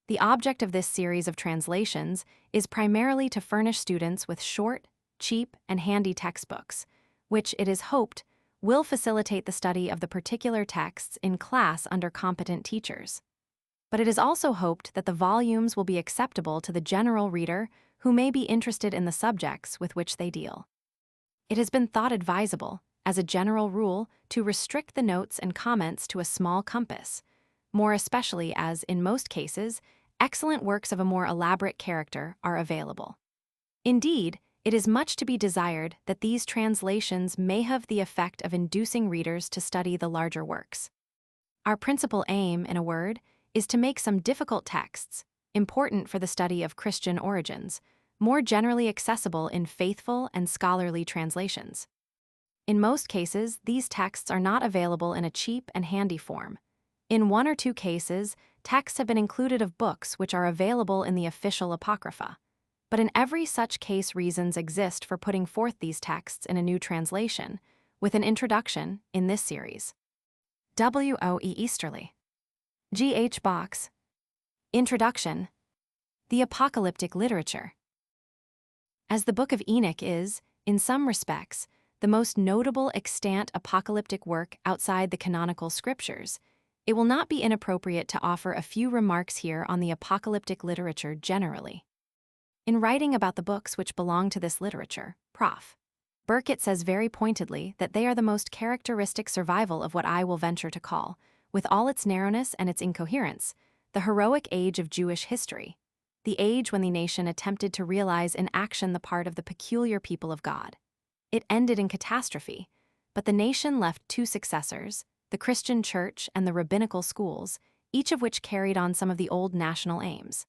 The object of this series of translations is primarily to furnish students with short, cheap, and handy textbooks, which, it is hoped, will facilitate the study of the particular texts in class under competent teachers. But it is also hoped that the volumes will be acceptable to the general reader who may be interested in the subjects with which they deal. It has been thought advisable, as a general rule, to restrict the notes and comments to a small compass, more especially as, in most cases, excellent works of a more elaborate character are available. Indeed, it is much to be desired that these translations may have the effect of inducing readers to study the larger works. Our principal aim, in a word, is to make some difficult texts, important for the study of Christian origins, more generally accessible in faithful and scholarly translations. In most cases, these texts are not available in a cheap and handy form. In one or two cases, texts have been included of books which are available in the official Apocrypha. But in every such case, reasons exist for putting forth these texts in a new translation, with an introduction in this series. W. O. E. Easterly. G. H. Box. Introduction. The Apocalyptic Literature. As the Book of Enoch is, in some respects, the most notable extant apocalyptic work outside the canonical scriptures, it will not be inappropriate to offer a few remarks here on the apocalyptic literature generally. In writing about the books which belong to this literature, Prof. Burkitt says very pointedly that they are the most characteristic survival of what I will venture to call, with all its narrowness and its incoherence, the heroic age of Jewish history, the age when the nation attempted to realize in action the part of the peculiar people of God. It ended in catastrophe, but the nation left two successors, the Christian Church and the rabbinical schools, each of which carried on some of the old national aims.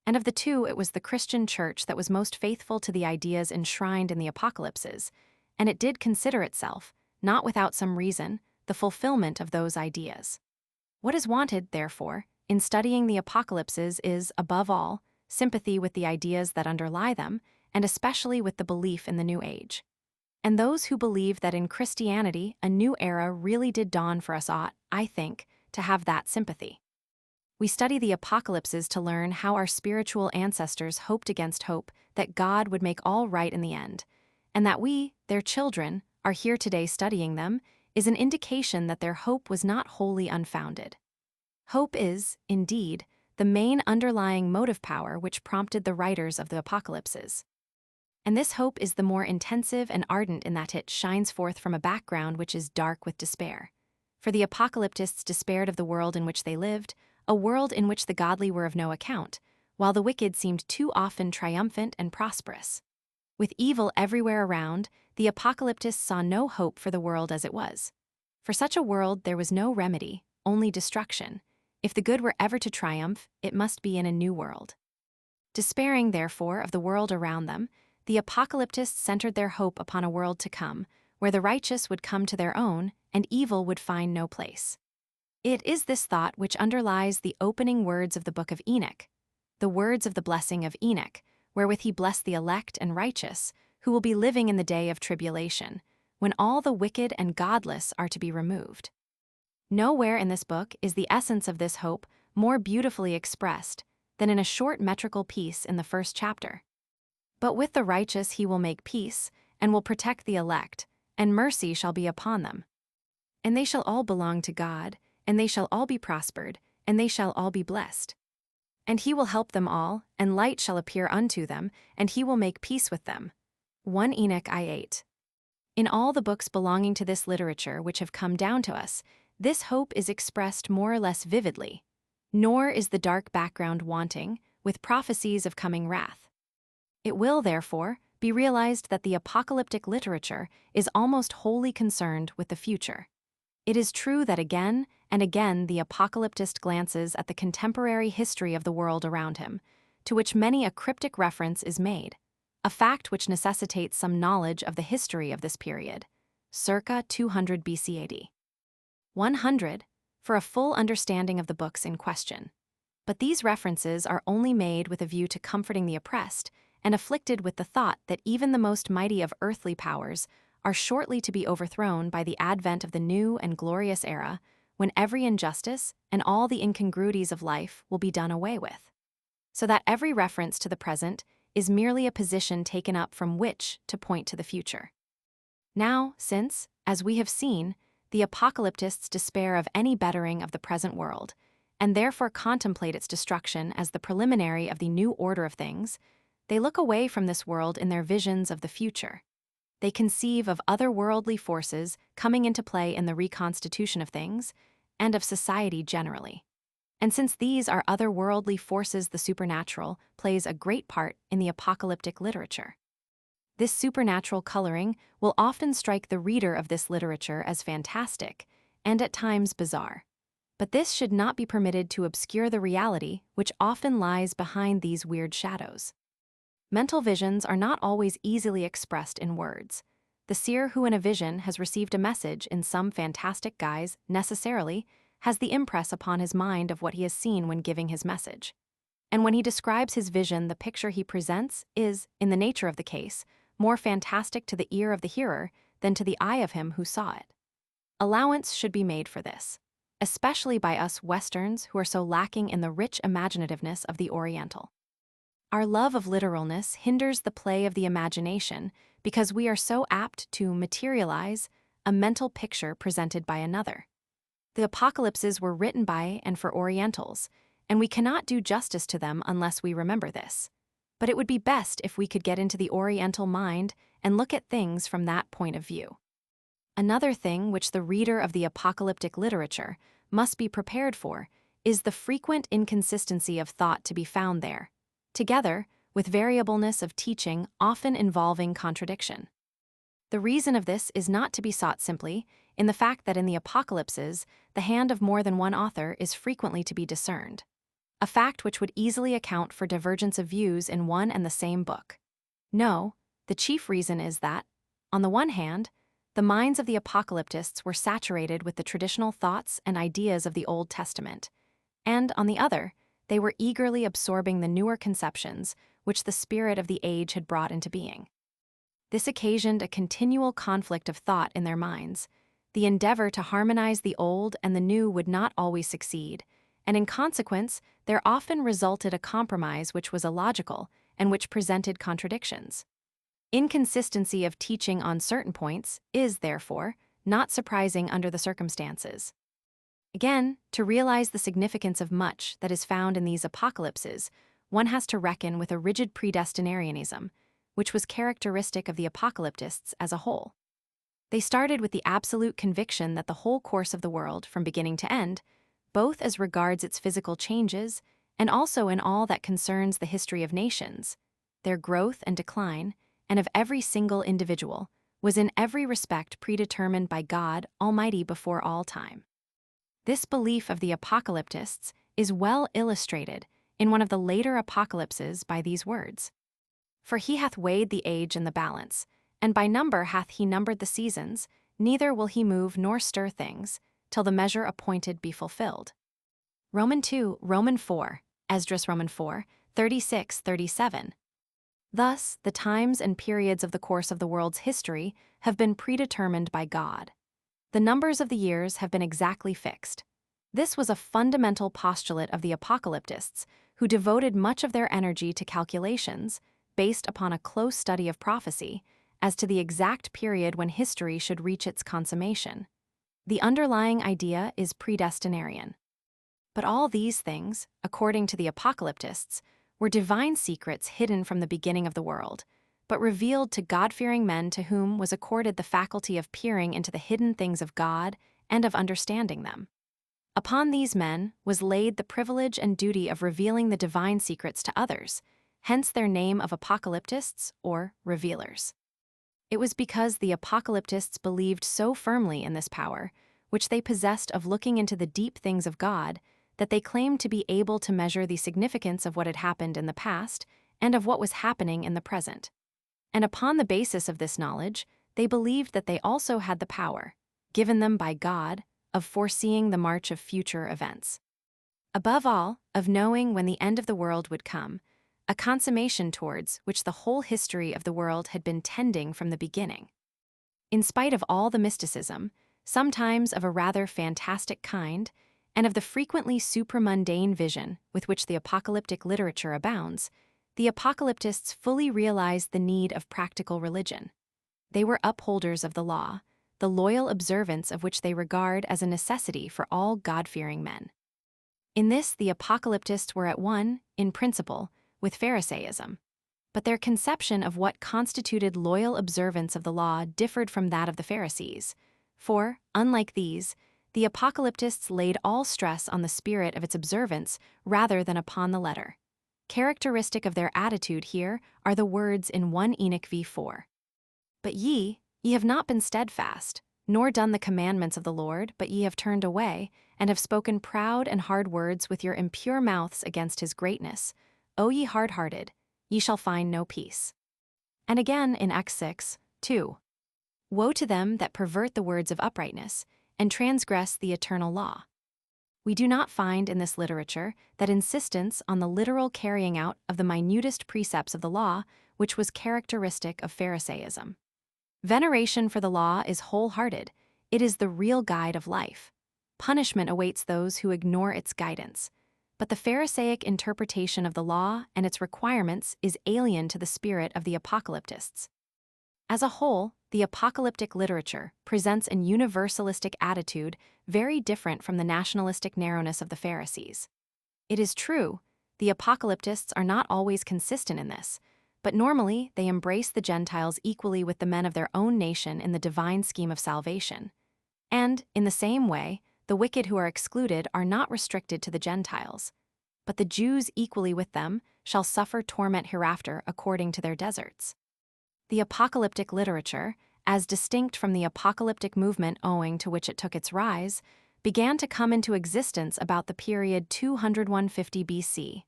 And of the two, it was the Christian Church that was most faithful to the ideas enshrined in the Apocalypses, and it did consider itself, not without some reason, the fulfillment of those ideas. What is wanted, therefore, in studying the Apocalypses is, above all, sympathy with the ideas that underlie them, and especially with the belief in the New Age. And those who believe that in Christianity a new era really did dawn for us ought, I think, to have that sympathy. We study the Apocalypses to learn how our spiritual ancestors hoped against hope that God would make all right in the end, and that we, their children, are here today studying them is an indication that their hope was not wholly unfounded. Hope is, indeed, the main underlying motive power which prompted the writers of the Apocalypses. And this hope is the more intensive and ardent in that it shines forth from a background which is dark with despair. For the apocalyptists despaired of the world in which they lived, a world in which the godly were of no account, while the wicked seemed too often triumphant and prosperous. With evil everywhere around, the apocalyptists saw no hope for the world as it was. For such a world there was no remedy, only destruction. If the good were ever to triumph, it must be in a new world. Despairing, therefore, of the world around them, the apocalyptists centered their hope upon a world to come, where the righteous would come to their own, and evil would find no place. It is this thought which underlies the opening words of the Book of Enoch, the words of the blessing of Enoch, wherewith he blessed the elect and righteous, who will be living in the day of tribulation, when all the wicked and godless are to be removed. Nowhere in this book is the essence of this hope more beautifully expressed than in a short metrical piece in the first chapter. But with the righteous he will make peace, and will protect the elect, and mercy shall be upon them. And they shall all belong to God, and they shall all be prospered, and they shall all be blessed. And he will help them all, and light shall appear unto them, and he will make peace with them. 1 Enoch I8. In all the books belonging to this literature which have come down to us, this hope is expressed more or less vividly, nor is the dark background wanting, with prophecies of coming wrath. It will, therefore, be realized that the apocalyptic literature is almost wholly concerned with the future. It is true that again and again the apocalyptist glances at the contemporary history of the world around him, to which many a cryptic reference is made, a fact which necessitates some knowledge of the history of this period, circa 200 BC AD. 100, for a full understanding of the books in question. But these references are only made with a view to comforting the oppressed and afflicted with the thought that even the most mighty of earthly powers are shortly to be overthrown by the advent of the new and glorious era, when every injustice and all the incongruities of life will be done away with, so that every reference to the present is merely a position taken up from which to point to the future. Now, since, as we have seen, the apocalyptists despair of any bettering of the present world, and therefore contemplate its destruction as the preliminary of the new order of things, they look away from this world in their visions of the future. They conceive of otherworldly forces coming into play in the reconstitution of things, and of society generally. And since these are otherworldly forces, the supernatural plays a great part in the apocalyptic literature. This supernatural coloring will often strike the reader of this literature as fantastic, and at times bizarre. But this should not be permitted to obscure the reality which often lies behind these weird shadows. Mental visions are not always easily expressed in words. The seer who in a vision has received a message in some fantastic guise necessarily has the impress upon his mind of what he has seen when giving his message. And when he describes his vision, the picture he presents is, in the nature of the case, more fantastic to the ear of the hearer than to the eye of him who saw it. Allowance should be made for this, especially by us Westerns who are so lacking in the rich imaginativeness of the Oriental. Our love of literalness hinders the play of the imagination because we are so apt to materialize a mental picture presented by another. The apocalypses were written by and for Orientals, and we cannot do justice to them unless we remember this. But it would be best if we could get into the Oriental mind and look at things from that point of view. Another thing which the reader of the apocalyptic literature must be prepared for is the frequent inconsistency of thought to be found there, together with variableness of teaching often involving contradiction. The reason of this is not to be sought simply in the fact that in the apocalypses the hand of more than one author is frequently to be discerned, a fact which would easily account for divergence of views in one and the same book. No, the chief reason is that, on the one hand, the minds of the apocalyptists were saturated with the traditional thoughts and ideas of the Old Testament, and on the other, they were eagerly absorbing the newer conceptions which the spirit of the age had brought into being. This occasioned a continual conflict of thought in their minds. The endeavor to harmonize the old and the new would not always succeed, and in consequence, there often resulted a compromise which was illogical and which presented contradictions. Inconsistency of teaching on certain points is, therefore, not surprising under the circumstances. Again, to realize the significance of much that is found in these apocalypses, one has to reckon with a rigid predestinarianism, which was characteristic of the apocalyptists as a whole. They started with the absolute conviction that the whole course of the world, from beginning to end, both as regards its physical changes and also in all that concerns the history of nations, their growth and decline, and of every single individual, was in every respect predetermined by God Almighty before all time. This belief of the apocalyptists is well illustrated in one of the later apocalypses by these words: "For he hath weighed the age in the balance, and by number hath he numbered the seasons, neither will he move nor stir things, till the measure appointed be fulfilled." Roman 2, Roman 4, Esdras Roman 4, 36-37. Thus, the times and periods of the course of the world's history have been predetermined by God. The numbers of the years have been exactly fixed. This was a fundamental postulate of the apocalyptists, who devoted much of their energy to calculations, based upon a close study of prophecy, as to the exact period when history should reach its consummation. The underlying idea is predestinarian. But all these things, according to the apocalyptists, were divine secrets hidden from the beginning of the world, but revealed to God-fearing men to whom was accorded the faculty of peering into the hidden things of God and of understanding them. Upon these men was laid the privilege and duty of revealing the divine secrets to others, hence their name of apocalyptists or revealers. It was because the apocalyptists believed so firmly in this power, which they possessed of looking into the deep things of God, that they claimed to be able to measure the significance of what had happened in the past and of what was happening in the present. And upon the basis of this knowledge, they believed that they also had the power, given them by God, of foreseeing the march of future events. Above all, of knowing when the end of the world would come, a consummation towards which the whole history of the world had been tending from the beginning. In spite of all the mysticism, sometimes of a rather fantastic kind, and of the frequently supramundane vision with which the apocalyptic literature abounds, the apocalyptists fully realized the need of practical religion. They were upholders of the law, the loyal observance of which they regard as a necessity for all God-fearing men. In this, the apocalyptists were at one, in principle, with Pharisaism. But their conception of what constituted loyal observance of the law differed from that of the Pharisees, for, unlike these, the apocalyptists laid all stress on the spirit of its observance rather than upon the letter. Characteristic of their attitude here are the words in 1 Enoch v. 4. But ye have not been steadfast, nor done the commandments of the Lord, but ye have turned away, and have spoken proud and hard words with your impure mouths against his greatness. O ye hard-hearted, ye shall find no peace. And again in Acts 6:2. Woe to them that pervert the words of uprightness, and transgress the eternal law. We do not find in this literature that insistence on the literal carrying out of the minutest precepts of the law, which was characteristic of Pharisaism. Veneration for the law is wholehearted. It is the real guide of life. Punishment awaits those who ignore its guidance. But the Pharisaic interpretation of the law and its requirements is alien to the spirit of the apocalyptists. As a whole, the apocalyptic literature presents an universalistic attitude very different from the nationalistic narrowness of the Pharisees. It is true, the apocalyptists are not always consistent in this, but normally they embrace the Gentiles equally with the men of their own nation in the divine scheme of salvation. And, in the same way, the wicked who are excluded are not restricted to the Gentiles, but the Jews equally with them shall suffer torment hereafter according to their deserts. The apocalyptic literature, as distinct from the apocalyptic movement owing to which it took its rise, began to come into existence about the period 250 BC.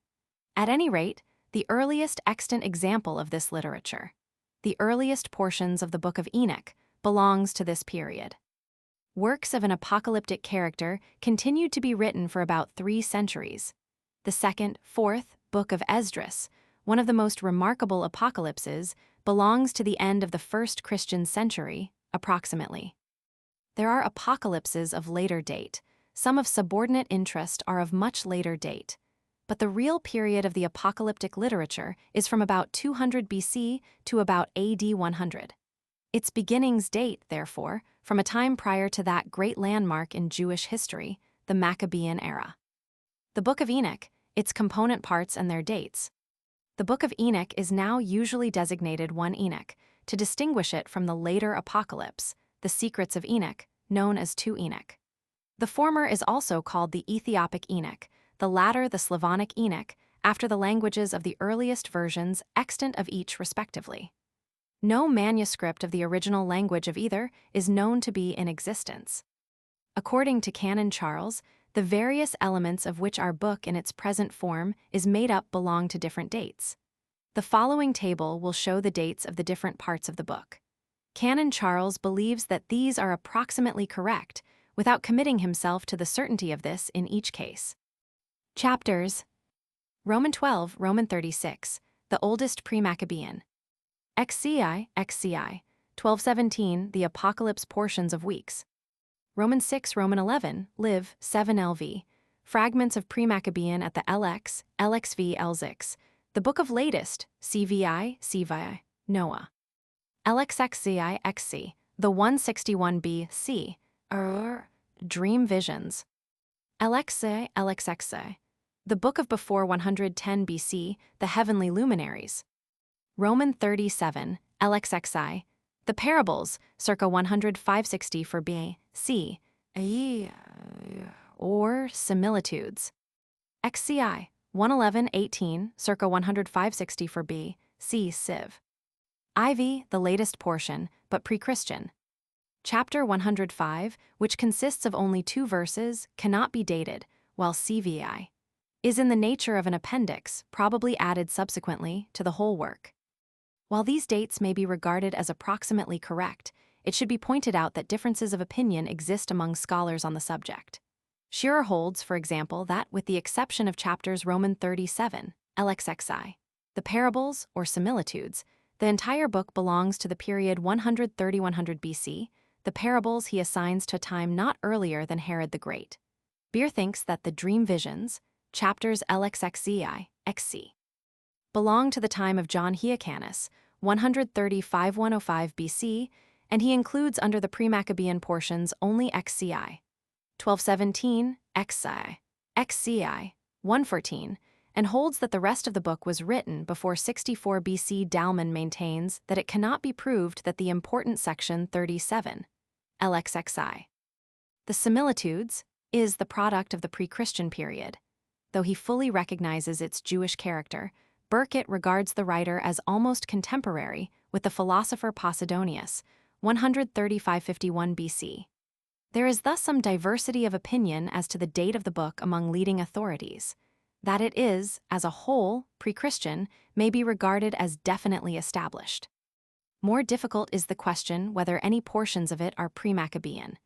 At any rate, the earliest extant example of this literature, the earliest portions of the Book of Enoch, belongs to this period. Works of an apocalyptic character continued to be written for about 3 centuries. The second, fourth book of Esdras, one of the most remarkable apocalypses, belongs to the end of the first Christian century, approximately. There are apocalypses of later date. Some of subordinate interest are of much later date. But the real period of the apocalyptic literature is from about 200 BC to about AD 100. Its beginnings date, therefore, from a time prior to that great landmark in Jewish history, the Maccabean era. The Book of Enoch, its component parts and their dates. The Book of Enoch is now usually designated 1 Enoch, to distinguish it from the later apocalypse, the Secrets of Enoch, known as 2 Enoch. The former is also called the Ethiopic Enoch, the latter the Slavonic Enoch, after the languages of the earliest versions extant of each respectively. No manuscript of the original language of either is known to be in existence. According to Canon Charles, the various elements of which our book in its present form is made up belong to different dates. The following table will show the dates of the different parts of the book. Canon Charles believes that these are approximately correct, without committing himself to the certainty of this in each case. Chapters: Roman 12, Roman 36, the oldest pre-Maccabean. XCI, 1217, the Apocalypse portions of weeks. Roman 6, Roman 11, Liv, 7 LV, fragments of pre-Maccabean at the LX, LXV, LZX, the Book of Latest, CVI, Noah. LXXCI, XC, the 161 BC, Dream Visions. LXXI, the Book of before 110 BC, the Heavenly Luminaries. Roman 37, LXXI, the Parables, circa 10560 for BC, or Similitudes. XCI, 11118, circa 10560 for BC, Civ. IV, the latest portion, but pre-Christian. Chapter 105, which consists of only 2 verses, cannot be dated, while CVI is in the nature of an appendix, probably added subsequently to the whole work. While these dates may be regarded as approximately correct, it should be pointed out that differences of opinion exist among scholars on the subject. Shearer holds, for example, that, with the exception of chapters Roman 37, LXXI, the Parables, or Similitudes, the entire book belongs to the period 130-100 BC, The parables he assigns to a time not earlier than Herod the Great. Beer thinks that the dream visions, chapters LXXZI, XC, belong to the time of John Hyrcanus, 135–105 BC, and he includes under the pre-Maccabean portions only XCI, 1217, XI, XCI, 114, and holds that the rest of the book was written before 64 BC. Dalman maintains that it cannot be proved that the important section 37, LXXI, the similitudes, is the product of the pre-Christian period. Though he fully recognizes its Jewish character, Burkitt regards the writer as almost contemporary with the philosopher Posidonius, 135–51 BC. There is thus some diversity of opinion as to the date of the book among leading authorities. That it is, as a whole, pre-Christian may be regarded as definitely established. More difficult is the question whether any portions of it are pre-Maccabean.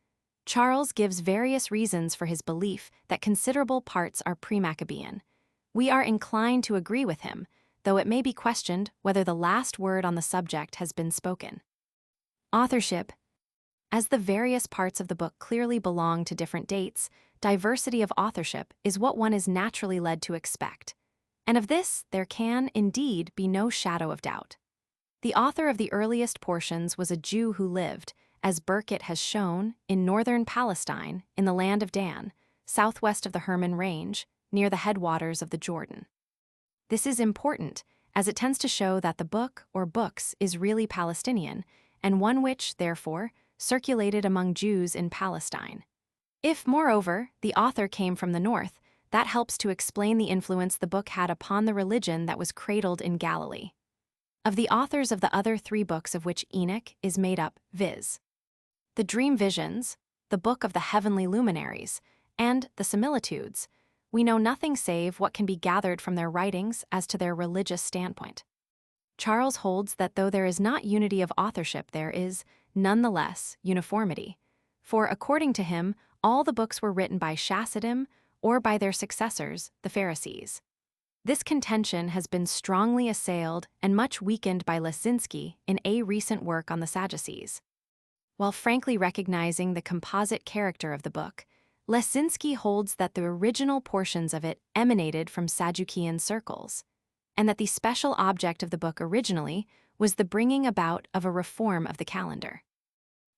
Charles gives various reasons for his belief that considerable parts are pre-Maccabean. We are inclined to agree with him, though it may be questioned whether the last word on the subject has been spoken. Authorship. As the various parts of the book clearly belong to different dates, diversity of authorship is what one is naturally led to expect. And of this there can, indeed, be no shadow of doubt. The author of the earliest portions was a Jew who lived, as Burkitt has shown, in northern Palestine, in the land of Dan, southwest of the Hermon Range, near the headwaters of the Jordan. This is important, as it tends to show that the book or books is really Palestinian, and one which, therefore, circulated among Jews in Palestine. If, moreover, the author came from the north, that helps to explain the influence the book had upon the religion that was cradled in Galilee. Of the authors of the other three books of which Enoch is made up, viz. the Dream Visions, the Book of the Heavenly Luminaries, and the Similitudes, we know nothing save what can be gathered from their writings as to their religious standpoint. Charles holds that though there is not unity of authorship, there is, nonetheless, uniformity, for according to him, all the books were written by Chassidim or by their successors, the Pharisees. This contention has been strongly assailed and much weakened by Lesinski in a recent work on the Sadducees. While frankly recognizing the composite character of the book, Lesinski holds that the original portions of it emanated from Sadducean circles, and that the special object of the book originally was the bringing about of a reform of the calendar.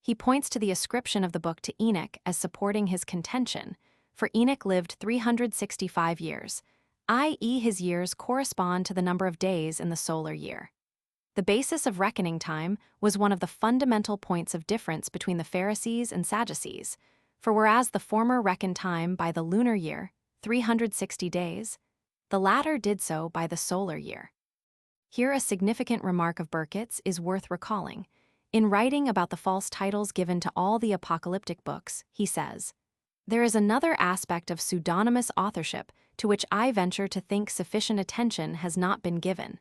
He points to the ascription of the book to Enoch as supporting his contention, for Enoch lived 365 years, i.e. his years correspond to the number of days in the solar year. The basis of reckoning time was one of the fundamental points of difference between the Pharisees and Sadducees, for whereas the former reckoned time by the lunar year, 360 days, the latter did so by the solar year. Here a significant remark of Burkitt's is worth recalling. In writing about the false titles given to all the apocalyptic books, he says, "There is another aspect of pseudonymous authorship to which I venture to think sufficient attention has not been given.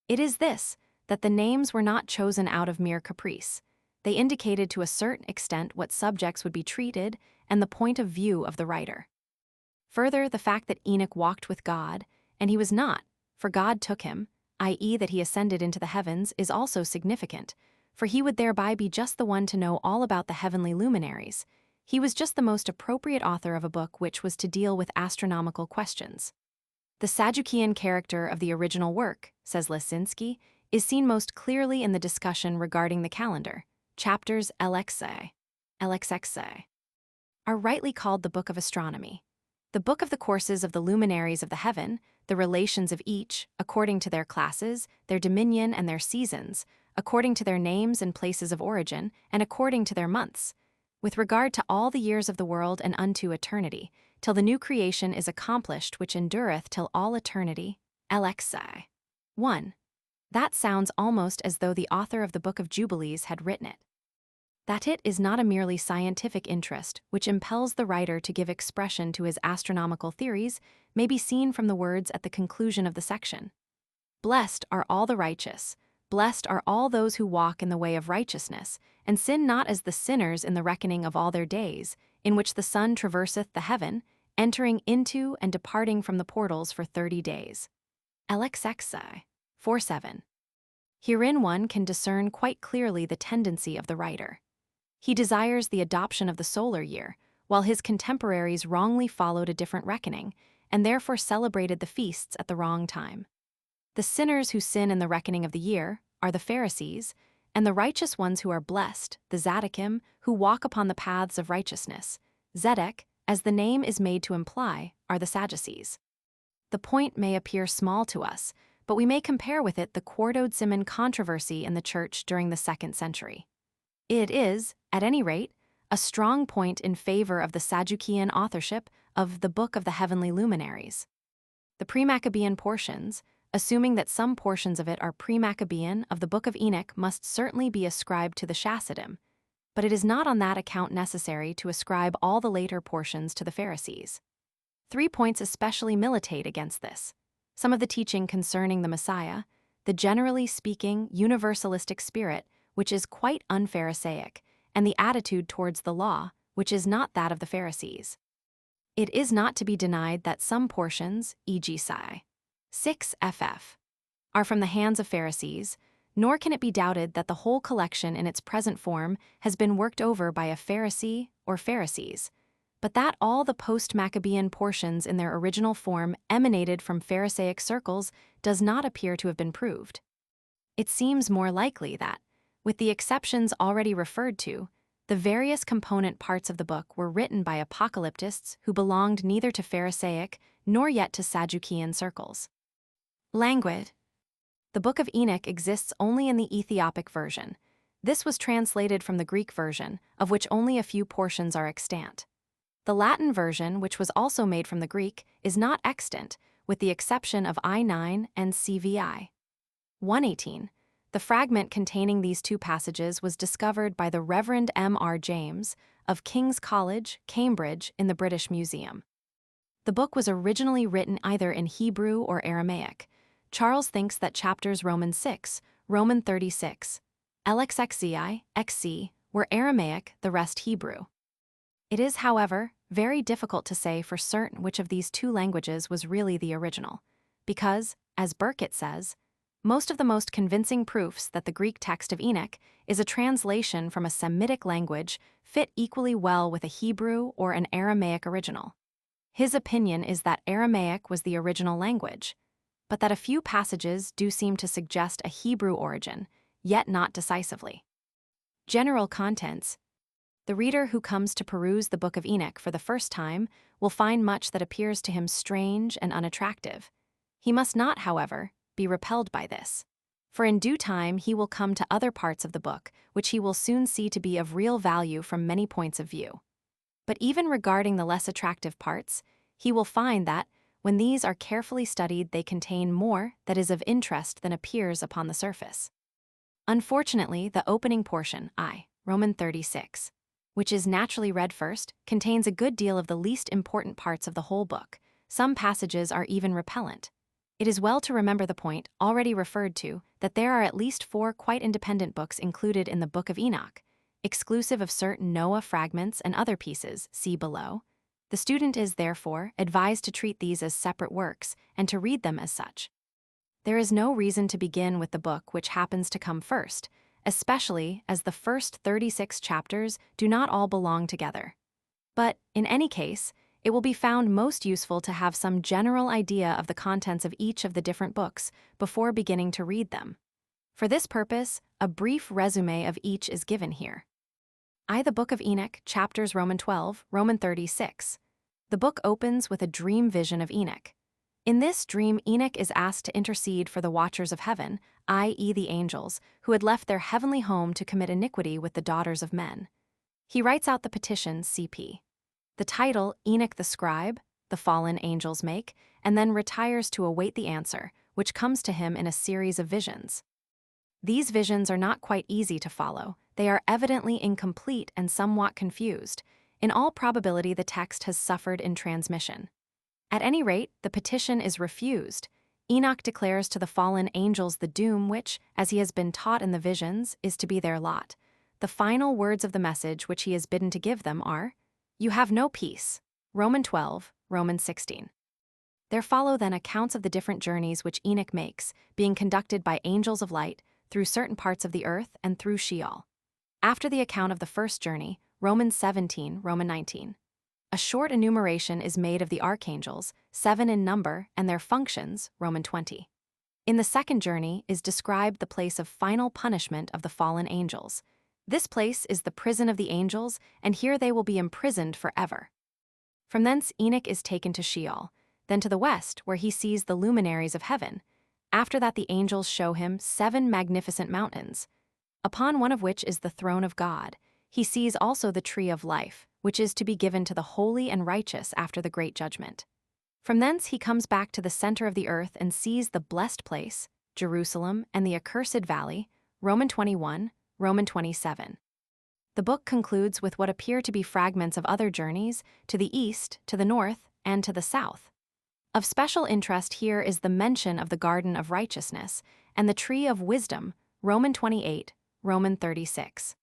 It is this, that the names were not chosen out of mere caprice. They indicated to a certain extent what subjects would be treated and the point of view of the writer. Further, the fact that Enoch walked with God, and he was not, for God took him, i.e. that he ascended into the heavens, is also significant, for he would thereby be just the one to know all about the heavenly luminaries. He was just the most appropriate author of a book which was to deal with astronomical questions. The Sadducean character of the original work, says Lesinski, is seen most clearly in the discussion regarding the calendar. Chapters LXXI are rightly called the Book of Astronomy. The book of the courses of the luminaries of the heaven, the relations of each, according to their classes, their dominion and their seasons, according to their names and places of origin, and according to their months, with regard to all the years of the world and unto eternity, till the new creation is accomplished which endureth till all eternity. LXI. 1. That sounds almost as though the author of the Book of Jubilees had written it. That it is not a merely scientific interest which impels the writer to give expression to his astronomical theories may be seen from the words at the conclusion of the section. Blessed are all the righteous, blessed are all those who walk in the way of righteousness, and sin not as the sinners in the reckoning of all their days, in which the sun traverseth the heaven, entering into and departing from the portals for 30 days. LXXI. 4:7. Herein one can discern quite clearly the tendency of the writer. He desires the adoption of the solar year, while his contemporaries wrongly followed a different reckoning, and therefore celebrated the feasts at the wrong time. The sinners who sin in the reckoning of the year are the Pharisees, and the righteous ones who are blessed, the Zaddikim, who walk upon the paths of righteousness. Zedek, as the name is made to imply, are the Sadducees. The point may appear small to us, but we may compare with it the Quartode Simon controversy in the Church during the 2nd century. It is, at any rate, a strong point in favor of the Sadducean authorship of the Book of the Heavenly Luminaries. The pre-Maccabean portions, assuming that some portions of it are pre-Maccabean of the Book of Enoch, must certainly be ascribed to the Chassidim, but it is not on that account necessary to ascribe all the later portions to the Pharisees. 3 points especially militate against this: some of the teaching concerning the Messiah, the generally speaking universalistic spirit, which is quite un-Pharisaic, and the attitude towards the law, which is not that of the Pharisees. It is not to be denied that some portions, e.g. Psi 6 ff, are from the hands of Pharisees, nor can it be doubted that the whole collection in its present form has been worked over by a Pharisee or Pharisees, but that all the post-Maccabean portions in their original form emanated from Pharisaic circles does not appear to have been proved. It seems more likely that, with the exceptions already referred to, the various component parts of the book were written by apocalyptists who belonged neither to Pharisaic nor yet to Sadducean circles. Language. The Book of Enoch exists only in the Ethiopic version. This was translated from the Greek version, of which only a few portions are extant. The Latin version, which was also made from the Greek, is not extant, with the exception of I-9 and CVI 118. The fragment containing these 2 passages was discovered by the Reverend M.R. James of King's College, Cambridge, in the British Museum. The book was originally written either in Hebrew or Aramaic. Charles thinks that chapters Roman 6, Roman 36, LXXI, XC were Aramaic, the rest Hebrew. It is, however, very difficult to say for certain which of these 2 languages was really the original, because, as Burkitt says, most of the most convincing proofs that the Greek text of Enoch is a translation from a Semitic language fit equally well with a Hebrew or an Aramaic original. His opinion is that Aramaic was the original language, but that a few passages do seem to suggest a Hebrew origin, yet not decisively. General contents. The reader who comes to peruse the Book of Enoch for the first time will find much that appears to him strange and unattractive. He must not, however, be repelled by this, for in due time he will come to other parts of the book which he will soon see to be of real value from many points of view. But even regarding the less attractive parts, he will find that, when these are carefully studied, they contain more that is of interest than appears upon the surface. Unfortunately, the opening portion, Roman 36, which is naturally read first, contains a good deal of the least important parts of the whole book. Some passages are even repellent. It is well to remember the point, already referred to, that there are at least 4 quite independent books included in the Book of Enoch, exclusive of certain Noah fragments and other pieces, see below. The student is, therefore, advised to treat these as separate works and to read them as such. There is no reason to begin with the book which happens to come first, especially as the first 36 chapters do not all belong together. But, in any case, it will be found most useful to have some general idea of the contents of each of the different books before beginning to read them. For this purpose, a brief resume of each is given here. The Book of Enoch, chapters Roman 12, Roman 36. The book opens with a dream vision of Enoch. In this dream, Enoch is asked to intercede for the watchers of heaven, i.e. the angels, who had left their heavenly home to commit iniquity with the daughters of men. He writes out the petition, CP. The title, Enoch the Scribe, the fallen angels make, and then retires to await the answer, which comes to him in a series of visions. These visions are not quite easy to follow. They are evidently incomplete and somewhat confused. In all probability, the text has suffered in transmission. At any rate, the petition is refused. Enoch declares to the fallen angels the doom which, as he has been taught in the visions, is to be their lot. The final words of the message which he is bidden to give them are, "You have no peace." Roman 12, Roman 16. There follow then accounts of the different journeys which Enoch makes, being conducted by angels of light, through certain parts of the earth and through Sheol. After the account of the first journey, Romans 17, Roman 19. A short enumeration is made of the archangels, 7 in number, and their functions, Roman 20. In the second journey is described the place of final punishment of the fallen angels. This place is the prison of the angels, and here they will be imprisoned forever. From thence Enoch is taken to Sheol, then to the west, where he sees the luminaries of heaven. After that the angels show him 7 magnificent mountains, upon one of which is the throne of God. He sees also the tree of life, which is to be given to the holy and righteous after the great judgment. From thence he comes back to the center of the earth and sees the blessed place, Jerusalem, and the accursed valley, Roman 21, Roman 27. The book concludes with what appear to be fragments of other journeys, to the east, to the north, and to the south. Of special interest here is the mention of the Garden of Righteousness and the Tree of Wisdom, Roman 28, Roman 36.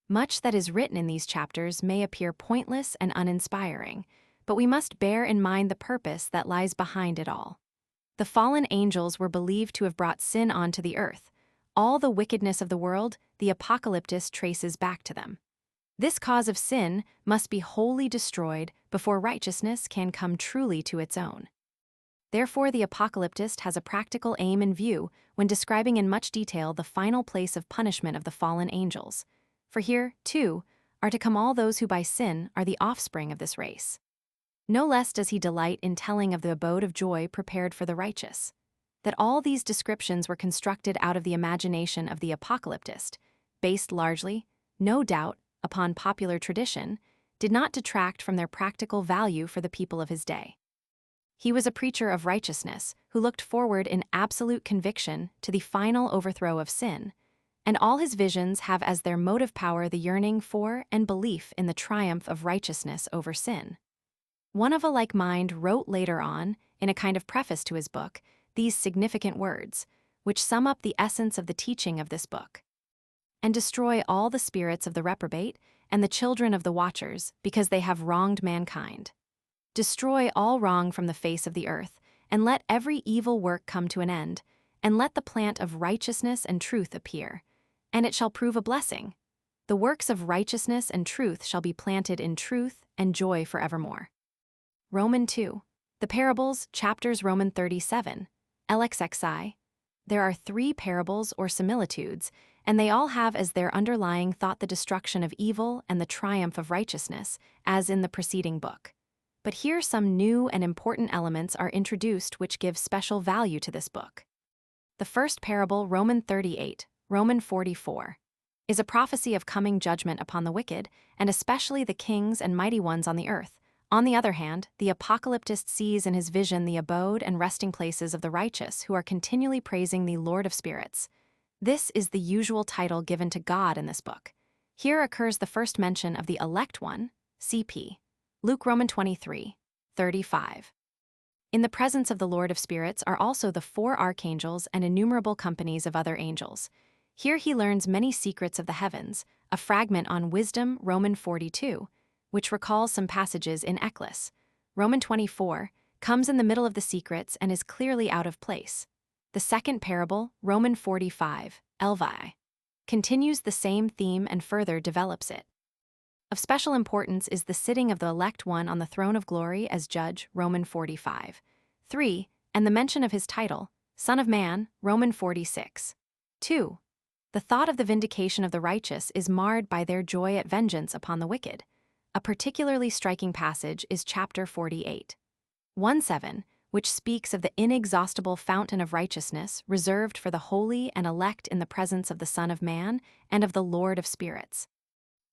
Much that is written in these chapters may appear pointless and uninspiring, but we must bear in mind the purpose that lies behind it all. The fallen angels were believed to have brought sin onto the earth. All the wickedness of the world, the apocalyptist traces back to them. This cause of sin must be wholly destroyed before righteousness can come truly to its own. Therefore, the apocalyptist has a practical aim in view when describing in much detail the final place of punishment of the fallen angels. For here, too, are to come all those who by sin are the offspring of this race. No less does he delight in telling of the abode of joy prepared for the righteous. That all these descriptions were constructed out of the imagination of the apocalyptist, based largely, no doubt, upon popular tradition, did not detract from their practical value for the people of his day. He was a preacher of righteousness who looked forward in absolute conviction to the final overthrow of sin, and all his visions have as their motive power the yearning for and belief in the triumph of righteousness over sin. One of a like mind wrote later on, in a kind of preface to his book, these significant words, which sum up the essence of the teaching of this book. And destroy all the spirits of the reprobate and the children of the watchers, because they have wronged mankind. Destroy all wrong from the face of the earth, and let every evil work come to an end, and let the plant of righteousness and truth appear, and it shall prove a blessing. The works of righteousness and truth shall be planted in truth and joy forevermore. Roman 2. The parables, chapters Roman 37, LXXI. There are 3 parables or similitudes, and they all have as their underlying thought the destruction of evil and the triumph of righteousness, as in the preceding book. But here some new and important elements are introduced which give special value to this book. The first parable, Roman 38, Roman 44, is a prophecy of coming judgment upon the wicked, and especially the kings and mighty ones on the earth. On the other hand, the apocalyptist sees in his vision the abode and resting places of the righteous who are continually praising the Lord of spirits. This is the usual title given to God in this book. Here occurs the first mention of the elect one, CP, Luke Roman 23, 35. In the presence of the Lord of spirits are also the 4 archangels and innumerable companies of other angels. Here he learns many secrets of the heavens, a fragment on wisdom, Roman 42, which recalls some passages in Eccles. Roman 24 comes in the middle of the secrets and is clearly out of place. The second parable, Roman 45, Elvi, continues the same theme and further develops it. Of special importance is the sitting of the elect one on the throne of glory as judge, Roman 45, 3, and the mention of his title, Son of Man, Roman 46, 2. The thought of the vindication of the righteous is marred by their joy at vengeance upon the wicked. A particularly striking passage is chapter 48, 1:7, which speaks of the inexhaustible fountain of righteousness reserved for the holy and elect in the presence of the Son of Man and of the Lord of spirits.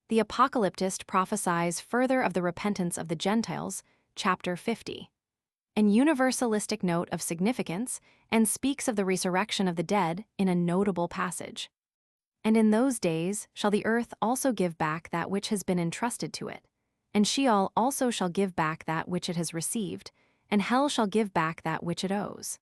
The apocalyptist prophesies further of the repentance of the Gentiles, chapter 50, an universalistic note of significance, and speaks of the resurrection of the dead in a notable passage. And in those days shall the earth also give back that which has been entrusted to it, and Sheol also shall give back that which it has received, and hell shall give back that which it owes.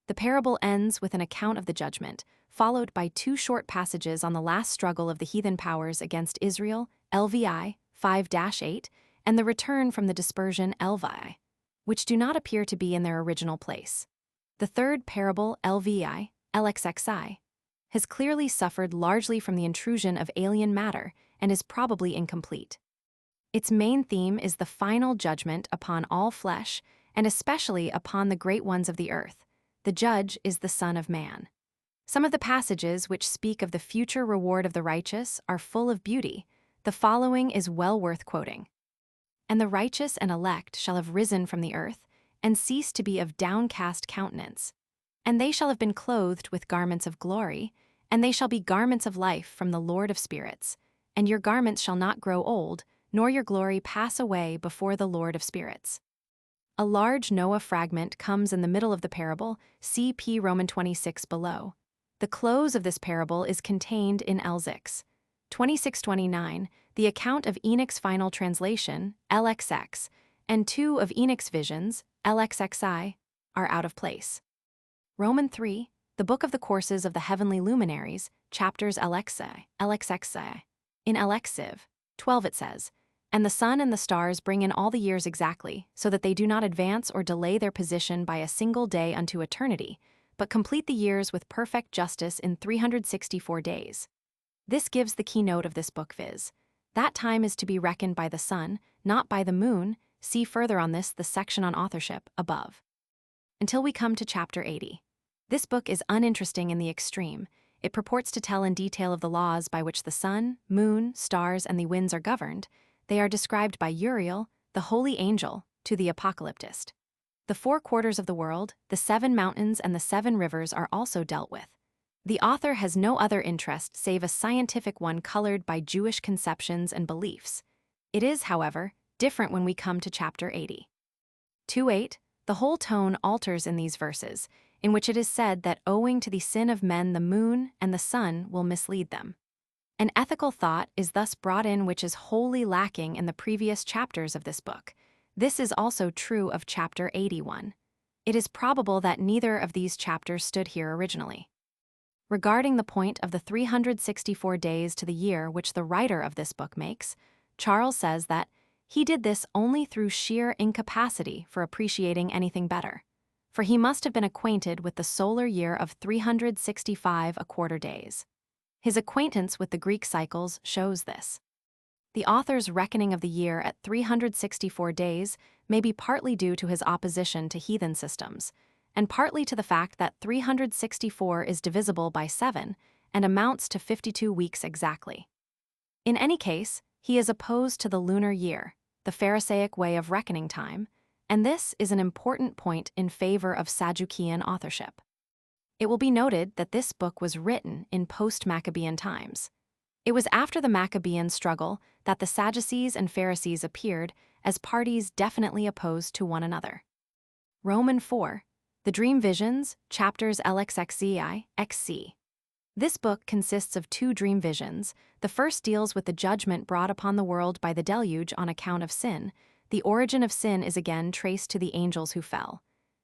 The parable ends with an account of the judgment, followed by 2 short passages on the last struggle of the heathen powers against Israel, LVI 5-8, and the return from the dispersion, LVI, which do not appear to be in their original place. The third parable, LVI, LXXI, has clearly suffered largely from the intrusion of alien matter and is probably incomplete. Its main theme is the final judgment upon all flesh, and especially upon the great ones of the earth. The judge is the Son of Man. Some of the passages which speak of the future reward of the righteous are full of beauty. The following is well worth quoting. "And the righteous and elect shall have risen from the earth, and ceased to be of downcast countenance. And they shall have been clothed with garments of glory, and they shall be garments of life from the Lord of spirits. And your garments shall not grow old, nor your glory pass away before the Lord of spirits." A large Noah fragment comes in the middle of the parable, cp. Roman 26 below. The close of this parable is contained in L6. 26:29, the account of Enoch's final translation, LXX, and 2 of Enoch's visions, LXXI, are out of place. Roman 3, the book of the courses of the heavenly luminaries, chapters LXXI. In LXiv 12 it says, "And the sun and the stars bring in all the years exactly, so that they do not advance or delay their position by a single day unto eternity, but complete the years with perfect justice in 364 days. This gives the keynote of this book, viz. That time is to be reckoned by the sun, not by the moon. See further on this the section on authorship above. Until we come to chapter 80. This book is uninteresting in the extreme. It purports to tell in detail of the laws by which the sun, moon, stars, and the winds are governed. They are described by Uriel, the holy angel, to the apocalyptist. The 4 quarters of the world, the 7 mountains, and the 7 rivers are also dealt with. The author has no other interest save a scientific one colored by Jewish conceptions and beliefs. It is, however, different when we come to chapter 80. 2:8, the whole tone alters in these verses, in which it is said that owing to the sin of men the moon and the sun will mislead them. An ethical thought is thus brought in which is wholly lacking in the previous chapters of this book. This is also true of chapter 81. It is probable that neither of these chapters stood here originally. Regarding the point of the 364 days to the year which the writer of this book makes, Charles says that he did this only through sheer incapacity for appreciating anything better, for he must have been acquainted with the solar year of 365 a quarter days. His acquaintance with the Greek cycles shows this. The author's reckoning of the year at 364 days may be partly due to his opposition to heathen systems, and partly to the fact that 364 is divisible by 7 and amounts to 52 weeks exactly. In any case, he is opposed to the lunar year, the Pharisaic way of reckoning time, and this is an important point in favor of Sadducean authorship. It will be noted that this book was written in post-Maccabean times. It was after the Maccabean struggle that the Sadducees and Pharisees appeared as parties definitely opposed to one another. Roman 4, the Dream Visions, chapters LXXI, XC. This book consists of 2 dream visions. The first deals with the judgment brought upon the world by the deluge on account of sin. The origin of sin is again traced to the angels who fell.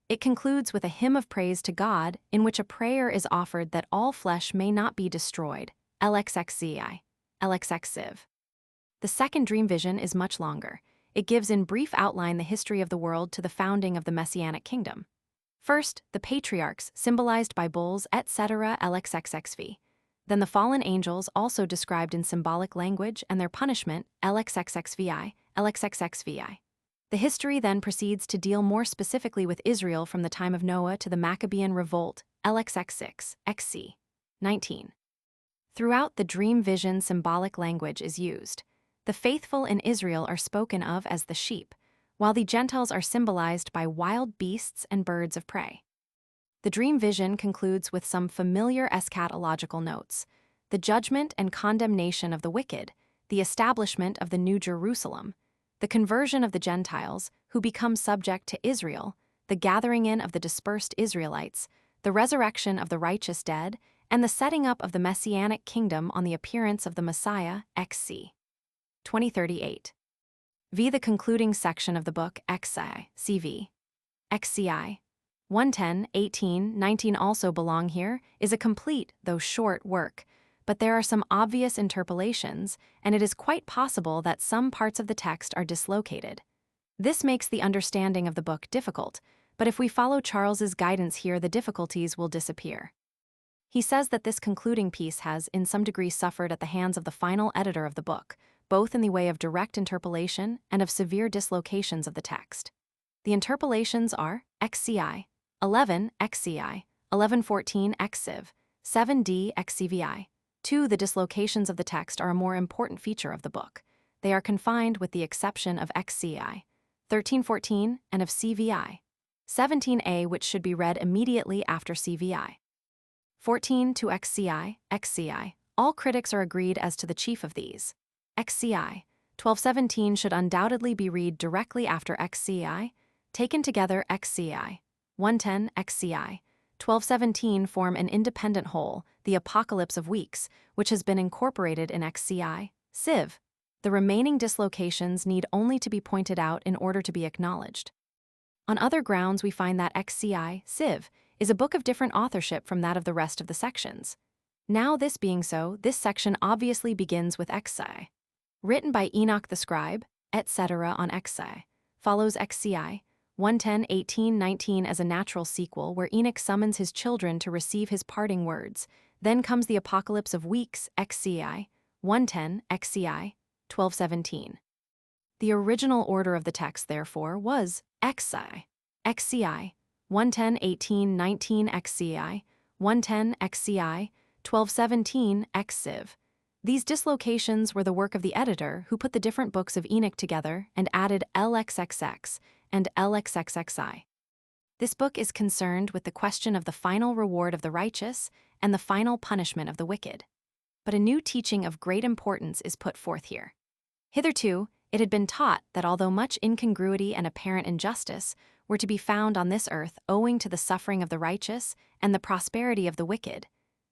It concludes with a hymn of praise to God in which a prayer is offered that all flesh may not be destroyed. LXXI, LXXiv. The second dream vision is much longer. It gives in brief outline the history of the world to the founding of the Messianic kingdom. First, the patriarchs, symbolized by bulls, etc. LXXXV. Then the fallen angels, also described in symbolic language, and their punishment, LXXXVI, LXXXVI. The history then proceeds to deal more specifically with Israel from the time of Noah to the Maccabean revolt, LXX6, XC. 19. Throughout the dream vision symbolic language is used. The faithful in Israel are spoken of as the sheep, while the Gentiles are symbolized by wild beasts and birds of prey. The dream vision concludes with some familiar eschatological notes: the judgment and condemnation of the wicked, the establishment of the New Jerusalem, the conversion of the Gentiles, who become subject to Israel, the gathering in of the dispersed Israelites, the resurrection of the righteous dead, and the setting up of the Messianic kingdom on the appearance of the Messiah, XC. 2038. The concluding section of the book, XI, CV. XCI. 110, 18, 19 also belong here, is a complete, though short, work, but there are some obvious interpolations, and it is quite possible that some parts of the text are dislocated. This makes the understanding of the book difficult, but if we follow Charles's guidance here, the difficulties will disappear. He says that this concluding piece has, in some degree, suffered at the hands of the final editor of the book, both in the way of direct interpolation and of severe dislocations of the text. The interpolations are XCI, 11 XCI, 1114 XCiv, 7D XCVI. 2. The dislocations of the text are a more important feature of the book. They are confined with the exception of XCI, 1314, and of CVI, 17A, which should be read immediately after CVI. 14 to XCI, XCI. All critics are agreed as to the chief of these. XCI, 1217 should undoubtedly be read directly after XCI. Taken together, XCI, 110 XCI, 1217 form an independent whole, the Apocalypse of Weeks, which has been incorporated in XCI, Civ. The remaining dislocations need only to be pointed out in order to be acknowledged. On other grounds, we find that XCI, Civ, is a book of different authorship from that of the rest of the sections. Now, this being so, this section obviously begins with XCI. Written by Enoch the scribe, etc. on XCI, follows XCI, 110, 18, 19 as a natural sequel where Enoch summons his children to receive his parting words. Then comes the Apocalypse of Weeks, XCI, 110, XCI, 1217. The original order of the text, therefore, was XCI, XCI, 110, 18, 19 XCI, 110 XCI, 1217 XCiv. These dislocations were the work of the editor who put the different books of Enoch together and added LXXX and LXXXI. This book is concerned with the question of the final reward of the righteous and the final punishment of the wicked. But a new teaching of great importance is put forth here. Hitherto, it had been taught that although much incongruity and apparent injustice were to be found on this earth owing to the suffering of the righteous and the prosperity of the wicked,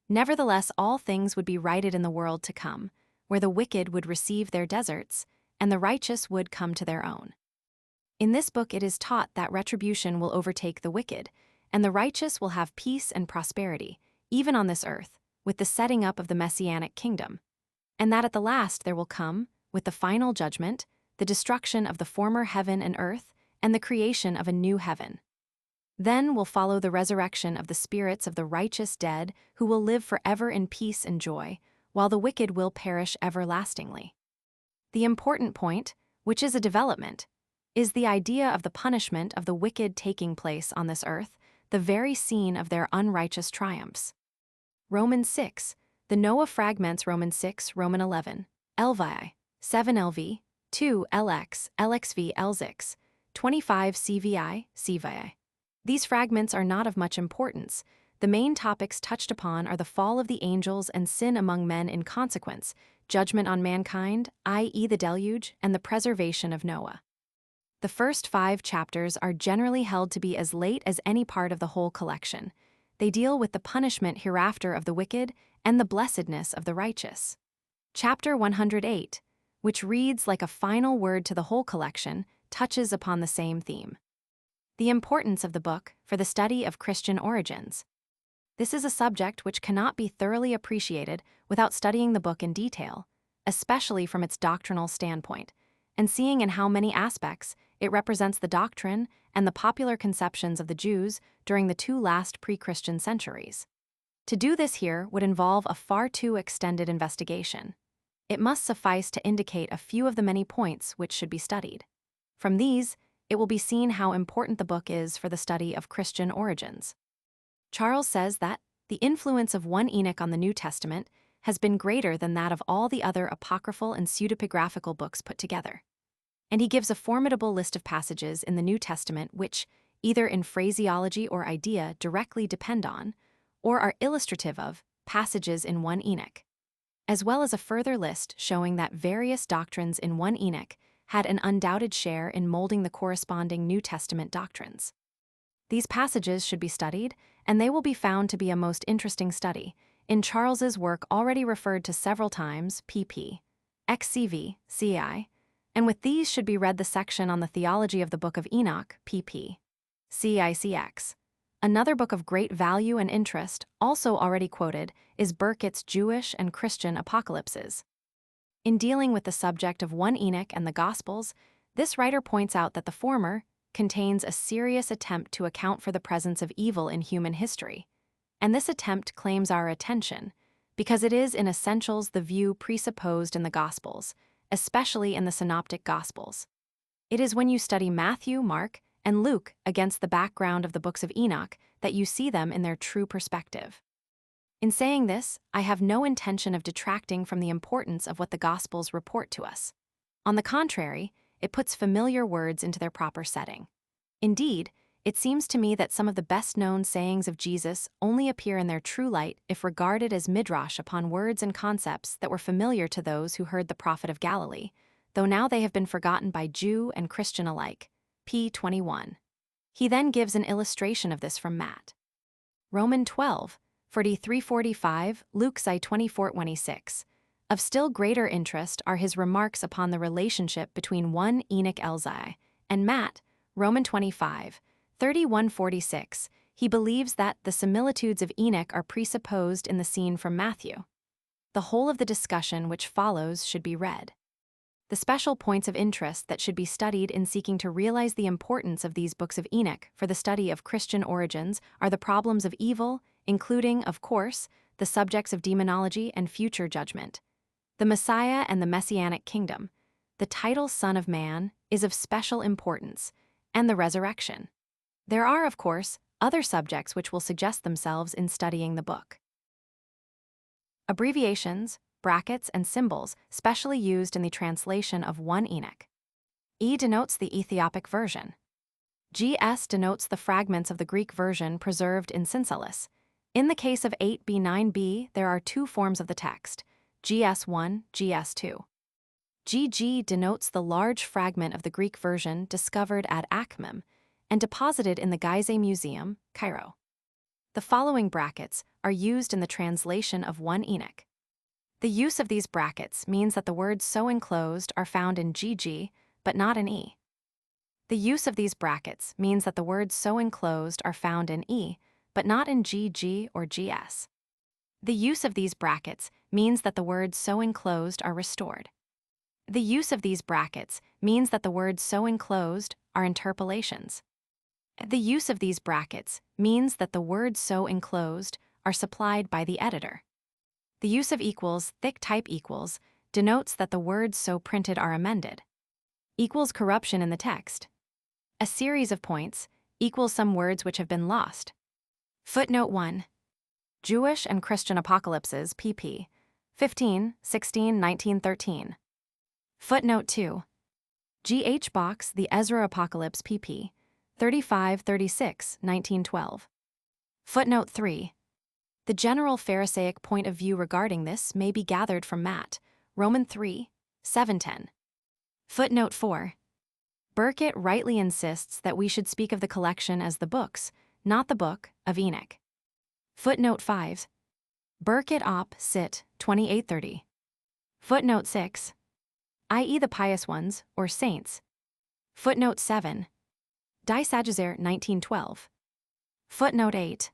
nevertheless all things would be righted in the world to come, where the wicked would receive their deserts and the righteous would come to their own. In this book it is taught that retribution will overtake the wicked, and the righteous will have peace and prosperity, even on this earth, with the setting up of the Messianic kingdom, and that at the last there will come, with the final judgment, the destruction of the former heaven and earth, and the creation of a new heaven. Then will follow the resurrection of the spirits of the righteous dead who will live forever in peace and joy, while the wicked will perish everlastingly. The important point, which is a development, is the idea of the punishment of the wicked taking place on this earth, the very scene of their unrighteous triumphs. Romans 6, the Noah fragments Romans 6, Roman 11, LVI, 7 LV, 2 LX, LXV LZIX, 25 CVI, CVI. These fragments are not of much importance. The main topics touched upon are the fall of the angels and sin among men in consequence, judgment on mankind, i.e. the deluge, and the preservation of Noah. The first 5 chapters are generally held to be as late as any part of the whole collection. They deal with the punishment hereafter of the wicked and the blessedness of the righteous. Chapter 108, which reads like a final word to the whole collection, touches upon the same theme. The importance of the book for the study of Christian origins. This is a subject which cannot be thoroughly appreciated without studying the book in detail, especially from its doctrinal standpoint, and seeing in how many aspects it represents the doctrine and the popular conceptions of the Jews during the 2 last pre-Christian centuries. To do this here would involve a far too extended investigation. It must suffice to indicate a few of the many points which should be studied. From these, it will be seen how important the book is for the study of Christian origins. Charles says that the influence of 1 Enoch on the New Testament has been greater than that of all the other apocryphal and pseudepigraphical books put together. And he gives a formidable list of passages in the New Testament which, either in phraseology or idea, directly depend on, or are illustrative of, passages in 1 Enoch, as well as a further list showing that various doctrines in 1 Enoch had an undoubted share in molding the corresponding New Testament doctrines. These passages should be studied, and they will be found to be a most interesting study in Charles's work already referred to several times, pp. XCV, CI, and with these should be read the section on the theology of the Book of Enoch, pp. CICX. Another book of great value and interest, also already quoted, is Burkitt's Jewish and Christian Apocalypses. In dealing with the subject of 1 Enoch and the Gospels, this writer points out that the former contains a serious attempt to account for the presence of evil in human history, and this attempt claims our attention because it is in essentials the view presupposed in the Gospels, especially in the Synoptic Gospels. It is when you study Matthew, Mark, and Luke against the background of the books of Enoch that you see them in their true perspective. In saying this, I have no intention of detracting from the importance of what the Gospels report to us. On the contrary, it puts familiar words into their proper setting. Indeed, it seems to me that some of the best-known sayings of Jesus only appear in their true light if regarded as midrash upon words and concepts that were familiar to those who heard the prophet of Galilee, though now they have been forgotten by Jew and Christian alike. p. 21. He then gives an illustration of this from Matt. Roman 12, 43-45, Luke 24-26. Of still greater interest are his remarks upon the relationship between one Enoch Elzai and Matt, Roman 25, 31-46. He believes that the similitudes of Enoch are presupposed in the scene from Matthew. The whole of the discussion which follows should be read. The special points of interest that should be studied in seeking to realize the importance of these books of Enoch for the study of Christian origins are the problems of evil, including, of course, the subjects of demonology and future judgment. The Messiah and the Messianic kingdom, the title Son of Man, is of special importance, and the resurrection. There are, of course, other subjects which will suggest themselves in studying the book. Abbreviations, brackets, and symbols specially used in the translation of 1 Enoch. E denotes the Ethiopic version. GS denotes the fragments of the Greek version preserved in Syncellus. In the case of 8b-9b, there are two forms of the text, GS1, GS2. GG denotes the large fragment of the Greek version discovered at Akhmim and deposited in the Gizeh Museum, Cairo. The following brackets are used in the translation of 1 Enoch. The use of these brackets means that the words so enclosed are found in GG, but not in E. The use of these brackets means that the words so enclosed are found in E, but not in GG or GS. The use of these brackets means that the words so enclosed are restored. The use of these brackets means that the words so enclosed are interpolations. The use of these brackets means that the words so enclosed are supplied by the editor. The use of equals, thick type equals, denotes that the words so printed are amended. Equals corruption in the text. A series of points equals some words which have been lost. Footnote 1. Jewish and Christian Apocalypses, pp. 15, 16, 19, 13. Footnote 2. G.H. Box, The Ezra Apocalypse, pp. 35, 36, 1912. Footnote 3. The general Pharisaic point of view regarding this may be gathered from Matt, Roman 3, 7-10. Footnote 4. Burkitt rightly insists that we should speak of the collection as the books, not the book, of Enoch. Footnote 5. Burkitt op. Cit. 2830. Footnote 6. I.e. the pious ones, or saints. Footnote 7. Die Sadduceer 1912. Footnote 8.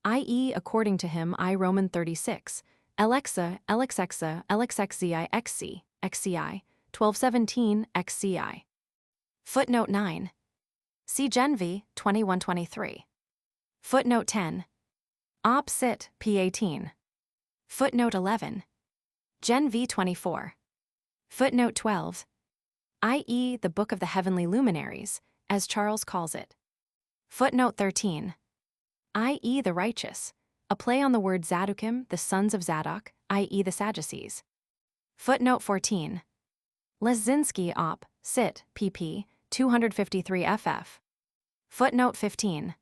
I.e. according to him I Roman 36, Alexa, Alexexa, Alexexi, XC, XCI, 1217, XCI. Footnote 9. See Genv, 2123. Footnote 10. Op. Cit. p. 18. Footnote 11. Genv 24. Footnote 12. I.e. the Book of the Heavenly Luminaries, as Charles calls it. Footnote 13. I.e. the righteous, a play on the word Zadokim, the sons of Zadok, i.e. the Sadducees. Footnote 14. Lezinski op. Cit. pp. 253 ff. Footnote 15.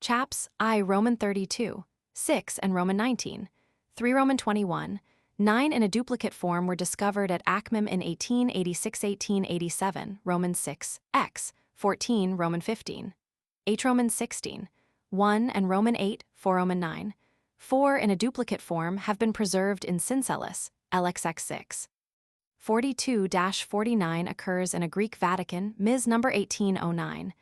Chaps I Roman 32, 6 and Roman 19, 3 Roman 21, 9 in a duplicate form were discovered at Akhmim in 1886-1887, Roman 6, x, 14 Roman 15, 8 Roman 16, 1 and Roman 8, 4 Roman 9, 4 in a duplicate form have been preserved in Syncellus, LXX6. 42-49 occurs in a Greek Vatican, Ms. No. 1809.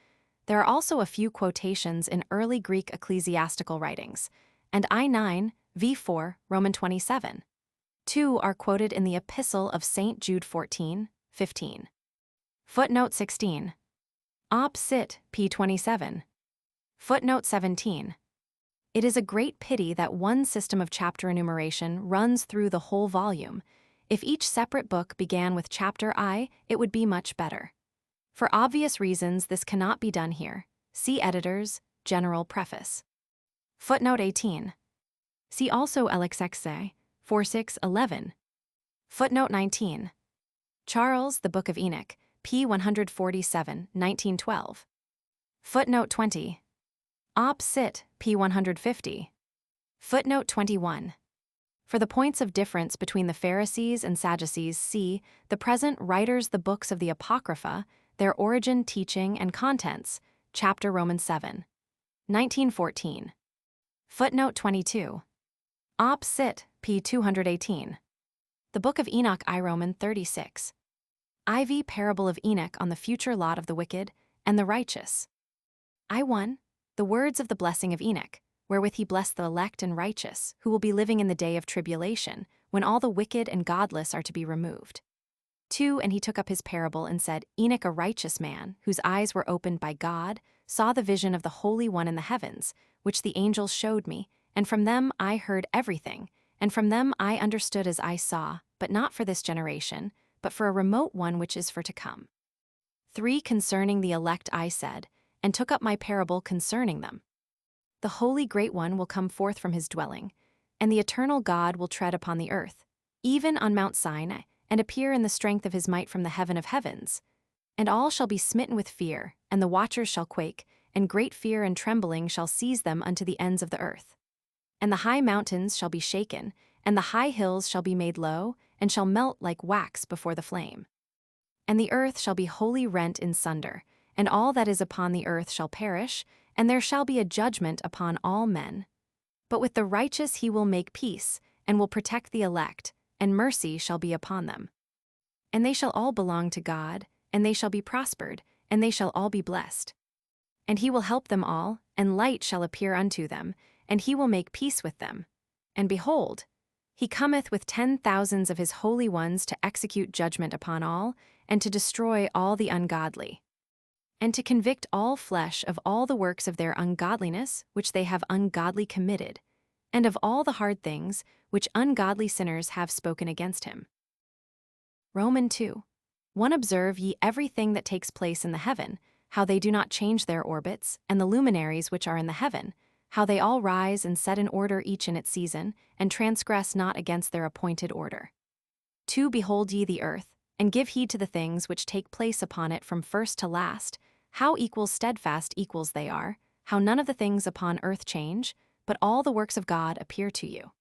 There are also a few quotations in early Greek ecclesiastical writings, and I9, v4, Roman 27. 2 are quoted in the Epistle of St. Jude 14, 15. Footnote 16. Op. Cit. p. 27. Footnote 17. It is a great pity that one system of chapter enumeration runs through the whole volume. If each separate book began with chapter I, it would be much better. For obvious reasons, this cannot be done here. See Editor's General Preface. Footnote 18. See also LXXA 4611. Footnote 19. Charles, The Book of Enoch, p. 147, 1912. Footnote 20. Op. Cit. p. 150. Footnote 21. For the points of difference between the Pharisees and Sadducees, see the present writers the books of the Apocrypha, their origin, teaching, and contents, chapter Romans 7. 1914. Footnote 22. Op. Cit. p. 218. The Book of Enoch I. Roman 36. IV. Parable of Enoch on the future lot of the wicked and the righteous. I1. The words of the blessing of Enoch, wherewith he blessed the elect and righteous, who will be living in the day of tribulation, when all the wicked and godless are to be removed. 2. And he took up his parable and said, Enoch, a righteous man, whose eyes were opened by God, saw the vision of the Holy One in the heavens, which the angels showed me, and from them I heard everything, and from them I understood as I saw, but not for this generation, but for a remote one which is for to come. 3. Concerning the elect I said, and took up my parable concerning them. The Holy Great One will come forth from his dwelling, and the eternal God will tread upon the earth, even on Mount Sinai, and appear in the strength of his might from the heaven of heavens. And all shall be smitten with fear, and the watchers shall quake, and great fear and trembling shall seize them unto the ends of the earth. And the high mountains shall be shaken, and the high hills shall be made low, and shall melt like wax before the flame. And the earth shall be wholly rent in sunder, and all that is upon the earth shall perish, and there shall be a judgment upon all men. But with the righteous he will make peace, and will protect the elect, and mercy shall be upon them. And they shall all belong to God, and they shall be prospered, and they shall all be blessed. And he will help them all, and light shall appear unto them, and he will make peace with them. And behold, he cometh with 10,000s of his holy ones to execute judgment upon all, and to destroy all the ungodly, and to convict all flesh of all the works of their ungodliness which they have ungodly committed, and of all the hard things which ungodly sinners have spoken against him. Roman 2. 1. Observe ye everything that takes place in the heaven, how they do not change their orbits, and the luminaries which are in the heaven, how they all rise and set in order each in its season, and transgress not against their appointed order. 2. Behold ye the earth, and give heed to the things which take place upon it from first to last, how equal steadfast equals they are, how none of the things upon earth change, but all the works of God appear to you.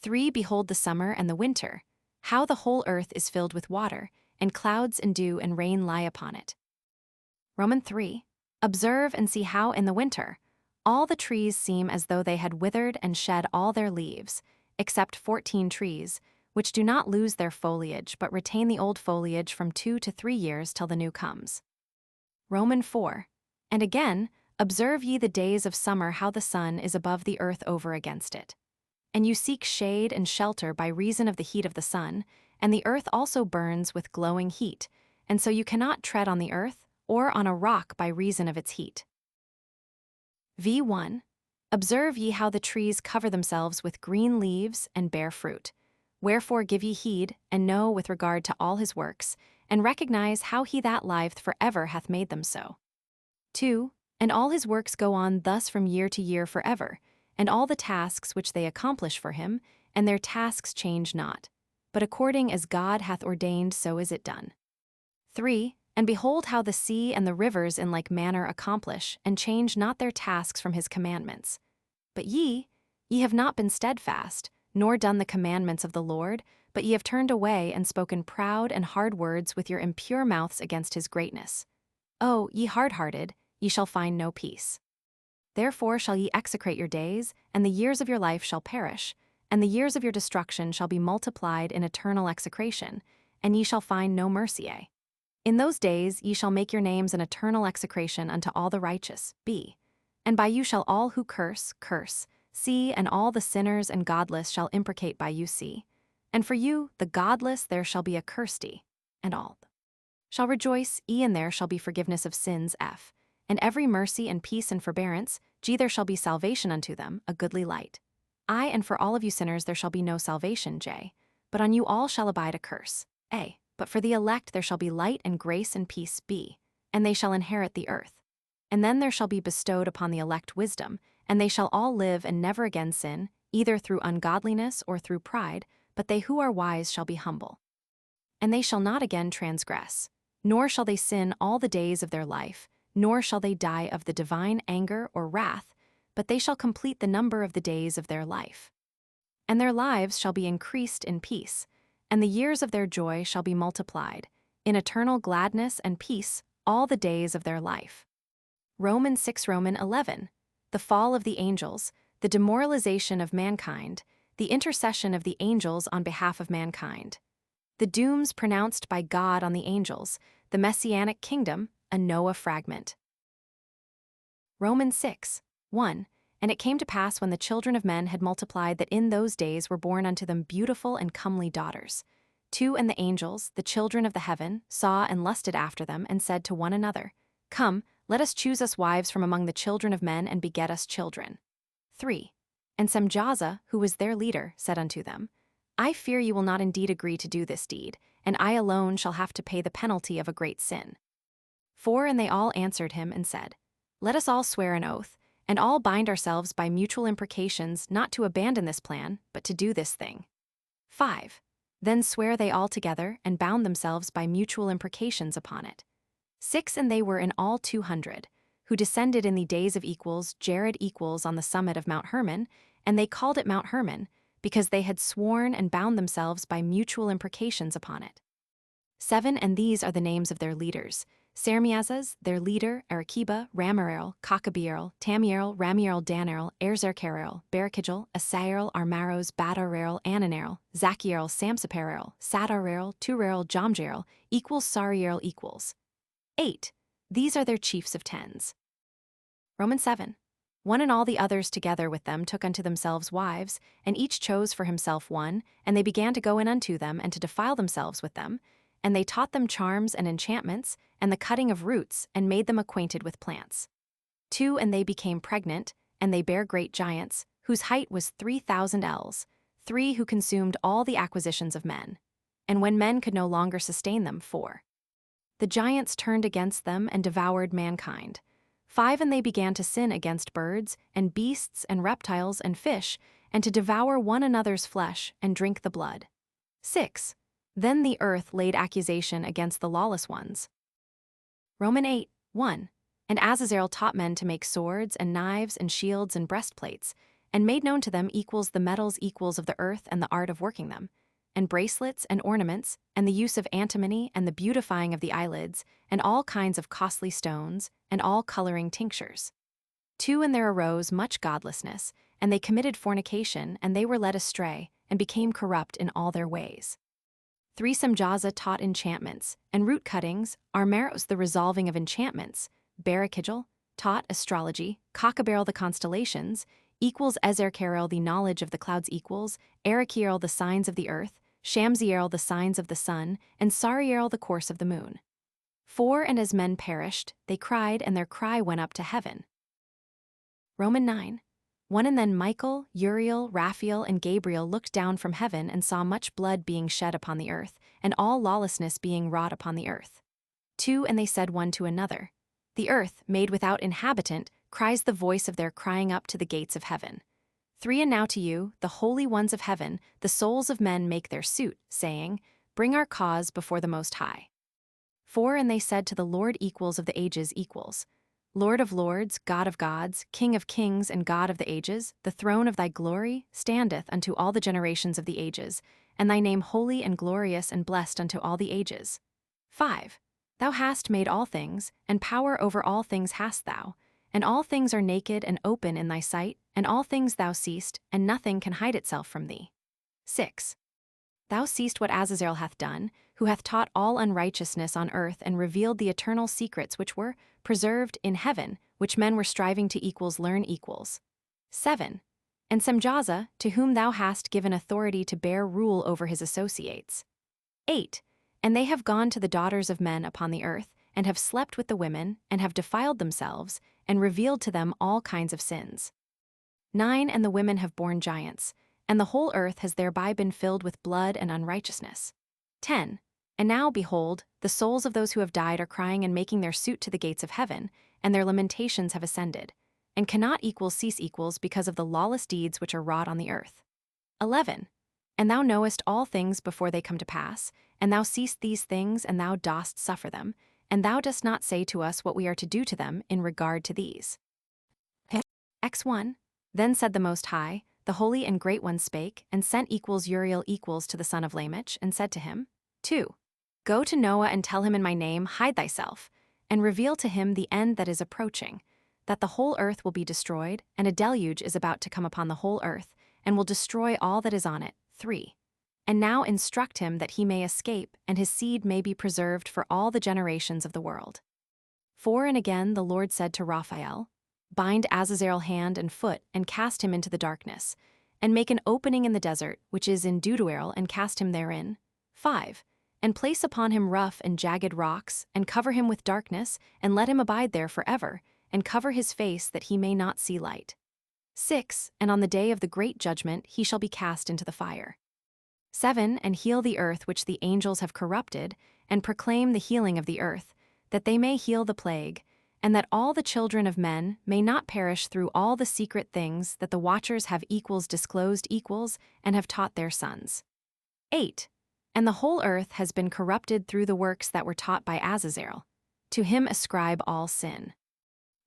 3. Behold the summer and the winter, how the whole earth is filled with water, and clouds and dew and rain lie upon it. Roman 3. Observe and see how in the winter all the trees seem as though they had withered and shed all their leaves, except 14 trees, which do not lose their foliage but retain the old foliage from 2 to 3 years till the new comes. Roman 4. And again, observe ye the days of summer how the sun is above the earth over against it. And you seek shade and shelter by reason of the heat of the sun, and the earth also burns with glowing heat, and so you cannot tread on the earth or on a rock by reason of its heat. V1. Observe ye how the trees cover themselves with green leaves and bear fruit. Wherefore give ye heed, and know with regard to all his works, and recognize how he that liveth forever hath made them so. 2. And all his works go on thus from year to year forever, and all the tasks which they accomplish for him, and their tasks change not, but according as God hath ordained so is it done. 3. And behold how the sea and the rivers in like manner accomplish, and change not their tasks from his commandments. But ye have not been steadfast, nor done the commandments of the Lord, but ye have turned away and spoken proud and hard words with your impure mouths against his greatness. O, ye hard-hearted, ye shall find no peace. Therefore shall ye execrate your days, and the years of your life shall perish, and the years of your destruction shall be multiplied in eternal execration, and ye shall find no mercy. In those days ye shall make your names an eternal execration unto all the righteous, B. And by you shall all who curse, curse, C. And all the sinners and godless shall imprecate by you, C. And for you, the godless, there shall be a curse, D. And all shall rejoice, E. And there shall be forgiveness of sins, F. And every mercy and peace and forbearance, There shall be salvation unto them, a goodly light. And for all of you sinners there shall be no salvation, but on you all shall abide a curse. But for the elect there shall be light and grace and peace, and they shall inherit the earth. And then there shall be bestowed upon the elect wisdom, and they shall all live and never again sin, either through ungodliness or through pride, but they who are wise shall be humble. And they shall not again transgress, nor shall they sin all the days of their life, nor shall they die of the divine anger or wrath, but they shall complete the number of the days of their life. And their lives shall be increased in peace, and the years of their joy shall be multiplied, in eternal gladness and peace all the days of their life. Romans 6, Romans 11. The fall of the angels, the demoralization of mankind, the intercession of the angels on behalf of mankind. The dooms pronounced by God on the angels, the messianic kingdom, a Noah fragment. Romans 6, 1. And it came to pass when the children of men had multiplied that in those days were born unto them beautiful and comely daughters. 2. And the angels, the children of the heaven, saw and lusted after them, and said to one another, Come, let us choose us wives from among the children of men, and beget us children. 3. And Semjaza, who was their leader, said unto them, I fear you will not indeed agree to do this deed, and I alone shall have to pay the penalty of a great sin. 4. And they all answered him and said, Let us all swear an oath, and all bind ourselves by mutual imprecations not to abandon this plan, but to do this thing. 5. Then swear they all together, and bound themselves by mutual imprecations upon it. 6. And they were in all 200, who descended in the days of equals, Jared equals on the summit of Mount Hermon, and they called it Mount Hermon, because they had sworn and bound themselves by mutual imprecations upon it. 7. And these are the names of their leaders: Sermiazas, their leader, Arakiba, Ramarel, Kakabierel, Tamierel, Ramierel, Danerel, Erzerkerel, Barakijel, Asairel, Armaros, Badarel, Ananerel, Zakierel, Samsaperel, Sadarel, Turel, Jomjerel, equals Sarierel equals. 8. These are their chiefs of tens. Romans 7. 1. And all the others together with them took unto themselves wives, and each chose for himself one, and they began to go in unto them, and to defile themselves with them. And they taught them charms and enchantments, and the cutting of roots, and made them acquainted with plants. 2. And they became pregnant, and they bare great giants, whose height was 3,000 ells, 3 who consumed all the acquisitions of men. And when men could no longer sustain them, 4. The giants turned against them and devoured mankind. 5. And they began to sin against birds, and beasts, and reptiles, and fish, and to devour one another's flesh, and drink the blood. 6. Then the earth laid accusation against the lawless ones. Romans 8, 1. And Azazel taught men to make swords, and knives, and shields, and breastplates, and made known to them equals the metals equals of the earth, and the art of working them, and bracelets, and ornaments, and the use of antimony, and the beautifying of the eyelids, and all kinds of costly stones, and all coloring tinctures. 2. And there arose much godlessness, and they committed fornication, and they were led astray, and became corrupt in all their ways. 3. Semjaza taught enchantments, and root cuttings, Armaros the resolving of enchantments, Barakijel taught astrology, Kakabierel the constellations, equals Ezerkerel the knowledge of the clouds equals, Erekierel the signs of the earth, Shamsierel the signs of the sun, and Sarierel the course of the moon. 4. And as men perished, they cried, and their cry went up to heaven. Romans 9. 1. And then Michael, Uriel, Raphael, and Gabriel looked down from heaven and saw much blood being shed upon the earth, and all lawlessness being wrought upon the earth. 2. And they said one to another, The earth, made without inhabitant, cries the voice of their crying up to the gates of heaven. 3. And now to you, the holy ones of heaven, the souls of men make their suit, saying, Bring our cause before the Most High. 4. And they said to the Lord equals of the ages equals, Lord of lords, God of gods, King of kings, and God of the ages, the throne of thy glory standeth unto all the generations of the ages, and thy name holy and glorious and blessed unto all the ages. 5. Thou hast made all things, and power over all things hast thou, and all things are naked and open in thy sight, and all things thou seest, and nothing can hide itself from thee. 6. Thou seest what Azazel hath done, who hath taught all unrighteousness on earth, and revealed the eternal secrets which were preserved in heaven, which men were striving to equals learn equals. 7. And Semjaza, to whom thou hast given authority to bear rule over his associates. 8. And they have gone to the daughters of men upon the earth, and have slept with the women, and have defiled themselves, and revealed to them all kinds of sins. 9 And the women have borne giants, and the whole earth has thereby been filled with blood and unrighteousness. 10 And now, behold, the souls of those who have died are crying and making their suit to the gates of heaven, and their lamentations have ascended, and cannot cease because of the lawless deeds which are wrought on the earth. 11 And thou knowest all things before they come to pass, and thou seest these things, and thou dost suffer them, and thou dost not say to us what we are to do to them in regard to these. X1 Then said the Most High, the Holy and Great One spake, and sent Uriel to the son of Lamech, and said to him, 2 Go to Noah and tell him in my name, hide thyself, and reveal to him the end that is approaching, that the whole earth will be destroyed, and a deluge is about to come upon the whole earth, and will destroy all that is on it. 3 And now instruct him that he may escape, and his seed may be preserved for all the generations of the world. 4 And again the Lord said to Raphael, Bind Azazel hand and foot, and cast him into the darkness, and make an opening in the desert, which is in Deuteral, and cast him therein. 5 And place upon him rough and jagged rocks, and cover him with darkness, and let him abide there forever, and cover his face that he may not see light. 6 And on the day of the great judgment he shall be cast into the fire. 7 And heal the earth which the angels have corrupted, and proclaim the healing of the earth, that they may heal the plague, and that all the children of men may not perish through all the secret things that the watchers have disclosed and have taught their sons. 8 And the whole earth has been corrupted through the works that were taught by Azazel. To him ascribe all sin.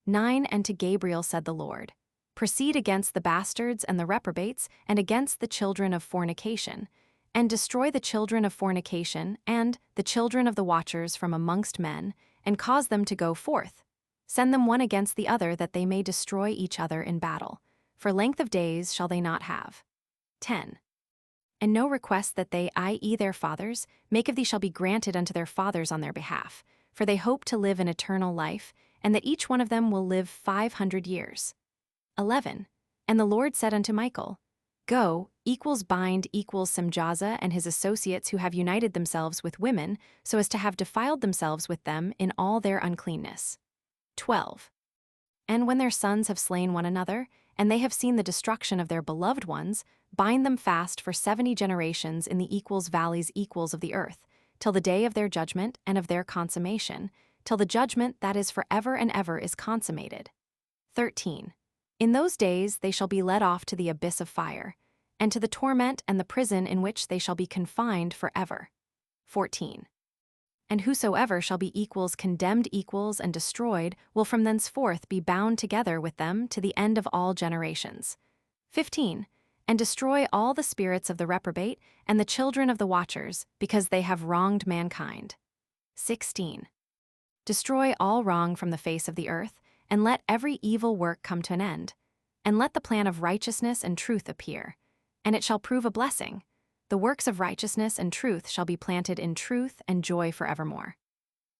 9 And to Gabriel said the Lord, Proceed against the bastards and the reprobates, and against the children of fornication, and destroy the children of fornication and the children of the watchers from amongst men, and cause them to go forth. Send them one against the other, that they may destroy each other in battle. For length of days shall they not have. 10 And no request that they, i.e. their fathers, make of thee shall be granted unto their fathers on their behalf, for they hope to live in eternal life, and that each one of them will live 500 years. 11 And the Lord said unto Michael, Go, bind Semjaza and his associates who have united themselves with women, so as to have defiled themselves with them in all their uncleanness. 12 And when their sons have slain one another, and they have seen the destruction of their beloved ones, bind them fast for 70 generations in the valleys of the earth, till the day of their judgment and of their consummation, till the judgment that is forever and ever is consummated. 13 In those days they shall be led off to the abyss of fire, and to the torment and the prison in which they shall be confined forever. 14 And whosoever shall be condemned and destroyed will from thenceforth be bound together with them to the end of all generations. 15 And destroy all the spirits of the reprobate and the children of the watchers, because they have wronged mankind. 16 Destroy all wrong from the face of the earth, and let every evil work come to an end, and let the plan of righteousness and truth appear, and it shall prove a blessing. The works of righteousness and truth shall be planted in truth and joy forevermore.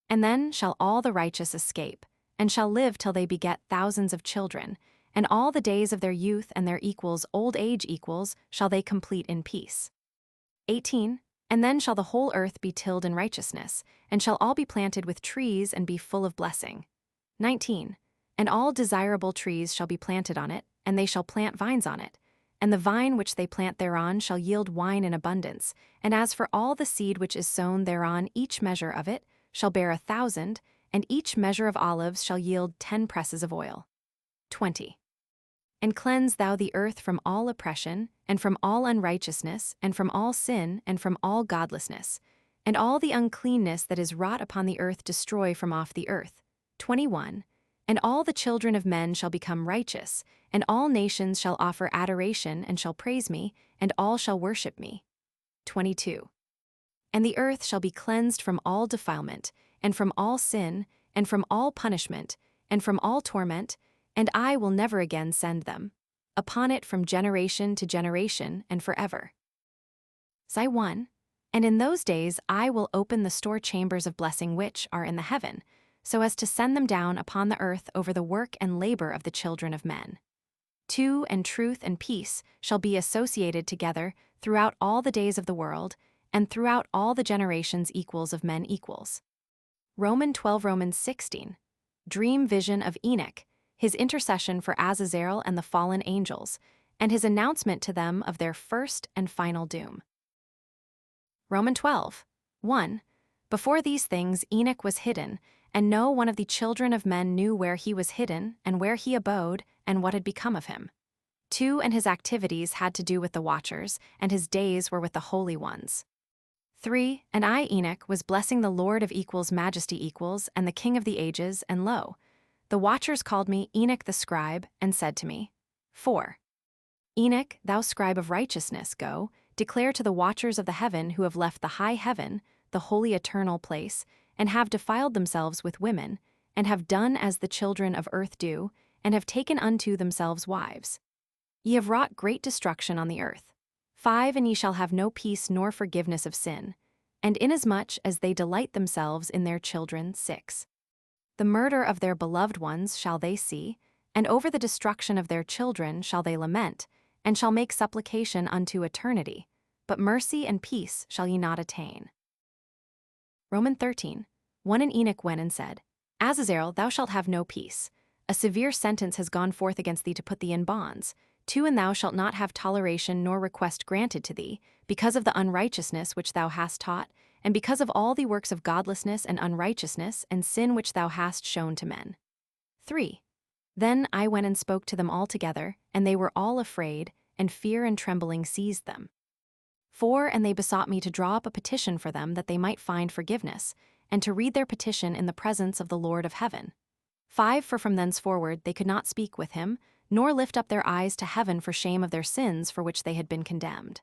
And then shall all the righteous escape, and shall live till they beget thousands of children, and all the days of their youth and their old age shall they complete in peace. 18 And then shall the whole earth be tilled in righteousness, and shall all be planted with trees and be full of blessing. 19 And all desirable trees shall be planted on it, and they shall plant vines on it. And the vine which they plant thereon shall yield wine in abundance, and as for all the seed which is sown thereon, each measure of it shall bear 1,000, and each measure of olives shall yield 10 presses of oil. 20 And cleanse thou the earth from all oppression, and from all unrighteousness, and from all sin, and from all godlessness, and all the uncleanness that is wrought upon the earth destroy from off the earth. 21 And all the children of men shall become righteous, and all nations shall offer adoration and shall praise me, and all shall worship me. 22 And the earth shall be cleansed from all defilement, and from all sin, and from all punishment, and from all torment, and I will never again send them upon it from generation to generation and forever. Psi 1 And in those days I will open the store chambers of blessing which are in the heaven, so as to send them down upon the earth over the work and labor of the children of men. 2 And truth and peace shall be associated together throughout all the days of the world, and throughout all the generations of men. Romans 12 Romans 16 Dream vision of Enoch, his intercession for Azazel and the fallen angels, and his announcement to them of their first and final doom. Romans 12, 1. Before these things Enoch was hidden, and no one of the children of men knew where he was hidden, and where he abode, and what had become of him. 2. And his activities had to do with the watchers, and his days were with the holy ones. 3. And I, Enoch, was blessing the Lord of equals, majesty equals, and the King of the ages, and lo, the watchers called me Enoch the scribe, and said to me, 4. Enoch, thou scribe of righteousness, go, declare to the watchers of the heaven who have left the high heaven, the holy eternal place, and have defiled themselves with women, and have done as the children of earth do, and have taken unto themselves wives. Ye have wrought great destruction on the earth. 5. And ye shall have no peace nor forgiveness of sin, and inasmuch as they delight themselves in their children. 6. The murder of their beloved ones shall they see, and over the destruction of their children shall they lament, and shall make supplication unto eternity, but mercy and peace shall ye not attain. Romans 13, 1. And Enoch went and said, Azazel, thou shalt have no peace. A severe sentence has gone forth against thee to put thee in bonds. 2. And thou shalt not have toleration nor request granted to thee, because of the unrighteousness which thou hast taught, and because of all the works of godlessness and unrighteousness and sin which thou hast shown to men. 3. Then I went and spoke to them all together, and they were all afraid, and fear and trembling seized them. 4. And they besought me to draw up a petition for them that they might find forgiveness, and to read their petition in the presence of the Lord of heaven. 5. For from thenceforward they could not speak with him, nor lift up their eyes to heaven for shame of their sins for which they had been condemned.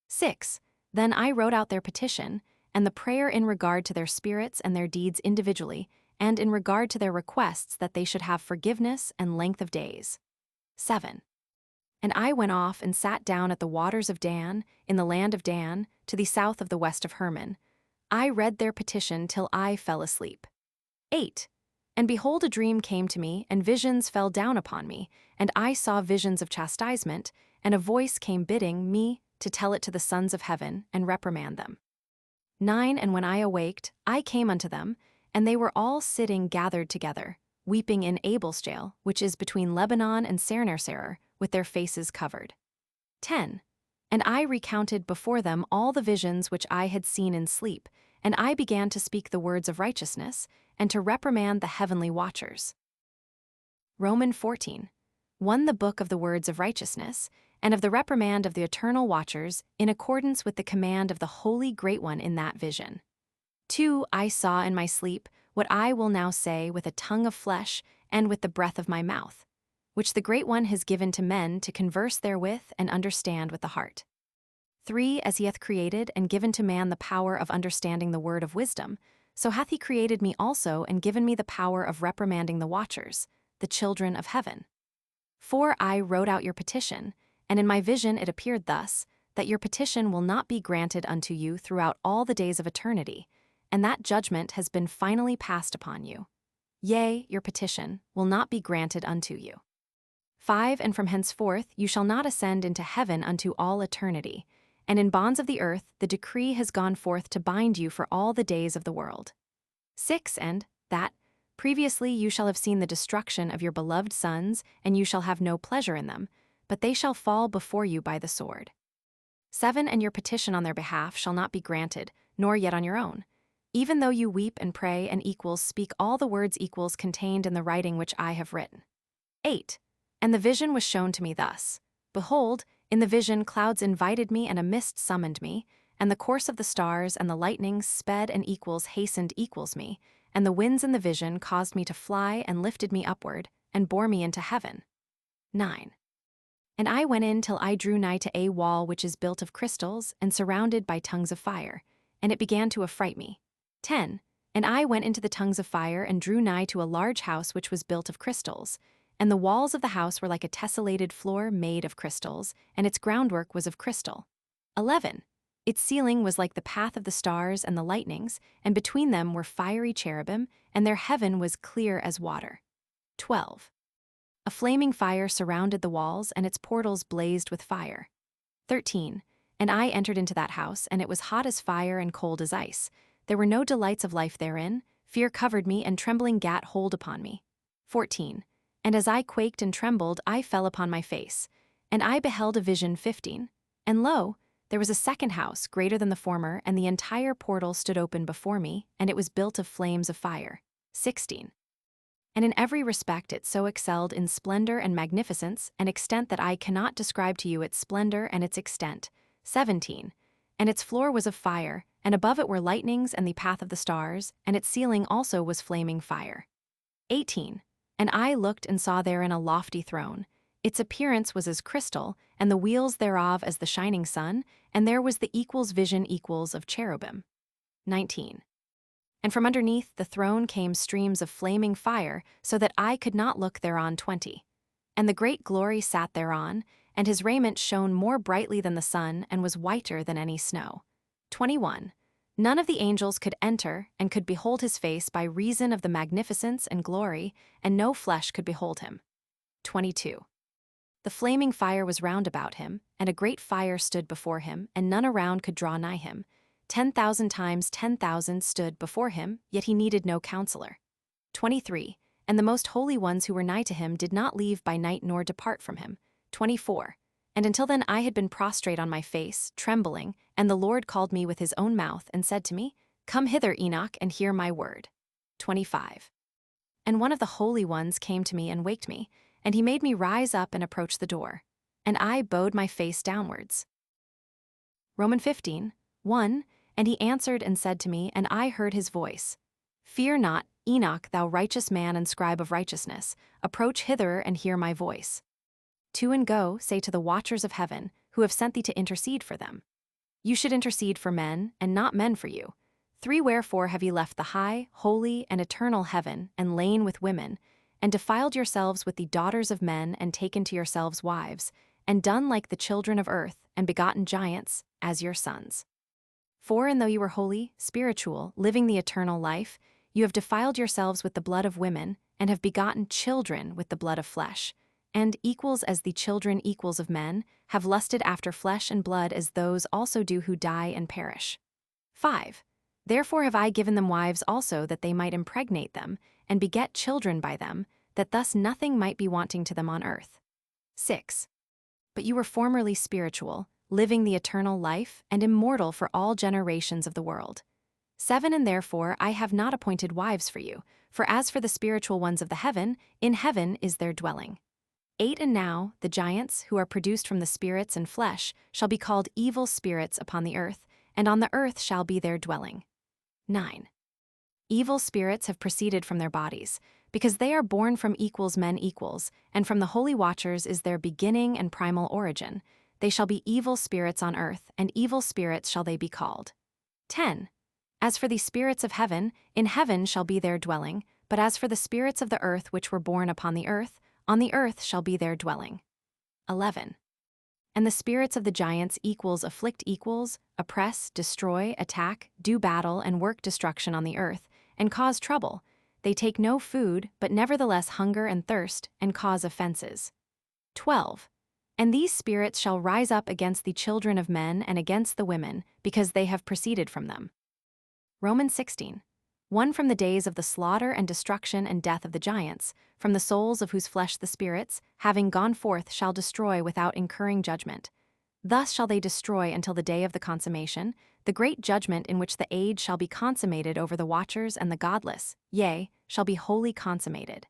6. Then I wrote out their petition, and the prayer in regard to their spirits and their deeds individually, and in regard to their requests that they should have forgiveness and length of days. 7. And I went off and sat down at the waters of Dan, in the land of Dan, to the south of the west of Hermon. I read their petition till I fell asleep. 8. And behold, a dream came to me, and visions fell down upon me, and I saw visions of chastisement, and a voice came bidding me to tell it to the sons of heaven, and reprimand them. 9. And when I awaked, I came unto them, and they were all sitting gathered together, weeping in Abelsjail, which is between Lebanon and Sarener, with their faces covered. 10. And I recounted before them all the visions which I had seen in sleep, and I began to speak the words of righteousness, and to reprimand the heavenly watchers. Romans 14, 1. The book of the words of righteousness, and of the reprimand of the eternal watchers, in accordance with the command of the Holy Great One in that vision. 2. I saw in my sleep what I will now say with a tongue of flesh and with the breath of my mouth, which the Great One has given to men to converse therewith and understand with the heart. 3. As he hath created and given to man the power of understanding the word of wisdom, so hath he created me also and given me the power of reprimanding the watchers, the children of heaven. 4. I wrote out your petition, and in my vision it appeared thus, that your petition will not be granted unto you throughout all the days of eternity, and that judgment has been finally passed upon you. Yea, your petition will not be granted unto you. 5. And from henceforth you shall not ascend into heaven unto all eternity, and in bonds of the earth the decree has gone forth to bind you for all the days of the world. 6. And that, previously you shall have seen the destruction of your beloved sons, and you shall have no pleasure in them, but they shall fall before you by the sword. 7. And your petition on their behalf shall not be granted, nor yet on your own, even though you weep and pray and equals speak all the words equals contained in the writing which I have written. 8. And the vision was shown to me thus. Behold, in the vision clouds invited me, and a mist summoned me, and the course of the stars and the lightnings sped and equals hastened equals me, and the winds in the vision caused me to fly and lifted me upward, and bore me into heaven. 9. And I went in till I drew nigh to a wall which is built of crystals, and surrounded by tongues of fire, and it began to affright me. 10. And I went into the tongues of fire, and drew nigh to a large house which was built of crystals, and the walls of the house were like a tessellated floor made of crystals, and its groundwork was of crystal. 11. Its ceiling was like the path of the stars and the lightnings, and between them were fiery cherubim, and their heaven was clear as water. 12. A flaming fire surrounded the walls, and its portals blazed with fire. 13. And I entered into that house, and it was hot as fire and cold as ice. There were no delights of life therein. Fear covered me, and trembling gat hold upon me. 14. And as I quaked and trembled, I fell upon my face. And I beheld a vision 15. And lo, there was a second house greater than the former, and the entire portal stood open before me, and it was built of flames of fire. 16. And in every respect it so excelled in splendor and magnificence, and extent that I cannot describe to you its splendor and its extent. 17. And its floor was of fire, and above it were lightnings and the path of the stars, and its ceiling also was flaming fire. 18. And I looked and saw therein a lofty throne. Its appearance was as crystal, and the wheels thereof as the shining sun, and there was the vision of cherubim. 19. And from underneath the throne came streams of flaming fire, so that I could not look thereon. 20. And the great glory sat thereon, and his raiment shone more brightly than the sun, and was whiter than any snow. 21. None of the angels could enter, and could behold his face by reason of the magnificence and glory, and no flesh could behold him. 22. The flaming fire was round about him, and a great fire stood before him, and none around could draw nigh him. 10,000 times 10,000 stood before him, yet he needed no counselor. 23. And the most holy ones who were nigh to him did not leave by night nor depart from him. 24. And until then I had been prostrate on my face, trembling, and the Lord called me with his own mouth, and said to me, Come hither, Enoch, and hear my word. 25. And one of the holy ones came to me and waked me, and he made me rise up and approach the door. And I bowed my face downwards. Romans 15, 1. And he answered and said to me, and I heard his voice, Fear not, Enoch, thou righteous man and scribe of righteousness, approach hither and hear my voice. 2. And go, say to the watchers of heaven, who have sent thee to intercede for them. You should intercede for men, and not men for you. 3. Wherefore have ye left the high, holy, and eternal heaven, and lain with women, and defiled yourselves with the daughters of men, and taken to yourselves wives, and done like the children of earth, and begotten giants, as your sons. 4. And though you were holy, spiritual, living the eternal life, you have defiled yourselves with the blood of women, and have begotten children with the blood of flesh, and equals as the children equals of men, have lusted after flesh and blood as those also do who die and perish. 5. Therefore have I given them wives also, that they might impregnate them, and beget children by them, that thus nothing might be wanting to them on earth. 6. But you were formerly spiritual, living the eternal life, and immortal for all generations of the world. 7. And therefore I have not appointed wives for you, for as for the spiritual ones of the heaven, in heaven is their dwelling. 8. And now the giants, who are produced from the spirits and flesh, shall be called evil spirits upon the earth, and on the earth shall be their dwelling. 9. Evil spirits have proceeded from their bodies, because they are born from equals men equals, and from the holy watchers is their beginning and primal origin. They shall be evil spirits on earth, and evil spirits shall they be called. 10. As for the spirits of heaven, in heaven shall be their dwelling, but as for the spirits of the earth which were born upon the earth shall be their dwelling. 11. And the spirits of the giants equals afflict equals, oppress, destroy, attack, do battle, and work destruction on the earth, and cause trouble. They take no food, but nevertheless hunger and thirst, and cause offenses. 12. And these spirits shall rise up against the children of men and against the women, because they have proceeded from them. Romans 16. 1. From the days of the slaughter and destruction and death of the giants, from the souls of whose flesh the spirits, having gone forth, shall destroy without incurring judgment. Thus shall they destroy until the day of the consummation, the great judgment in which the age shall be consummated over the watchers and the godless, yea, shall be wholly consummated.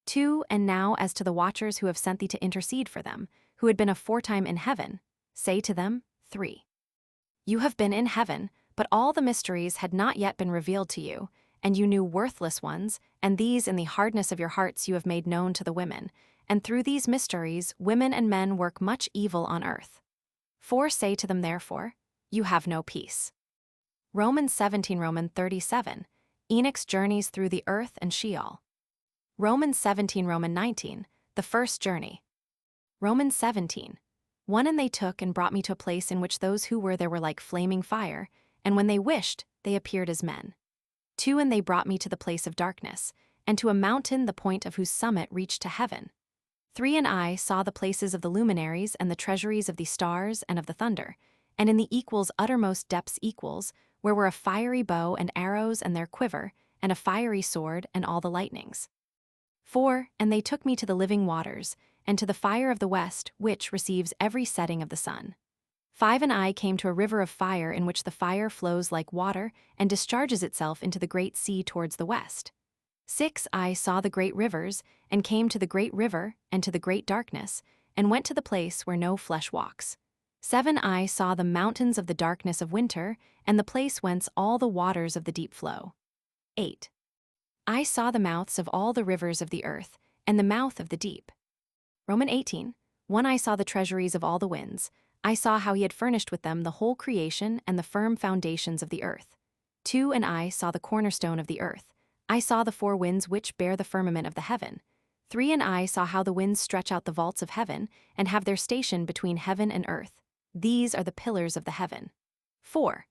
2. And now as to the watchers who have sent thee to intercede for them, who had been aforetime in heaven, say to them, 3. You have been in heaven, but all the mysteries had not yet been revealed to you, and you knew worthless ones, and these in the hardness of your hearts you have made known to the women, and through these mysteries women and men work much evil on earth. 4. Say to them therefore, you have no peace. Romans 17. Romans 37. Enoch's journeys through the earth and Sheol. Romans 17. Romans 19. The first journey. Romans 17. 1. And they took and brought me to a place in which those who were there were like flaming fire, and when they wished, they appeared as men. 2. And they brought me to the place of darkness, and to a mountain the point of whose summit reached to heaven. 3. And I saw the places of the luminaries and the treasuries of the stars and of the thunder, and in the equals uttermost depths equals, where were a fiery bow and arrows and their quiver, and a fiery sword and all the lightnings. 4. And they took me to the living waters, and to the fire of the west, which receives every setting of the sun. 5. And I came to a river of fire in which the fire flows like water and discharges itself into the great sea towards the west. 6. I saw the great rivers, and came to the great river and to the great darkness, and went to the place where no flesh walks. 7. I saw the mountains of the darkness of winter, and the place whence all the waters of the deep flow. 8. I saw the mouths of all the rivers of the earth, and the mouth of the deep. Romans 18. 1. I saw the treasuries of all the winds. I saw how he had furnished with them the whole creation and the firm foundations of the earth. 2. And I saw the cornerstone of the earth. I saw the 4 winds which bear the firmament of the heaven. 3. And I saw how the winds stretch out the vaults of heaven, and have their station between heaven and earth. These are the pillars of the heaven. 4.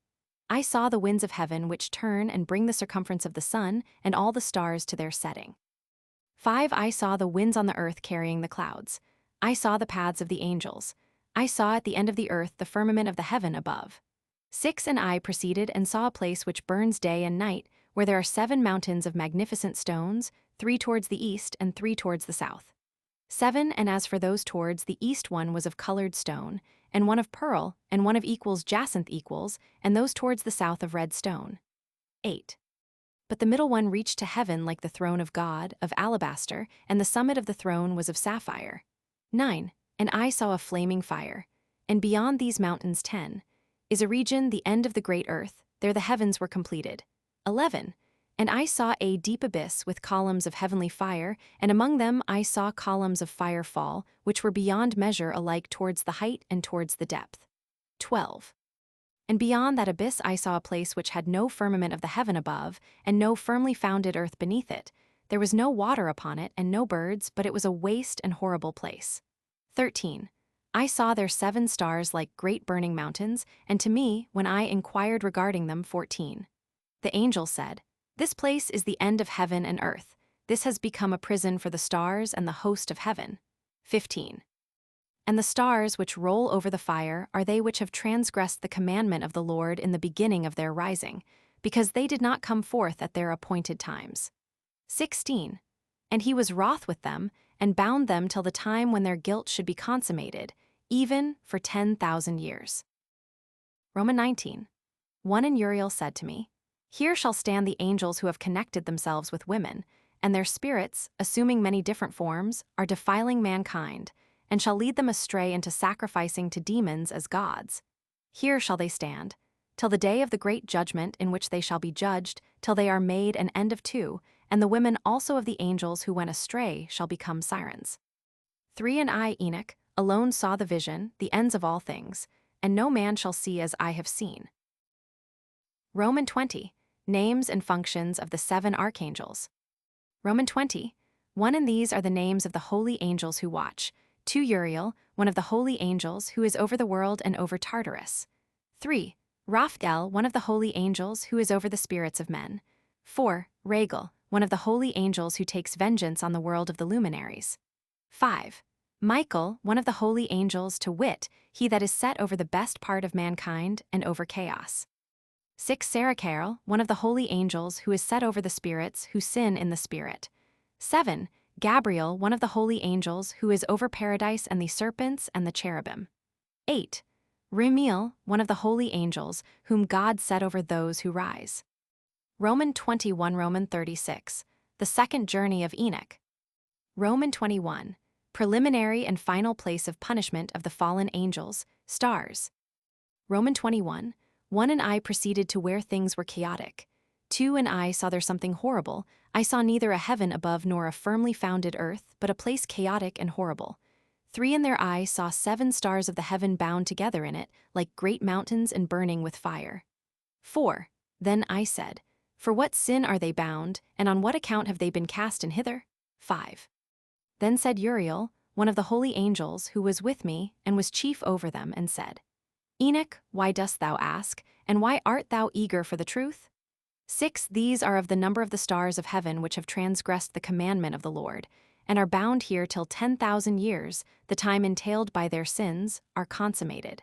I saw the winds of heaven which turn and bring the circumference of the sun and all the stars to their setting. 5. I saw the winds on the earth carrying the clouds. I saw the paths of the angels. I saw at the end of the earth the firmament of the heaven above. 6. And I proceeded and saw a place which burns day and night, where there are 7 mountains of magnificent stones, 3 towards the east and 3 towards the south. 7. And as for those towards the east, one was of colored stone, and one of pearl, and one of equals jacinth equals, and those towards the south of red stone. 8. But the middle one reached to heaven like the throne of God, of alabaster, and the summit of the throne was of sapphire. 9. And I saw a flaming fire. And beyond these mountains 10 is a region, the end of the great earth, there the heavens were completed. 11. And I saw a deep abyss with columns of heavenly fire, and among them I saw columns of fire fall, which were beyond measure alike towards the height and towards the depth. 12. And beyond that abyss I saw a place which had no firmament of the heaven above, and no firmly founded earth beneath it. There was no water upon it, and no birds, but it was a waste and horrible place. 13. I saw there 7 stars like great burning mountains, and to me, when I inquired regarding them, 14. The angel said, This place is the end of heaven and earth. This has become a prison for the stars and the host of heaven. 15. And the stars which roll over the fire are they which have transgressed the commandment of the Lord in the beginning of their rising, because they did not come forth at their appointed times. 16. And he was wroth with them, and bound them till the time when their guilt should be consummated, even for 10,000 years. Romans 19. 1. And Uriel said to me, Here shall stand the angels who have connected themselves with women, and their spirits, assuming many different forms, are defiling mankind, and shall lead them astray into sacrificing to demons as gods. Here shall they stand, till the day of the great judgment in which they shall be judged, till they are made an end of 2, and the women also of the angels who went astray shall become sirens. 3. And I, Enoch, alone saw the vision, the ends of all things, and no man shall see as I have seen. Romans 20. Names and functions of the 7 archangels. Romans 20. 1. And these are the names of the holy angels who watch. 2. Uriel, one of the holy angels, who is over the world and over Tartarus. 3. Raphael, one of the holy angels, who is over the spirits of men. 4. Raguel, one of the holy angels who takes vengeance on the world of the luminaries. 5. Michael, one of the holy angels, to wit, he that is set over the best part of mankind and over chaos. 6. Sarachael, one of the holy angels, who is set over the spirits who sin in the spirit. 7. Gabriel, one of the holy angels, who is over paradise and the serpents and the cherubim. 8. Remiel, one of the holy angels, whom God set over those who rise. Romans 21. Romans 36. The second journey of Enoch. Romans 21. Preliminary and final place of punishment of the fallen angels, stars. Romans 21. 1. And I proceeded to where things were chaotic. 2. And I saw there something horrible. I saw neither a heaven above nor a firmly founded earth, but a place chaotic and horrible. 3. And their eyes saw 7 stars of the heaven bound together in it, like great mountains and burning with fire. 4. Then I said, For what sin are they bound, and on what account have they been cast in hither? 5. Then said Uriel, one of the holy angels, who was with me, and was chief over them, and said, Enoch, why dost thou ask, and why art thou eager for the truth? 6. These are of the number of the stars of heaven which have transgressed the commandment of the Lord, and are bound here till 10,000 years, the time entailed by their sins, are consummated.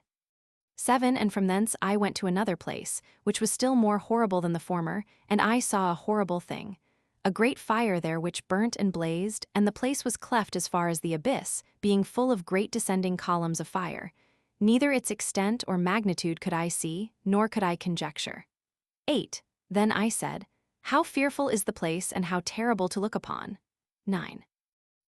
7. And from thence I went to another place, which was still more horrible than the former, and I saw a horrible thing. a great fire there which burnt and blazed, and the place was cleft as far as the abyss, being full of great descending columns of fire. Neither its extent or magnitude could I see, nor could I conjecture. 8. Then I said, How fearful is the place, and how terrible to look upon. 9.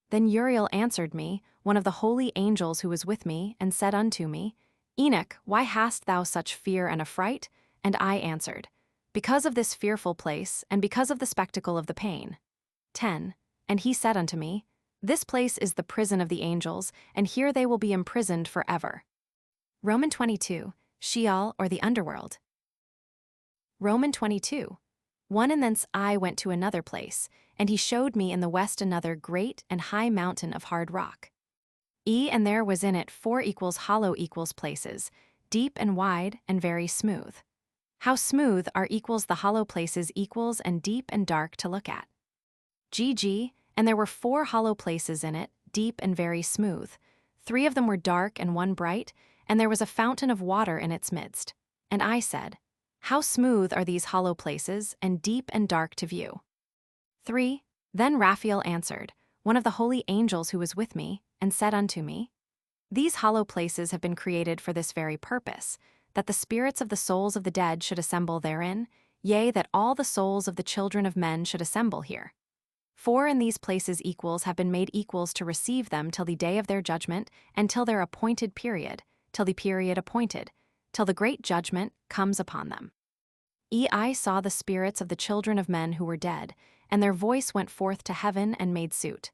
Then Uriel answered me, one of the holy angels who was with me, and said unto me, Enoch, why hast thou such fear and affright? And I answered, Because of this fearful place, and because of the spectacle of the pain. 10. And he said unto me, This place is the prison of the angels, and here they will be imprisoned forever. Roman 22. Sheol, or the underworld. Roman 22. 1. And thence I went to another place, and he showed me in the west another great and high mountain of hard rock. And there was in it 4 hollow places, deep and wide and very smooth. How smooth are the hollow places and deep and dark to look at. And there were 4 hollow places in it, deep and very smooth. 3 of them were dark and 1 bright, and there was a fountain of water in its midst. And I said, How smooth are these hollow places, and deep and dark to view. 3. Then Raphael answered, one of the holy angels who was with me, and said unto me, These hollow places have been created for this very purpose, that the spirits of the souls of the dead should assemble therein, yea, that all the souls of the children of men should assemble here. 4 in these places have been made equals to receive them till the day of their judgment, and till their appointed period, till the period appointed, till the great judgment comes upon them. I saw the spirits of the children of men who were dead, and their voice went forth to heaven and made suit.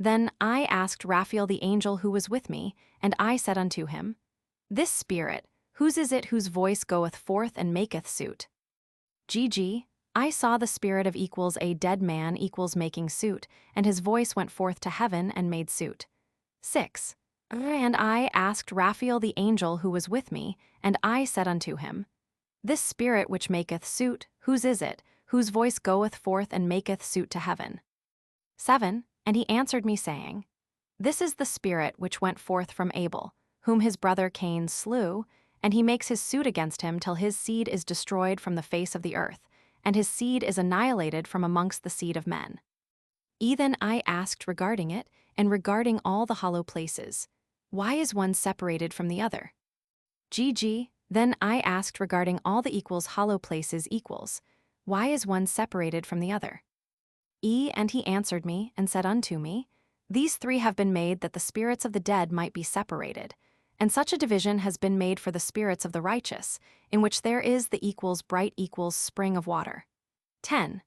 Then I asked Raphael the angel who was with me, and I said unto him, This spirit, whose is it whose voice goeth forth and maketh suit? I saw the spirit of a dead man making suit, and his voice went forth to heaven and made suit. 6. And I asked Raphael the angel who was with me, and I said unto him, This spirit which maketh suit, whose is it, whose voice goeth forth and maketh suit to heaven? 7. And he answered me, saying, This is the spirit which went forth from Abel, whom his brother Cain slew, and he makes his suit against him till his seed is destroyed from the face of the earth, and his seed is annihilated from amongst the seed of men. Then I asked regarding it, and regarding all the hollow places, Why is one separated from the other? Then I asked regarding all the hollow places Why is one separated from the other? And he answered me, and said unto me, These 3 have been made that the spirits of the dead might be separated, and such a division has been made for the spirits of the righteous, in which there is the bright spring of water. 10.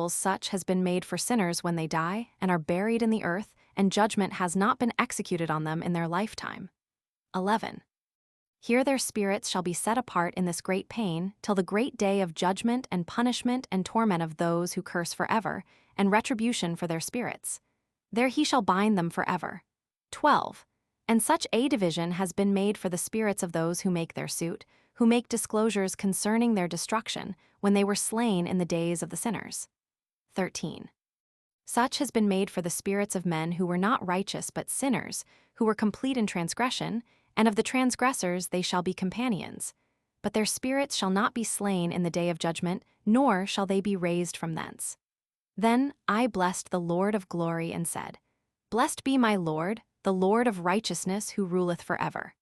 Such has been made for sinners when they die, and are buried in the earth, and judgment has not been executed on them in their lifetime. 11. Here their spirits shall be set apart in this great pain, till the great day of judgment and punishment and torment of those who curse forever, and retribution for their spirits. There he shall bind them forever. 12. And such a division has been made for the spirits of those who make their suit, who make disclosures concerning their destruction, when they were slain in the days of the sinners. 13. Such has been made for the spirits of men who were not righteous but sinners, who were complete in transgression, and of the transgressors they shall be companions. But their spirits shall not be slain in the day of judgment, nor shall they be raised from thence. Then I blessed the Lord of glory, and said, Blessed be my Lord, the Lord of righteousness, who ruleth forever.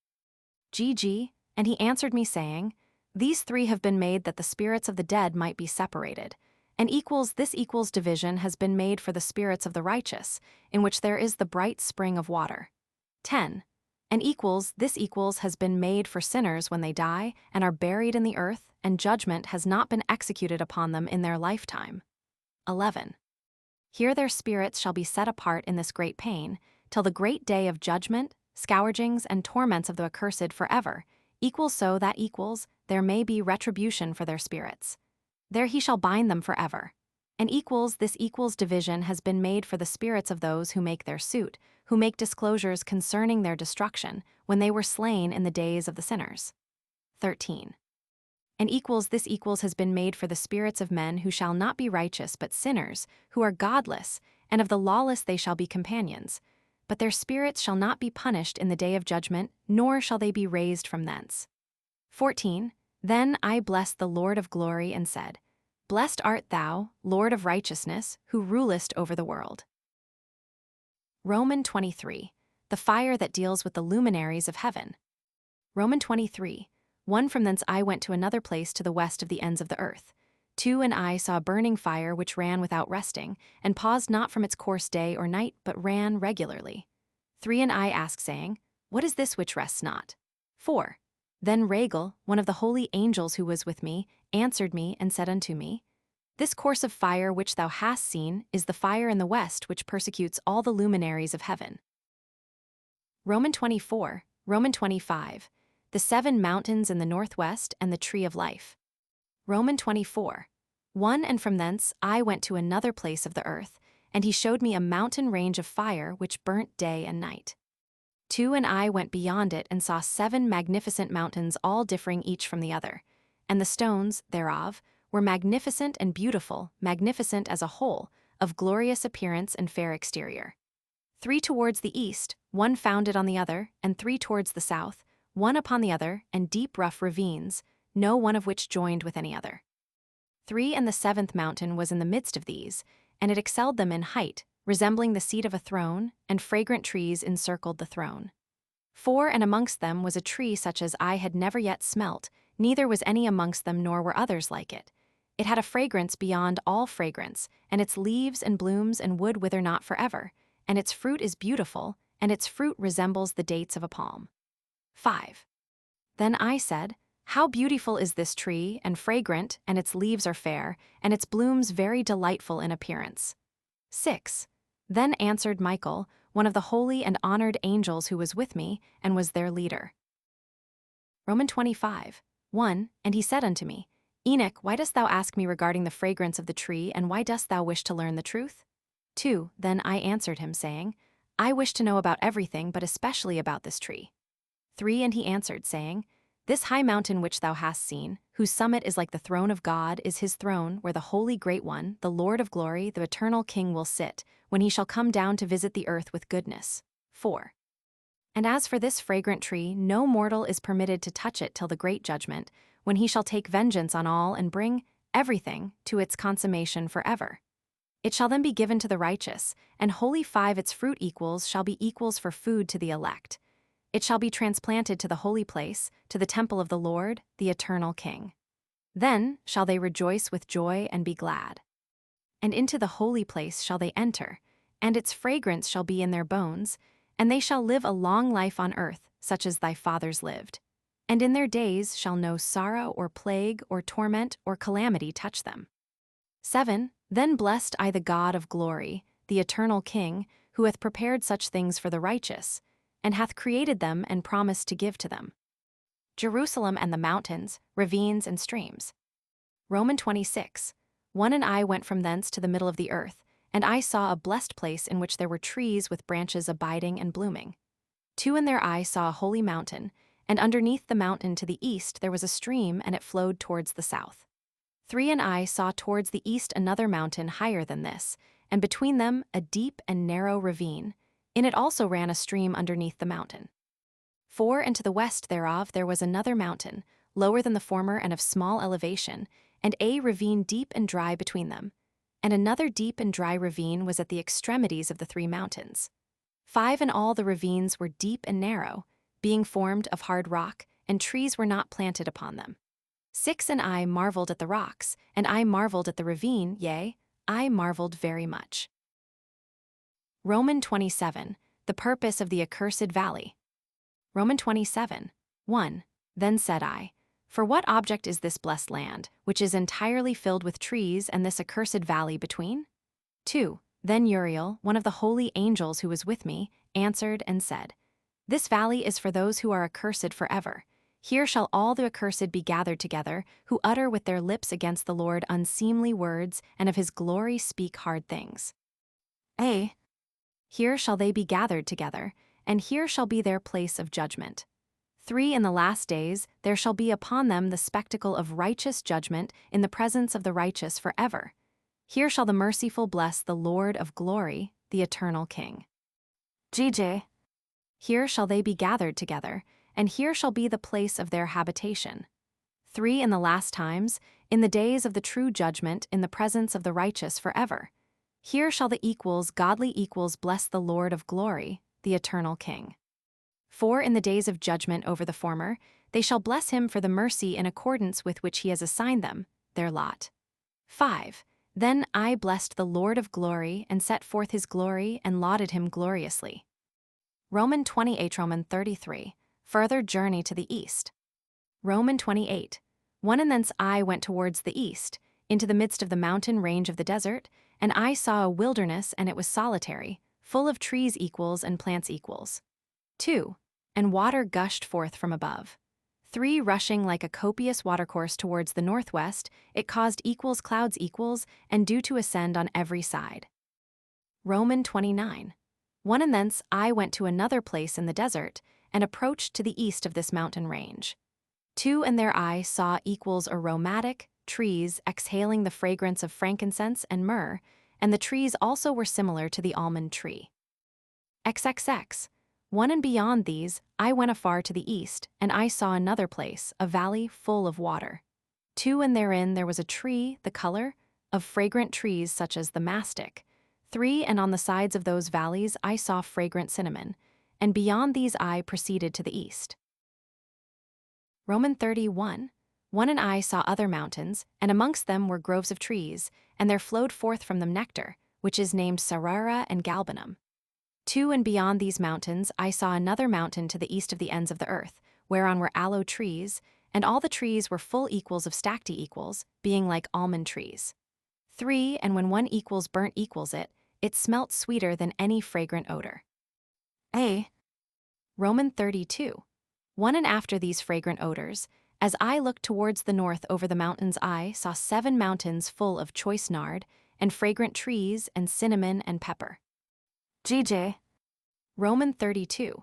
And he answered me, saying, These 3 have been made that the spirits of the dead might be separated, and this division has been made for the spirits of the righteous, in which there is the bright spring of water. 10. And this has been made for sinners when they die, and are buried in the earth, and judgment has not been executed upon them in their lifetime. 11. Here their spirits shall be set apart in this great pain, till the great day of judgment, scourgings, and torments of the accursed forever, so that there may be retribution for their spirits. There he shall bind them forever. And this division has been made for the spirits of those who make their suit, who make disclosures concerning their destruction, when they were slain in the days of the sinners. 13. And this has been made for the spirits of men who shall not be righteous but sinners, who are godless, and of the lawless they shall be companions. But their spirits shall not be punished in the day of judgment, nor shall they be raised from thence. 14. Then I blessed the Lord of glory, and said, Blessed art thou, Lord of righteousness, who rulest over the world. Roman 23. The fire that deals with the luminaries of heaven. Roman 23. 1 From thence I went to another place to the west of the ends of the earth. 2 And I saw a burning fire which ran without resting, and paused not from its course day or night, but ran regularly. 3 And I asked, saying, What is this which rests not? 4 Then Raguel, one of the holy angels who was with me, answered me and said unto me, This course of fire which thou hast seen is the fire in the west which persecutes all the luminaries of heaven. Roman 24. Roman 25. The 7 mountains in the northwest and the tree of life. Roman 24. 1 And from thence I went to another place of the earth, and he showed me a mountain range of fire which burnt day and night. 2 And I went beyond it and saw 7 magnificent mountains, all differing each from the other, and the stones thereof were magnificent and beautiful, magnificent as a whole, of glorious appearance and fair exterior. 3 towards the east, 1 founded on the other, and 3 towards the south, 1 upon the other, and deep rough ravines, no one of which joined with any other. 3 And the 7th mountain was in the midst of these, and it excelled them in height, resembling the seat of a throne, and fragrant trees encircled the throne. 4 And amongst them was a tree such as I had never yet smelt, neither was any amongst them, nor were others like it. It had a fragrance beyond all fragrance, and its leaves and blooms and wood wither not forever, and its fruit is beautiful, and its fruit resembles the dates of a palm. 5 Then I said, How beautiful is this tree, and fragrant, and its leaves are fair, and its blooms very delightful in appearance. 6 Then answered Michael, one of the holy and honored angels who was with me, and was their leader. Roman 25. 1 And he said unto me, Enoch, why dost thou ask me regarding the fragrance of the tree, and why dost thou wish to learn the truth? 2 Then I answered him, saying, I wish to know about everything, but especially about this tree. 3 And he answered, saying, This high mountain which thou hast seen, whose summit is like the throne of God, is his throne, where the Holy Great One, the Lord of glory, the eternal King, will sit, when he shall come down to visit the earth with goodness. 4 And as for this fragrant tree, no mortal is permitted to touch it till the great judgment, when he shall take vengeance on all and bring everything to its consummation forever. It shall then be given to the righteous, and wholly 5 its fruit equals shall be equals for food to the elect. It shall be transplanted to the holy place, to the temple of the Lord, the eternal King. Then shall they rejoice with joy and be glad. And into the holy place shall they enter, and its fragrance shall be in their bones, and they shall live a long life on earth, such as thy fathers lived. And in their days shall no sorrow or plague or torment or calamity touch them. 7 Then blessed I the God of glory, the eternal King, who hath prepared such things for the righteous, and hath created them and promised to give to them. Jerusalem and the mountains, ravines and streams. Roman 26. 1 And I went from thence to the middle of the earth, and I saw a blessed place in which there were trees with branches abiding and blooming. 2 And there I saw a holy mountain, and underneath the mountain to the east there was a stream, and it flowed towards the south. 3 And I saw towards the east another mountain higher than this, and between them a deep and narrow ravine. In it also ran a stream underneath the mountain. 4 And to the west thereof there was another mountain, lower than the former and of small elevation, and a ravine deep and dry between them. And another deep and dry ravine was at the extremities of the 3 mountains. 5 And all the ravines were deep and narrow, being formed of hard rock, and trees were not planted upon them. 6 And I marveled at the rocks, and I marveled at the ravine, yea, I marveled very much. Roman 27. The purpose of the accursed valley. Roman 27. 1 Then said I, For what object is this blessed land, which is entirely filled with trees, and this accursed valley between? 2 Then Uriel, one of the holy angels who was with me, answered and said, This valley is for those who are accursed forever. Here shall all the accursed be gathered together, who utter with their lips against the Lord unseemly words, and of his glory speak hard things. A. Here shall they be gathered together, and here shall be their place of judgment. 3 In the last days there shall be upon them the spectacle of righteous judgment in the presence of the righteous forever. Here shall the merciful bless the Lord of glory, the eternal King. GJ. Here shall they be gathered together, and here shall be the place of their habitation. 3 in the last times, in the days of the true judgment, in the presence of the righteous forever. Here shall the equals, godly equals, bless the Lord of glory, the eternal King. 4 in the days of judgment over the former, they shall bless him for the mercy in accordance with which he has assigned them, their lot. 5. Then I blessed the Lord of glory and set forth his glory and lauded him gloriously. Roman 28 Roman 33. Further journey to the east. Roman 28. 1 And thence I went towards the east, into the midst of the mountain range of the desert, and I saw a wilderness, and it was solitary, full of trees equals and plants equals. 2. And water gushed forth from above. 3 Rushing like a copious watercourse towards the northwest, it caused equals clouds equals, and dew to ascend on every side. Roman 29. 1 And thence I went to another place in the desert, and approached to the east of this mountain range. 2 And there I saw equals aromatic trees exhaling the fragrance of frankincense and myrrh, and the trees also were similar to the almond tree. XXX. 1 And beyond these, I went afar to the east, and I saw another place, a valley full of water. 2 And therein there was a tree, the color of fragrant trees such as the mastic. 3 And on the sides of those valleys I saw fragrant cinnamon, and beyond these I proceeded to the east. Roman 31. 1 And I saw other mountains, and amongst them were groves of trees, and there flowed forth from them nectar, which is named Sarara and Galbanum. 2 And beyond these mountains I saw another mountain to the east of the ends of the earth, whereon were aloe trees, and all the trees were full equals of stacty equals, being like almond trees. 3 And when one equals burnt equals it smelt sweeter than any fragrant odor. Roman 32. 1 And after these fragrant odors, as I looked towards the north over the mountains, I saw 7 mountains full of choice nard, and fragrant trees, and cinnamon and pepper. Roman 32.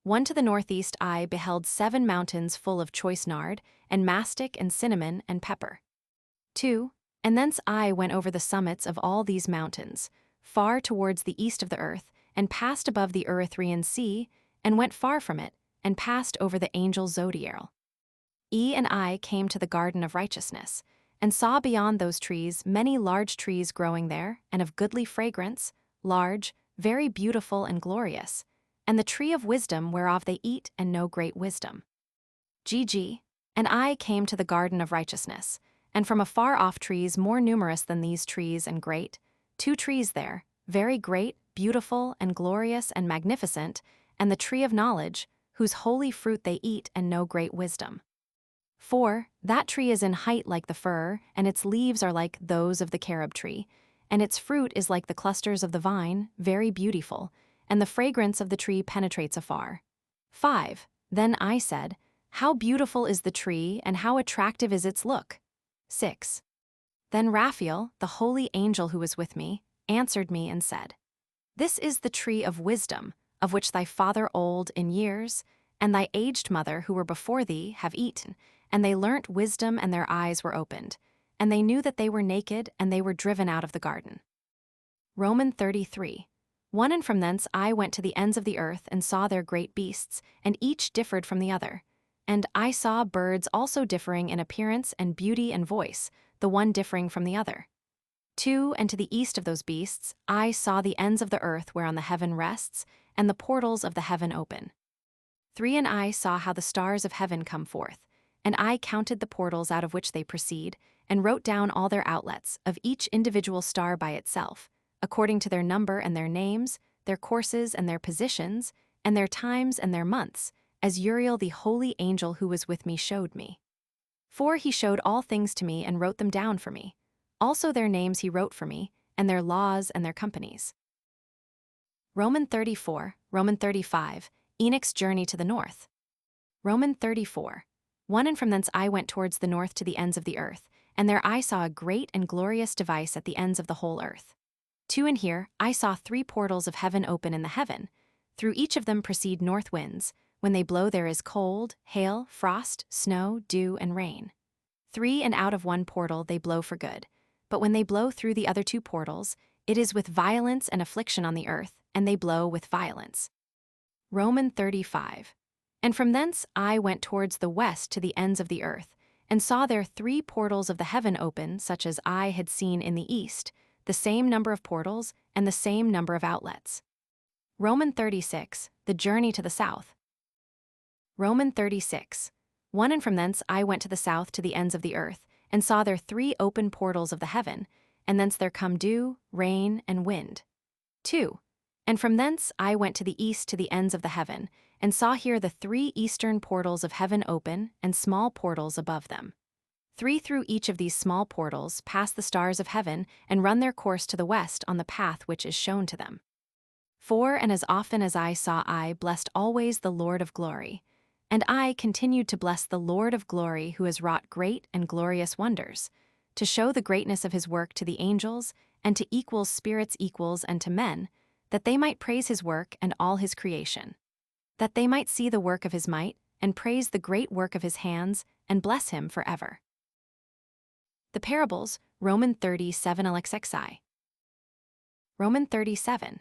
1 To the northeast I beheld 7 mountains full of choice nard, and mastic and cinnamon and pepper. 2. And thence I went over the summits of all these mountains, far towards the east of the earth, and passed above the Erythraean Sea, and went far from it, and passed over the angel Zodiacal. And I came to the garden of righteousness, and saw beyond those trees many large trees growing there, and of goodly fragrance, large, very beautiful and glorious, and the tree of wisdom whereof they eat and know great wisdom. And I came to the garden of righteousness, and from afar off trees more numerous than these trees and great, 2 trees there, very great, beautiful and glorious and magnificent, and the tree of knowledge, whose holy fruit they eat and know great wisdom. 4 That tree is in height like the fir, and its leaves are like those of the carob tree, and its fruit is like the clusters of the vine, very beautiful, and the fragrance of the tree penetrates afar. 5 Then I said, how beautiful is the tree, and how attractive is its look. 6 Then Raphael, the holy angel who was with me, answered me and said, this is the tree of wisdom, of which thy father old in years, and thy aged mother who were before thee have eaten, and they learnt wisdom, and their eyes were opened, and they knew that they were naked, and they were driven out of the garden. Roman 33. 1 And from thence I went to the ends of the earth, and saw their great beasts, and each differed from the other. And I saw birds also differing in appearance and beauty and voice, the one differing from the other. 2 And to the east of those beasts I saw the ends of the earth whereon the heaven rests, and the portals of the heaven open. 3 And I saw how the stars of heaven come forth, and I counted the portals out of which they proceed, and wrote down all their outlets, of each individual star by itself, according to their number and their names, their courses and their positions, and their times and their months, as Uriel the holy angel who was with me showed me. 4 He showed all things to me and wrote them down for me. Also their names he wrote for me, and their laws and their companies. Roman 34, Roman 35, Enoch's journey to the north. Roman 34. 1 And from thence I went towards the north to the ends of the earth, and there I saw a great and glorious device at the ends of the whole earth. 2 And here I saw 3 portals of heaven open in the heaven. Through each of them proceed north winds. When they blow there is cold, hail, frost, snow, dew, and rain. 3 And out of one portal they blow for good. But when they blow through the other 2 portals, it is with violence and affliction on the earth, and they blow with violence. Roman 35. And from thence I went towards the west to the ends of the earth, and saw there 3 portals of the heaven open, such as I had seen in the east, the same number of portals and the same number of outlets. Roman 36, the journey to the south. Roman 36. 1 And from thence I went to the south to the ends of the earth, and saw there 3 open portals of the heaven, and thence there come dew, rain, and wind. 2. And from thence I went to the east to the ends of the heaven, and saw here the 3 eastern portals of heaven open, and small portals above them. 3 Through each of these small portals pass the stars of heaven, and run their course to the west on the path which is shown to them. 4 And as often as I saw, I blessed always the Lord of glory. And I continued to bless the Lord of glory, who has wrought great and glorious wonders, to show the greatness of his work to the angels, and to equals spirits equals, and to men, that they might praise his work and all his creation. That they might see the work of his might, and praise the great work of his hands, and bless him forever. The parables, Roman 37 Alexexi. Roman 37.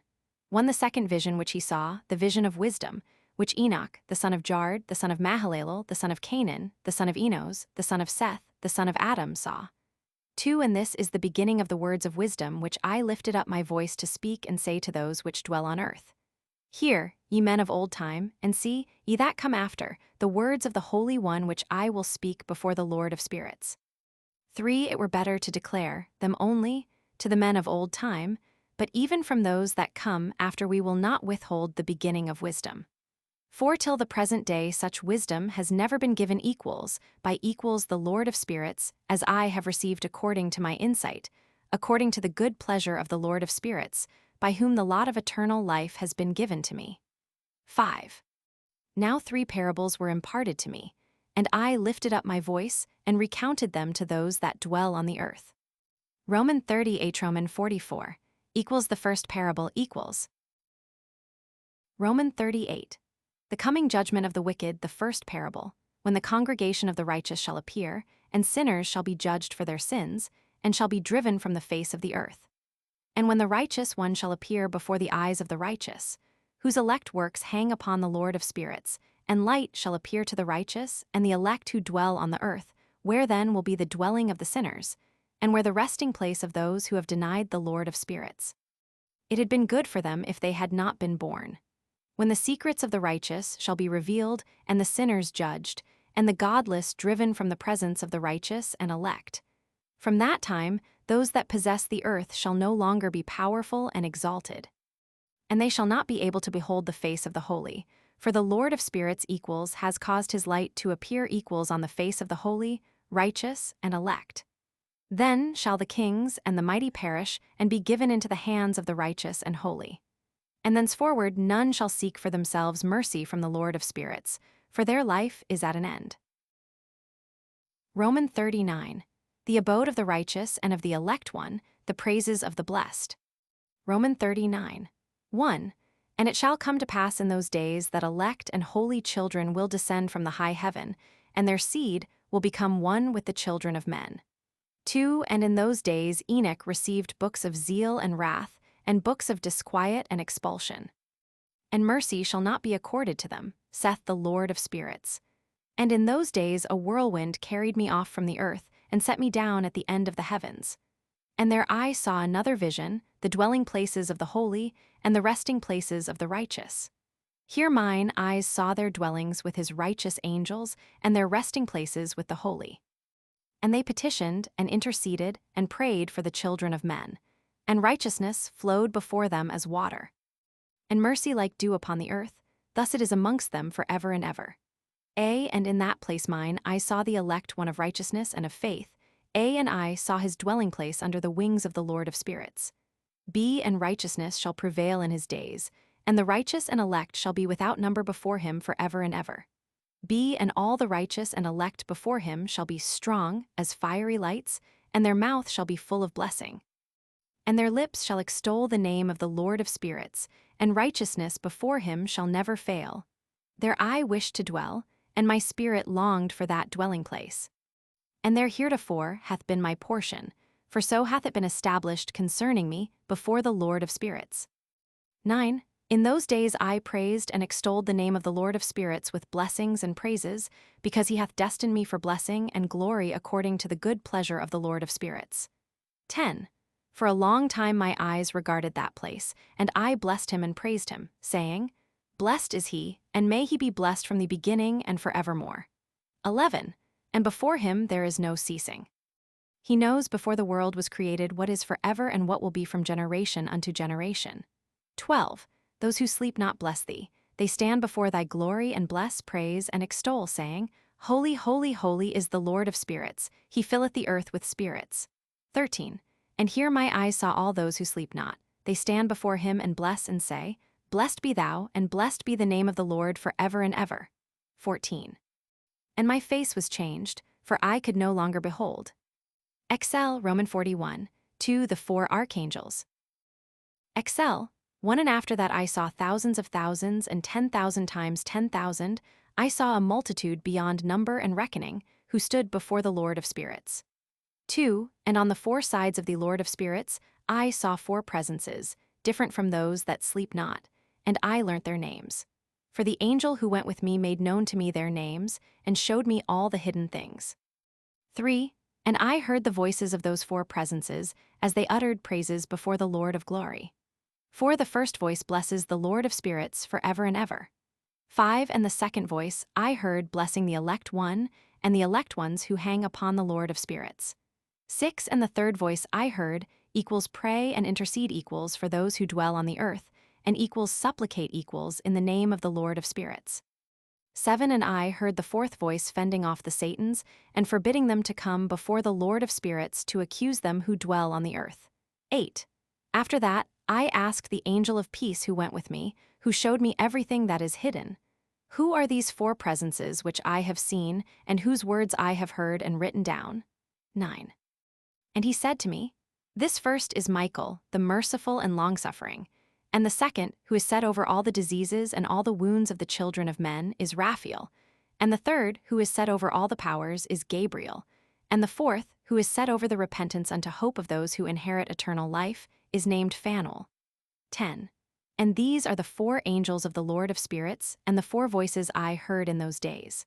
1 The second vision which he saw, the vision of wisdom, which Enoch, the son of Jared, the son of Mahalalel, the son of Canaan, the son of Enos, the son of Seth, the son of Adam, saw. 2 And this is the beginning of the words of wisdom which I lifted up my voice to speak and say to those which dwell on earth. Hear, ye men of old time, and see, ye that come after, the words of the Holy One which I will speak before the Lord of spirits. 3 It were better to declare them only to the men of old time, but even from those that come after we will not withhold the beginning of wisdom. 4 Till the present day such wisdom has never been given equals, by equals the Lord of spirits, as I have received according to my insight, according to the good pleasure of the Lord of spirits, by whom the lot of eternal life has been given to me. 5 Now 3 parables were imparted to me, and I lifted up my voice and recounted them to those that dwell on the earth. Roman 38 Roman 44 equals the first parable equals. Roman 38. The coming judgment of the wicked, the first parable, when the congregation of the righteous shall appear, and sinners shall be judged for their sins, and shall be driven from the face of the earth. And when the righteous one shall appear before the eyes of the righteous, whose elect works hang upon the Lord of spirits, and light shall appear to the righteous and the elect who dwell on the earth, where then will be the dwelling of the sinners, and where the resting place of those who have denied the Lord of spirits. It had been good for them if they had not been born. When the secrets of the righteous shall be revealed, and the sinners judged, and the godless driven from the presence of the righteous and elect. From that time, those that possess the earth shall no longer be powerful and exalted. And they shall not be able to behold the face of the holy, for the Lord of spirits equals has caused his light to appear equals on the face of the holy, righteous, and elect. Then shall the kings and the mighty perish and be given into the hands of the righteous and holy. And thenceforward none shall seek for themselves mercy from the Lord of spirits, for their life is at an end. Roman 39. The abode of the righteous and of the elect one, the praises of the blessed. Roman 39. 1. And it shall come to pass in those days that elect and holy children will descend from the high heaven, and their seed will become one with the children of men. 2. And in those days Enoch received books of zeal and wrath, and books of disquiet and expulsion. And mercy shall not be accorded to them, saith the Lord of spirits. And in those days a whirlwind carried me off from the earth, and set me down at the end of the heavens. And there I saw another vision, the dwelling places of the holy, and the resting places of the righteous. Here mine eyes saw their dwellings with his righteous angels, and their resting places with the holy. And they petitioned, and interceded, and prayed for the children of men. And righteousness flowed before them as water. And mercy like dew upon the earth, thus it is amongst them for ever and ever. And in that place mine I saw the elect one of righteousness and of faith. And I saw his dwelling place under the wings of the Lord of spirits. And righteousness shall prevail in his days, and the righteous and elect shall be without number before him for ever and ever. And all the righteous and elect before him shall be strong as fiery lights, and their mouth shall be full of blessing. And their lips shall extol the name of the Lord of spirits, and righteousness before him shall never fail. There I wished to dwell, and my spirit longed for that dwelling place. And there heretofore hath been my portion, for so hath it been established concerning me before the Lord of spirits. 9. In those days I praised and extolled the name of the Lord of spirits with blessings and praises, because he hath destined me for blessing and glory according to the good pleasure of the Lord of spirits. 10. For a long time my eyes regarded that place, and I blessed him and praised him, saying, Blessed is he, and may he be blessed from the beginning and forevermore. 11. And before him there is no ceasing. He knows before the world was created what is forever and what will be from generation unto generation. 12. Those who sleep not bless thee. They stand before thy glory and bless, praise, and extol, saying, Holy, holy, holy is the Lord of spirits. He filleth the earth with spirits. 13. And here my eyes saw all those who sleep not. They stand before him and bless and say, Blessed be thou, and blessed be the name of the Lord forever and ever. 14. And my face was changed, for I could no longer behold. Excel, Roman 41, 2. The four archangels. Excel, 1. And after that I saw thousands of thousands and 10,000 times 10,000. I saw a multitude beyond number and reckoning, who stood before the Lord of spirits. 2. And on the four sides of the Lord of spirits I saw four presences, different from those that sleep not, and I learnt their names. For the angel who went with me made known to me their names, and showed me all the hidden things. 3. And I heard the voices of those four presences, as they uttered praises before the Lord of glory. 4. The first voice blesses the Lord of spirits forever and ever. 5. And the second voice I heard blessing the elect one, and the elect ones who hang upon the Lord of spirits. 6. And the third voice I heard equals pray and intercede equals for those who dwell on the earth, and equals supplicate equals in the name of the Lord of spirits. 7. And I heard the fourth voice fending off the Satans, and forbidding them to come before the Lord of spirits to accuse them who dwell on the earth. 8. After that, I asked the angel of peace who went with me, who showed me everything that is hidden. Who are these four presences which I have seen, and whose words I have heard and written down? 9. And he said to me, This first is Michael, the merciful and longsuffering, and the second, who is set over all the diseases and all the wounds of the children of men, is Raphael, and the third, who is set over all the powers, is Gabriel, and the fourth, who is set over the repentance unto hope of those who inherit eternal life, is named Phanuel. 10. And these are the four angels of the Lord of spirits, and the four voices I heard in those days.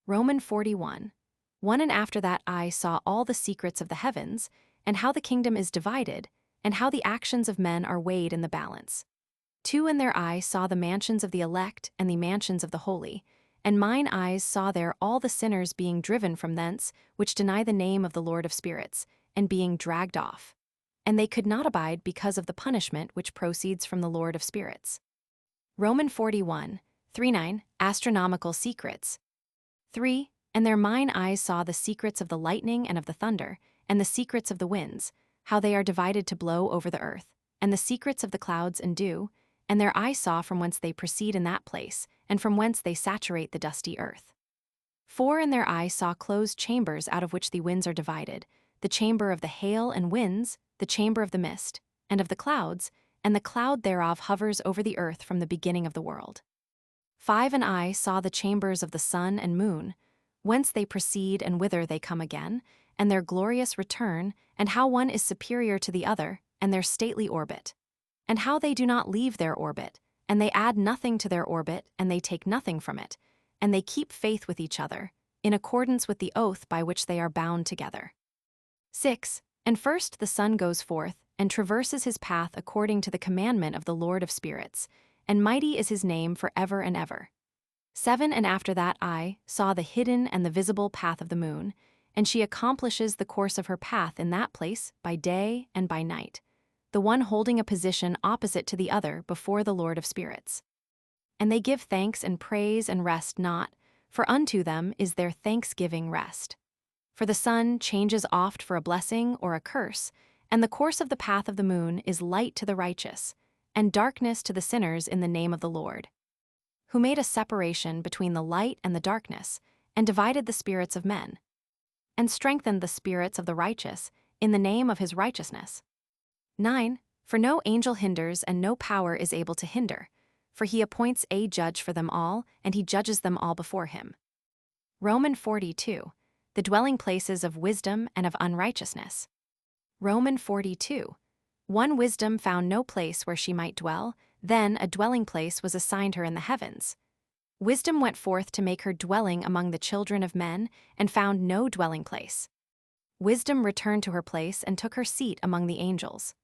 Roman 41. 1. And after that I saw all the secrets of the heavens, and how the kingdom is divided, and how the actions of men are weighed in the balance. 2. And their eyes saw the mansions of the elect and the mansions of the holy, and mine eyes saw there all the sinners being driven from thence, which deny the name of the Lord of spirits, and being dragged off. And they could not abide because of the punishment which proceeds from the Lord of spirits. Roman 41, 3-9, Astronomical secrets. 3. And their mine eyes saw the secrets of the lightning and of the thunder, and the secrets of the winds, how they are divided to blow over the earth, and the secrets of the clouds and dew, and their eyes saw from whence they proceed in that place, and from whence they saturate the dusty earth. 4. And their eyes saw closed chambers out of which the winds are divided, the chamber of the hail and winds, the chamber of the mist, and of the clouds, and the cloud thereof hovers over the earth from the beginning of the world. 5. And I saw the chambers of the sun and moon, whence they proceed and whither they come again, and their glorious return, and how one is superior to the other, and their stately orbit, and how they do not leave their orbit, and they add nothing to their orbit, and they take nothing from it, and they keep faith with each other, in accordance with the oath by which they are bound together. 6. And first the sun goes forth, and traverses his path according to the commandment of the Lord of spirits, and mighty is his name for ever and ever. 7. And after that I saw the hidden and the visible path of the moon, and she accomplishes the course of her path in that place by day and by night, the one holding a position opposite to the other before the Lord of spirits. And they give thanks and praise and rest not, for unto them is their thanksgiving rest. For the sun changes oft for a blessing or a curse, and the course of the path of the moon is light to the righteous, and darkness to the sinners in the name of the Lord, who made a separation between the light and the darkness, and divided the spirits of men, and strengthened the spirits of the righteous in the name of his righteousness. 9. For no angel hinders and no power is able to hinder, for he appoints a judge for them all, and he judges them all before him. Roman 42. The dwelling places of wisdom and of unrighteousness. Roman 42. 1. Wisdom found no place where she might dwell, Then a dwelling place was assigned her in the heavens. Wisdom went forth to make her dwelling among the children of men, and found no dwelling place. Wisdom returned to her place and took her seat among the angels.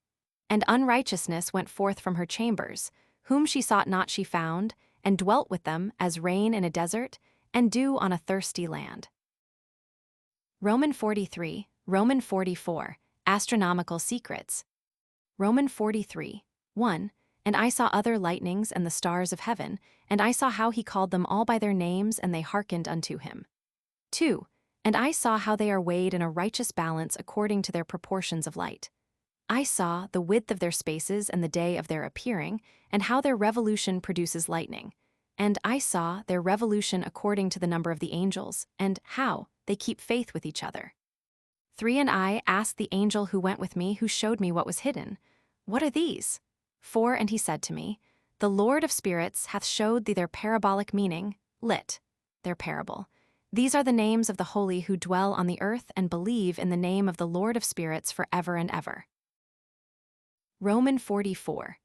And unrighteousness went forth from her chambers, whom she sought not she found, and dwelt with them as rain in a desert, and dew on a thirsty land. Roman 43, Roman 44, Astronomical Secrets. Roman 43, 1. And I saw other lightnings and the stars of heaven, and I saw how he called them all by their names, and they hearkened unto him. 2. And I saw how they are weighed in a righteous balance according to their proportions of light. I saw the width of their spaces and the day of their appearing, and how their revolution produces lightning. And I saw their revolution according to the number of the angels, and how they keep faith with each other. 3. And I asked the angel who went with me, who showed me what was hidden, What are these? 4. And he said to me, The Lord of spirits hath showed thee their parabolic meaning, lit, their parable. These are the names of the holy who dwell on the earth and believe in the name of the Lord of spirits forever and ever. Roman 44.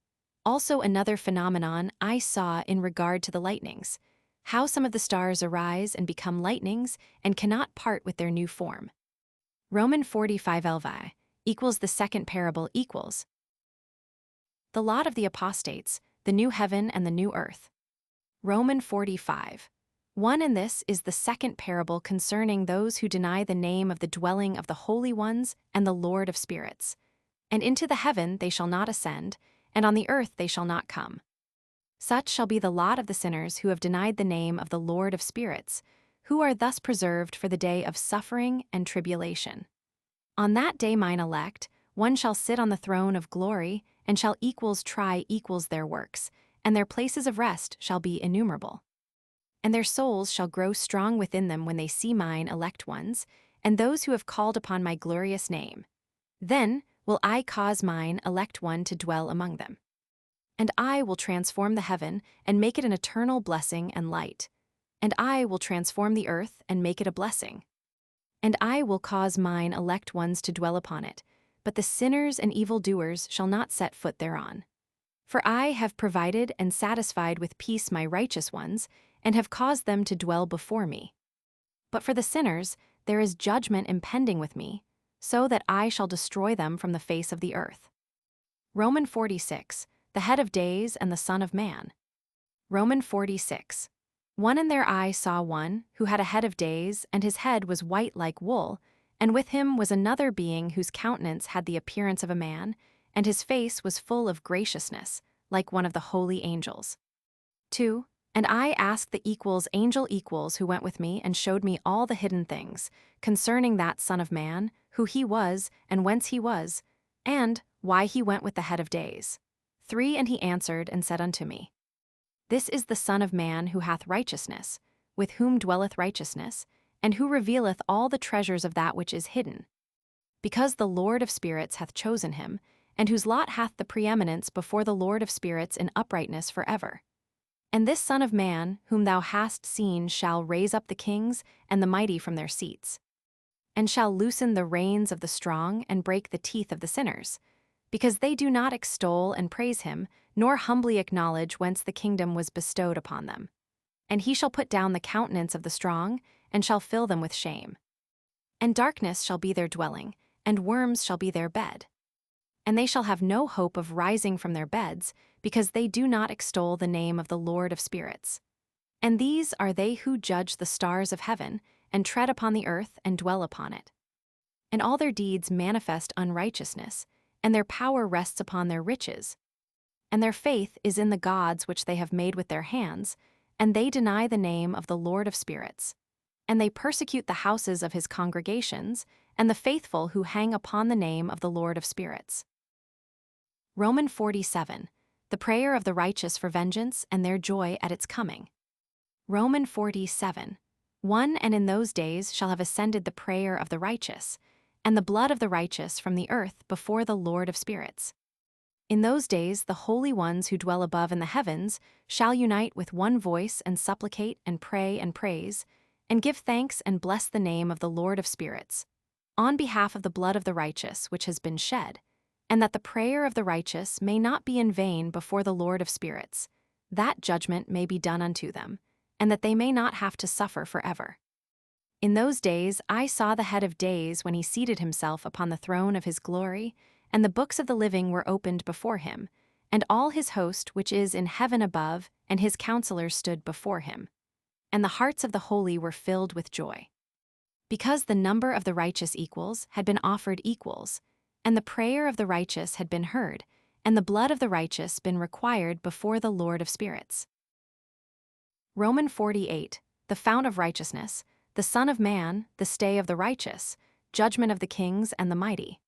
Also another phenomenon I saw in regard to the lightnings, how some of the stars arise and become lightnings and cannot part with their new form. Roman 45 Elvi equals the second parable equals the lot of the apostates, the new heaven and the new earth. Roman 45. 1. And this is the second parable concerning those who deny the name of the dwelling of the holy ones and the Lord of spirits. And into the heaven they shall not ascend, and on the earth they shall not come. Such shall be the lot of the sinners who have denied the name of the Lord of spirits, who are thus preserved for the day of suffering and tribulation. On that day mine elect, one shall sit on the throne of glory, and shall equals try equals their works, and their places of rest shall be innumerable. And their souls shall grow strong within them when they see mine elect ones, and those who have called upon my glorious name. Then will I cause mine elect one to dwell among them. And I will transform the heaven, and make it an eternal blessing and light. And I will transform the earth, and make it a blessing. And I will cause mine elect ones to dwell upon it, but the sinners and evildoers shall not set foot thereon. For I have provided and satisfied with peace my righteous ones, and have caused them to dwell before me. But for the sinners there is judgment impending with me, so that I shall destroy them from the face of the earth. Roman 46, the head of days and the Son of Man. Roman 46. 1. And there I saw one, who had a head of days, and his head was white like wool, and with him was another being whose countenance had the appearance of a man, and his face was full of graciousness, like one of the holy angels. 2. And I asked the angel equals who went with me and showed me all the hidden things, concerning that Son of Man, who he was, and whence he was, and why he went with the head of days. 3. And he answered and said unto me, This is the Son of Man who hath righteousness, with whom dwelleth righteousness, and who revealeth all the treasures of that which is hidden. Because the Lord of spirits hath chosen him, and whose lot hath the preeminence before the Lord of spirits in uprightness forever. And this Son of Man, whom thou hast seen, shall raise up the kings and the mighty from their seats, and shall loosen the reins of the strong and break the teeth of the sinners, because they do not extol and praise him, nor humbly acknowledge whence the kingdom was bestowed upon them. And he shall put down the countenance of the strong, and shall fill them with shame. And darkness shall be their dwelling, and worms shall be their bed. And they shall have no hope of rising from their beds, because they do not extol the name of the Lord of spirits. And these are they who judge the stars of heaven, and tread upon the earth, and dwell upon it. And all their deeds manifest unrighteousness, and their power rests upon their riches. And their faith is in the gods which they have made with their hands, and they deny the name of the Lord of spirits. And they persecute the houses of his congregations, and the faithful who hang upon the name of the Lord of spirits. Roman 47, the prayer of the righteous for vengeance and their joy at its coming. Roman 47. 1. And in those days shall have ascended the prayer of the righteous, and the blood of the righteous from the earth before the Lord of spirits. In those days the holy ones who dwell above in the heavens shall unite with one voice and supplicate and pray and praise, and give thanks and bless the name of the Lord of spirits, on behalf of the blood of the righteous which has been shed, and that the prayer of the righteous may not be in vain before the Lord of spirits, that judgment may be done unto them, and that they may not have to suffer forever. In those days I saw the head of days when he seated himself upon the throne of his glory, and the books of the living were opened before him, and all his host which is in heaven above, and his counselors stood before him. And the hearts of the holy were filled with joy. Because the number of the righteous equals had been offered equals, and the prayer of the righteous had been heard, and the blood of the righteous been required before the Lord of spirits. Romans 48, the fount of righteousness, the Son of Man, the stay of the righteous, judgment of the kings and the mighty.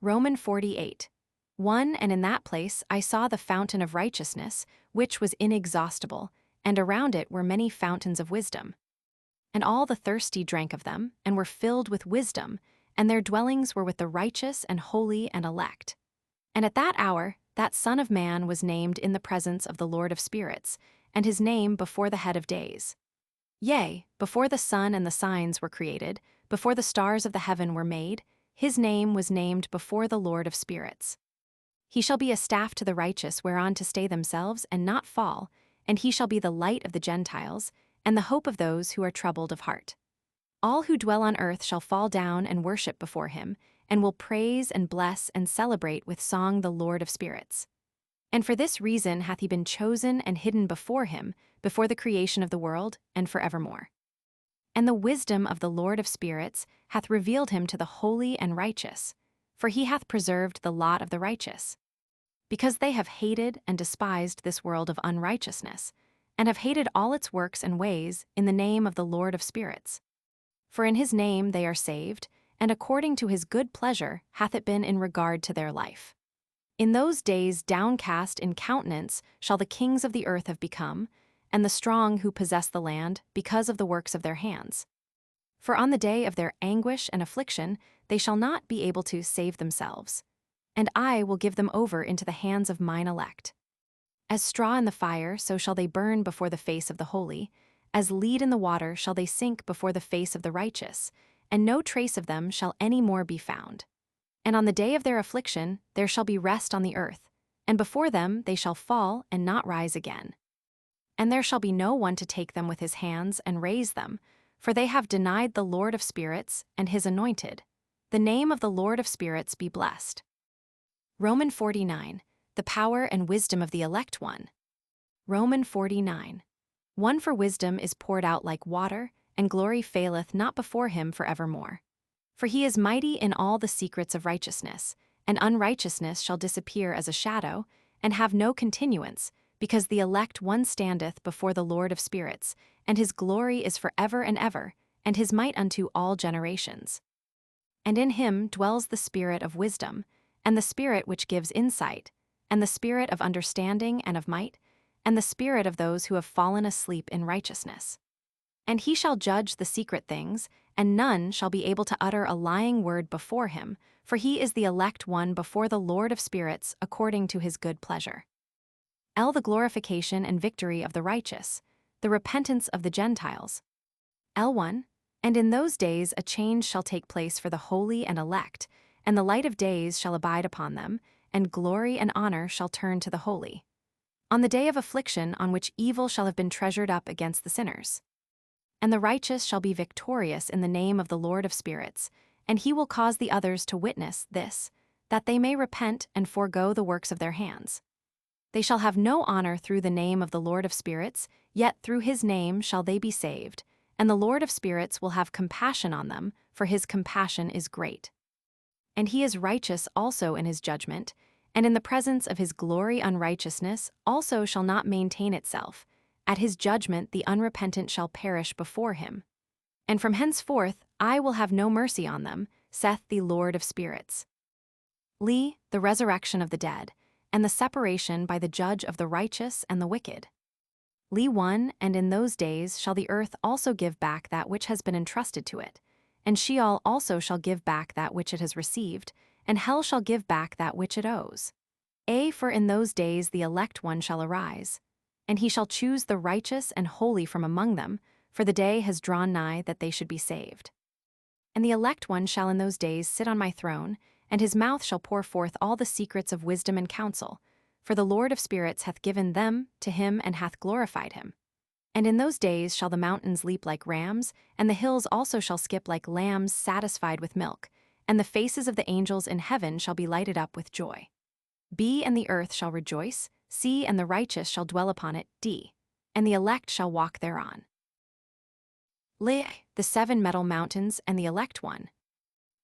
Romans 48, 1. And in that place I saw the fountain of righteousness, which was inexhaustible, and around it were many fountains of wisdom. And all the thirsty drank of them, and were filled with wisdom, and their dwellings were with the righteous and holy and elect. And at that hour, that Son of Man was named in the presence of the Lord of spirits, and his name before the head of days. Yea, before the sun and the signs were created, before the stars of the heaven were made, his name was named before the Lord of spirits. He shall be a staff to the righteous whereon to stay themselves and not fall, and he shall be the light of the Gentiles, and the hope of those who are troubled of heart. All who dwell on earth shall fall down and worship before him, and will praise and bless and celebrate with song the Lord of spirits. And for this reason hath he been chosen and hidden before him, before the creation of the world, and forevermore. And the wisdom of the Lord of spirits hath revealed him to the holy and righteous, for he hath preserved the lot of the righteous. Because they have hated and despised this world of unrighteousness, and have hated all its works and ways in the name of the Lord of spirits. For in his name they are saved, and according to his good pleasure hath it been in regard to their life. In those days downcast in countenance shall the kings of the earth have become, and the strong who possess the land, because of the works of their hands. For on the day of their anguish and affliction they shall not be able to save themselves. And I will give them over into the hands of mine elect. As straw in the fire, so shall they burn before the face of the holy. As lead in the water shall they sink before the face of the righteous, and no trace of them shall any more be found. And on the day of their affliction there shall be rest on the earth, and before them they shall fall and not rise again. And there shall be no one to take them with his hands and raise them, for they have denied the Lord of spirits and his anointed. The name of the Lord of spirits be blessed. Romans 49, the power and wisdom of the elect one. Romans 49, 1. For wisdom is poured out like water, and glory faileth not before him for evermore. For he is mighty in all the secrets of righteousness, and unrighteousness shall disappear as a shadow, and have no continuance, because the elect one standeth before the Lord of spirits, and his glory is for ever and ever, and his might unto all generations. And in him dwells the spirit of wisdom, and the spirit which gives insight, and the spirit of understanding and of might, and the spirit of those who have fallen asleep in righteousness. And he shall judge the secret things, and none shall be able to utter a lying word before him, for he is the elect one before the Lord of spirits according to his good pleasure. L. The glorification and victory of the righteous, the repentance of the Gentiles. L1. And in those days a change shall take place for the holy and elect, and the light of days shall abide upon them, and glory and honor shall turn to the holy. On the day of affliction on which evil shall have been treasured up against the sinners. And the righteous shall be victorious in the name of the Lord of spirits, and he will cause the others to witness this, that they may repent and forego the works of their hands. They shall have no honor through the name of the Lord of spirits, yet through his name shall they be saved, and the Lord of spirits will have compassion on them, for his compassion is great. And he is righteous also in his judgment, and in the presence of his glory unrighteousness also shall not maintain itself. At his judgment the unrepentant shall perish before him. And from henceforth I will have no mercy on them, saith the Lord of spirits. Lee, the resurrection of the dead, and the separation by the judge of the righteous and the wicked. Lee 1. And in those days shall the earth also give back that which has been entrusted to it, and Sheol also shall give back that which it has received, and hell shall give back that which it owes. For in those days the elect one shall arise, and he shall choose the righteous and holy from among them, for the day has drawn nigh that they should be saved. And the elect one shall in those days sit on my throne, and his mouth shall pour forth all the secrets of wisdom and counsel. For the Lord of spirits hath given them to him and hath glorified him. And in those days shall the mountains leap like rams, and the hills also shall skip like lambs satisfied with milk, and the faces of the angels in heaven shall be lighted up with joy. B and the earth shall rejoice, C and the righteous shall dwell upon it, D, and the elect shall walk thereon. Lich, the 7 metal mountains and the elect one.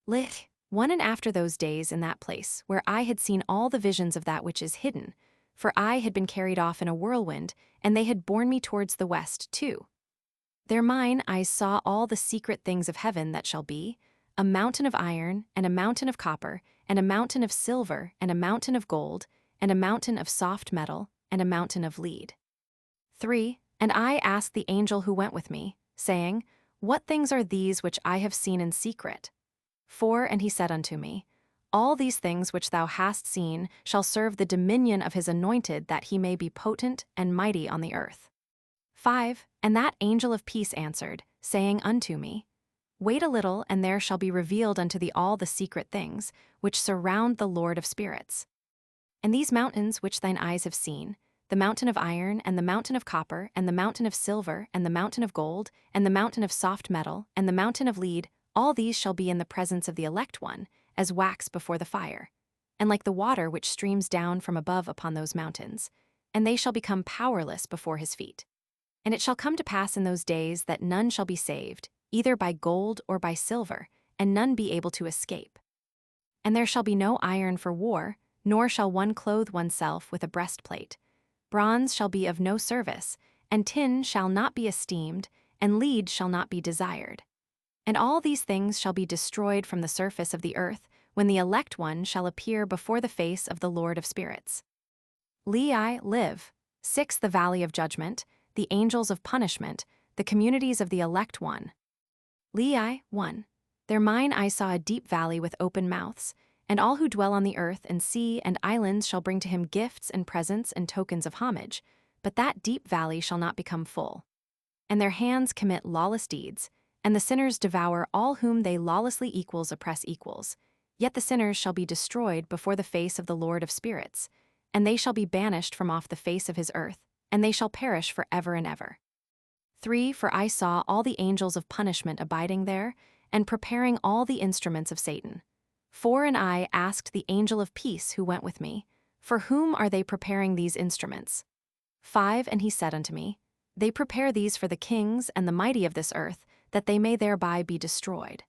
Lich, one. And after those days in that place, where I had seen all the visions of that which is hidden, for I had been carried off in a whirlwind, and they had borne me towards the west too. There mine eyes saw all the secret things of heaven that shall be, a mountain of iron, and a mountain of copper, and a mountain of silver, and a mountain of gold, and a mountain of soft metal, and a mountain of lead. 3. And I asked the angel who went with me, saying, What things are these which I have seen in secret? 4. And he said unto me, All these things which thou hast seen shall serve the dominion of his anointed, that he may be potent and mighty on the earth. 5. And that angel of peace answered, saying unto me, Wait a little, and there shall be revealed unto thee all the secret things, which surround the Lord of spirits. And these mountains which thine eyes have seen, the mountain of iron, and the mountain of copper, and the mountain of silver, and the mountain of gold, and the mountain of soft metal, and the mountain of lead, all these shall be in the presence of the elect one, as wax before the fire, and like the water which streams down from above upon those mountains, and they shall become powerless before his feet. And it shall come to pass in those days that none shall be saved, either by gold or by silver, and none be able to escape. And there shall be no iron for war, nor shall one clothe oneself with a breastplate. Bronze shall be of no service, and tin shall not be esteemed, and lead shall not be desired. And all these things shall be destroyed from the surface of the earth, when the elect one shall appear before the face of the Lord of spirits. Live. 6. The valley of judgment, the angels of punishment, the communities of the elect one. 1. There mine eye saw a deep valley with open mouths, and all who dwell on the earth and sea and islands shall bring to him gifts and presents and tokens of homage, but that deep valley shall not become full. And their hands commit lawless deeds, and the sinners devour all whom they lawlessly oppress equals. Yet the sinners shall be destroyed before the face of the Lord of spirits, and they shall be banished from off the face of his earth, and they shall perish for ever and ever. 3. For I saw all the angels of punishment abiding there, and preparing all the instruments of Satan. 4. And I asked the angel of peace who went with me, For whom are they preparing these instruments? 5. And he said unto me, They prepare these for the kings and the mighty of this earth, that they may thereby be destroyed.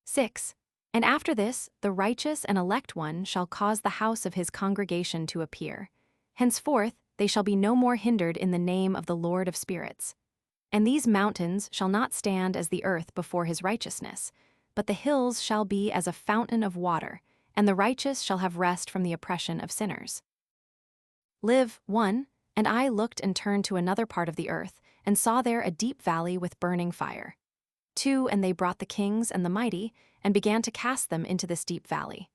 6. And after this, the righteous and elect one shall cause the house of his congregation to appear. Henceforth, they shall be no more hindered in the name of the Lord of spirits. And these mountains shall not stand as the earth before his righteousness, but the hills shall be as a fountain of water, and the righteous shall have rest from the oppression of sinners. 1. And I looked and turned to another part of the earth, and saw there a deep valley with burning fire. 2. And they brought the kings and the mighty, and began to cast them into this deep valley.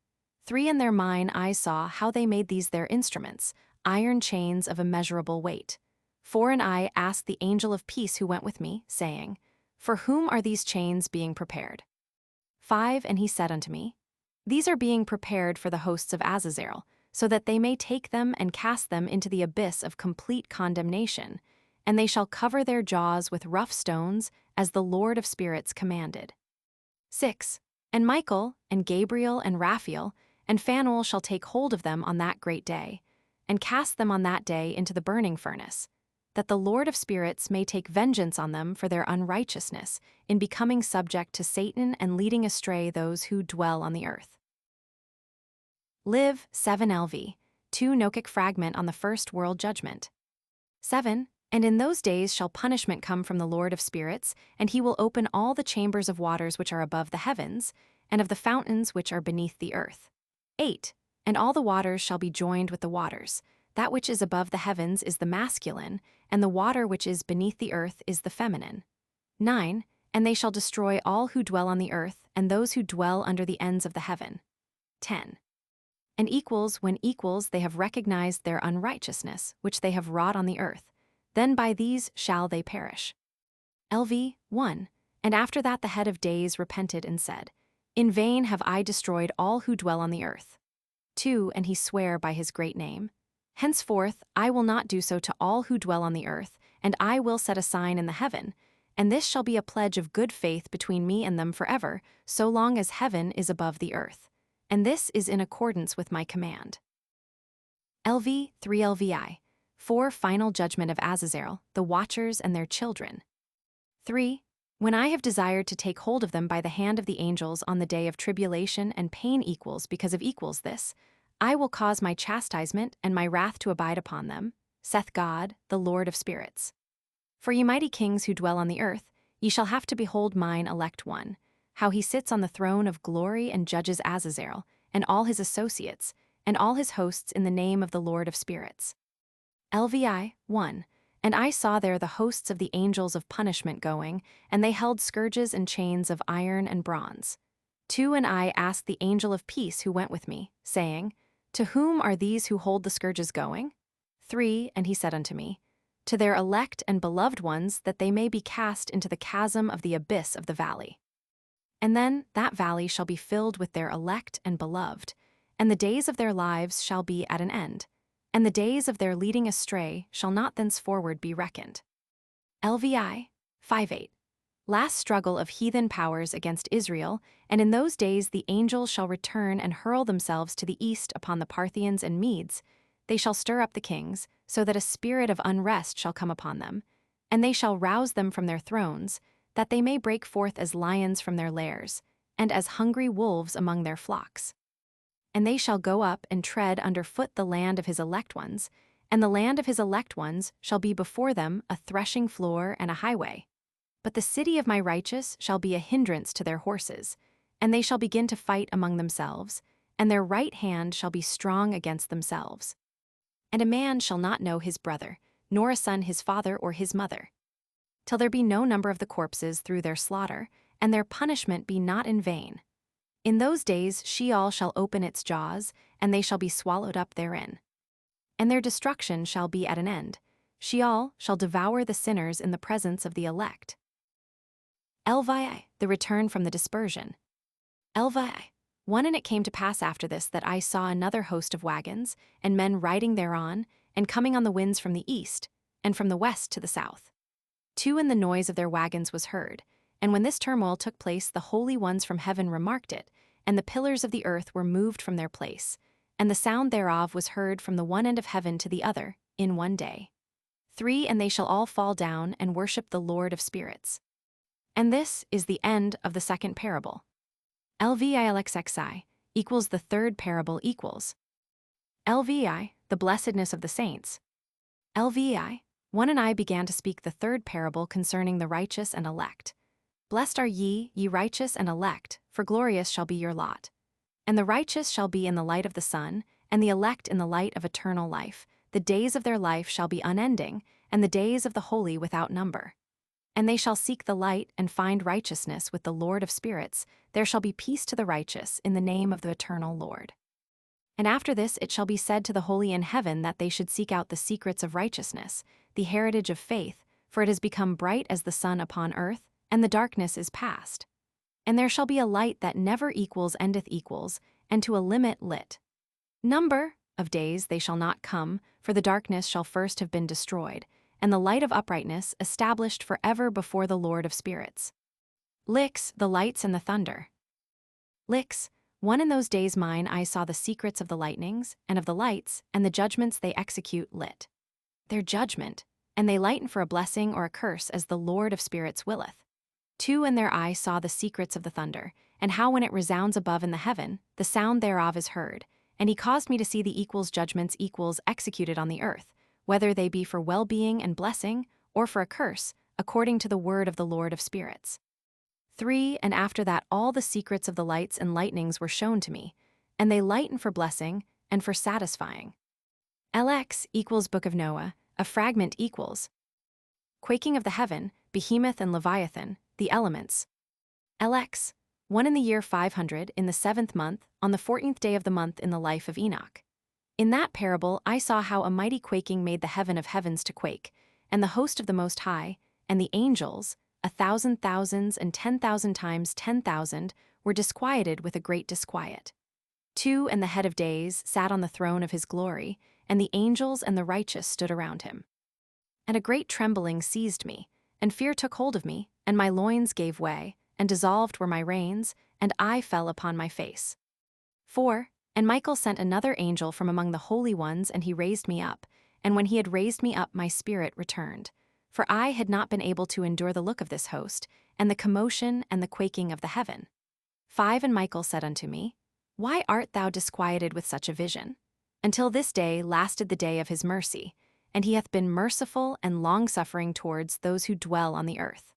3. And their mine I saw how they made these their instruments, iron chains of immeasurable weight. 4. And I asked the angel of peace who went with me, saying, For whom are these chains being prepared? 5. And he said unto me, These are being prepared for the hosts of Azazel, so that they may take them and cast them into the abyss of complete condemnation, and they shall cover their jaws with rough stones, as the Lord of spirits commanded. 6. And Michael, and Gabriel, and Raphael, and Phanuel shall take hold of them on that great day, and cast them on that day into the burning furnace, that the Lord of spirits may take vengeance on them for their unrighteousness, in becoming subject to Satan and leading astray those who dwell on the earth. 7 LV, 2 Enochic fragment on the first world judgment. 7. And in those days shall punishment come from the Lord of spirits, and he will open all the chambers of waters which are above the heavens, and of the fountains which are beneath the earth. 8. And all the waters shall be joined with the waters. That which is above the heavens is the masculine, and the water which is beneath the earth is the feminine. 9. And they shall destroy all who dwell on the earth, and those who dwell under the ends of the heaven. 10. And when equals they have recognized their unrighteousness, which they have wrought on the earth, then by these shall they perish. 1. And after that the head of days repented and said, In vain have I destroyed all who dwell on the earth. 2. And he sware by his great name. Henceforth I will not do so to all who dwell on the earth, and I will set a sign in the heaven, and this shall be a pledge of good faith between me and them forever, so long as heaven is above the earth. And this is in accordance with my command. LV 3 LVI 4 Final judgment of Azazel, the watchers and their children. 3. When I have desired to take hold of them by the hand of the angels on the day of tribulation and pain equals because of equals this, I will cause my chastisement and my wrath to abide upon them, saith God, the Lord of spirits. For ye mighty kings who dwell on the earth, ye shall have to behold mine elect one, how he sits on the throne of glory and judges Azazel, and all his associates, and all his hosts in the name of the Lord of spirits. LVI 1. And I saw there the hosts of the angels of punishment going, and they held scourges and chains of iron and bronze. 2. And I asked the angel of peace who went with me, saying, To whom are these who hold the scourges going? 3. And he said unto me, To their elect and beloved ones, that they may be cast into the chasm of the abyss of the valley. And then that valley shall be filled with their elect and beloved, and the days of their lives shall be at an end, and the days of their leading astray shall not thenceforward be reckoned. LVI 5:8. Last struggle of heathen powers against Israel, and in those days the angels shall return and hurl themselves to the east upon the Parthians and Medes. They shall stir up the kings, so that a spirit of unrest shall come upon them, and they shall rouse them from their thrones, that they may break forth as lions from their lairs, and as hungry wolves among their flocks. And they shall go up and tread under foot the land of his elect ones, and the land of his elect ones shall be before them a threshing floor and a highway. But the city of my righteous shall be a hindrance to their horses, and they shall begin to fight among themselves, and their right hand shall be strong against themselves. And a man shall not know his brother, nor a son his father or his mother, till there be no number of the corpses through their slaughter, and their punishment be not in vain. In those days Sheol shall open its jaws, and they shall be swallowed up therein. And their destruction shall be at an end. Sheol shall devour the sinners in the presence of the elect. LVI, the return from the dispersion. LVI 1. And it came to pass after this that I saw another host of wagons, and men riding thereon, and coming on the winds from the east, and from the west to the south. 2. And the noise of their wagons was heard, and when this turmoil took place, the holy ones from heaven remarked it, and the pillars of the earth were moved from their place, and the sound thereof was heard from the one end of heaven to the other, in one day. 3. And they shall all fall down and worship the Lord of spirits. And this is the end of the second parable. LVILXXI equals the third parable equals. LVI, the blessedness of the saints. LVI 1. And I began to speak the third parable concerning the righteous and elect. Blessed are ye, ye righteous and elect, for glorious shall be your lot. And the righteous shall be in the light of the sun, and the elect in the light of eternal life. The days of their life shall be unending, and the days of the holy without number. And they shall seek the light and find righteousness with the Lord of spirits. There shall be peace to the righteous in the name of the eternal Lord. And after this it shall be said to the holy in heaven that they should seek out the secrets of righteousness, the heritage of faith, for it has become bright as the sun upon earth, and the darkness is past. And there shall be a light that never equals endeth equals, and to a limit lit. Number of days they shall not come, for the darkness shall first have been destroyed, and the light of uprightness established forever before the Lord of spirits. Licks, the lights and the thunder. Licks, 1. In those days mine eye saw the secrets of the lightnings, and of the lights, and the judgments they execute lit. Their judgment, and they lighten for a blessing or a curse as the Lord of spirits willeth. 2. And their eye saw the secrets of the thunder, and how when it resounds above in the heaven, the sound thereof is heard. And he caused me to see the equals judgments equals executed on the earth, whether they be for well-being and blessing, or for a curse, according to the word of the Lord of spirits. 3. And after that all the secrets of the lights and lightnings were shown to me, and they lighten for blessing and for satisfying. LX equals Book of Noah, a fragment equals quaking of the heaven, behemoth and leviathan, the elements. LX 1. In the year 500, in the 7th month, on the 14th day of the month in the life of Enoch. In that parable I saw how a mighty quaking made the heaven of heavens to quake, and the host of the Most High, and the angels, 1,000 thousands and 10,000 times 10,000 were disquieted with a great disquiet. 2 and the head of days sat on the throne of his glory, and the angels and the righteous stood around him. And a great trembling seized me, and fear took hold of me, and my loins gave way, and dissolved were my reins, and I fell upon my face. 4. And Michael sent another angel from among the holy ones, and he raised me up, and when he had raised me up my spirit returned. For I had not been able to endure the look of this host, and the commotion and the quaking of the heaven. 5. And Michael said unto me, Why art thou disquieted with such a vision? Until this day lasted the day of his mercy, and he hath been merciful and long-suffering towards those who dwell on the earth.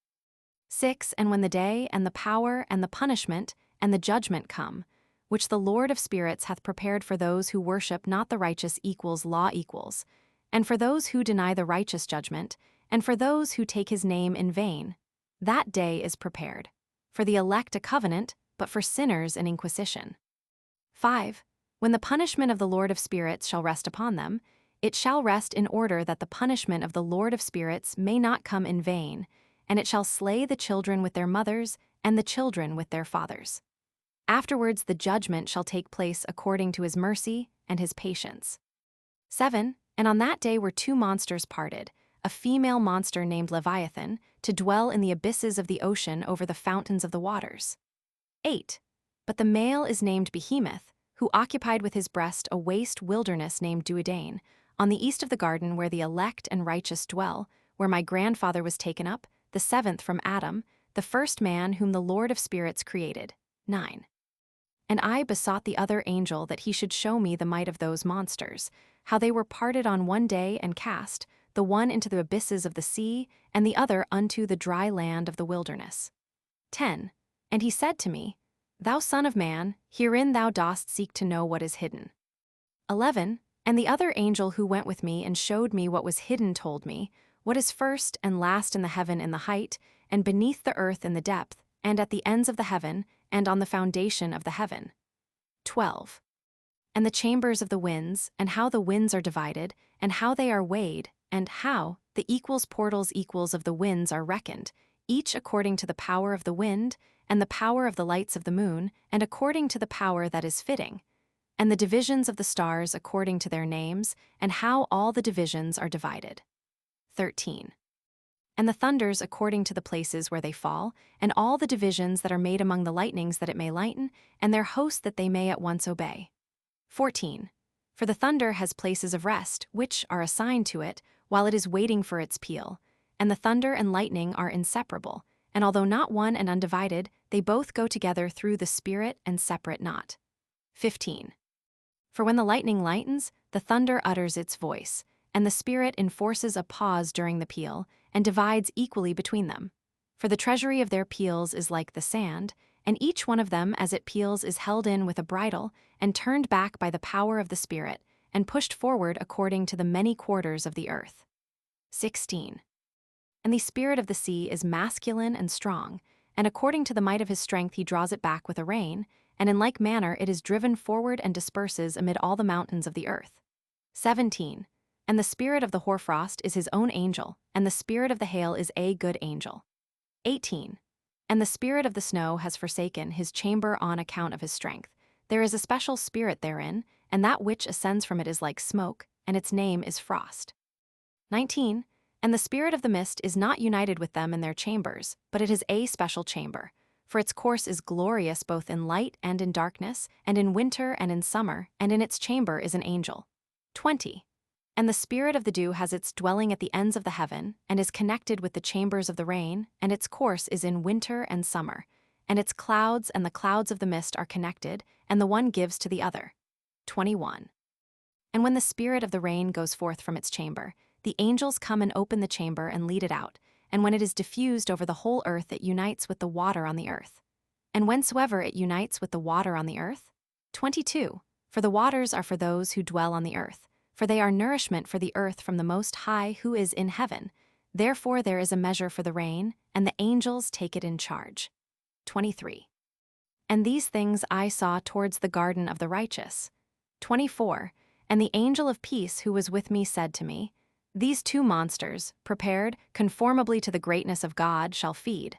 6. And when the day, and the power, and the punishment, and the judgment come, which the Lord of spirits hath prepared for those who worship not the righteous equals law equals, and for those who deny the righteous judgment, and for those who take his name in vain, that day is prepared. For the elect a covenant, but for sinners an inquisition. 5. When the punishment of the Lord of spirits shall rest upon them, it shall rest in order that the punishment of the Lord of spirits may not come in vain, and it shall slay the children with their mothers, and the children with their fathers. Afterwards the judgment shall take place according to his mercy and his patience. 7. And on that day were 2 monsters parted, a female monster named Leviathan, to dwell in the abysses of the ocean over the fountains of the waters. 8. But the male is named Behemoth, who occupied with his breast a waste wilderness named Duodain, on the east of the garden where the elect and righteous dwell, where my grandfather was taken up, the 7th from Adam, the first man whom the Lord of spirits created. 9. And I besought the other angel that he should show me the might of those monsters, how they were parted on one day and cast, the one into the abysses of the sea, and the other unto the dry land of the wilderness. 10. And he said to me, Thou son of man, herein thou dost seek to know what is hidden. 11. And the other angel who went with me and showed me what was hidden told me, what is first and last in the heaven in the height, and beneath the earth in the depth, and at the ends of the heaven, and on the foundation of the heaven. 12. And the chambers of the winds, and how the winds are divided, and how they are weighed, and how the portals of the winds are reckoned, each according to the power of the wind, and the power of the lights of the moon, and according to the power that is fitting, and the divisions of the stars according to their names, and how all the divisions are divided. 13. And the thunders according to the places where they fall, and all the divisions that are made among the lightnings that it may lighten, and their hosts that they may at once obey. 14. For the thunder has places of rest, which are assigned to it, while it is waiting for its peal, and the thunder and lightning are inseparable, and although not one and undivided, they both go together through the spirit and separate not. 15. For when the lightning lightens, the thunder utters its voice, and the spirit enforces a pause during the peal, and divides equally between them. For the treasury of their peals is like the sand, and each one of them as it peals is held in with a bridle, and turned back by the power of the Spirit, and pushed forward according to the many quarters of the earth. 16. And the spirit of the sea is masculine and strong, and according to the might of his strength he draws it back with a rein, and in like manner it is driven forward and disperses amid all the mountains of the earth. 17. And the spirit of the hoarfrost is his own angel, and the spirit of the hail is a good angel. 18. And the spirit of the snow has forsaken his chamber on account of his strength. There is a special spirit therein, and that which ascends from it is like smoke, and its name is frost. 19. And the spirit of the mist is not united with them in their chambers, but it is a special chamber. For its course is glorious both in light and in darkness, and in winter and in summer, and in its chamber is an angel. 20. And the spirit of the dew has its dwelling at the ends of the heaven, and is connected with the chambers of the rain, and its course is in winter and summer. And its clouds and the clouds of the mist are connected, and the one gives to the other. 21. And when the spirit of the rain goes forth from its chamber, the angels come and open the chamber and lead it out, and when it is diffused over the whole earth it unites with the water on the earth. And whensoever it unites with the water on the earth. 22. For the waters are for those who dwell on the earth, for they are nourishment for the earth from the Most High who is in heaven. Therefore there is a measure for the rain, and the angels take it in charge. 23. And these things I saw towards the garden of the righteous. 24. And the angel of peace who was with me said to me, These two monsters, prepared conformably to the greatness of God, shall feed.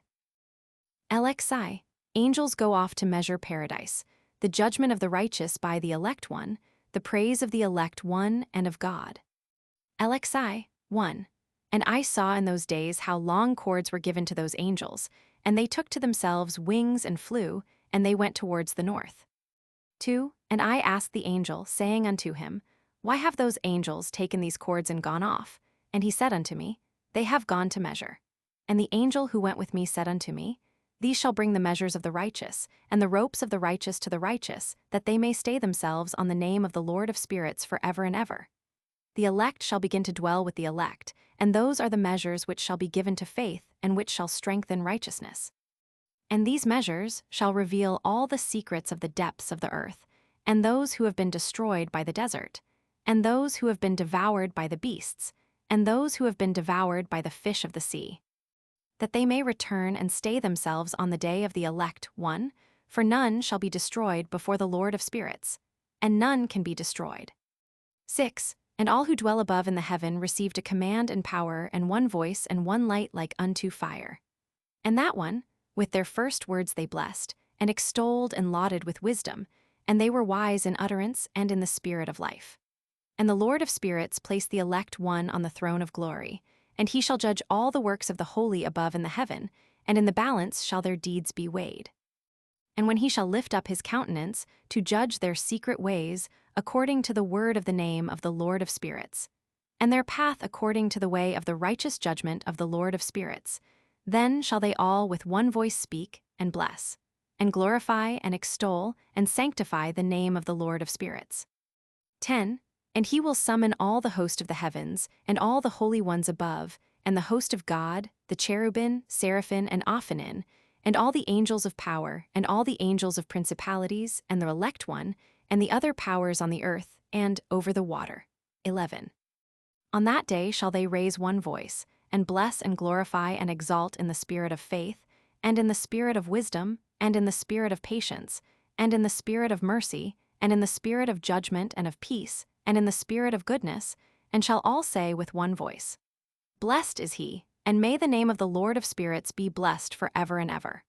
LXI. Angels go off to measure paradise, the judgment of the righteous by the elect one, the praise of the elect one and of God. LXI. 1. And I saw in those days how long cords were given to those angels, and they took to themselves wings and flew, and they went towards the north. 2. And I asked the angel, saying unto him, Why have those angels taken these cords and gone off? And he said unto me, They have gone to measure. And the angel who went with me said unto me, These shall bring the measures of the righteous, and the ropes of the righteous to the righteous, that they may stay themselves on the name of the Lord of spirits forever and ever. The elect shall begin to dwell with the elect, and those are the measures which shall be given to faith, and which shall strengthen righteousness. And these measures shall reveal all the secrets of the depths of the earth, and those who have been destroyed by the desert, and those who have been devoured by the beasts, and those who have been devoured by the fish of the sea, that they may return and stay themselves on the day of the elect one, for none shall be destroyed before the Lord of spirits, and none can be destroyed. 6. And all who dwell above in the heaven received a command and power and one voice and one light like unto fire. And that one, with their first words they blessed, and extolled and lauded with wisdom, and they were wise in utterance and in the spirit of life. And the Lord of spirits placed the elect one on the throne of glory, and he shall judge all the works of the holy above in the heaven, and in the balance shall their deeds be weighed. And when he shall lift up his countenance to judge their secret ways, according to the word of the name of the Lord of spirits, and their path according to the way of the righteous judgment of the Lord of spirits, then shall they all with one voice speak, and bless, and glorify, and extol, and sanctify the name of the Lord of spirits. 10. And he will summon all the host of the heavens, and all the holy ones above, and the host of God, the cherubim, seraphim, and Ophanim, and all the angels of power, and all the angels of principalities, and the elect one, and the other powers on the earth, and over the water. 11. On that day shall they raise one voice, and bless and glorify and exalt in the spirit of faith, and in the spirit of wisdom, and in the spirit of patience, and in the spirit of mercy, and in the spirit of judgment and of peace, and in the spirit of goodness, and shall all say with one voice, Blessed is he, and may the name of the Lord of spirits be blessed forever and ever.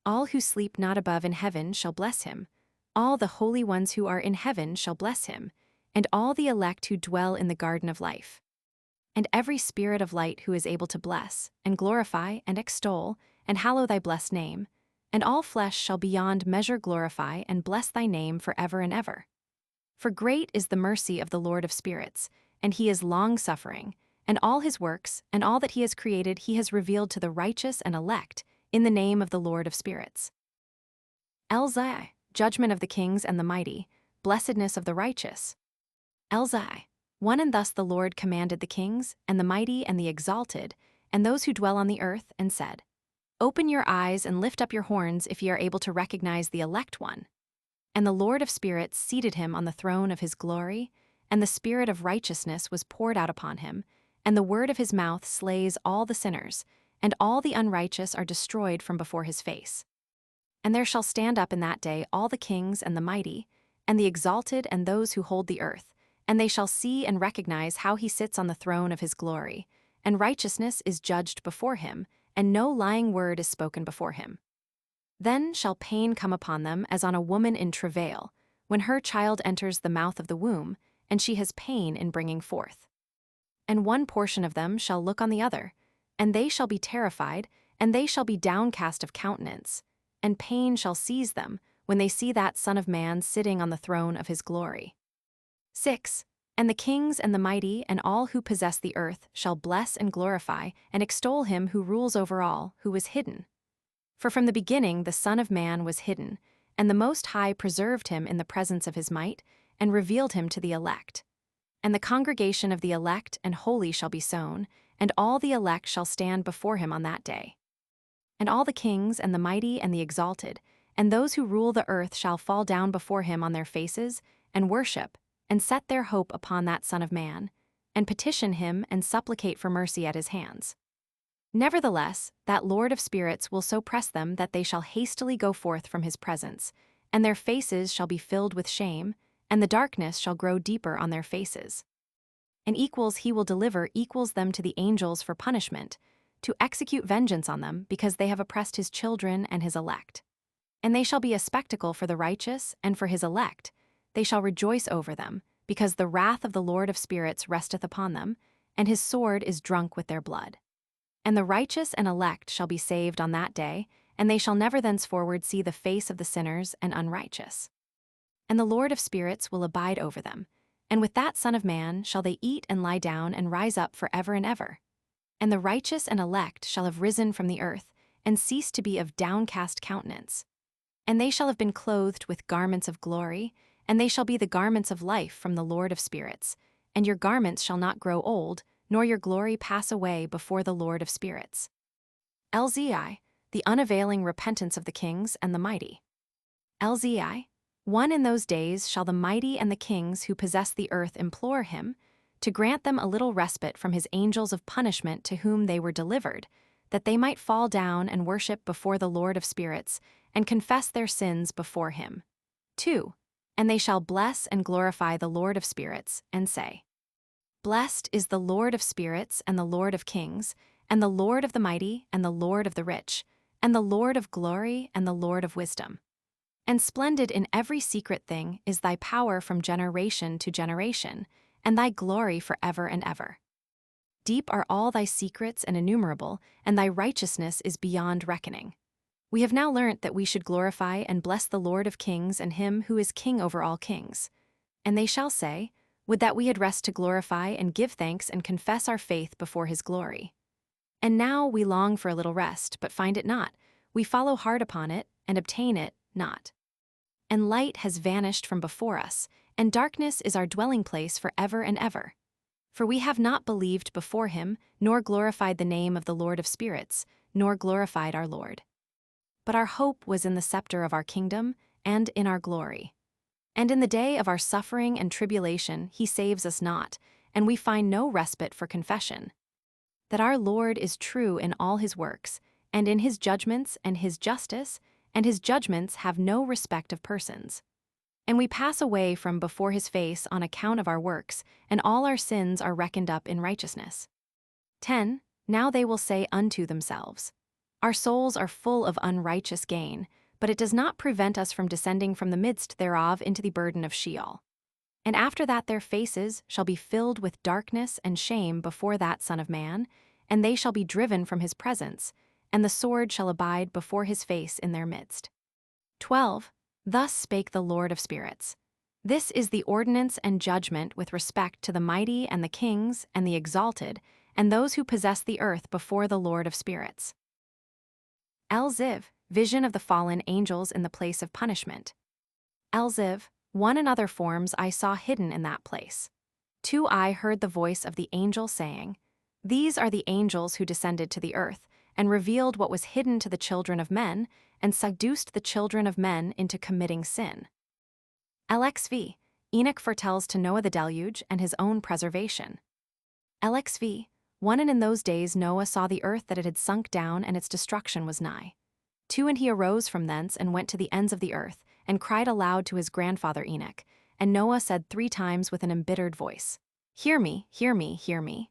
All who sleep not above in heaven shall bless him, all the holy ones who are in heaven shall bless him, and all the elect who dwell in the garden of life. And every spirit of light who is able to bless, and glorify, and extol, and hallow thy blessed name, and all flesh shall beyond measure glorify and bless thy name forever and ever. For great is the mercy of the Lord of spirits, and he is long-suffering, and all his works, and all that he has created he has revealed to the righteous and elect, in the name of the Lord of spirits. Elzai, judgment of the kings and the mighty, blessedness of the righteous. Elzai, 1. And thus the Lord commanded the kings, and the mighty, and the exalted, and those who dwell on the earth, and said, Open your eyes and lift up your horns if ye are able to recognize the elect one. And the Lord of spirits seated him on the throne of his glory, and the spirit of righteousness was poured out upon him, and the word of his mouth slays all the sinners, and all the unrighteous are destroyed from before his face. And there shall stand up in that day all the kings and the mighty, and the exalted and those who hold the earth, and they shall see and recognize how he sits on the throne of his glory, and righteousness is judged before him, and no lying word is spoken before him. Then shall pain come upon them as on a woman in travail, when her child enters the mouth of the womb, and she has pain in bringing forth. And one portion of them shall look on the other, and they shall be terrified, and they shall be downcast of countenance, and pain shall seize them when they see that Son of Man sitting on the throne of his glory. 6. And the kings and the mighty and all who possess the earth shall bless and glorify and extol him who rules over all, who was hidden. For from the beginning the Son of Man was hidden, and the Most High preserved him in the presence of his might, and revealed him to the elect. And the congregation of the elect and holy shall be sown, and all the elect shall stand before him on that day. And all the kings and the mighty and the exalted, and those who rule the earth shall fall down before him on their faces, and worship, and set their hope upon that Son of Man, and petition him and supplicate for mercy at his hands. Nevertheless, that Lord of spirits will so press them that they shall hastily go forth from his presence, and their faces shall be filled with shame, and the darkness shall grow deeper on their faces. and equals he will deliver equals them to the angels for punishment, to execute vengeance on them because they have oppressed his children and his elect. And they shall be a spectacle for the righteous and for his elect. They shall rejoice over them, because the wrath of the Lord of spirits resteth upon them, and his sword is drunk with their blood. And the righteous and elect shall be saved on that day, and they shall never thenceforward see the face of the sinners and unrighteous. And the Lord of spirits will abide over them, and with that Son of Man shall they eat and lie down and rise up for ever and ever. And the righteous and elect shall have risen from the earth, and cease to be of downcast countenance. And they shall have been clothed with garments of glory, and they shall be the garments of life from the Lord of spirits. And your garments shall not grow old, nor your glory pass away before the Lord of spirits. LZI, the unavailing repentance of the kings and the mighty. LZI, one in those days shall the mighty and the kings who possess the earth implore him, to grant them a little respite from his angels of punishment to whom they were delivered, that they might fall down and worship before the Lord of spirits, and confess their sins before him. 2. And they shall bless and glorify the Lord of spirits, and say, Blessed is the Lord of spirits, and the Lord of kings, and the Lord of the mighty, and the Lord of the rich, and the Lord of glory, and the Lord of wisdom. And splendid in every secret thing is thy power from generation to generation, and thy glory forever and ever. Deep are all thy secrets and innumerable, and thy righteousness is beyond reckoning. We have now learnt that we should glorify and bless the Lord of kings and him who is king over all kings. And they shall say, Would that we had rest to glorify and give thanks and confess our faith before his glory. And now we long for a little rest, but find it not. We follow hard upon it, and obtain it not. And light has vanished from before us, and darkness is our dwelling place for ever and ever. For we have not believed before him, nor glorified the name of the Lord of spirits, nor glorified our Lord. But our hope was in the scepter of our kingdom, and in our glory. And in the day of our suffering and tribulation he saves us not, and we find no respite for confession. That our Lord is true in all his works, and in his judgments and his justice, and his judgments have no respect of persons. And we pass away from before his face on account of our works, and all our sins are reckoned up in righteousness. 10. Now they will say unto themselves, Our souls are full of unrighteous gain, but it does not prevent us from descending from the midst thereof into the burden of Sheol. And after that their faces shall be filled with darkness and shame before that Son of Man, and they shall be driven from his presence, and the sword shall abide before his face in their midst. 12. Thus spake the Lord of spirits. This is the ordinance and judgment with respect to the mighty and the kings and the exalted, and those who possess the earth before the Lord of spirits. Elziv, vision of the fallen angels in the place of punishment. Elziv, one and other forms I saw hidden in that place. 2. I heard the voice of the angel saying, These are the angels who descended to the earth, and revealed what was hidden to the children of men, and seduced the children of men into committing sin. LXV, Enoch foretells to Noah the deluge and his own preservation. LXV, one and in those days Noah saw the earth that it had sunk down and its destruction was nigh. 2. And he arose from thence and went to the ends of the earth, and cried aloud to his grandfather Enoch, and Noah said 3 times with an embittered voice, Hear me, hear me, hear me.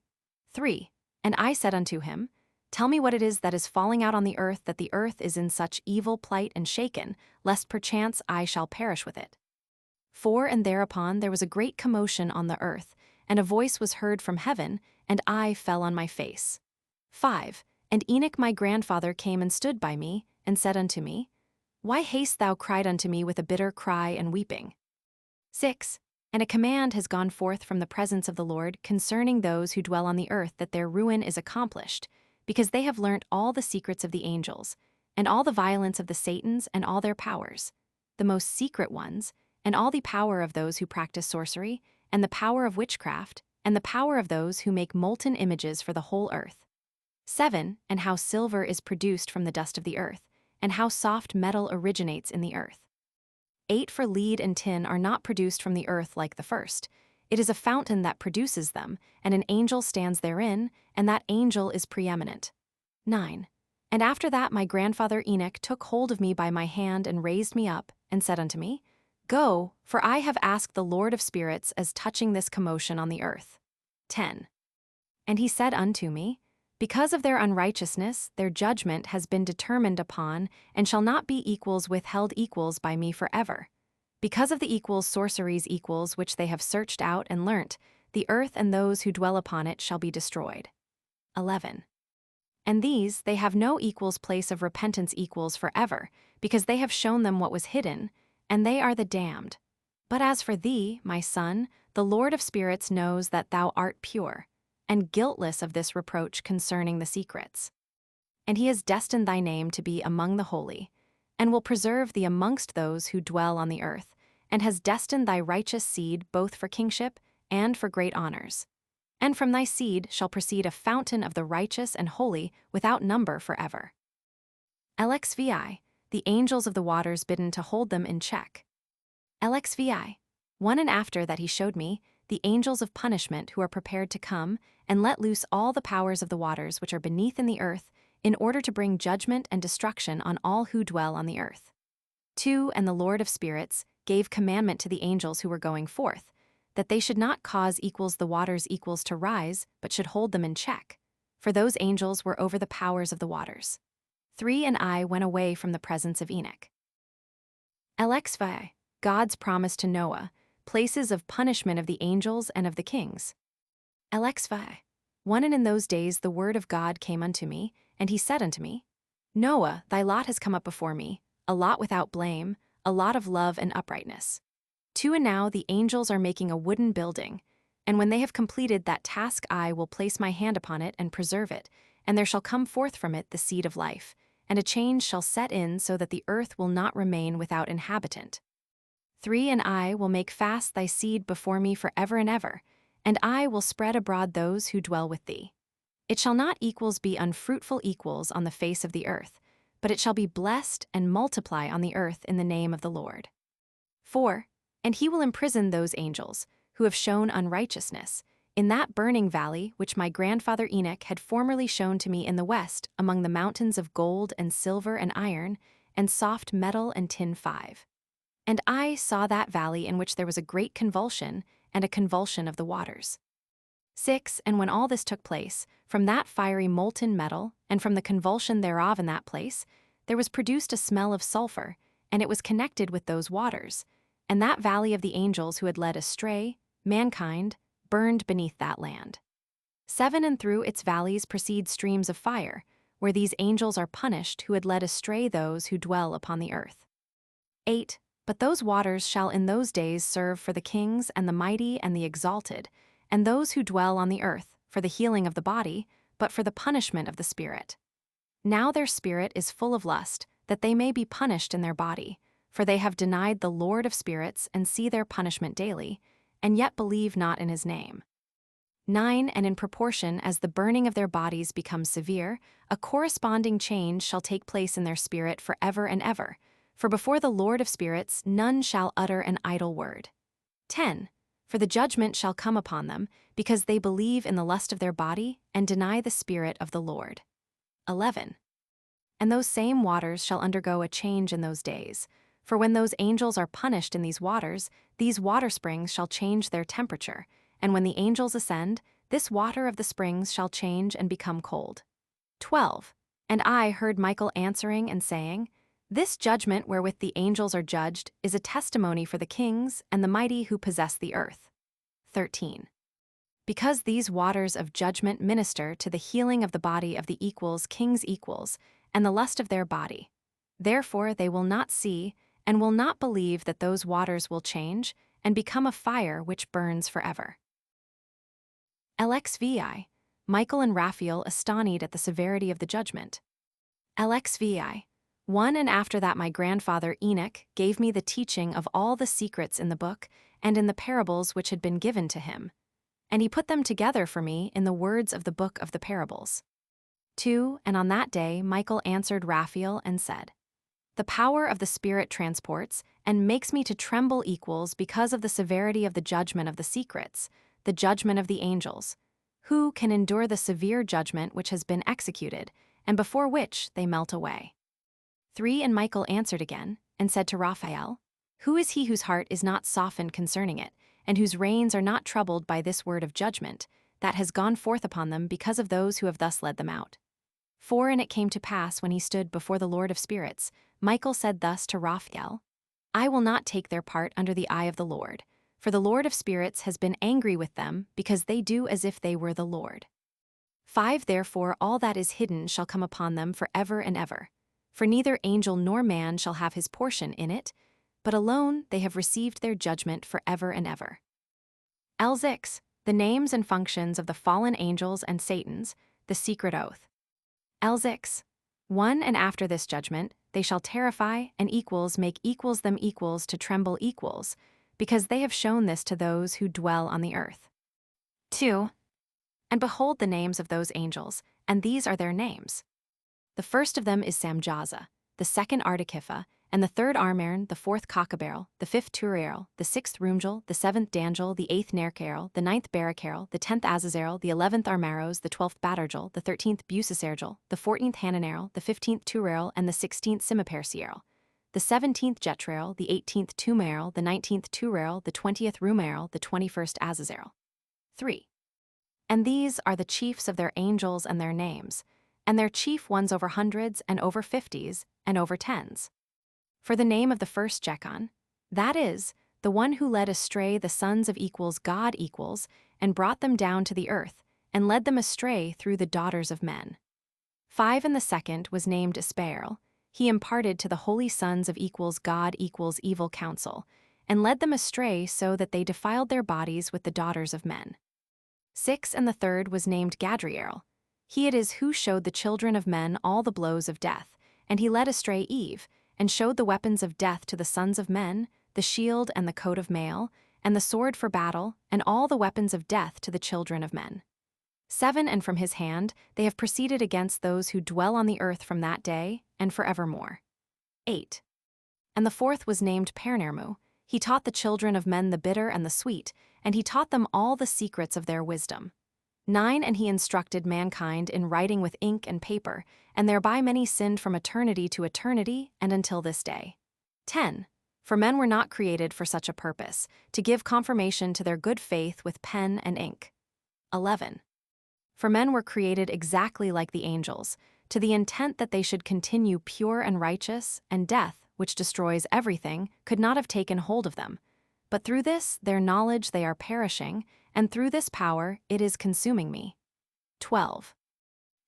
3. And I said unto him, Tell me what it is that is falling out on the earth, that the earth is in such evil plight and shaken, lest perchance I shall perish with it. 4. And thereupon there was a great commotion on the earth, and a voice was heard from heaven, and I fell on my face. 5. And Enoch my grandfather came and stood by me, and said unto me, Why hast thou cried unto me with a bitter cry and weeping? 6. And a command has gone forth from the presence of the Lord concerning those who dwell on the earth, that their ruin is accomplished, because they have learnt all the secrets of the angels, and all the violence of the Satans and all their powers, the most secret ones, and all the power of those who practice sorcery, and the power of witchcraft, and the power of those who make molten images for the whole earth. 7. And how silver is produced from the dust of the earth, and how soft metal originates in the earth. 8. For lead and tin are not produced from the earth like the first. It is a fountain that produces them, and an angel stands therein, and that angel is preeminent. 9. And after that my grandfather Enoch took hold of me by my hand and raised me up, and said unto me, Go, for I have asked the Lord of spirits as touching this commotion on the earth. 10. And he said unto me, Because of their unrighteousness, their judgment has been determined upon, and shall not be equals withheld equals by me forever. Because of the equals sorceries equals which they have searched out and learnt, the earth and those who dwell upon it shall be destroyed. 11. And these they have no equals place of repentance equals forever, because they have shown them what was hidden, and they are the damned. But as for thee, my son, the Lord of spirits knows that thou art pure, and guiltless of this reproach concerning the secrets. And he has destined thy name to be among the holy, and will preserve thee amongst those who dwell on the earth, and has destined thy righteous seed both for kingship and for great honors. And from thy seed shall proceed a fountain of the righteous and holy without number forever. LXVI, the angels of the waters bidden to hold them in check. LXVI, one and after that he showed me, the angels of punishment who are prepared to come and let loose all the powers of the waters which are beneath in the earth, in order to bring judgment and destruction on all who dwell on the earth. 2. And the Lord of spirits gave commandment to the angels who were going forth, that they should not cause equals the waters equals to rise, but should hold them in check, for those angels were over the powers of the waters. 3. And I went away from the presence of Enoch. LXVI, God's promise to Noah, places of punishment of the angels and of the kings. LXVI, 1. And in those days the word of God came unto me, and he said unto me, Noah, thy lot has come up before me, a lot without blame, a lot of love and uprightness. 2. And now the angels are making a wooden building, and when they have completed that task I will place my hand upon it and preserve it, and there shall come forth from it the seed of life, and a change shall set in so that the earth will not remain without inhabitant. 3. And I will make fast thy seed before me for ever and ever, and I will spread abroad those who dwell with thee. It shall not equals be unfruitful equals on the face of the earth, but it shall be blessed and multiply on the earth in the name of the Lord. 4. And he will imprison those angels, who have shown unrighteousness, in that burning valley which my grandfather Enoch had formerly shown to me in the west, among the mountains of gold and silver and iron, and soft metal and tin 5. And I saw that valley in which there was a great convulsion, and a convulsion of the waters. 6. And when all this took place, from that fiery molten metal, and from the convulsion thereof in that place, there was produced a smell of sulfur, and it was connected with those waters, and that valley of the angels who had led astray, mankind, burned beneath that land. 7. And through its valleys proceed streams of fire, where these angels are punished who had led astray those who dwell upon the earth. 8. But those waters shall in those days serve for the kings and the mighty and the exalted, and those who dwell on the earth, for the healing of the body, but for the punishment of the spirit. Now their spirit is full of lust, that they may be punished in their body, for they have denied the Lord of spirits and see their punishment daily, and yet believe not in his name. 9. And in proportion as the burning of their bodies becomes severe, a corresponding change shall take place in their spirit for ever and ever, for before the Lord of spirits none shall utter an idle word. 10. For the judgment shall come upon them, because they believe in the lust of their body and deny the Spirit of the Lord. 11. And those same waters shall undergo a change in those days, for when those angels are punished in these water springs shall change their temperature, and when the angels ascend, this water of the springs shall change and become cold. 12. And I heard Michael answering and saying, This judgment wherewith the angels are judged is a testimony for the kings and the mighty who possess the earth. 13. Because these waters of judgment minister to the healing of the body of the equals kings equals, and the lust of their body. Therefore they will not see, and will not believe that those waters will change, and become a fire which burns forever. LXVI, Michael and Raphael astonied at the severity of the judgment. LXVI, 1. And after that my grandfather Enoch gave me the teaching of all the secrets in the book, and in the parables which had been given to him. And he put them together for me in the words of the book of the parables. 2. And on that day Michael answered Raphael and said, The power of the Spirit transports, and makes me to tremble equals because of the severity of the judgment of the secrets, the judgment of the angels. Who can endure the severe judgment which has been executed, and before which they melt away? 3. And Michael answered again, and said to Raphael, Who is he whose heart is not softened concerning it, and whose reins are not troubled by this word of judgment, that has gone forth upon them because of those who have thus led them out. 4 And it came to pass when he stood before the Lord of spirits, Michael said thus to Raphael, I will not take their part under the eye of the Lord, for the Lord of spirits has been angry with them because they do as if they were the Lord. 5 Therefore all that is hidden shall come upon them for ever and ever. For neither angel nor man shall have his portion in it, but alone they have received their judgment for ever and ever. L6 The names and functions of the fallen angels and Satans, the secret oath. L6 1 And after this judgment, they shall terrify and equals make equals them equals to tremble equals, because they have shown this to those who dwell on the earth. 2 And behold the names of those angels, and these are their names. The first of them is Samjaza, the second Artikipha, and the third Armern, the fourth Cockabarrel, the fifth Turiel, the sixth Rumjel, the seventh Dangel, the eighth Nercarel, the ninth Baracarel, the 10th Azazarel, the 11th Armaros, the 12th Badargel, the 13th Busasergel, the 14th Hananarel, the 15th Turarel, and the 16th Simipercierel, the 17th Jetrarel, the 18th Tumarel, the 19th Turarel, the 20th Rumarel, the 21st Azazarel. 3 And these are the chiefs of their angels and their names, and their chief ones over hundreds and over 50s and over 10s. For the name of the first Jekon, that is, the one who led astray the sons of equals God equals, and brought them down to the earth, and led them astray through the daughters of men. 5 And the second was named Ispael. He imparted to the holy sons of equals God equals evil counsel, and led them astray so that they defiled their bodies with the daughters of men. 6 And the third was named Gadriel. He it is who showed the children of men all the blows of death, and he led astray Eve, and showed the weapons of death to the sons of men, the shield and the coat of mail, and the sword for battle, and all the weapons of death to the children of men. 7 And from his hand they have proceeded against those who dwell on the earth from that day, and forevermore. 8 And the fourth was named Pernermu. He taught the children of men the bitter and the sweet, and he taught them all the secrets of their wisdom. 9 And he instructed mankind in writing with ink and paper, and thereby many sinned from eternity to eternity and until this day. 10 For men were not created for such a purpose, to give confirmation to their good faith with pen and ink. 11 For men were created exactly like the angels, to the intent that they should continue pure and righteous, and death, which destroys everything, could not have taken hold of them. But through this, their knowledge they are perishing, and through this power it is consuming me. 12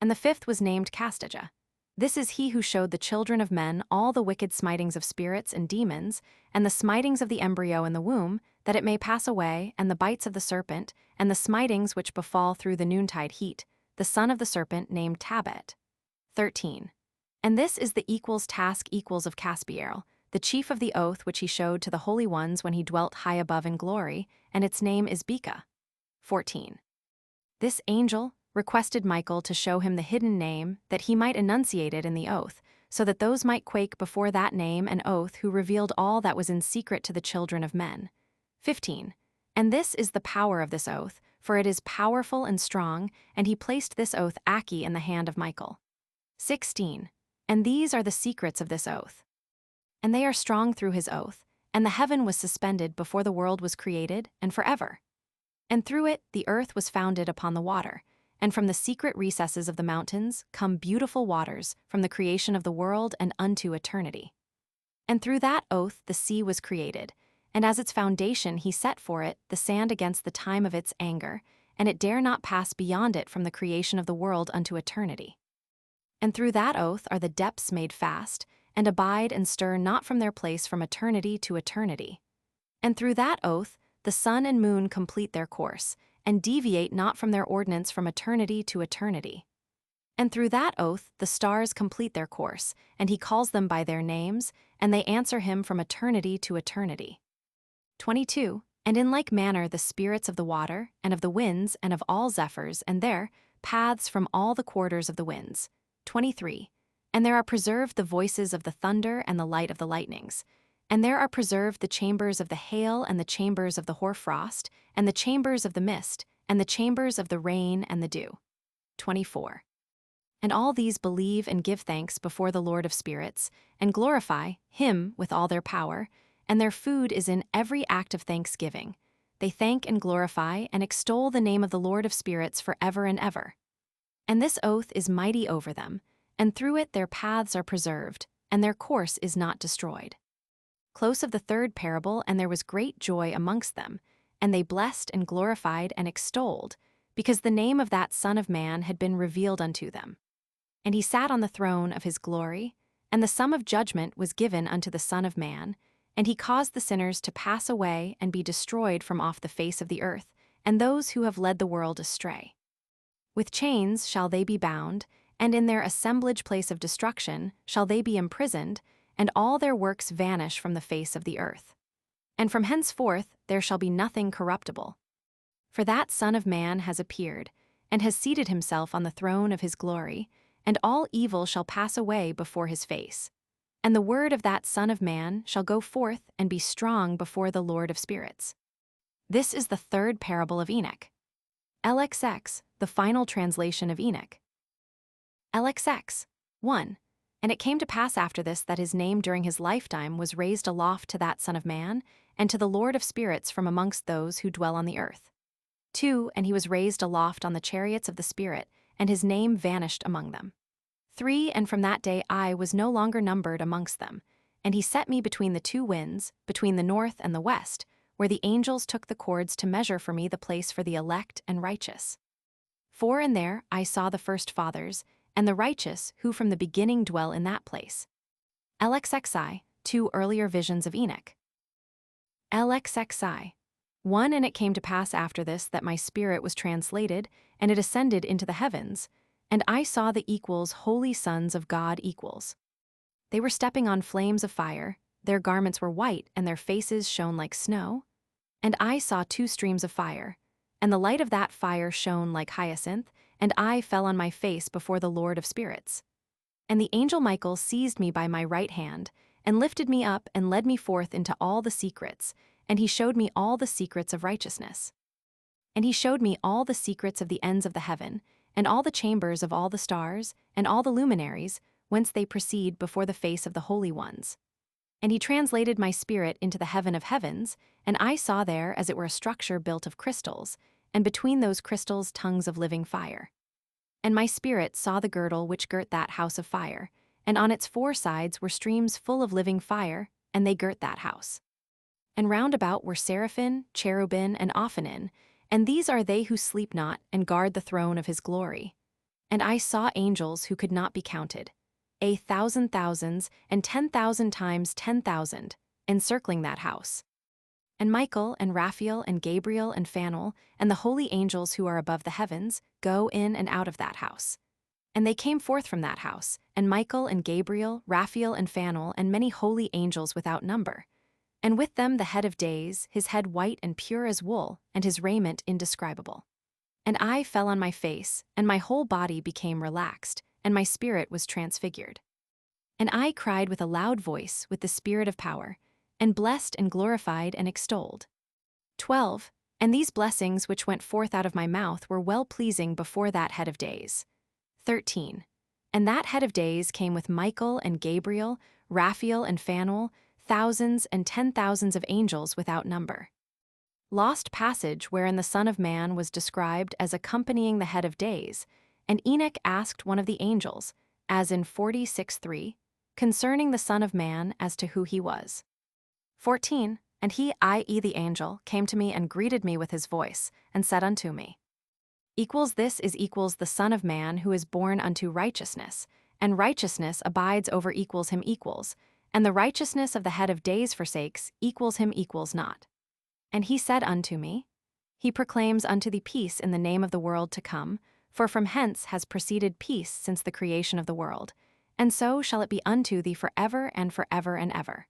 And the fifth was named Castaja. This is he who showed the children of men all the wicked smitings of spirits and demons, and the smitings of the embryo in the womb, that it may pass away, and the bites of the serpent, and the smitings which befall through the noontide heat, the son of the serpent named Tabet. 13 And this is the equals task equals of Caspiel, the chief of the oath which he showed to the holy ones when he dwelt high above in glory, and its name is Beka. 14 This angel requested Michael to show him the hidden name, that he might enunciate it in the oath, so that those might quake before that name and oath who revealed all that was in secret to the children of men. 15 And this is the power of this oath, for it is powerful and strong, and he placed this oath Aki in the hand of Michael. 16 And these are the secrets of this oath. And they are strong through his oath, and the heaven was suspended before the world was created, and forever. And through it the earth was founded upon the water, and from the secret recesses of the mountains come beautiful waters from the creation of the world and unto eternity. And through that oath the sea was created, and as its foundation he set for it the sand against the time of its anger, and it dare not pass beyond it from the creation of the world unto eternity. And through that oath are the depths made fast, and abide and stir not from their place from eternity to eternity. And through that oath the sun and moon complete their course, and deviate not from their ordinance from eternity to eternity. And through that oath the stars complete their course, and he calls them by their names, and they answer him from eternity to eternity. 22 And in like manner the spirits of the water, and of the winds, and of all zephyrs, and their paths from all the quarters of the winds. 23 And there are preserved the voices of the thunder and the light of the lightnings. And there are preserved the chambers of the hail and the chambers of the hoarfrost, and the chambers of the mist, and the chambers of the rain and the dew. 24 And all these believe and give thanks before the Lord of spirits, and glorify him with all their power, and their food is in every act of thanksgiving. they thank and glorify and extol the name of the Lord of spirits forever and ever. And this oath is mighty over them, and through it their paths are preserved, and their course is not destroyed. Close of the third parable, and there was great joy amongst them, and they blessed and glorified and extolled, because the name of that Son of Man had been revealed unto them. And he sat on the throne of his glory, and the sum of judgment was given unto the Son of Man, and he caused the sinners to pass away and be destroyed from off the face of the earth, and those who have led the world astray. With chains shall they be bound, and in their assemblage place of destruction shall they be imprisoned, and all their works vanish from the face of the earth. And from henceforth there shall be nothing corruptible. For that Son of Man has appeared, and has seated himself on the throne of his glory, and all evil shall pass away before his face. And the word of that Son of Man shall go forth and be strong before the Lord of spirits. This is the third parable of Enoch. LXX, the final translation of Enoch. LXX. 1. And it came to pass after this that his name during his lifetime was raised aloft to that Son of Man, and to the Lord of spirits from amongst those who dwell on the earth. 2. And he was raised aloft on the chariots of the Spirit, and his name vanished among them. 3. And from that day I was no longer numbered amongst them, and he set me between the two winds, between the north and the west, where the angels took the cords to measure for me the place for the elect and righteous. 4. And there I saw the first fathers, and the righteous who from the beginning dwell in that place. LXXI, 2 earlier visions of Enoch. LXXI. 1. And it came to pass after this that my spirit was translated, and it ascended into the heavens, and I saw the equals holy sons of God equals. They were stepping on flames of fire, their garments were white, and their faces shone like snow. And I saw 2 streams of fire, and the light of that fire shone like hyacinth, and I fell on my face before the Lord of spirits. And the angel Michael seized me by my right hand, and lifted me up and led me forth into all the secrets, and he showed me all the secrets of righteousness. And he showed me all the secrets of the ends of the heaven, and all the chambers of all the stars, and all the luminaries, whence they proceed before the face of the holy ones. And he translated my spirit into the heaven of heavens, and I saw there as it were a structure built of crystals, and between those crystals tongues of living fire. And my spirit saw the girdle which girt that house of fire, and on its 4 sides were streams full of living fire, and they girt that house. And round about were seraphim, cherubim, and ophanim, and these are they who sleep not and guard the throne of his glory. And I saw angels who could not be counted, 1,000 thousands, and 10,000 times 10,000, encircling that house. And Michael, and Raphael, and Gabriel, and Phanuel, and the holy angels who are above the heavens, go in and out of that house. And they came forth from that house, and Michael, and Gabriel, Raphael, and Phanuel, and many holy angels without number. And with them the head of days, his head white and pure as wool, and his raiment indescribable. And I fell on my face, and my whole body became relaxed, and my spirit was transfigured. And I cried with a loud voice with the spirit of power, and blessed and glorified and extolled. 12. And these blessings which went forth out of my mouth were well-pleasing before that head of days. 13. And that head of days came with Michael and Gabriel, Raphael and Phanuel, thousands and 10,000s of angels without number. Lost passage wherein the Son of Man was described as accompanying the head of days, and Enoch asked one of the angels, as in 46:3, concerning the Son of Man as to who he was. 14. And he, i.e. the angel, came to me and greeted me with his voice, and said unto me, This is the Son of Man who is born unto righteousness, and righteousness abides over him equals, and the righteousness of the head of days forsakes him not. And he said unto me, He proclaims unto thee peace in the name of the world to come, for from hence has proceeded peace since the creation of the world, and so shall it be unto thee forever and forever and ever.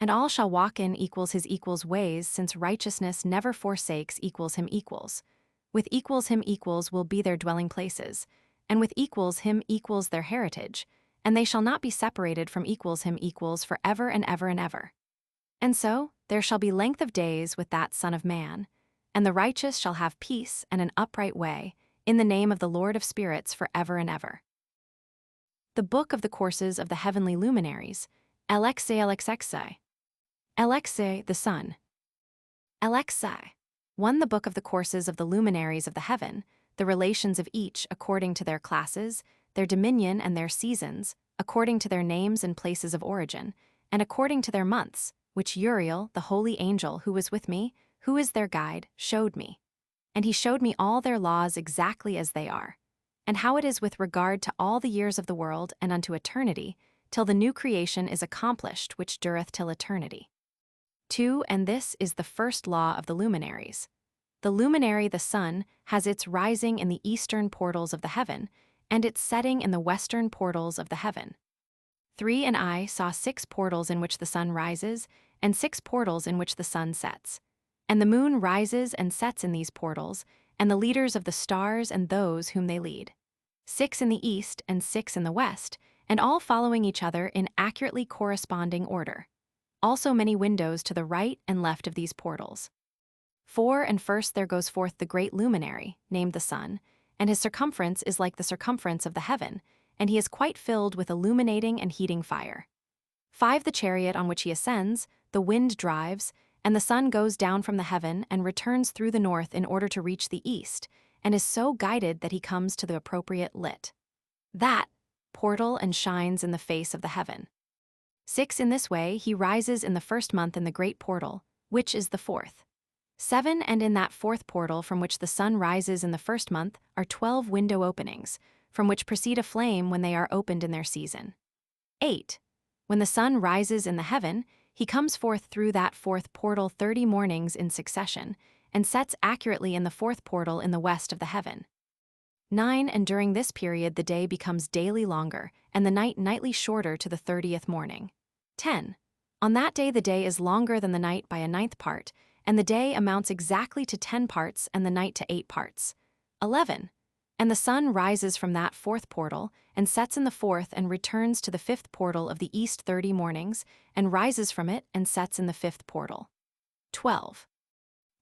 And all shall walk in his ways, since righteousness never forsakes him equals. With him equals will be their dwelling places, and with him equals their heritage, and they shall not be separated from him equals forever and ever and ever. And so there shall be length of days with that Son of Man, and the righteous shall have peace and an upright way, in the name of the Lord of spirits forever and ever. The Book of the Courses of the Heavenly Luminaries, LXA. LXXI. LXA, the Son. Alexei. 1. The book of the courses of the luminaries of the heaven, the relations of each according to their classes, their dominion and their seasons, according to their names and places of origin, and according to their months, which Uriel, the holy angel who was with me, who is their guide, showed me. And he showed me all their laws exactly as they are, and how it is with regard to all the years of the world and unto eternity, till the new creation is accomplished which dureth till eternity. 2. And this is the first law of the luminaries. The luminary, the sun, has its rising in the eastern portals of the heaven, and its setting in the western portals of the heaven. 3. And I saw 6 portals in which the sun rises, and 6 portals in which the sun sets. And the moon rises and sets in these portals, and the leaders of the stars and those whom they lead. 6 in the east and 6 in the west, and all following each other in accurately corresponding order. Also many windows to the right and left of these portals. 4. And first there goes forth the great luminary, named the sun, and his circumference is like the circumference of the heaven, and he is quite filled with illuminating and heating fire. 5. The chariot on which he ascends, the wind drives, and the sun goes down from the heaven and returns through the north in order to reach the east, and is so guided that he comes to the appropriate lit. That portal and shines in the face of the heaven. 6. In this way he rises in the first month in the great portal, which is the 4th. 7. And in that 4th portal from which the sun rises in the first month are 12 window openings, from which proceed a flame when they are opened in their season. 8. When the sun rises in the heaven, he comes forth through that 4th portal 30 mornings in succession, and sets accurately in the 4th portal in the west of the heaven. 9. And during this period the day becomes daily longer, and the night nightly shorter to the 30th morning. 10. On that day the day is longer than the night by a 9th part, and the day amounts exactly to 10 parts and the night to 8 parts. 11. And the sun rises from that 4th portal, and sets in the 4th and returns to the 5th portal of the east 30 mornings, and rises from it and sets in the 5th portal. 12.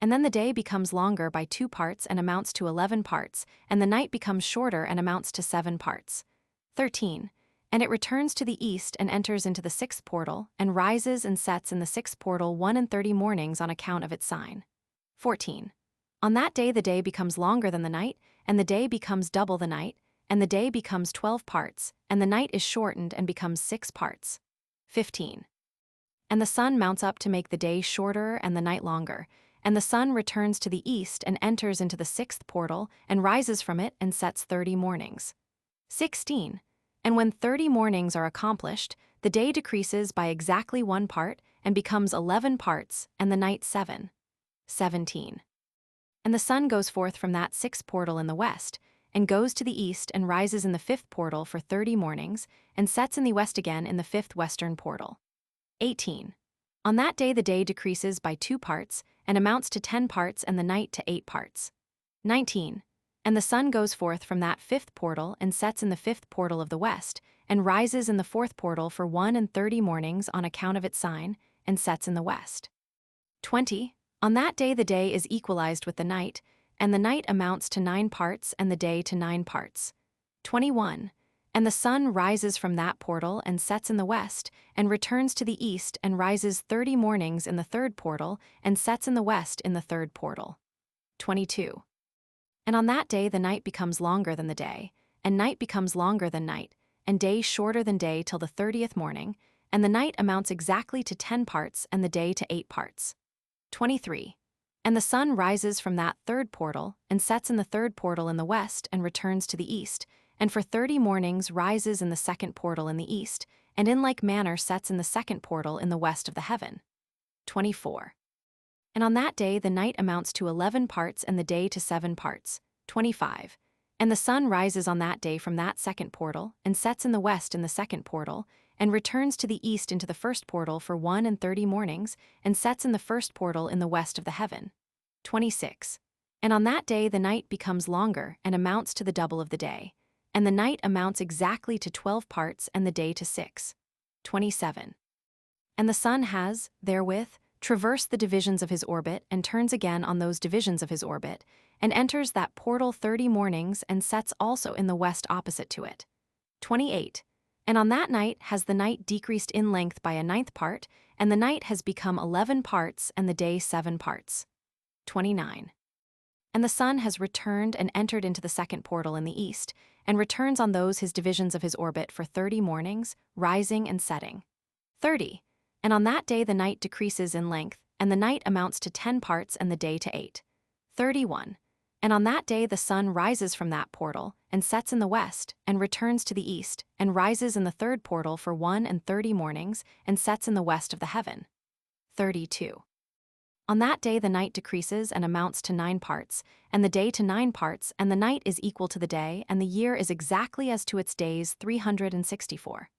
And then the day becomes longer by 2 parts and amounts to 11 parts, and the night becomes shorter and amounts to 7 parts. 13. And it returns to the east and enters into the 6th portal, and rises and sets in the 6th portal 31 mornings on account of its sign. 14. On that day the day becomes longer than the night, and the day becomes double the night, and the day becomes 12 parts, and the night is shortened and becomes 6 parts. 15. And the sun mounts up to make the day shorter and the night longer, and the sun returns to the east and enters into the 6th portal, and rises from it and sets 30 mornings. 16. And when 30 mornings are accomplished, the day decreases by exactly 1 part, and becomes 11 parts, and the night 7. 17. And the sun goes forth from that 6th portal in the west, and goes to the east and rises in the 5th portal for 30 mornings, and sets in the west again in the 5th western portal. 18. On that day the day decreases by 2 parts, and amounts to 10 parts and the night to 8 parts. 19. And the sun goes forth from that 5th portal and sets in the 5th portal of the west, and rises in the 4th portal for 31 mornings on account of its sign, and sets in the west. 20. On that day the day is equalized with the night, and the night amounts to 9 parts and the day to 9 parts. 21. And the sun rises from that portal and sets in the west, and returns to the east and rises 30 mornings in the 3rd portal, and sets in the west in the 3rd portal. 22. And on that day the night becomes longer than the day, and night becomes longer than night, and day shorter than day till the 30th morning, and the night amounts exactly to 10 parts and the day to 8 parts. 23. And the sun rises from that 3rd portal, and sets in the 3rd portal in the west and returns to the east, and for 30 mornings rises in the 2nd portal in the east, and in like manner sets in the 2nd portal in the west of the heaven. 24. And on that day the night amounts to 11 parts and the day to 7 parts. 25. And the sun rises on that day from that 2nd portal, and sets in the west in the 2nd portal, and returns to the east into the 1st portal for 31 mornings, and sets in the 1st portal in the west of the heaven. 26. And on that day the night becomes longer and amounts to the double of the day, and the night amounts exactly to 12 parts and the day to 6. 27. And the sun has, therewith, traversed the divisions of his orbit and turns again on those divisions of his orbit, and enters that portal 30 mornings and sets also in the west opposite to it. 28. And on that night has the night decreased in length by a 9th part, and the night has become 11 parts and the day 7 parts. 29. And the sun has returned and entered into the second portal in the east, and returns on those his divisions of his orbit for 30 mornings, rising and setting. 30. And on that day the night decreases in length, and the night amounts to 10 parts and the day to 8. 31. And on that day the sun rises from that portal, and sets in the west, and returns to the east, and rises in the third portal for 1 and 30 mornings, and sets in the west of the heaven. 32. On that day the night decreases and amounts to 9 parts, and the day to 9 parts, and the night is equal to the day, and the year is exactly as to its days 364.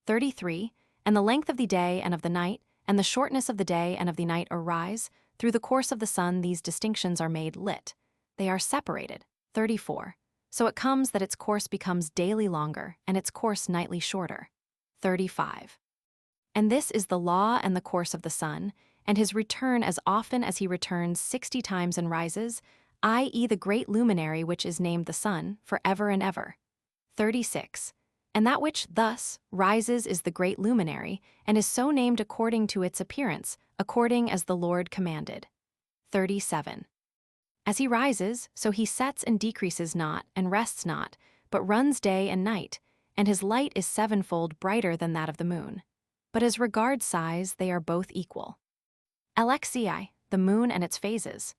33. And the length of the day and of the night, and the shortness of the day and of the night arise. Through the course of the sun these distinctions are made lit. They are separated. 34. So it comes that its course becomes daily longer, and its course nightly shorter. 35. And this is the law and the course of the sun, and his return as often as he returns 60 times and rises, i.e. the great luminary which is named the sun, for ever and ever. 36. And that which thus rises is the great luminary, and is so named according to its appearance, according as the Lord commanded. 37. As he rises, so he sets and decreases not, and rests not, but runs day and night, and his light is sevenfold brighter than that of the moon. But as regards size, they are both equal. Alexei, the moon and its phases.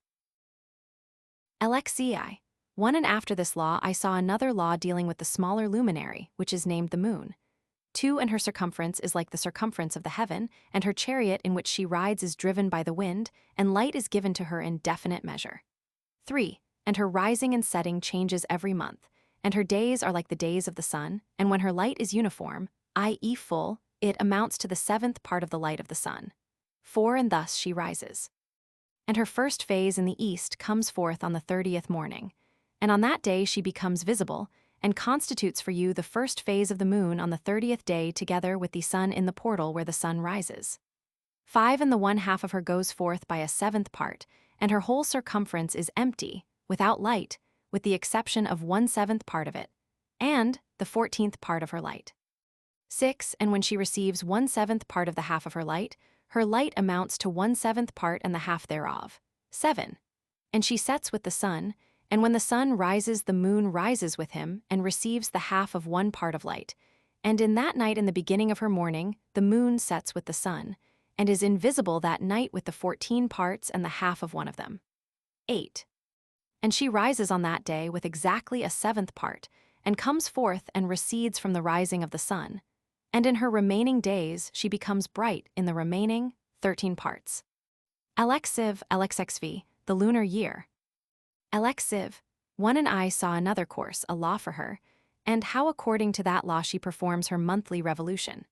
Alexei. 1. And after this law I saw another law dealing with the smaller luminary, which is named the moon. 2. And her circumference is like the circumference of the heaven, and her chariot in which she rides is driven by the wind, and light is given to her in definite measure. 3. And her rising and setting changes every month, and her days are like the days of the sun, and when her light is uniform, i.e. full, it amounts to the 7th part of the light of the sun. 4. And thus she rises. And her first phase in the east comes forth on the 30th morning, and on that day she becomes visible, and constitutes for you the first phase of the moon on the 30th day together with the sun in the portal where the sun rises. 5. And the 1/2 of her goes forth by a 7th part, and her whole circumference is empty, without light, with the exception of 1/7 part of it, and the 14th part of her light. 6. And when she receives 1/7 part of the half of her light amounts to 1/7 part and the half thereof. 7. And she sets with the sun, and when the sun rises the moon rises with him, and receives the half of 1 part of light. And in that night in the beginning of her morning, the moon sets with the sun, and is invisible that night with the 14 parts and the half of 1 of them. 8. And she rises on that day with exactly a 7th part, and comes forth and recedes from the rising of the sun. And in her remaining days she becomes bright in the remaining 13 parts. Alexexv, the lunar year. Alexiv. 1. And I saw another course, a law for her, and how according to that law she performs her monthly revolution.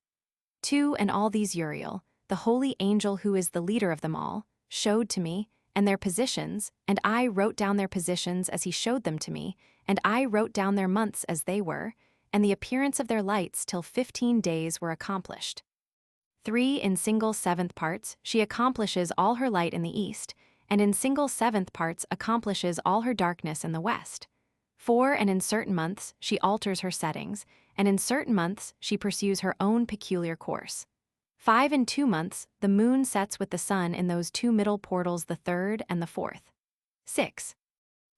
2. And all these Uriel, the holy angel who is the leader of them all, showed to me, and their positions, and I wrote down their positions as he showed them to me, and I wrote down their months as they were, and the appearance of their lights till 15 days were accomplished. 3. In single 7th parts she accomplishes all her light in the east, and in single 7th parts accomplishes all her darkness in the west. 4. And in certain months she alters her settings, and in certain months she pursues her own peculiar course. 5. In 2 months the moon sets with the sun in those 2 middle portals, the 3rd and the 4th. 6.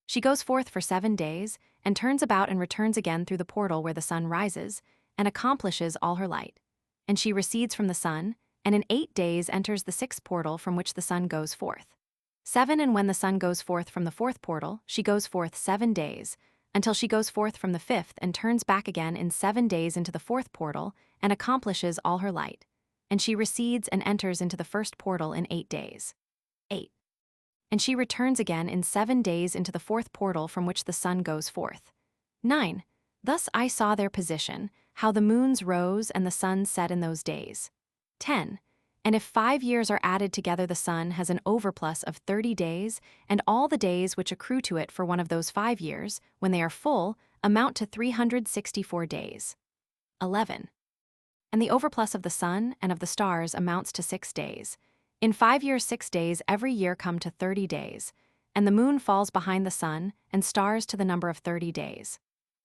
She goes forth for 7 days, and turns about and returns again through the portal where the sun rises, and accomplishes all her light. And she recedes from the sun, and in 8 days enters the 6th portal from which the sun goes forth. 7. And when the sun goes forth from the 4th portal, she goes forth 7 days, until she goes forth from the 5th and turns back again in 7 days into the 4th portal, and accomplishes all her light. And she recedes and enters into the 1st portal in 8 days. 8. And she returns again in 7 days into the 4th portal from which the sun goes forth. 9. Thus I saw their position, how the moons rose and the sun set in those days. 10. And if 5 years are added together, the sun has an overplus of 30 days, and all the days which accrue to it for one of those 5 years, when they are full, amount to 364 days. 11. And the overplus of the sun and of the stars amounts to 6 days. In 5 years 6 days every year come to 30 days, and the moon falls behind the sun, and stars to the number of 30 days.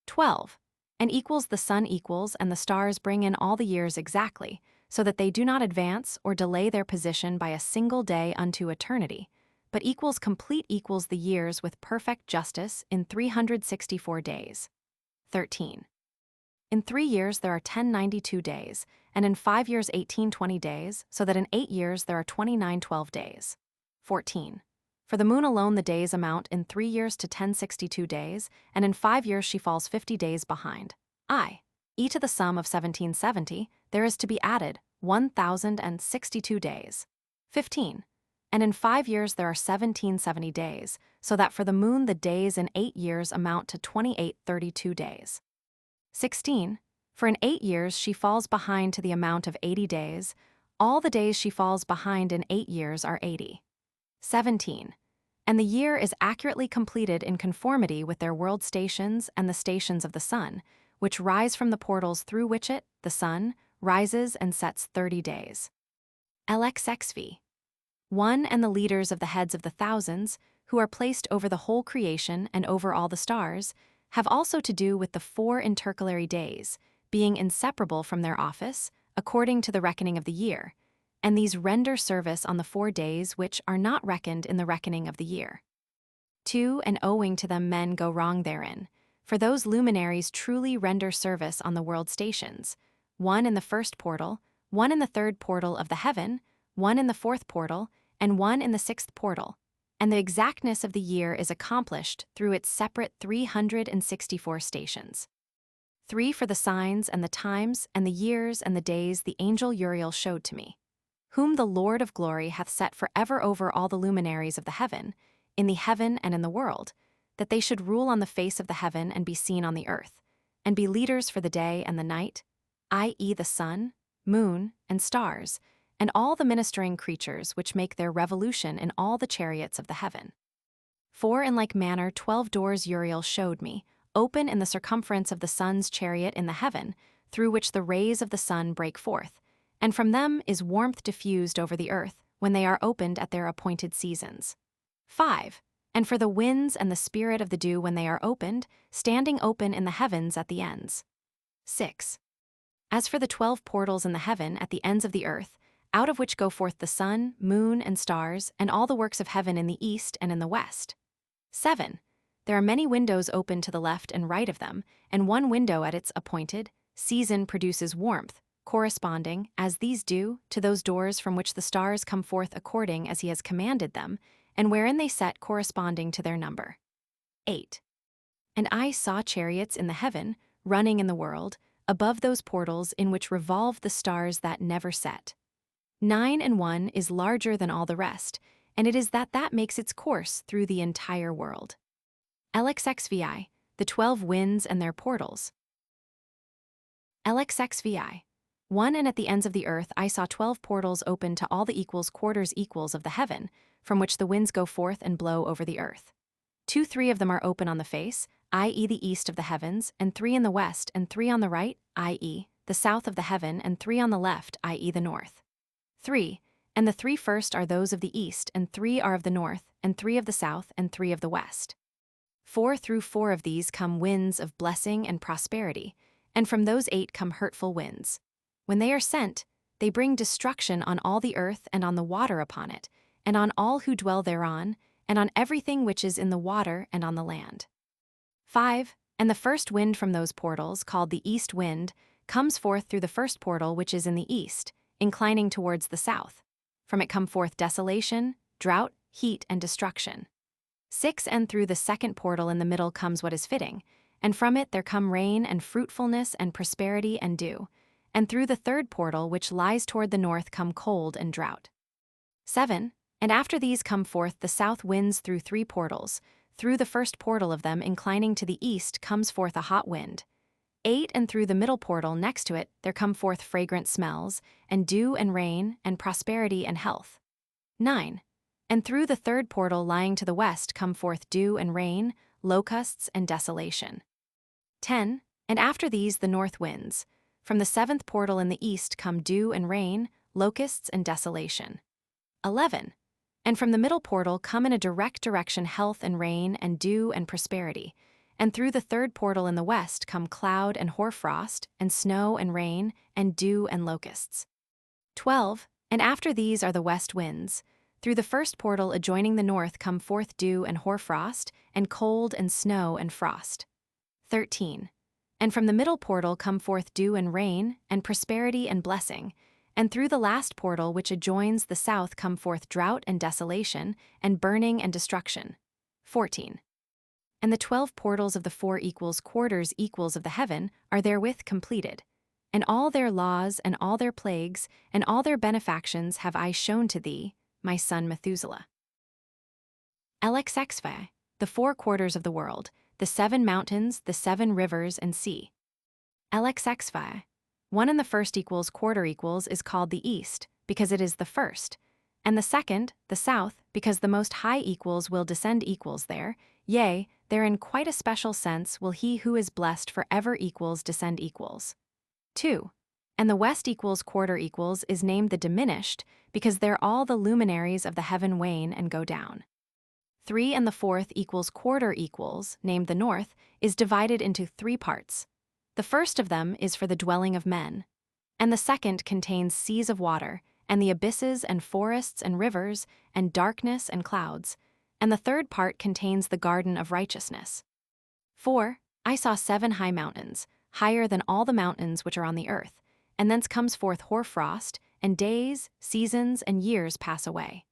12. And equals the sun equals, and the stars bring in all the years exactly, so that they do not advance or delay their position by a single day unto eternity, but equals complete equals the years with perfect justice in 364 days. 13. In 3 years there are 1092 days, and in 5 years 1820 days, so that in 8 years there are 2912 days. 14. For the moon alone the days amount in 3 years to 1062 days, and in 5 years she falls 50 days behind. E to the sum of 1770, there is to be added 1062 days. 15. And in 5 years there are 1770 days, so that for the moon the days in 8 years amount to 2832 days. 16. For in 8 years she falls behind to the amount of 80 days. All the days she falls behind in 8 years are 80. 17. And the year is accurately completed in conformity with their world stations and the stations of the sun, which rise from the portals through which it, the sun, rises and sets 30 days. LXXV. 1. And the leaders of the heads of the thousands, who are placed over the whole creation and over all the stars, have also to do with the 4 intercalary days, being inseparable from their office, according to the reckoning of the year, and these render service on the 4 days which are not reckoned in the reckoning of the year. 2. And owing to them men go wrong therein, for those luminaries truly render service on the world stations, 1 in the first portal, 1 in the third portal of the heaven, 1 in the fourth portal, and 1 in the sixth portal, and the exactness of the year is accomplished through its separate 364 stations. 3. For the signs and the times and the years and the days the angel Uriel showed to me, whom the Lord of glory hath set forever over all the luminaries of the heaven, in the heaven and in the world, that they should rule on the face of the heaven and be seen on the earth, and be leaders for the day and the night, i.e. the sun, moon, and stars, and all the ministering creatures which make their revolution in all the chariots of the heaven. 4. In like manner 12 doors Uriel showed me, open in the circumference of the sun's chariot in the heaven, through which the rays of the sun break forth, and from them is warmth diffused over the earth, when they are opened at their appointed seasons. 5. And for the winds and the spirit of the dew when they are opened, standing open in the heavens at the ends. 6. As for the 12 portals in the heaven at the ends of the earth, out of which go forth the sun, moon, and stars, and all the works of heaven in the east and in the west. 7. There are many windows open to the left and right of them, and one window at its appointed season produces warmth, corresponding, as these do, to those doors from which the stars come forth according as he has commanded them, and wherein they set corresponding to their number. 8. And I saw chariots in the heaven, running in the world, above those portals in which revolve the stars that never set. 9 and 1 is larger than all the rest, and it is that makes its course through the entire world. LXXVI, the 12 winds and their portals. LXXVI. 1. And at the ends of the earth I saw 12 portals open to all the quarters equals of the heaven, from which the winds go forth and blow over the earth. 2. 3 of them are open on the face, i.e. the east of the heavens, and 3 in the west, and 3 on the right, i.e. the south of the heaven, and 3 on the left, i.e. the north. 3. And the 3 first are those of the east, and 3 are of the north, and 3 of the south, and 3 of the west. 4 through 4 of these come winds of blessing and prosperity, and from those 8 come hurtful winds. When they are sent, they bring destruction on all the earth and on the water upon it, and on all who dwell thereon, and on everything which is in the water and on the land. 5. And the first wind from those portals, called the east wind, comes forth through the first portal which is in the east, inclining towards the south. From it come forth desolation, drought, heat, and destruction. 6. And through the second portal in the middle comes what is fitting, and from it there come rain and fruitfulness and prosperity and dew, and through the third portal which lies toward the north come cold and drought. 7. And after these come forth the south winds through 3 portals. Through the first portal of them inclining to the east comes forth a hot wind. 8. And through the middle portal next to it there come forth fragrant smells, and dew and rain, and prosperity and health. 9. And through the third portal lying to the west come forth dew and rain, locusts and desolation. 10. And after these the north winds. From the 7th portal in the east come dew and rain, locusts and desolation. 11. And from the middle portal come in a direct direction health and rain and dew and prosperity, and through the third portal in the west come cloud and hoarfrost, and snow and rain, and dew and locusts. 12. And after these are the west winds. Through the first portal adjoining the north come forth dew and hoarfrost, and cold and snow and frost. 13. And from the middle portal come forth dew and rain, and prosperity and blessing. And through the last portal which adjoins the south come forth drought and desolation, and burning and destruction. 14. And the 12 portals of the 4 equals quarters equals of the heaven are therewith completed. And all their laws and all their plagues and all their benefactions have I shown to thee, my son Methuselah. LXXV, the 4 quarters of the world, the 7 mountains, the 7 rivers and sea. LXXV, 1 and the first equals quarter equals is called the east, because it is the first, and the second, the south, because the most high equals will descend equals there, yea, there in quite a special sense will he who is blessed for ever equals descend equals. 2. And the west equals quarter equals is named the diminished, because there all the luminaries of the heaven wane and go down. 3 and the fourth equals quarter equals, named the north, is divided into 3 parts. The first of them is for the dwelling of men, and the second contains seas of water, and the abysses and forests and rivers, and darkness and clouds, and the third part contains the garden of righteousness. 4. I saw 7 high mountains, higher than all the mountains which are on the earth, and thence comes forth hoarfrost, and days, seasons, and years pass away.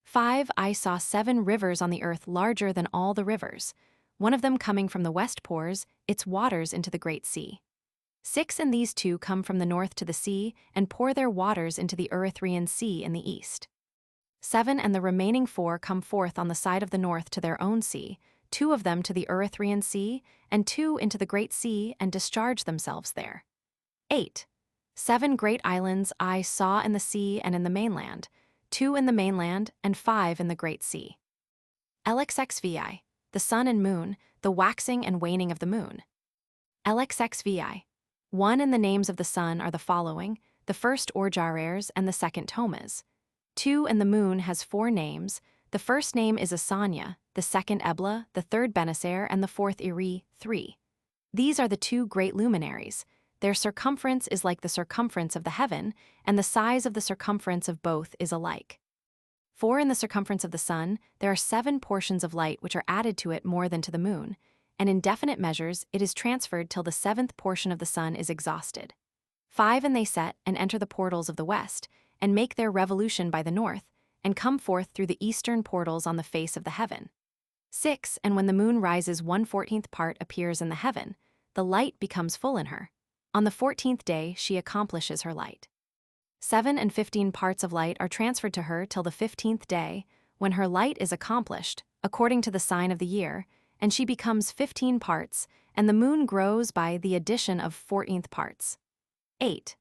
5. I saw 7 rivers on the earth larger than all the rivers. One of them coming from the west pours its waters into the great sea. 6 and these 2 come from the north to the sea, and pour their waters into the Erythraean Sea in the east. 7 and the remaining 4 come forth on the side of the north to their own sea, 2 of them to the Erythraean Sea, and 2 into the great sea, and discharge themselves there. 8. 7 great islands I saw in the sea and in the mainland, 2 in the mainland, and 5 in the great sea. LXXVI, the sun and moon, the waxing and waning of the moon. LXXVI, 1 in the names of the sun are the following, the first Orjares and the second Tomas. 2 and the moon has 4 names, the first name is Asanya, the second Ebla, the third Benacer, and the fourth Iri, 3. These are the 2 great luminaries. Their circumference is like the circumference of the heaven, and the size of the circumference of both is alike. 4 in the circumference of the sun, there are 7 portions of light which are added to it more than to the moon, and in definite measures it is transferred till the 7th portion of the sun is exhausted. 5 and they set and enter the portals of the west, and make their revolution by the north, and come forth through the eastern portals on the face of the heaven. 6 and when the moon rises 1/14th part appears in the heaven, the light becomes full in her. On the 14th day she accomplishes her light. 7 and 15 parts of light are transferred to her till the 15th day, when her light is accomplished, according to the sign of the year, and she becomes 15 parts, and the moon grows by the addition of 14th parts. 8.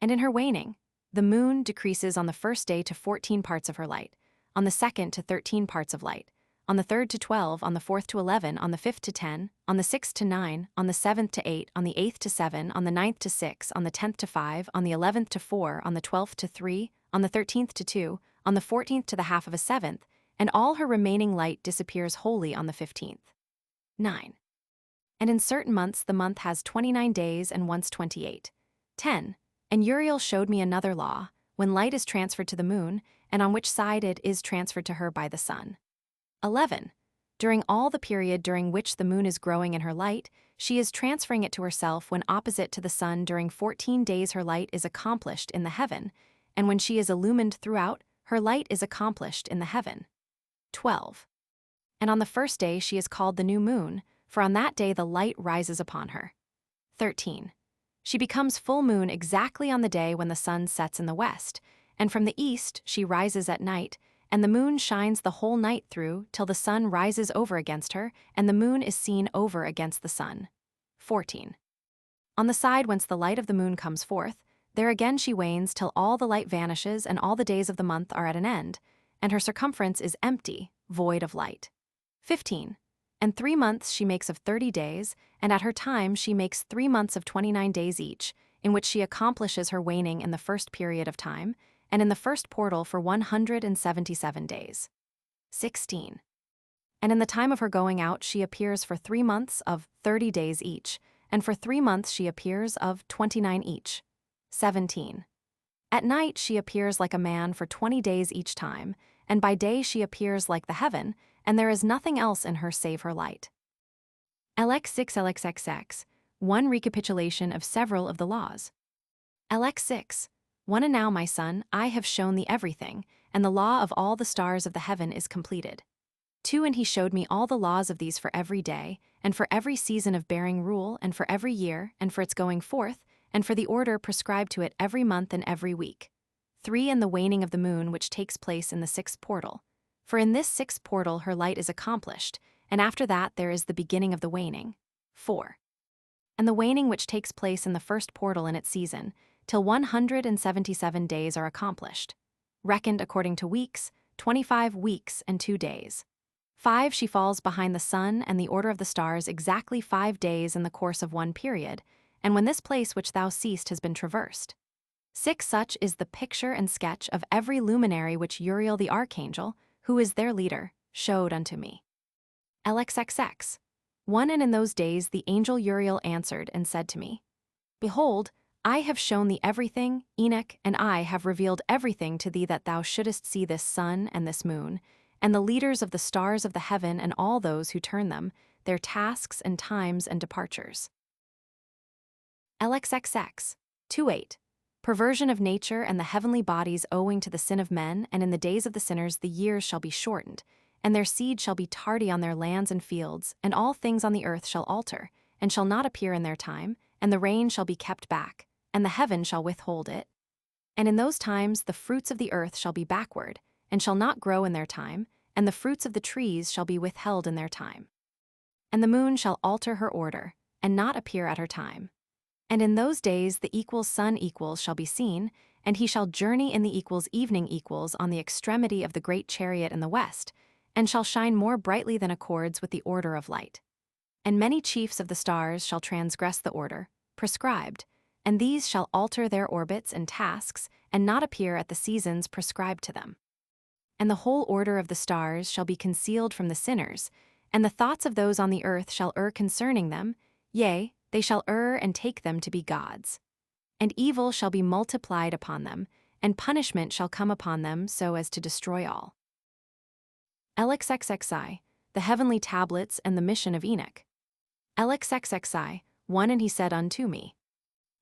And in her waning, the moon decreases on the first day to 14 parts of her light, on the second to 13 parts of light, on the third to 12, on the fourth to 11, on the fifth to 10, on the sixth to 9, on the 7th to 8, on the 8th to 7, on the 9th to 6, on the 10th to 5, on the 11th to 4, on the 12th to 3, on the 13th to 2, on the 14th to the half of a 7th, and all her remaining light disappears wholly on the 15th. 9. And in certain months the month has 29 days and once 28. 10. And Uriel showed me another law, when light is transferred to the moon, and on which side it is transferred to her by the sun. 11. During all the period during which the moon is growing in her light, she is transferring it to herself when opposite to the sun during 14 days her light is accomplished in the heaven, and when she is illumined throughout, her light is accomplished in the heaven. 12. And on the first day she is called the new moon, for on that day the light rises upon her. 13. She becomes full moon exactly on the day when the sun sets in the west, and from the east she rises at night, and the moon shines the whole night through till the sun rises over against her, and the moon is seen over against the sun. 14. On the side whence the light of the moon comes forth, there again she wanes till all the light vanishes and all the days of the month are at an end, and her circumference is empty, void of light. 15. And 3 months she makes of 30 days, and at her time she makes 3 months of 29 days each, in which she accomplishes her waning in the first period of time, and in the first portal for 177 days. 16. And in the time of her going out she appears for 3 months of 30 days each, and for 3 months she appears of 29 each. 17. At night she appears like a man for 20 days each time, and by day she appears like the heaven, and there is nothing else in her save her light. LX6 LXXX, 1 recapitulation of several of the laws. LX6, 1 And now, my son, I have shown thee everything, and the law of all the stars of the heaven is completed. 2 And he showed me all the laws of these for every day, and for every season of bearing rule, and for every year, and for its going forth, and for the order prescribed to it every month and every week. 3 And the waning of the moon which takes place in the 6th portal. For in this 6th portal her light is accomplished, and after that there is the beginning of the waning. 4 And the waning which takes place in the 1st portal in its season, till 177 days are accomplished, reckoned according to weeks, 25 weeks and 2 days. 5 She falls behind the sun and the order of the stars exactly 5 days in the course of one period, and when this place which thou seest has been traversed. 6 Such is the picture and sketch of every luminary which Uriel the archangel, who is their leader, showed unto me. LXXX, 1 And in those days the angel Uriel answered and said to me, Behold, I have shown thee everything, Enoch, and I have revealed everything to thee that thou shouldest see this sun and this moon, and the leaders of the stars of the heaven and all those who turn them, their tasks and times and departures. LXXX, 2:8 Perversion of nature and the heavenly bodies owing to the sin of men, and in the days of the sinners the years shall be shortened, and their seed shall be tardy on their lands and fields, and all things on the earth shall alter, and shall not appear in their time, and the rain shall be kept back, and the heaven shall withhold it. And in those times the fruits of the earth shall be backward, and shall not grow in their time, and the fruits of the trees shall be withheld in their time. And the moon shall alter her order, and not appear at her time. And in those days the equals sun equals shall be seen, and he shall journey in the equals evening equals on the extremity of the great chariot in the west, and shall shine more brightly than accords with the order of light. And many chiefs of the stars shall transgress the order prescribed, and these shall alter their orbits and tasks, and not appear at the seasons prescribed to them. And the whole order of the stars shall be concealed from the sinners, and the thoughts of those on the earth shall err concerning them, yea, they shall err and take them to be gods. And evil shall be multiplied upon them, and punishment shall come upon them so as to destroy all. LXXXI, the heavenly tablets and the mission of Enoch. LXXXI, 1 And he said unto me,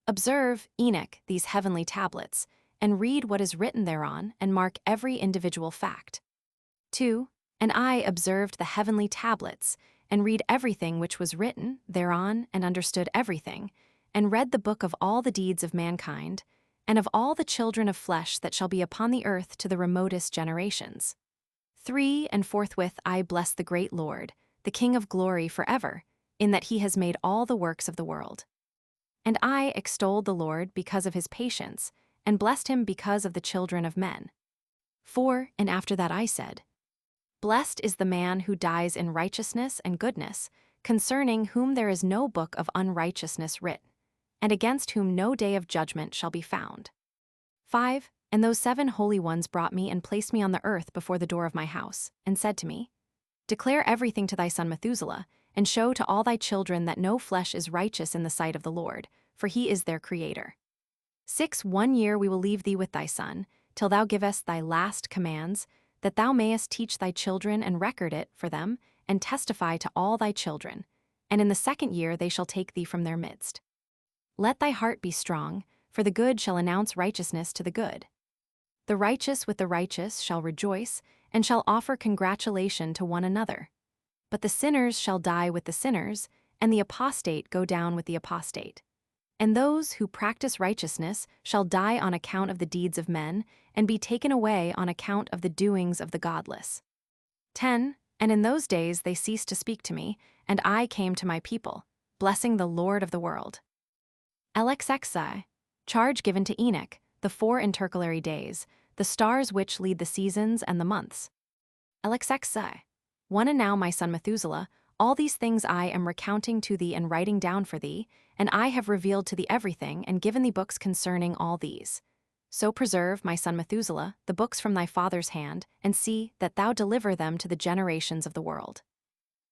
Observe, Enoch, these heavenly tablets, and read what is written thereon, and mark every individual fact. 2 And I observed the heavenly tablets, and read everything which was written thereon, and understood everything, and read the book of all the deeds of mankind, and of all the children of flesh that shall be upon the earth to the remotest generations. 3 And forthwith I bless the great Lord, the King of glory forever, in that he has made all the works of the world. And I extolled the Lord because of his patience, and blessed him because of the children of men. 4 And after that I said, Blessed is the man who dies in righteousness and goodness, concerning whom there is no book of unrighteousness writ, and against whom no day of judgment shall be found. 5 And those 7 holy ones brought me and placed me on the earth before the door of my house, and said to me, Declare everything to thy son Methuselah, and show to all thy children that no flesh is righteous in the sight of the Lord, for he is their creator. 6 1 year we will leave thee with thy son, till thou givest thy last commands, that thou mayest teach thy children and record it for them, and testify to all thy children, and in the 2nd year they shall take thee from their midst. Let thy heart be strong, for the good shall announce righteousness to the good. The righteous with the righteous shall rejoice, and shall offer congratulation to one another. But the sinners shall die with the sinners, and the apostate go down with the apostate. And those who practice righteousness shall die on account of the deeds of men, and be taken away on account of the doings of the godless. 10 And in those days they ceased to speak to me, and I came to my people, blessing the Lord of the world. LXXI, charge given to Enoch, the 4 intercalary days, the stars which lead the seasons and the months. LXXI, 1 And now, my son Methuselah, all these things I am recounting to thee and writing down for thee, and I have revealed to thee everything, and given thee books concerning all these. So preserve, my son Methuselah, the books from thy father's hand, and see that thou deliver them to the generations of the world.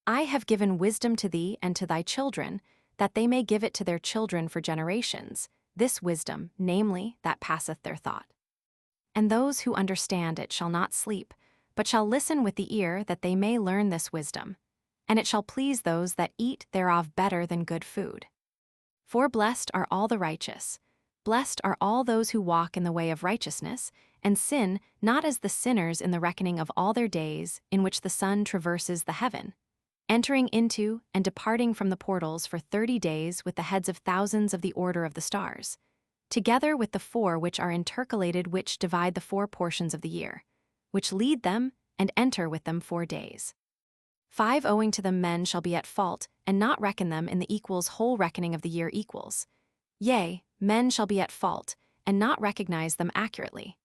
I have given wisdom to thee and to thy children, that they may give it to their children for generations, this wisdom, namely, that passeth their thought. And those who understand it shall not sleep, but shall listen with the ear that they may learn this wisdom. And it shall please those that eat thereof better than good food. For blessed are all the righteous. Blessed are all those who walk in the way of righteousness, and sin not as the sinners in the reckoning of all their days in which the sun traverses the heaven, entering into and departing from the portals for 30 days with the heads of thousands of the order of the stars, together with the 4 which are intercalated which divide the 4 portions of the year, which lead them and enter with them 4 days. 5 owing to them men shall be at fault, and not reckon them in the equals whole reckoning of the year equals. Yea, men shall be at fault, and not recognize them accurately.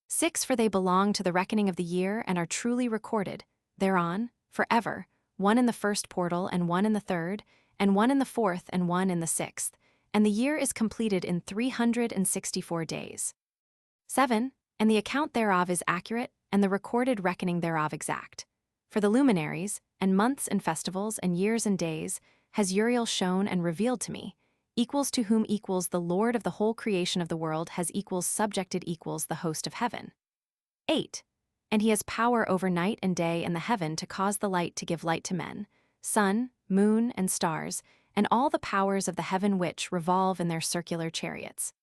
6 for they belong to the reckoning of the year and are truly recorded, thereon, forever, 1 in the first portal and 1 in the third, and 1 in the fourth and 1 in the sixth, and the year is completed in 364 days. 7 and the account thereof is accurate, and the recorded reckoning thereof exact. For the luminaries, and months and festivals and years and days, has Uriel shown and revealed to me, equals to whom equals the Lord of the whole creation of the world has equals subjected equals the host of heaven. 8 and he has power over night and day in the heaven to cause the light to give light to men, sun, moon, and stars, and all the powers of the heaven which revolve in their circular chariots.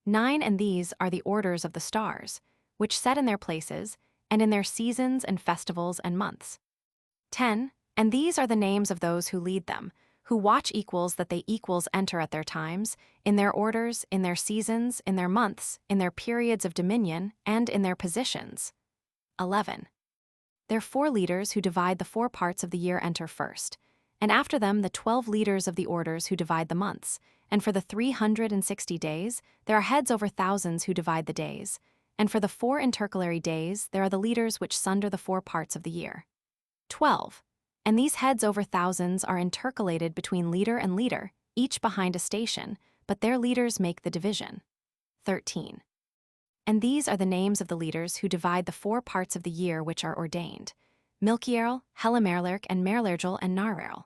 9 and these are the orders of the stars, which set in their places, and in their seasons and festivals and months. 10 and these are the names of those who lead them, who watch equals that they equals enter at their times, in their orders, in their seasons, in their months, in their periods of dominion, and in their positions. 11 their 4 leaders who divide the 4 parts of the year enter first, and after them the 12 leaders of the orders who divide the months, and for the 360 days there are heads over thousands who divide the days, and for the 4 intercalary days there are the leaders which sunder the 4 parts of the year. 12 and these heads over thousands are intercalated between leader and leader, each behind a station, but their leaders make the division. 13 and these are the names of the leaders who divide the 4 parts of the year which are ordained: Milkiel, Helamerlerk, and Merlergel, and Narerl.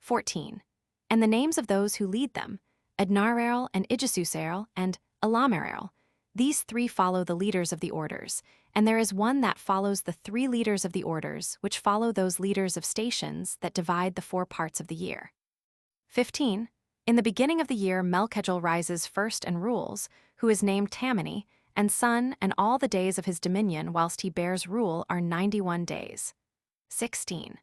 14 and the names of those who lead them: Adnarerl, and Ijasuserl, and Elamererl. These 3 follow the leaders of the orders, and there is one that follows the 3 leaders of the orders, which follow those leaders of stations that divide the 4 parts of the year. 15 in the beginning of the year Melchegel rises first and rules, who is named Tammany, and sun and all the days of his dominion whilst he bears rule are 91 days. 16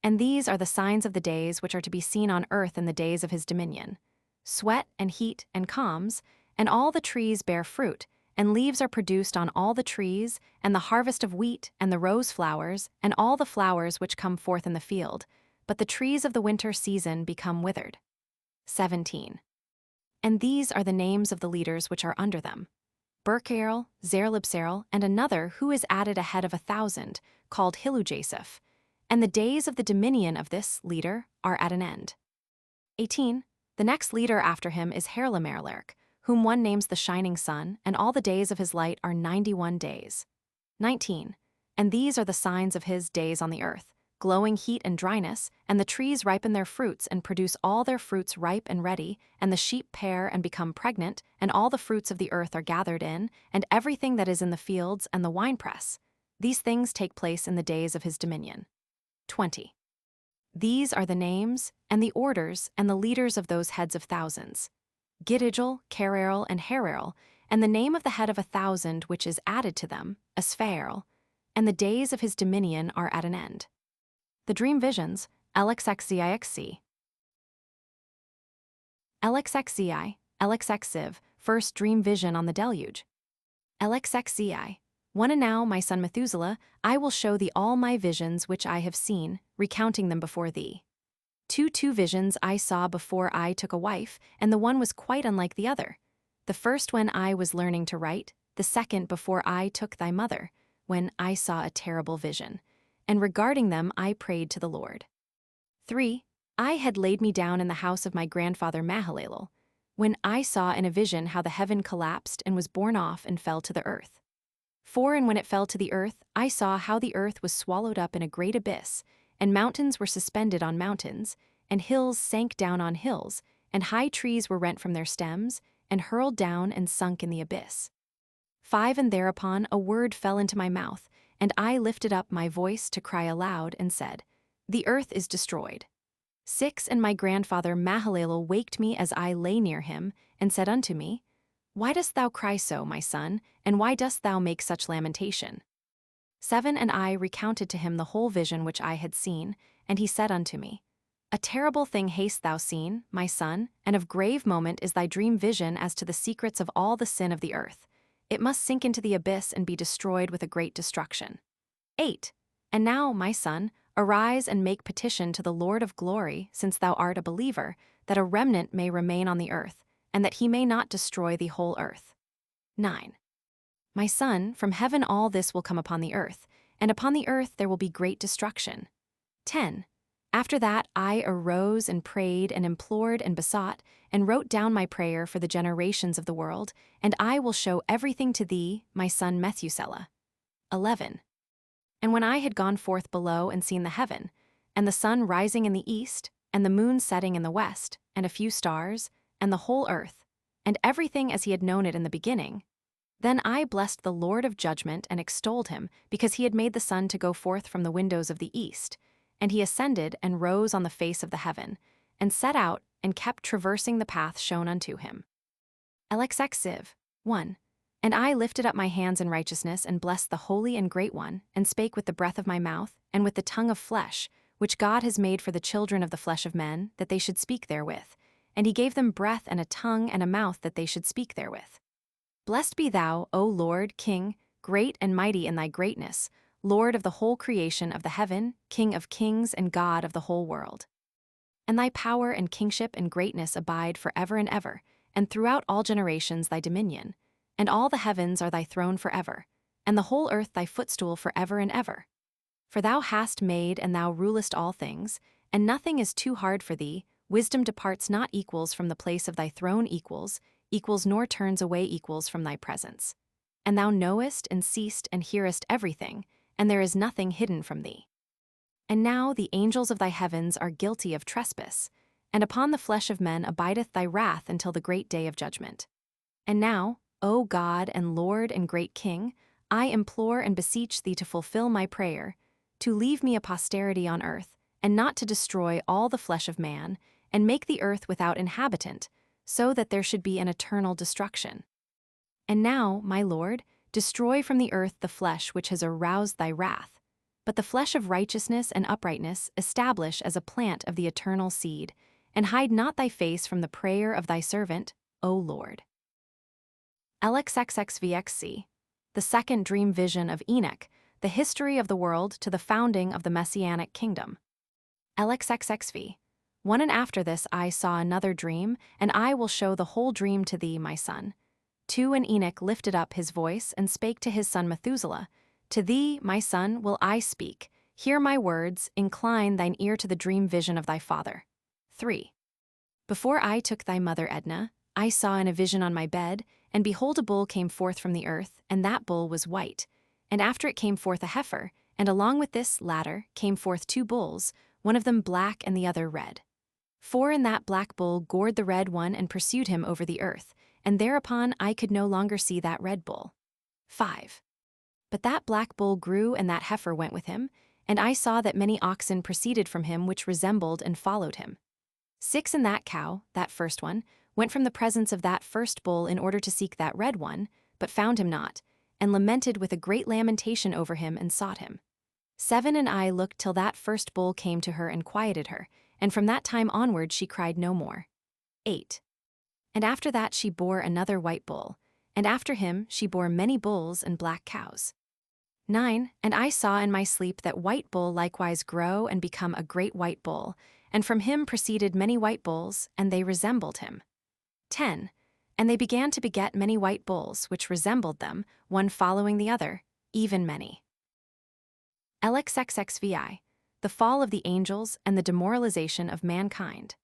and these are the signs of the days which are to be seen on earth in the days of his dominion: sweat and heat and calms, and all the trees bear fruit, and leaves are produced on all the trees, and the harvest of wheat, and the rose flowers, and all the flowers which come forth in the field, but the trees of the winter season become withered. 17 and these are the names of the leaders which are under them: Berkaerl, Zerlibserl, and another who is added ahead of 1,000, called Hilujaseph, and the days of the dominion of this leader are at an end. 18 the next leader after him is Herlamerlerk, whom one names the shining sun, and all the days of his light are 91 days. 19 and these are the signs of his days on the earth: glowing heat and dryness, and the trees ripen their fruits and produce all their fruits ripe and ready, and the sheep pair and become pregnant, and all the fruits of the earth are gathered in, and everything that is in the fields and the winepress. These things take place in the days of his dominion. 20 these are the names, and the orders, and the leaders of those heads of thousands: Gidigel, Kererl, and Hererl, and the name of the head of 1,000 which is added to them, Asphaerl, and the days of his dominion are at an end. The dream visions, LXXZIXC. LXXZI, LXXIV, first dream vision on the deluge. LXXZI, one and now, my son Methuselah, I will show thee all my visions which I have seen, recounting them before thee. 2 visions I saw before I took a wife, and the one was quite unlike the other. The first when I was learning to write, the second before I took thy mother, when I saw a terrible vision, and regarding them I prayed to the Lord. 3 I had laid me down in the house of my grandfather Mahalalel, when I saw in a vision how the heaven collapsed and was borne off and fell to the earth. 4 and when it fell to the earth, I saw how the earth was swallowed up in a great abyss, and mountains were suspended on mountains, and hills sank down on hills, and high trees were rent from their stems, and hurled down and sunk in the abyss. 5 and thereupon a word fell into my mouth, and I lifted up my voice to cry aloud and said, The earth is destroyed. 6 And my grandfather Mahalalel waked me as I lay near him, and said unto me, Why dost thou cry so, my son, and why dost thou make such lamentation? 7 And I recounted to him the whole vision which I had seen, and he said unto me, A terrible thing hast thou seen, my son, and of grave moment is thy dream vision as to the secrets of all the sin of the earth. It must sink into the abyss and be destroyed with a great destruction. 8 And now, my son, arise and make petition to the Lord of glory, since thou art a believer, that a remnant may remain on the earth, and that he may not destroy the whole earth. 9 My son, from heaven all this will come upon the earth, and upon the earth there will be great destruction. 10 After that I arose and prayed and implored and besought, and wrote down my prayer for the generations of the world, and I will show everything to thee, my son Methuselah. 11 And when I had gone forth below and seen the heaven, and the sun rising in the east, and the moon setting in the west, and a few stars, and the whole earth, and everything as he had known it in the beginning, then I blessed the Lord of judgment and extolled him, because he had made the sun to go forth from the windows of the east. And he ascended and rose on the face of the heaven, and set out and kept traversing the path shown unto him. LXX 1 And I lifted up my hands in righteousness and blessed the Holy and Great One, and spake with the breath of my mouth, and with the tongue of flesh, which God has made for the children of the flesh of men, that they should speak therewith. And he gave them breath and a tongue and a mouth that they should speak therewith. Blessed be thou, O Lord, King, great and mighty in thy greatness, Lord of the whole creation of the heaven, King of kings and God of the whole world. And thy power and kingship and greatness abide for ever and ever, and throughout all generations thy dominion. And all the heavens are thy throne forever, and the whole earth thy footstool forever and ever. For thou hast made and thou rulest all things, and nothing is too hard for thee. Wisdom departs not equals from the place of thy throne equals nor turns away equals from thy presence. And thou knowest and seest and hearest everything, and there is nothing hidden from thee. And now the angels of thy heavens are guilty of trespass, and upon the flesh of men abideth thy wrath until the great day of judgment. And now, O God and Lord and great King, I implore and beseech thee to fulfill my prayer, to leave me a posterity on earth, and not to destroy all the flesh of man, and make the earth without inhabitant, so that there should be an eternal destruction. And now, my Lord, destroy from the earth the flesh which has aroused thy wrath, but the flesh of righteousness and uprightness establish as a plant of the eternal seed, and hide not thy face from the prayer of thy servant, O Lord. LXXXVXC, the second dream vision of Enoch, the history of the world to the founding of the Messianic kingdom. LXXXV, 1 And after this I saw another dream, and I will show the whole dream to thee, my son. 2 And Enoch lifted up his voice and spake to his son Methuselah, To thee, my son, will I speak. Hear my words, incline thine ear to the dream vision of thy father. 3 Before I took thy mother Edna, I saw in a vision on my bed, and behold a bull came forth from the earth, and that bull was white. And after it came forth a heifer, and along with this latter came forth 2 bulls, one of them black and the other red. 4 And that black bull gored the red one and pursued him over the earth, and thereupon I could no longer see that red bull. 5 But that black bull grew, and that heifer went with him, and I saw that many oxen proceeded from him which resembled and followed him. 6 And that cow, that first one, went from the presence of that first bull in order to seek that red one, but found him not, and lamented with a great lamentation over him and sought him. 7 And I looked till that first bull came to her and quieted her, and from that time onward she cried no more. 8 And after that she bore another white bull, and after him she bore many bulls and black cows. 9 And I saw in my sleep that white bull likewise grow and become a great white bull, and from him proceeded many white bulls, and they resembled him. 10 And they began to beget many white bulls, which resembled them, one following the other, even many. LXXXVI, the fall of the angels and the demoralization of mankind.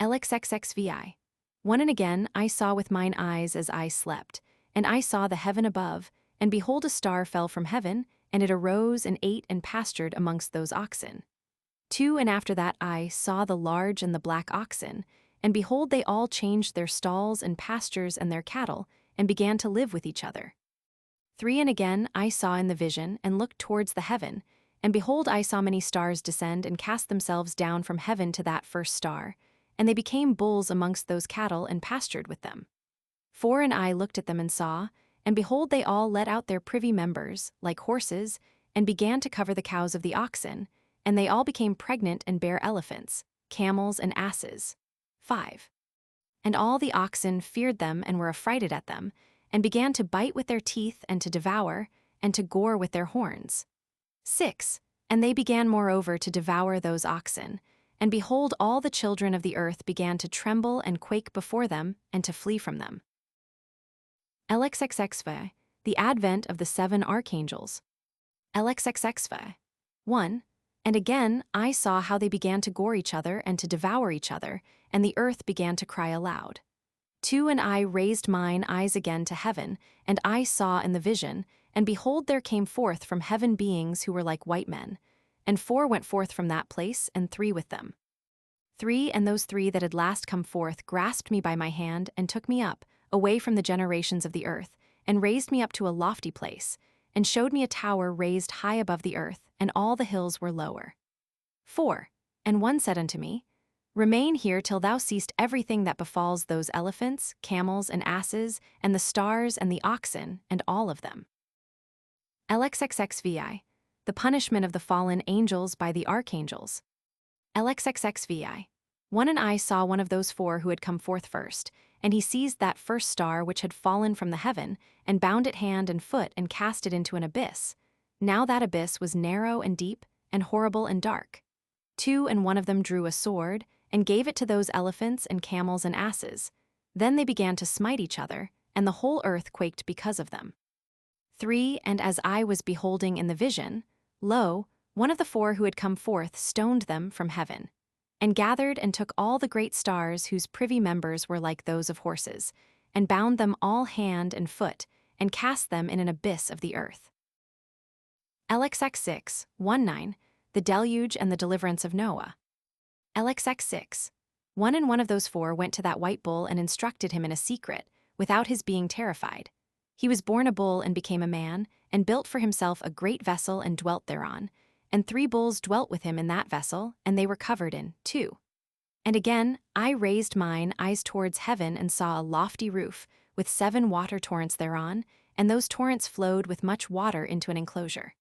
LXXXVI, 1 And again I saw with mine eyes as I slept, and I saw the heaven above, and behold a star fell from heaven, and it arose and ate and pastured amongst those oxen. 2 And after that I saw the large and the black oxen, and behold they all changed their stalls and pastures and their cattle, and began to live with each other. 3 And again I saw in the vision, and looked towards the heaven, and behold I saw many stars descend and cast themselves down from heaven to that first star, and they became bulls amongst those cattle and pastured with them. 4 And I looked at them and saw, and behold they all let out their privy members, like horses, and began to cover the cows of the oxen, and they all became pregnant and bare elephants, camels and asses. 5 And all the oxen feared them and were affrighted at them, and began to bite with their teeth and to devour, and to gore with their horns. 6 And they began moreover to devour those oxen, and behold all the children of the earth began to tremble and quake before them, and to flee from them. LXXXV, the advent of the 7 archangels. LXXXV. 1 And again I saw how they began to gore each other and to devour each other, and the earth began to cry aloud. 2 And I raised mine eyes again to heaven, and I saw in the vision, and behold there came forth from heaven beings who were like white men, and 4 went forth from that place, and 3 with them. 3 And those 3 that had last come forth grasped me by my hand, and took me up, away from the generations of the earth, and raised me up to a lofty place, and showed me a tower raised high above the earth, and all the hills were lower. 4 And one said unto me, Remain here till thou seest everything that befalls those elephants, camels, and asses, and the stars, and the oxen, and all of them. LXXXVI, the punishment of the fallen angels by the archangels. LXXXVI. 1 And I saw one of those 4 who had come forth first, and he seized that first star which had fallen from the heaven, and bound it hand and foot, and cast it into an abyss. Now that abyss was narrow and deep, and horrible and dark. 2 And one of them drew a sword, and gave it to those elephants and camels and asses. Then they began to smite each other, and the whole earth quaked because of them. 3 And as I was beholding in the vision, lo, one of the 4 who had come forth stoned them from heaven, and gathered and took all the great stars whose privy members were like those of horses, and bound them all hand and foot, and cast them in an abyss of the earth. LXX6, 19, the deluge and the deliverance of Noah. LXX6. 1 And one of those 4 went to that white bull and instructed him in a secret, without his being terrified. He was born a bull and became a man, and built for himself a great vessel and dwelt thereon. And 3 bulls dwelt with him in that vessel, and they were covered in 2. And again I raised mine eyes towards heaven and saw a lofty roof, with 7 water torrents thereon, and those torrents flowed with much water into an enclosure.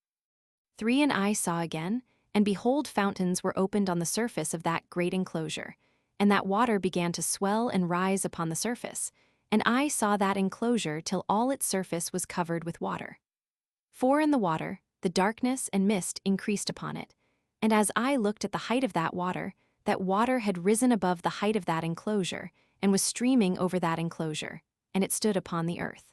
3 And I saw again, and behold fountains were opened on the surface of that great enclosure, and that water began to swell and rise upon the surface, and I saw that enclosure till all its surface was covered with water. 4 And the water, the darkness and mist increased upon it, and as I looked at the height of that water had risen above the height of that enclosure, and was streaming over that enclosure, and it stood upon the earth.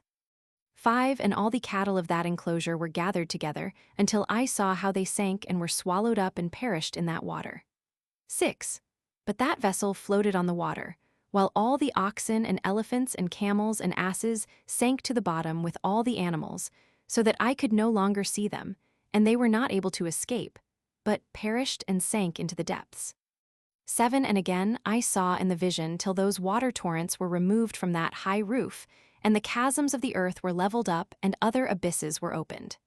5 And all the cattle of that enclosure were gathered together, until I saw how they sank and were swallowed up and perished in that water. 6 But that vessel floated on the water, while all the oxen and elephants and camels and asses sank to the bottom with all the animals, so that I could no longer see them, and they were not able to escape, but perished and sank into the depths. 7 And again I saw in the vision till those water torrents were removed from that high roof, and the chasms of the earth were leveled up, and other abysses were opened.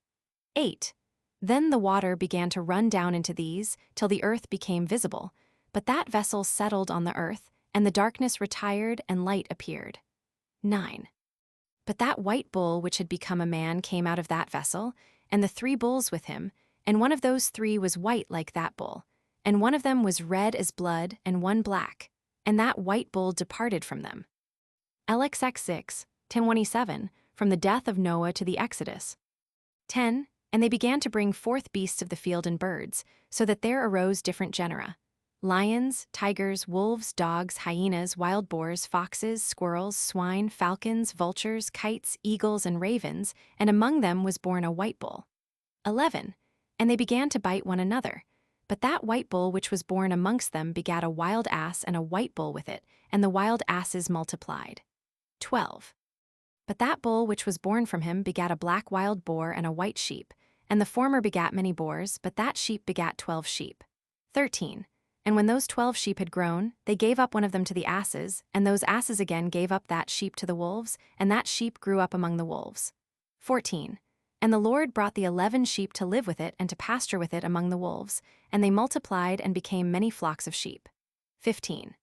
8 Then the water began to run down into these, till the earth became visible, but that vessel settled on the earth, and the darkness retired, and light appeared. 9 But that white bull which had become a man came out of that vessel, and the 3 bulls with him, and one of those 3 was white like that bull, and one of them was red as blood, and one black, and that white bull departed from them. LXX6, 1027, from the death of Noah to the Exodus. 10 And they began to bring forth beasts of the field and birds, so that there arose different genera: lions, tigers, wolves, dogs, hyenas, wild boars, foxes, squirrels, swine, falcons, vultures, kites, eagles, and ravens, and among them was born a white bull. 11 And they began to bite one another. But that white bull which was born amongst them begat a wild ass and a white bull with it, and the wild asses multiplied. 12 But that bull which was born from him begat a black wild boar and a white sheep, and the former begat many boars, but that sheep begat 12 sheep. 13 And when those 12 sheep had grown, they gave up one of them to the asses, and those asses again gave up that sheep to the wolves, and that sheep grew up among the wolves. 14 And the Lord brought the 11 sheep to live with it and to pasture with it among the wolves, and they multiplied and became many flocks of sheep. 15.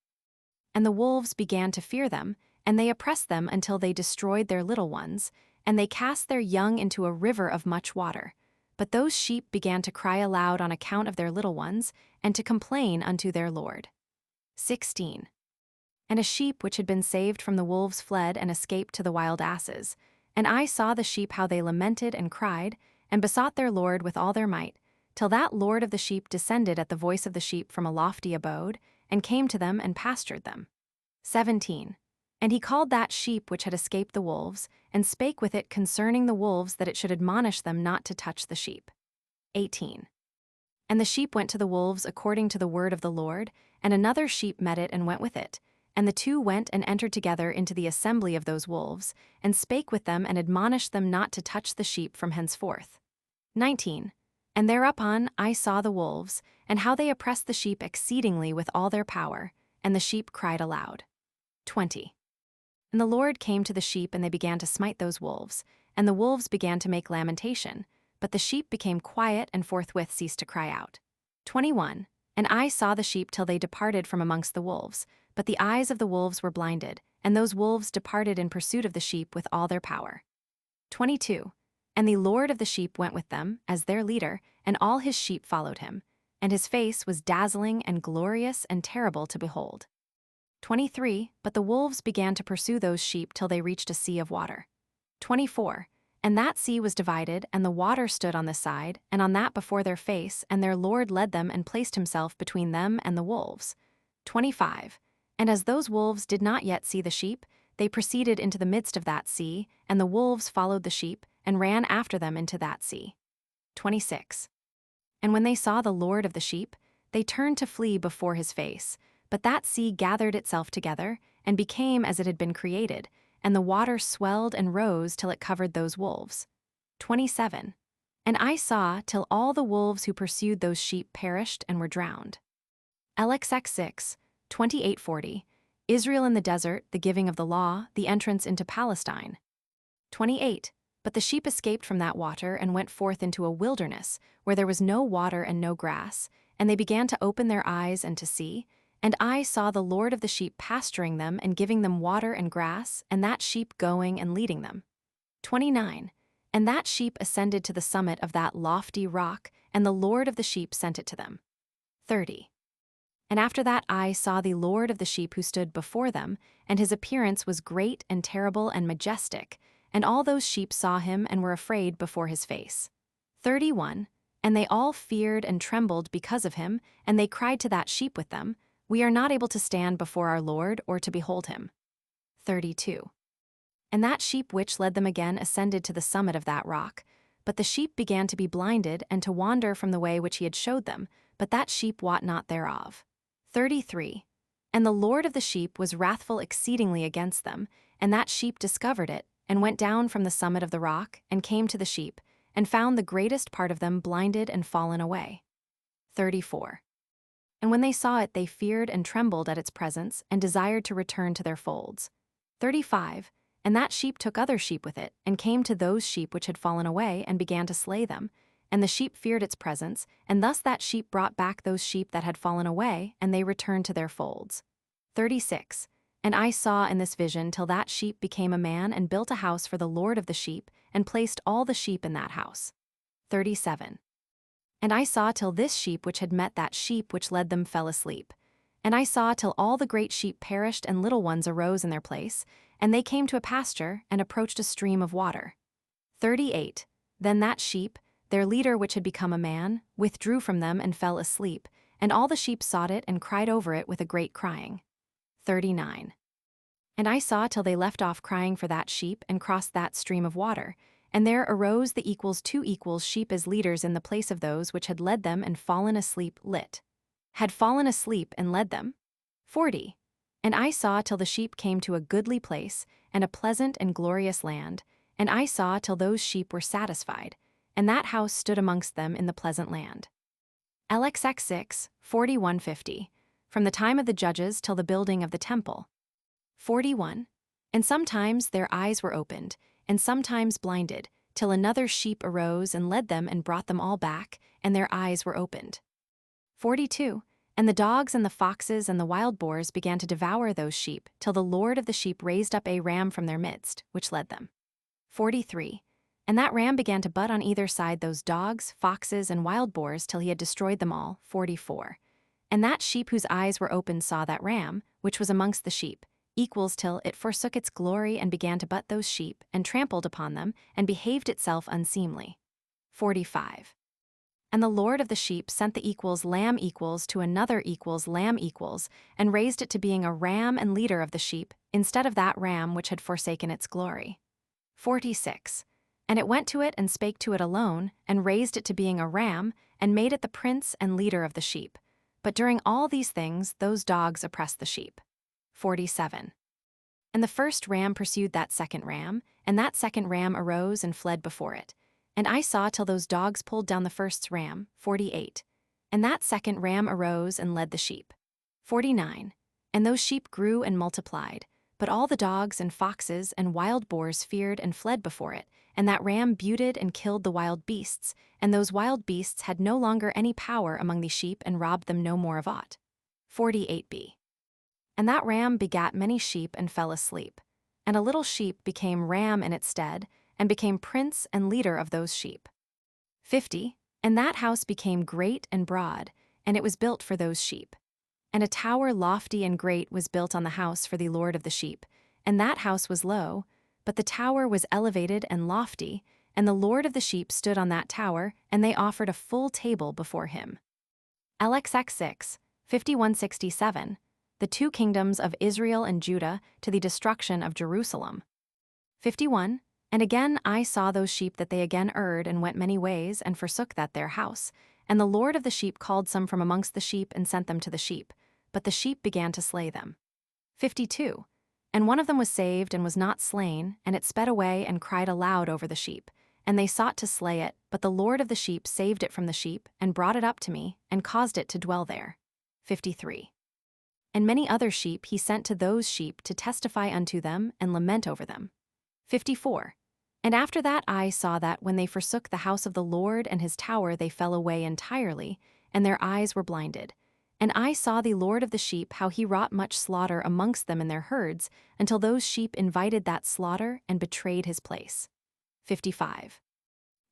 And the wolves began to fear them, and they oppressed them until they destroyed their little ones, and they cast their young into a river of much water. But those sheep began to cry aloud on account of their little ones, and to complain unto their Lord. 16. And a sheep which had been saved from the wolves fled and escaped to the wild asses. And I saw the sheep how they lamented and cried, and besought their Lord with all their might, till that Lord of the sheep descended at the voice of the sheep from a lofty abode, and came to them and pastured them. 17. And he called that sheep which had escaped the wolves, and spake with it concerning the wolves that it should admonish them not to touch the sheep. 18. And the sheep went to the wolves according to the word of the Lord, and another sheep met it and went with it. And the two went and entered together into the assembly of those wolves, and spake with them and admonished them not to touch the sheep from henceforth. 19. And thereupon I saw the wolves, and how they oppressed the sheep exceedingly with all their power, and the sheep cried aloud. 20. And the Lord came to the sheep, and they began to smite those wolves, and the wolves began to make lamentation, but the sheep became quiet and forthwith ceased to cry out. 21. And I saw the sheep till they departed from amongst the wolves, but the eyes of the wolves were blinded, and those wolves departed in pursuit of the sheep with all their power. 22. And the Lord of the sheep went with them, as their leader, and all his sheep followed him, and his face was dazzling and glorious and terrible to behold. 23. But the wolves began to pursue those sheep till they reached a sea of water. 24. And that sea was divided, and the water stood on this side, and on that before their face, and their Lord led them and placed himself between them and the wolves. 25. And as those wolves did not yet see the sheep, they proceeded into the midst of that sea, and the wolves followed the sheep, and ran after them into that sea. 26. And when they saw the Lord of the sheep, they turned to flee before his face, but that sea gathered itself together, and became as it had been created, and the water swelled and rose till it covered those wolves. 27. And I saw till all the wolves who pursued those sheep perished and were drowned. LXX 6, 2840, Israel in the desert, the giving of the law, the entrance into Palestine. 28. But the sheep escaped from that water and went forth into a wilderness, where there was no water and no grass, and they began to open their eyes and to see, and I saw the Lord of the sheep pasturing them and giving them water and grass, and that sheep going and leading them. 29. And that sheep ascended to the summit of that lofty rock, and the Lord of the sheep sent it to them. 30. And after that I saw the Lord of the sheep who stood before them, and his appearance was great and terrible and majestic, and all those sheep saw him and were afraid before his face. 31. And they all feared and trembled because of him, and they cried to that sheep with them, We are not able to stand before our Lord or to behold him. 32. And that sheep which led them again ascended to the summit of that rock, but the sheep began to be blinded and to wander from the way which he had showed them, but that sheep wot not thereof. 33. And the Lord of the sheep was wrathful exceedingly against them, and that sheep discovered it, and went down from the summit of the rock, and came to the sheep, and found the greatest part of them blinded and fallen away. 34. And when they saw it, they feared and trembled at its presence, and desired to return to their folds. 35. And that sheep took other sheep with it, and came to those sheep which had fallen away, and began to slay them. And the sheep feared its presence, and thus that sheep brought back those sheep that had fallen away, and they returned to their folds. 36. And I saw in this vision till that sheep became a man and built a house for the Lord of the sheep, and placed all the sheep in that house. 37. And I saw till this sheep which had met that sheep which led them fell asleep. And I saw till all the great sheep perished, and little ones arose in their place, and they came to a pasture, and approached a stream of water. 38. Then that sheep, their leader which had become a man, withdrew from them and fell asleep, and all the sheep sought it and cried over it with a great crying. 39. And I saw till they left off crying for that sheep and crossed that stream of water, and there arose the equals 2 equals sheep as leaders in the place of those which had led them and fallen asleep had fallen asleep and led them. 40. And I saw till the sheep came to a goodly place, and a pleasant and glorious land, and I saw till those sheep were satisfied, and that house stood amongst them in the pleasant land. LXX 6, 4150, from the time of the judges till the building of the temple. 41. And sometimes their eyes were opened, and sometimes blinded, till another sheep arose and led them and brought them all back, and their eyes were opened. 42. And the dogs and the foxes and the wild boars began to devour those sheep, till the Lord of the sheep raised up a ram from their midst, which led them. 43. And that ram began to butt on either side those dogs, foxes, and wild boars till he had destroyed them all. 44. And that sheep whose eyes were opened saw that ram, which was amongst the sheep, equals till it forsook its glory and began to butt those sheep, and trampled upon them, and behaved itself unseemly. 45. And the Lord of the sheep sent the equals lamb equals to another equals lamb equals, and raised it to being a ram and leader of the sheep, instead of that ram which had forsaken its glory. 46. And it went to it and spake to it alone, and raised it to being a ram, and made it the prince and leader of the sheep. But during all these things those dogs oppressed the sheep. 47. And the first ram pursued that second ram, and that second ram arose and fled before it. And I saw till those dogs pulled down the first ram. 48. And that second ram arose and led the sheep. 49. And those sheep grew and multiplied, but all the dogs and foxes and wild boars feared and fled before it, and that ram butted and killed the wild beasts, and those wild beasts had no longer any power among the sheep and robbed them no more of aught. 48b. And that ram begat many sheep and fell asleep, and a little sheep became ram in its stead, and became prince and leader of those sheep. 50. And that house became great and broad, and it was built for those sheep. And a tower lofty and great was built on the house for the Lord of the sheep, and that house was low, but the tower was elevated and lofty, and the Lord of the sheep stood on that tower, and they offered a full table before him. LXX 6, 5167, the two kingdoms of Israel and Judah to the destruction of Jerusalem. 51. And again I saw those sheep that they again erred and went many ways and forsook that their house, and the Lord of the sheep called some from amongst the sheep and sent them to the sheep, but the sheep began to slay them. 52. And one of them was saved and was not slain, and it sped away and cried aloud over the sheep, and they sought to slay it, but the Lord of the sheep saved it from the sheep, and brought it up to me, and caused it to dwell there. 53. And many other sheep he sent to those sheep to testify unto them and lament over them. 54. And after that I saw that when they forsook the house of the Lord and his tower they fell away entirely, and their eyes were blinded. And I saw the Lord of the sheep how he wrought much slaughter amongst them in their herds, until those sheep invited that slaughter and betrayed his place. 55.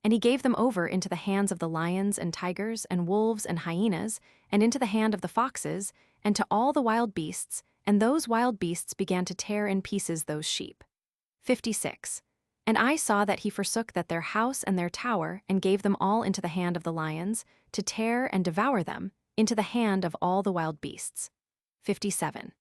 And he gave them over into the hands of the lions and tigers and wolves and hyenas, and into the hand of the foxes, and to all the wild beasts, and those wild beasts began to tear in pieces those sheep. 56. And I saw that he forsook that their house and their tower, and gave them all into the hand of the lions, to tear and devour them, into the hand of all the wild beasts. 57.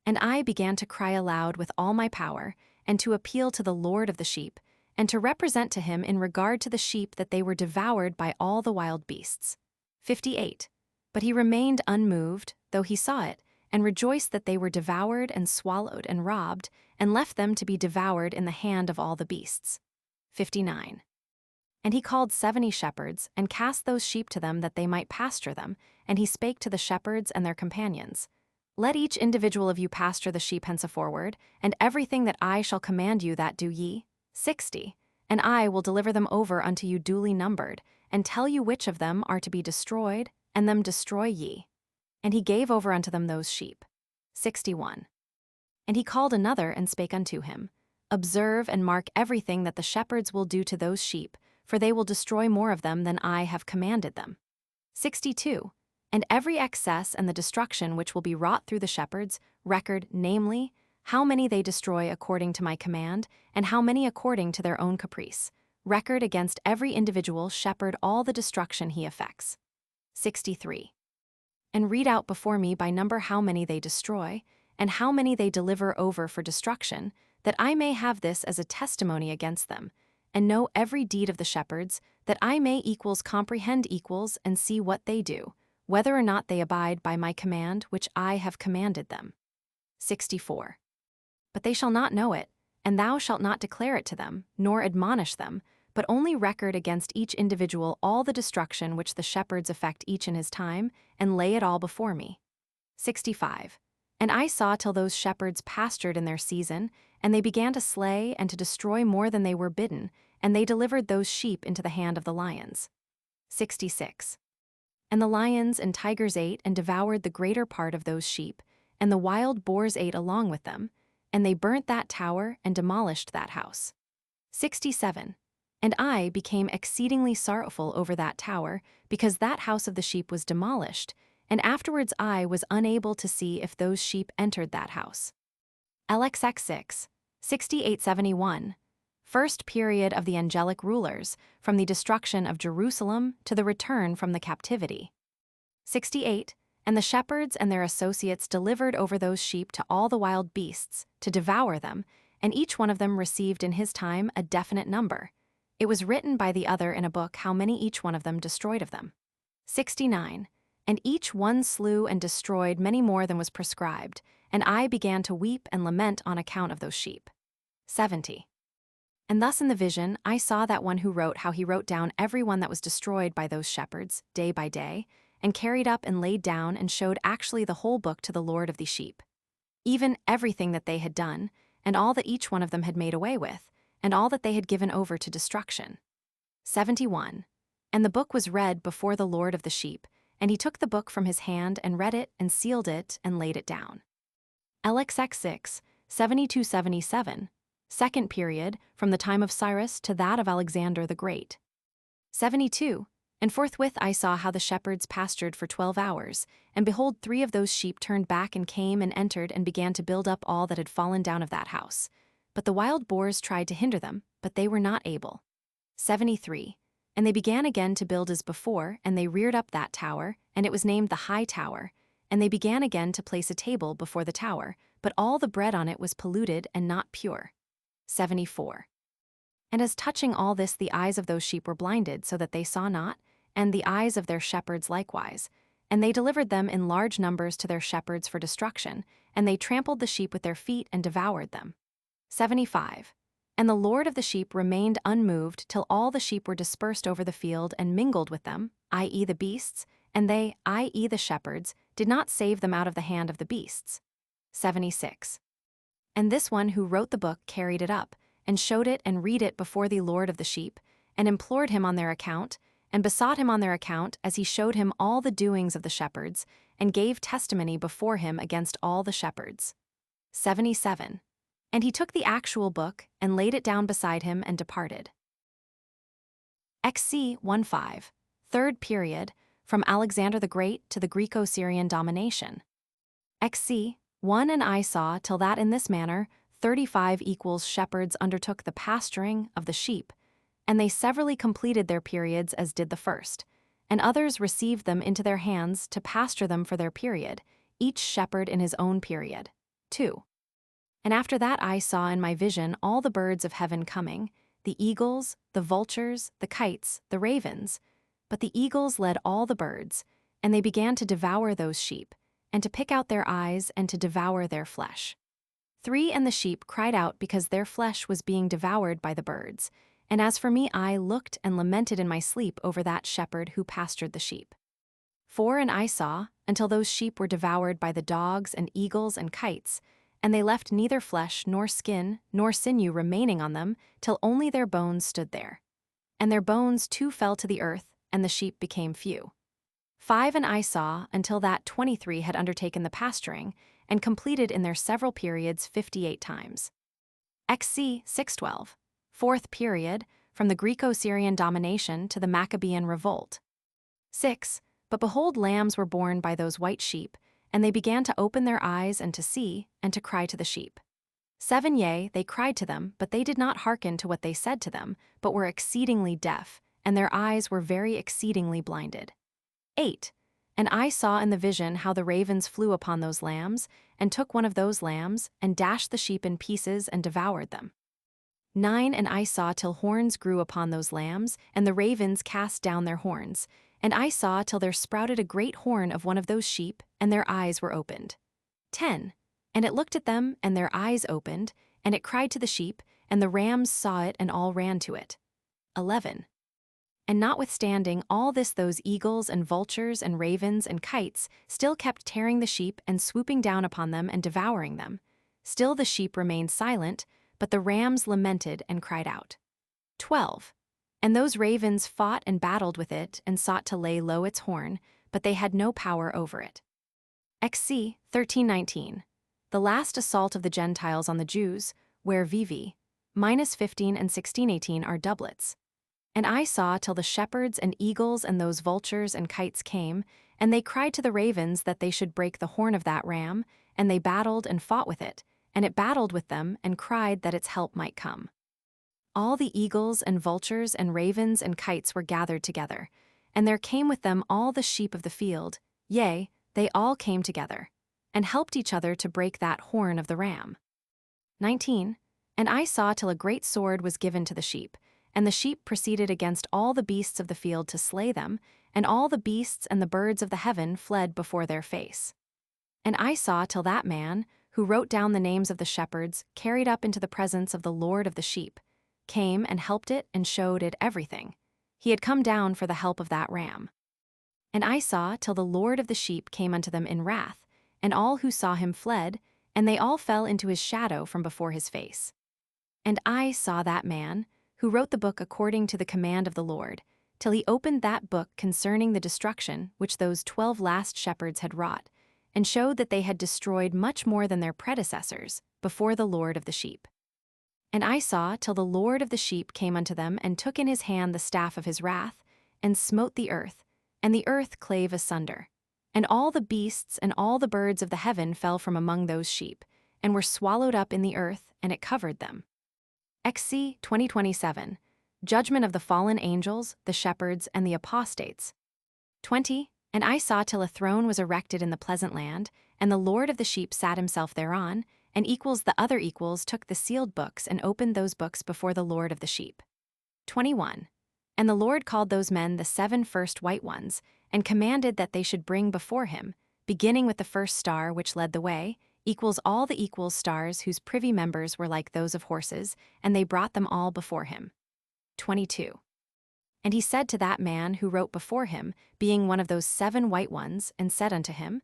And I began to cry aloud with all my power, and to appeal to the Lord of the sheep, and to represent to him in regard to the sheep that they were devoured by all the wild beasts. 58. But he remained unmoved, though he saw it, and rejoiced that they were devoured and swallowed and robbed, and left them to be devoured in the hand of all the beasts. 59. And he called 70 shepherds, and cast those sheep to them that they might pasture them, and he spake to the shepherds and their companions, Let each individual of you pasture the sheep henceforward, and everything that I shall command you that do ye. 60. And I will deliver them over unto you duly numbered, and tell you which of them are to be destroyed, and them destroy ye. And he gave over unto them those sheep. 61. And he called another and spake unto him, Observe and mark everything that the shepherds will do to those sheep, for they will destroy more of them than I have commanded them. 62. And every excess and the destruction which will be wrought through the shepherds, record, namely, how many they destroy according to my command, and how many according to their own caprice. Record against every individual shepherd all the destruction he effects. 63. And read out before me by number how many they destroy, and how many they deliver over for destruction, that I may have this as a testimony against them, and know every deed of the shepherds, that I may equals comprehend equals and see what they do, whether or not they abide by my command which I have commanded them. 64. But they shall not know it, and thou shalt not declare it to them, nor admonish them, but only record against each individual all the destruction which the shepherds effect each in his time, and lay it all before me. 65. And I saw till those shepherds pastured in their season, and they began to slay and to destroy more than they were bidden, and they delivered those sheep into the hand of the lions. 66. And the lions and tigers ate and devoured the greater part of those sheep, and the wild boars ate along with them, and they burnt that tower and demolished that house. 67. And I became exceedingly sorrowful over that tower, because that house of the sheep was demolished, and afterwards I was unable to see if those sheep entered that house. LXX 6, 6871. First period of the angelic rulers, from the destruction of Jerusalem to the return from the captivity. 68. And the shepherds and their associates delivered over those sheep to all the wild beasts, to devour them, and each one of them received in his time a definite number. It was written by the other in a book how many each one of them destroyed of them. 69. And each one slew and destroyed many more than was prescribed, and I began to weep and lament on account of those sheep. 70. And thus in the vision I saw that one who wrote how he wrote down every one that was destroyed by those shepherds, day by day, and carried up and laid down and showed actually the whole book to the Lord of the sheep. Even everything that they had done, and all that each one of them had made away with, and all that they had given over to destruction. 71. And the book was read before the Lord of the sheep, and he took the book from his hand and read it and sealed it and laid it down. LXX 6, 7277. Second period, from the time of Cyrus to that of Alexander the Great. 72. And forthwith I saw how the shepherds pastured for 12 hours, and behold 3 of those sheep turned back and came and entered and began to build up all that had fallen down of that house. But the wild boars tried to hinder them, but they were not able. 73. And they began again to build as before, and they reared up that tower, and it was named the High Tower, and they began again to place a table before the tower, but all the bread on it was polluted and not pure. 74. And as touching all this the eyes of those sheep were blinded so that they saw not, and the eyes of their shepherds likewise, and they delivered them in large numbers to their shepherds for destruction, and they trampled the sheep with their feet and devoured them. 75. And the Lord of the sheep remained unmoved till all the sheep were dispersed over the field and mingled with them, i.e. the beasts, and they, i.e. the shepherds, did not save them out of the hand of the beasts. 76. And this one who wrote the book carried it up, and showed it and read it before the Lord of the sheep, and implored him on their account, and besought him on their account as he showed him all the doings of the shepherds, and gave testimony before him against all the shepherds. 77. And he took the actual book, and laid it down beside him, and departed. XC 15. Third period, from Alexander the Great to the Greco-Syrian domination. XC 1. And I saw till that in this manner 35 equals shepherds undertook the pasturing of the sheep, and they severally completed their periods as did the first, and others received them into their hands to pasture them for their period, each shepherd in his own period. 2. And after that I saw in my vision all the birds of heaven coming, the eagles, the vultures, the kites, the ravens, but the eagles led all the birds, and they began to devour those sheep, and to pick out their eyes and to devour their flesh. 3. And the sheep cried out because their flesh was being devoured by the birds, and as for me I looked and lamented in my sleep over that shepherd who pastured the sheep. 4. And I saw, until those sheep were devoured by the dogs and eagles and kites, and they left neither flesh nor skin nor sinew remaining on them, till only their bones stood there. And their bones too fell to the earth, and the sheep became few. 5. And I saw, until that 23 had undertaken the pasturing, and completed in their several periods 58 times. XC 612. Fourth period, from the Greco-Syrian domination to the Maccabean revolt. 6. But behold, lambs were born by those white sheep, and they began to open their eyes and to see, and to cry to the sheep. 7. Yea, they cried to them, but they did not hearken to what they said to them, but were exceedingly deaf, and their eyes were very exceedingly blinded. 8. And I saw in the vision how the ravens flew upon those lambs, and took one of those lambs, and dashed the sheep in pieces and devoured them. 9. And I saw till horns grew upon those lambs, and the ravens cast down their horns, and I saw till there sprouted a great horn of one of those sheep, and their eyes were opened. 10. And it looked at them, and their eyes opened, and it cried to the sheep, and the rams saw it and all ran to it. 11. And notwithstanding all this, those eagles and vultures and ravens and kites still kept tearing the sheep and swooping down upon them and devouring them. Still the sheep remained silent, but the rams lamented and cried out. 12. And those ravens fought and battled with it and sought to lay low its horn, but they had no power over it. XC 13:19. The last assault of the Gentiles on the Jews, where VV -15 and 16:18 are doublets. And I saw till the shepherds and eagles and those vultures and kites came, and they cried to the ravens that they should break the horn of that ram, and they battled and fought with it, and it battled with them and cried that its help might come. All the eagles and vultures and ravens and kites were gathered together, and there came with them all the sheep of the field, yea, they all came together, and helped each other to break that horn of the ram. 19. And I saw till a great sword was given to the sheep, and the sheep proceeded against all the beasts of the field to slay them, and all the beasts and the birds of the heaven fled before their face. And I saw till that man, who wrote down the names of the shepherds, carried up into the presence of the Lord of the sheep, came and helped it and showed it everything. He had come down for the help of that ram. And I saw till the Lord of the sheep came unto them in wrath, and all who saw him fled, and they all fell into his shadow from before his face. And I saw that man, who wrote the book according to the command of the Lord, till he opened that book concerning the destruction which those 12 last shepherds had wrought, and showed that they had destroyed much more than their predecessors before the Lord of the sheep. And I saw till the Lord of the sheep came unto them and took in his hand the staff of his wrath, and smote the earth, and the earth clave asunder. And all the beasts and all the birds of the heaven fell from among those sheep, and were swallowed up in the earth, and it covered them. XC 20:27. Judgment of the fallen angels, the shepherds, and the apostates. 20. And I saw till a throne was erected in the pleasant land, and the Lord of the sheep sat himself thereon, and equals the other equals took the sealed books and opened those books before the Lord of the sheep. 21. And the Lord called those men the 7 first white ones, and commanded that they should bring before him, beginning with the first star which led the way, equals all the equals stars whose privy members were like those of horses, and they brought them all before him. 22. And he said to that man who wrote before him, being one of those 7 white ones, and said unto him,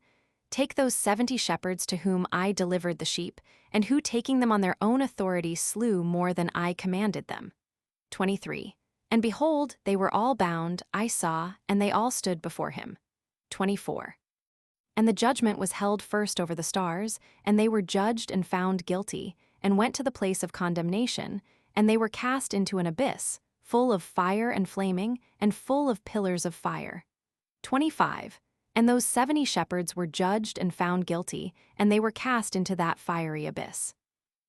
Take those 70 shepherds to whom I delivered the sheep, and who taking them on their own authority slew more than I commanded them. 23. And behold, they were all bound, I saw, and they all stood before him. 24. And the judgment was held first over the stars, and they were judged and found guilty, and went to the place of condemnation, and they were cast into an abyss, full of fire and flaming, and full of pillars of fire. 25. And those 70 shepherds were judged and found guilty, and they were cast into that fiery abyss.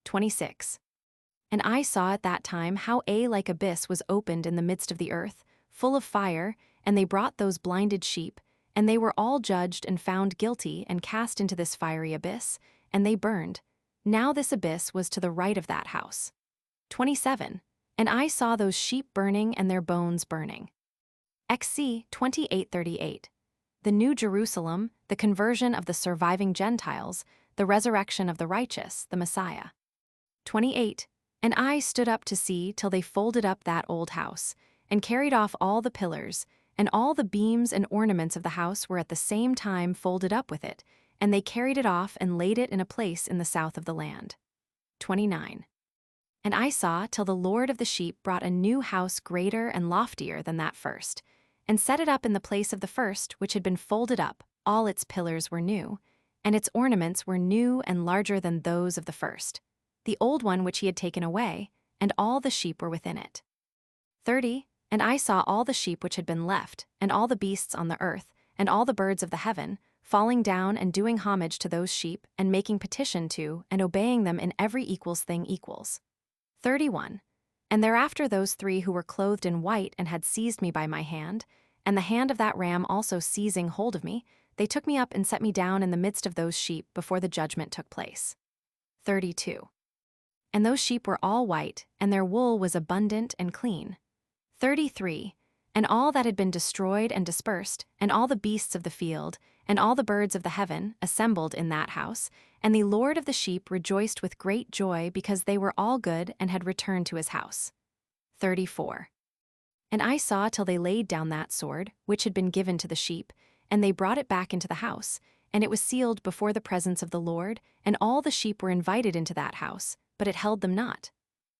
26. And I saw at that time how a like abyss was opened in the midst of the earth, full of fire, and they brought those blinded sheep, and they were all judged and found guilty and cast into this fiery abyss, and they burned. Now this abyss was to the right of that house. 27. And I saw those sheep burning and their bones burning. XC 28:38. The New Jerusalem, the conversion of the surviving Gentiles, the resurrection of the righteous, the Messiah. 28. And I stood up to see till they folded up that old house, and carried off all the pillars, and all the beams and ornaments of the house were at the same time folded up with it, and they carried it off and laid it in a place in the south of the land. 29. And I saw till the Lord of the sheep brought a new house greater and loftier than that first, and set it up in the place of the first which had been folded up. All its pillars were new, and its ornaments were new and larger than those of the first, the old one which he had taken away, and all the sheep were within it. 30. And I saw all the sheep which had been left, and all the beasts on the earth, and all the birds of the heaven, falling down and doing homage to those sheep, and making petition to, and obeying them in every equals thing equals. 31. And thereafter those 3 who were clothed in white and had seized me by my hand, and the hand of that ram also seizing hold of me, they took me up and set me down in the midst of those sheep before the judgment took place. 32. And those sheep were all white, and their wool was abundant and clean. 33. And all that had been destroyed and dispersed, and all the beasts of the field, and all the birds of the heaven, assembled in that house, and the Lord of the sheep rejoiced with great joy because they were all good and had returned to his house. 34. And I saw till they laid down that sword, which had been given to the sheep, and they brought it back into the house, and it was sealed before the presence of the Lord, and all the sheep were invited into that house, but it held them not.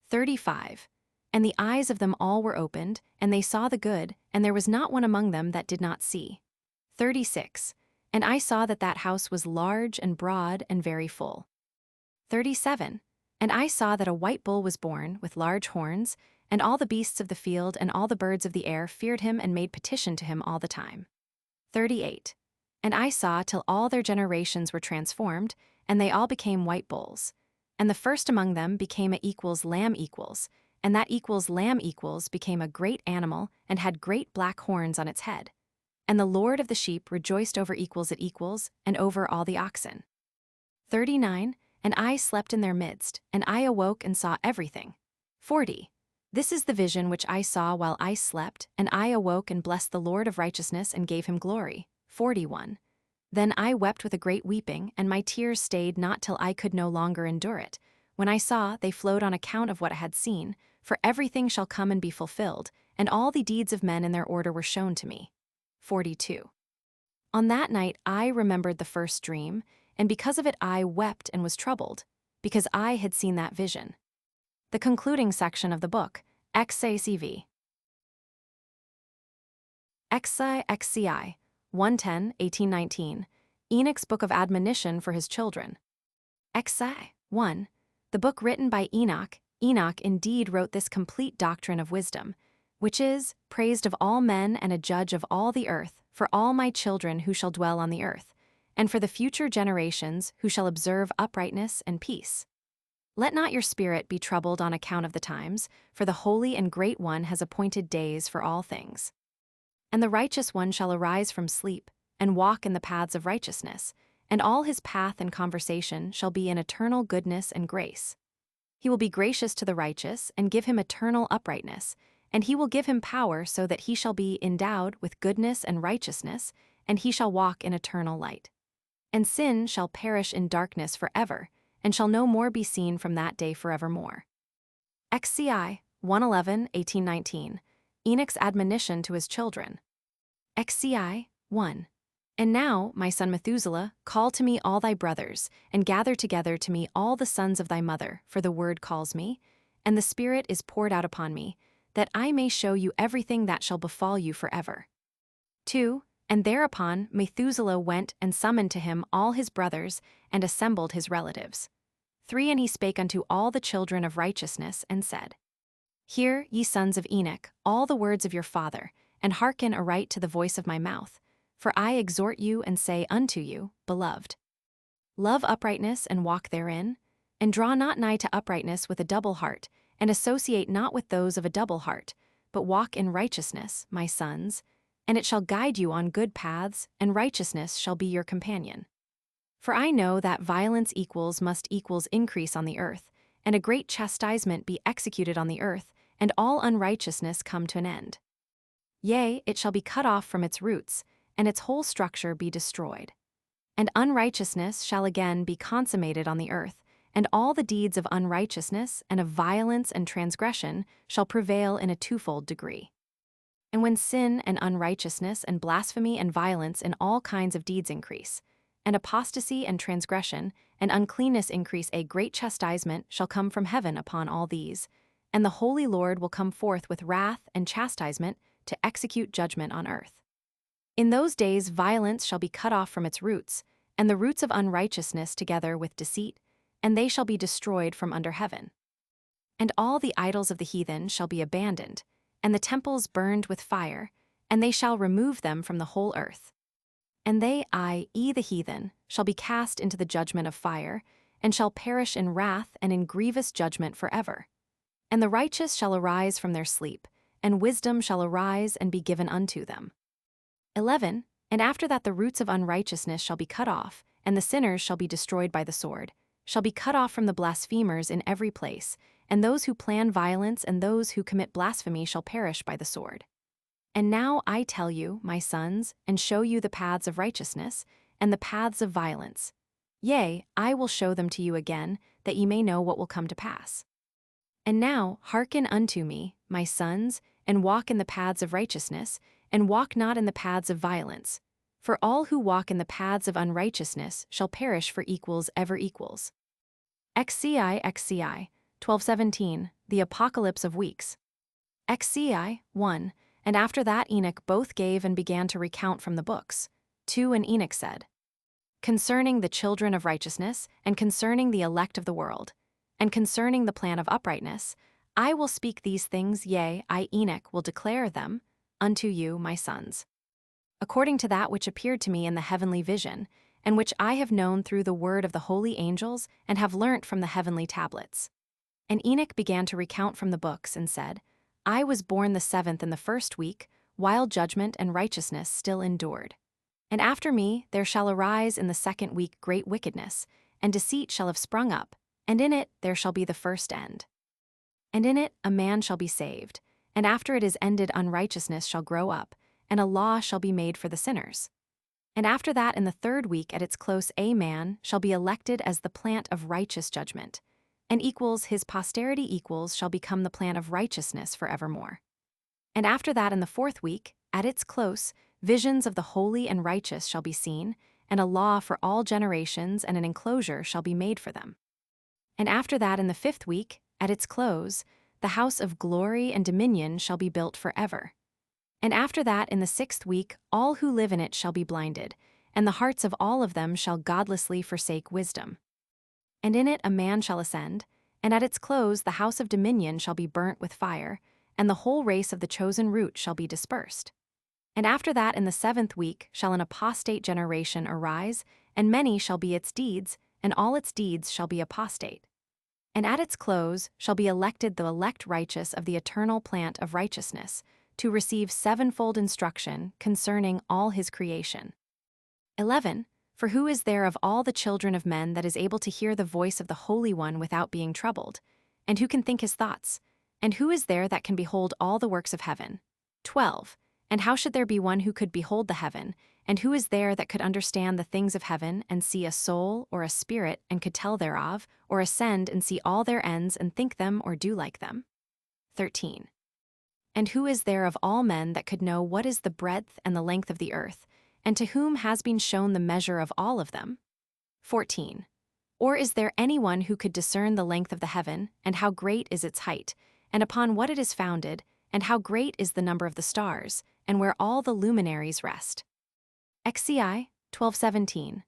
35. And the eyes of them all were opened, and they saw the good, and there was not one among them that did not see. 36. And I saw that that house was large and broad and very full. 37. And I saw that a white bull was born, with large horns, and all the beasts of the field and all the birds of the air feared him and made petition to him all the time. 38. And I saw till all their generations were transformed, and they all became white bulls. And the first among them became a equals lamb equals, and that equals lamb equals became a great animal and had great black horns on its head. And the Lord of the sheep rejoiced over equals at equals, and over all the oxen. 39. And I slept in their midst, and I awoke and saw everything. 40. This is the vision which I saw while I slept, and I awoke and blessed the Lord of righteousness and gave him glory. 41. Then I wept with a great weeping, and my tears stayed not till I could no longer endure it. When I saw, they flowed on account of what I had seen, for everything shall come and be fulfilled, and all the deeds of men in their order were shown to me. 42. On that night I remembered the first dream, and because of it I wept and was troubled, because I had seen that vision. The concluding section of the book, XACV. XCI 110, 1819, Enoch's Book of Admonition for his children. XI 1. The book written by Enoch. Enoch indeed wrote this complete doctrine of wisdom, which is praised of all men and a judge of all the earth, for all my children who shall dwell on the earth, and for the future generations who shall observe uprightness and peace. Let not your spirit be troubled on account of the times, for the Holy and Great One has appointed days for all things. And the righteous one shall arise from sleep, and walk in the paths of righteousness, and all his path and conversation shall be in eternal goodness and grace. He will be gracious to the righteous, and give him eternal uprightness, and he will give him power so that he shall be endowed with goodness and righteousness, and he shall walk in eternal light. And sin shall perish in darkness forever, and shall no more be seen from that day forevermore. XCI 111, 1819, Enoch's admonition to his children. XCI 1. And now, my son Methuselah, call to me all thy brothers, and gather together to me all the sons of thy mother, for the word calls me, and the Spirit is poured out upon me, that I may show you everything that shall befall you forever. 2. And thereupon Methuselah went and summoned to him all his brothers, and assembled his relatives. 3. And he spake unto all the children of righteousness, and said, Hear, ye sons of Enoch, all the words of your father, and hearken aright to the voice of my mouth. For I exhort you and say unto you, Beloved, love uprightness and walk therein, and draw not nigh to uprightness with a double heart, and associate not with those of a double heart, but walk in righteousness, my sons, and it shall guide you on good paths, and righteousness shall be your companion. For I know that violence must equals increase on the earth, and a great chastisement be executed on the earth, and all unrighteousness come to an end. Yea, it shall be cut off from its roots, and its whole structure be destroyed. And unrighteousness shall again be consummated on the earth, and all the deeds of unrighteousness and of violence and transgression shall prevail in a twofold degree. And when sin and unrighteousness and blasphemy and violence in all kinds of deeds increase, and apostasy and transgression and uncleanness increase, a great chastisement shall come from heaven upon all these, and the Holy Lord will come forth with wrath and chastisement to execute judgment on earth. In those days violence shall be cut off from its roots, and the roots of unrighteousness together with deceit, and they shall be destroyed from under heaven. And all the idols of the heathen shall be abandoned, and the temples burned with fire, and they shall remove them from the whole earth. And they, i.e. the heathen, shall be cast into the judgment of fire, and shall perish in wrath and in grievous judgment forever. And the righteous shall arise from their sleep, and wisdom shall arise and be given unto them. 11. And after that the roots of unrighteousness shall be cut off, and the sinners shall be destroyed by the sword, shall be cut off from the blasphemers in every place, and those who plan violence and those who commit blasphemy shall perish by the sword. And now I tell you, my sons, and show you the paths of righteousness, and the paths of violence. Yea, I will show them to you again, that ye may know what will come to pass. And now hearken unto me, my sons, and walk in the paths of righteousness, and walk not in the paths of violence. For all who walk in the paths of unrighteousness shall perish for equals ever equals. XCI 1217, The Apocalypse of Weeks. XCI 1. And after that Enoch both gave and began to recount from the books. 2. And Enoch said, concerning the children of righteousness, and concerning the elect of the world, and concerning the plan of uprightness, I will speak these things, yea, I Enoch will declare them unto you, my sons, according to that which appeared to me in the heavenly vision, and which I have known through the word of the holy angels, and have learnt from the heavenly tablets. And Enoch began to recount from the books, and said, I was born the 7th in the 1st week, while judgment and righteousness still endured. And after me there shall arise in the 2nd week great wickedness, and deceit shall have sprung up, and in it there shall be the first end. And in it a man shall be saved, and after it is ended unrighteousness shall grow up, and a law shall be made for the sinners. And after that in the 3rd week at its close a man shall be elected as the plant of righteous judgment, and equals his posterity equals shall become the plant of righteousness forevermore. And after that in the 4th week, at its close, visions of the holy and righteous shall be seen, and a law for all generations and an enclosure shall be made for them. And after that in the 5th week, at its close, the house of glory and dominion shall be built forever. And after that in the 6th week all who live in it shall be blinded, and the hearts of all of them shall godlessly forsake wisdom. And in it a man shall ascend, and at its close the house of dominion shall be burnt with fire, and the whole race of the chosen root shall be dispersed. And after that in the 7th week shall an apostate generation arise, and many shall be its deeds, and all its deeds shall be apostate. And at its close shall be elected the elect righteous of the eternal plant of righteousness, to receive 7-fold instruction concerning all his creation. 11. For who is there of all the children of men that is able to hear the voice of the Holy One without being troubled? And who can think his thoughts? And who is there that can behold all the works of heaven? 12. And how should there be one who could behold the heaven? And who is there that could understand the things of heaven, and see a soul or a spirit, and could tell thereof, or ascend and see all their ends, and think them or do like them? 13. And who is there of all men that could know what is the breadth and the length of the earth, and to whom has been shown the measure of all of them? 14. Or is there any one who could discern the length of the heaven, and how great is its height, and upon what it is founded, and how great is the number of the stars, and where all the luminaries rest? XCI 12:17.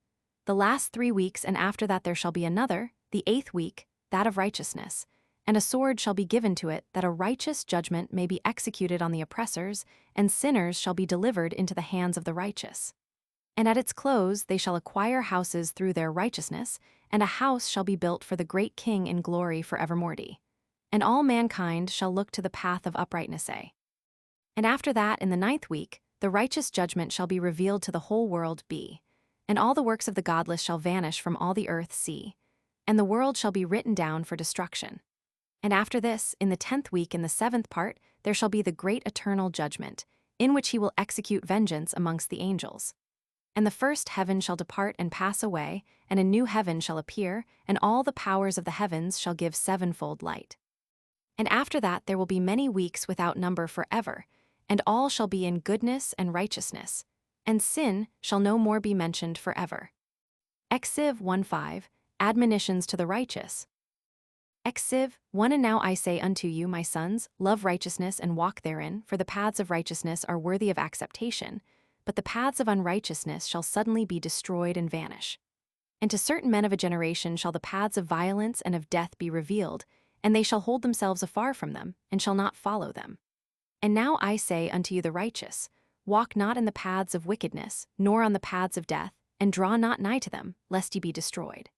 The last 3 weeks, and after that there shall be another, the 8th week, that of righteousness. And a sword shall be given to it, that a righteous judgment may be executed on the oppressors, and sinners shall be delivered into the hands of the righteous. And at its close they shall acquire houses through their righteousness, and a house shall be built for the great King in glory forevermore. And all mankind shall look to the path of uprightness. And after that in the 9th week, the righteous judgment shall be revealed to the whole world. And all the works of the godless shall vanish from all the earth. And the world shall be written down for destruction. And after this, in the 10th week, in the 7th part, there shall be the great eternal judgment, in which he will execute vengeance amongst the angels. And the first heaven shall depart and pass away, and a new heaven shall appear, and all the powers of the heavens shall give 7-fold light. And after that there will be many weeks without number forever, and all shall be in goodness and righteousness, and sin shall no more be mentioned forever. Exciv 1:5, Admonitions to the righteous. Exciv 1. And now I say unto you, my sons, love righteousness and walk therein, for the paths of righteousness are worthy of acceptation, but the paths of unrighteousness shall suddenly be destroyed and vanish. And to certain men of a generation shall the paths of violence and of death be revealed, and they shall hold themselves afar from them, and shall not follow them. And now I say unto you the righteous, walk not in the paths of wickedness, nor on the paths of death, and draw not nigh to them, lest ye be destroyed.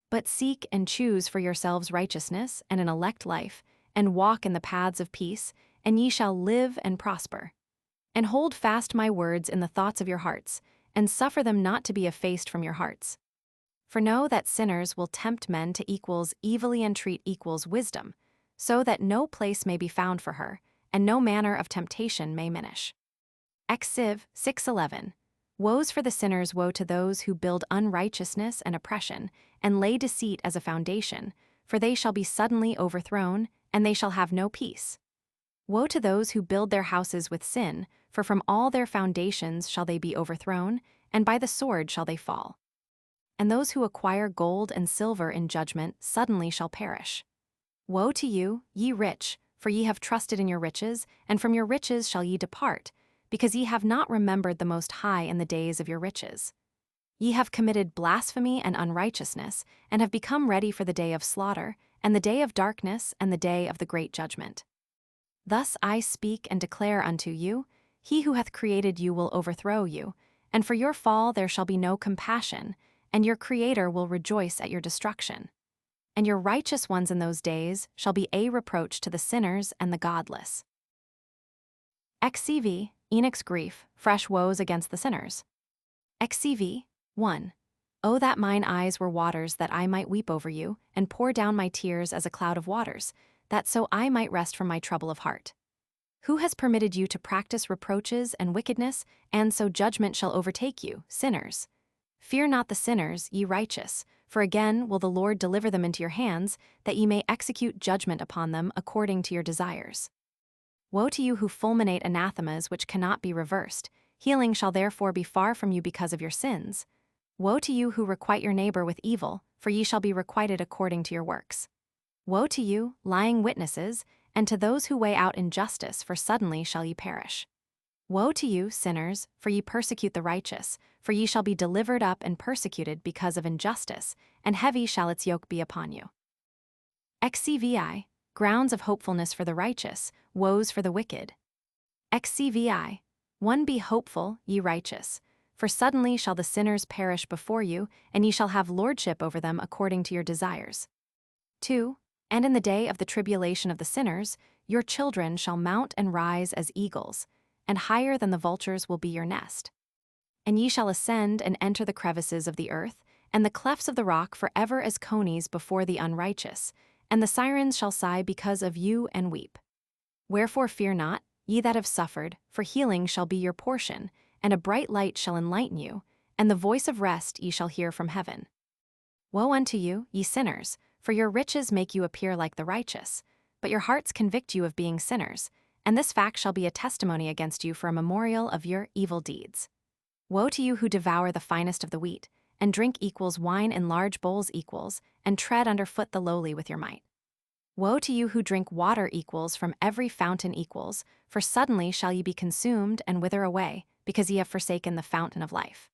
But seek and choose for yourselves righteousness and an elect life, and walk in the paths of peace, and ye shall live and prosper. And hold fast my words in the thoughts of your hearts, and suffer them not to be effaced from your hearts. For know that sinners will tempt men to equals evilly entreat equals wisdom, so that no place may be found for her, and no manner of temptation may minish. Exciv 6:11. Woes for the sinners, woe to those who build unrighteousness and oppression, and lay deceit as a foundation, for they shall be suddenly overthrown, and they shall have no peace. Woe to those who build their houses with sin, for from all their foundations shall they be overthrown, and by the sword shall they fall. And those who acquire gold and silver in judgment suddenly shall perish. Woe to you, ye rich, for ye have trusted in your riches, and from your riches shall ye depart, because ye have not remembered the Most High in the days of your riches. Ye have committed blasphemy and unrighteousness, and have become ready for the day of slaughter, and the day of darkness, and the day of the great judgment. Thus I speak and declare unto you, he who hath created you will overthrow you, and for your fall there shall be no compassion, and your Creator will rejoice at your destruction. And your righteous ones in those days shall be a reproach to the sinners and the godless. XCV, Enoch's grief, fresh woes against the sinners. XCV, 1. Oh, that mine eyes were waters that I might weep over you, and pour down my tears as a cloud of waters, that so I might rest from my trouble of heart. Who has permitted you to practice reproaches and wickedness, and so judgment shall overtake you, sinners? Fear not the sinners, ye righteous, for again will the Lord deliver them into your hands, that ye may execute judgment upon them according to your desires. Woe to you who fulminate anathemas which cannot be reversed, healing shall therefore be far from you because of your sins. Woe to you who requite your neighbor with evil, for ye shall be requited according to your works. Woe to you, lying witnesses, and to those who weigh out injustice, for suddenly shall ye perish. Woe to you, sinners, for ye persecute the righteous, for ye shall be delivered up and persecuted because of injustice, and heavy shall its yoke be upon you. XCVI, grounds of hopefulness for the righteous, woes for the wicked. XCVI, 1. Be hopeful, ye righteous, for suddenly shall the sinners perish before you, and ye shall have lordship over them according to your desires. 2. And in the day of the tribulation of the sinners, your children shall mount and rise as eagles, and higher than the vultures will be your nest. And ye shall ascend and enter the crevices of the earth, and the clefts of the rock forever as conies before the unrighteous, and the sirens shall sigh because of you and weep. Wherefore fear not, ye that have suffered, for healing shall be your portion, and a bright light shall enlighten you, and the voice of rest ye shall hear from heaven. Woe unto you, ye sinners, for your riches make you appear like the righteous, but your hearts convict you of being sinners, and this fact shall be a testimony against you for a memorial of your evil deeds. Woe to you who devour the finest of the wheat, and drink equals wine in large bowls equals, and tread under foot the lowly with your might. Woe to you who drink water equals from every fountain equals, for suddenly shall ye be consumed and wither away, because ye have forsaken the fountain of life.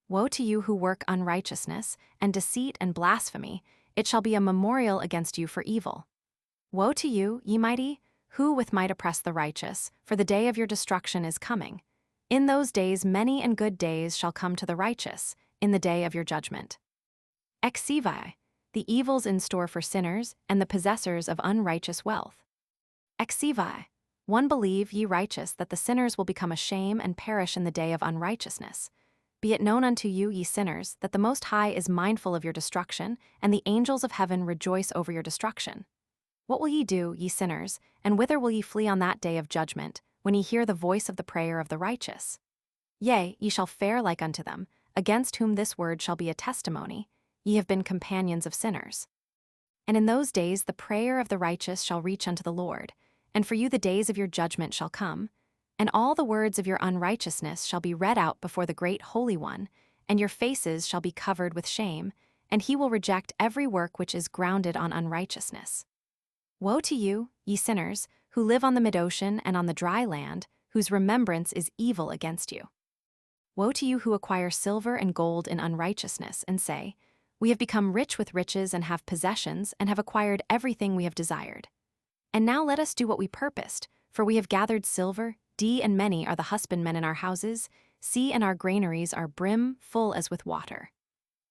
Woe to you who work unrighteousness, and deceit and blasphemy, it shall be a memorial against you for evil. Woe to you, ye mighty, who with might oppress the righteous, for the day of your destruction is coming. In those days many and good days shall come to the righteous, in the day of your judgment. XCVI, the evils in store for sinners and the possessors of unrighteous wealth. XCVI, 1. Believe, ye righteous, that the sinners will become a shame and perish in the day of unrighteousness. Be it known unto you, ye sinners, that the Most High is mindful of your destruction, and the angels of heaven rejoice over your destruction. What will ye do, ye sinners, and whither will ye flee on that day of judgment, when ye hear the voice of the prayer of the righteous? Yea, ye shall fare like unto them, against whom this word shall be a testimony, ye have been companions of sinners. And in those days the prayer of the righteous shall reach unto the Lord, and for you the days of your judgment shall come, and all the words of your unrighteousness shall be read out before the great Holy One, and your faces shall be covered with shame, and he will reject every work which is grounded on unrighteousness. Woe to you, ye sinners, who live on the mid-ocean and on the dry land, whose remembrance is evil against you. Woe to you who acquire silver and gold in unrighteousness, and say, We have become rich with riches and have possessions, and have acquired everything we have desired. And now let us do what we purposed, for we have gathered silver, and many are the husbandmen in our houses, and our granaries are brim full as with water.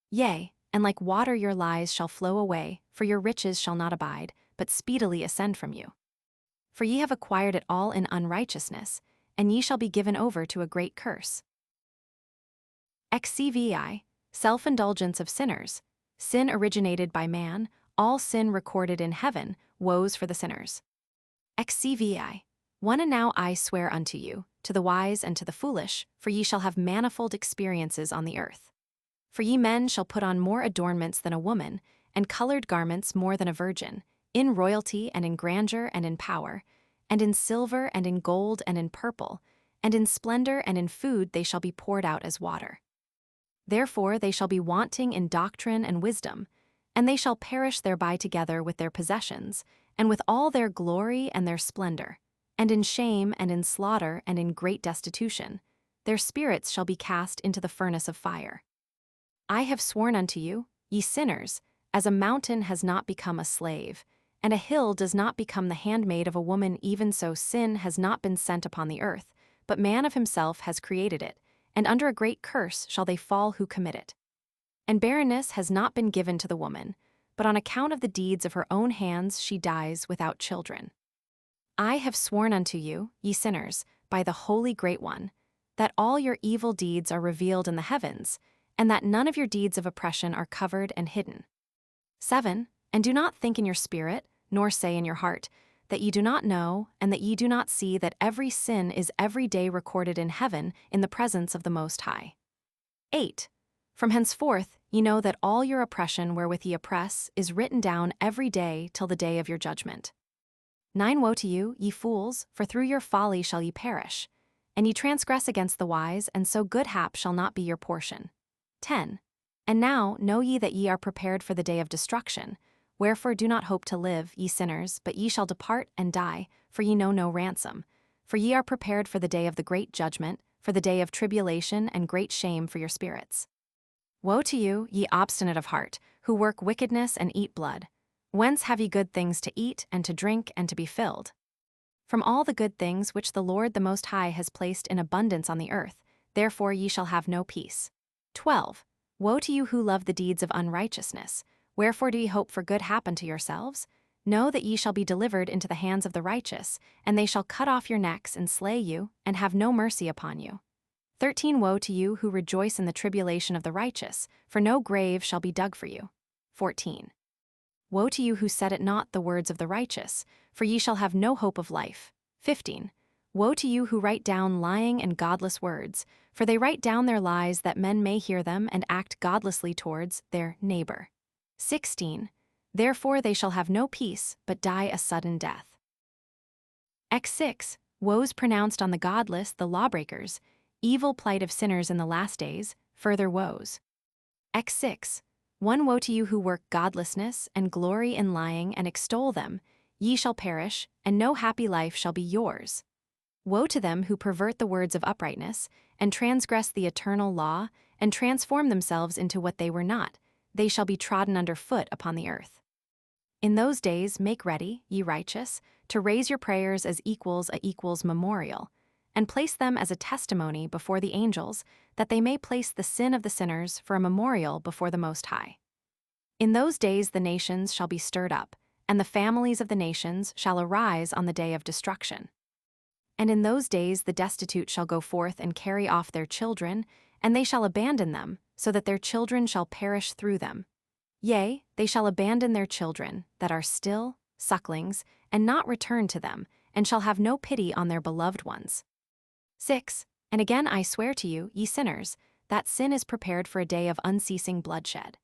Yea, and like water your lies shall flow away, for your riches shall not abide, but speedily ascend from you. For ye have acquired it all in unrighteousness, and ye shall be given over to a great curse. XCVI, self-indulgence of sinners, sin originated by man, all sin recorded in heaven, woes for the sinners. XCVI, 1. And now I swear unto you, to the wise and to the foolish, for ye shall have manifold experiences on the earth. For ye men shall put on more adornments than a woman, and colored garments more than a virgin, in royalty and in grandeur and in power, and in silver and in gold and in purple, and in splendor and in food they shall be poured out as water. Therefore they shall be wanting in doctrine and wisdom, and they shall perish thereby together with their possessions, and with all their glory and their splendor, and in shame and in slaughter and in great destitution, their spirits shall be cast into the furnace of fire. I have sworn unto you, ye sinners, as a mountain has not become a slave, and a hill does not become the handmaid of a woman, even so sin has not been sent upon the earth, but man of himself has created it, and under a great curse shall they fall who commit it. And barrenness has not been given to the woman, but on account of the deeds of her own hands she dies without children. I have sworn unto you, ye sinners, by the Holy Great One, that all your evil deeds are revealed in the heavens, and that none of your deeds of oppression are covered and hidden. 7. And do not think in your spirit, nor say in your heart, that ye do not know, and that ye do not see that every sin is every day recorded in heaven in the presence of the Most High. 8. From henceforth ye know that all your oppression wherewith ye oppress is written down every day till the day of your judgment. 9. Woe to you, ye fools, for through your folly shall ye perish, and ye transgress against the wise, and so good hap shall not be your portion. 10. And now know ye that ye are prepared for the day of destruction, wherefore do not hope to live, ye sinners, but ye shall depart and die, for ye know no ransom. For ye are prepared for the day of the great judgment, for the day of tribulation and great shame for your spirits. Woe to you, ye obstinate of heart, who work wickedness and eat blood. Whence have ye good things to eat and to drink and to be filled? From all the good things which the Lord the Most High has placed in abundance on the earth, therefore ye shall have no peace. 12. Woe to you who love the deeds of unrighteousness. Wherefore do ye hope for good happen to yourselves? Know that ye shall be delivered into the hands of the righteous, and they shall cut off your necks and slay you, and have no mercy upon you. 13. Woe to you who rejoice in the tribulation of the righteous, for no grave shall be dug for you. 14. Woe to you who set at naught the words of the righteous, for ye shall have no hope of life. 15. Woe to you who write down lying and godless words, for they write down their lies that men may hear them and act godlessly towards their neighbor. 16. Therefore they shall have no peace, but die a sudden death. X6. Woes pronounced on the godless, the lawbreakers, evil plight of sinners in the last days, further woes. X6. 1. Woe to you who work godlessness and glory in lying and extol them, ye shall perish, and no happy life shall be yours. Woe to them who pervert the words of uprightness, and transgress the eternal law, and transform themselves into what they were not, they shall be trodden under foot upon the earth. In those days make ready, ye righteous, to raise your prayers as equals a equal's memorial, and place them as a testimony before the angels, that they may place the sin of the sinners for a memorial before the Most High. In those days the nations shall be stirred up, and the families of the nations shall arise on the day of destruction. And in those days the destitute shall go forth and carry off their children, and they shall abandon them, so that their children shall perish through them. Yea, they shall abandon their children, that are still, sucklings, and not return to them, and shall have no pity on their beloved ones. 6. And again I swear to you, ye sinners, that sin is prepared for a day of unceasing bloodshed.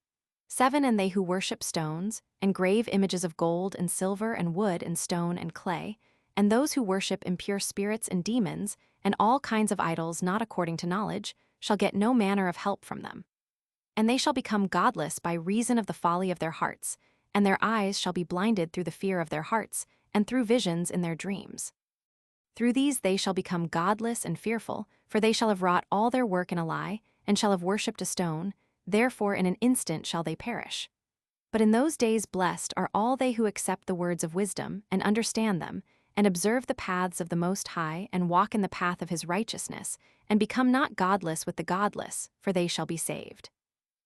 7. And they who worship stones, and grave images of gold and silver and wood and stone and clay, and those who worship impure spirits and demons, and all kinds of idols not according to knowledge, shall get no manner of help from them. And they shall become godless by reason of the folly of their hearts, and their eyes shall be blinded through the fear of their hearts, and through visions in their dreams. Through these they shall become godless and fearful, for they shall have wrought all their work in a lie, and shall have worshipped a stone, therefore in an instant shall they perish. But in those days blessed are all they who accept the words of wisdom, and understand them, and observe the paths of the Most High, and walk in the path of his righteousness, and become not godless with the godless, for they shall be saved.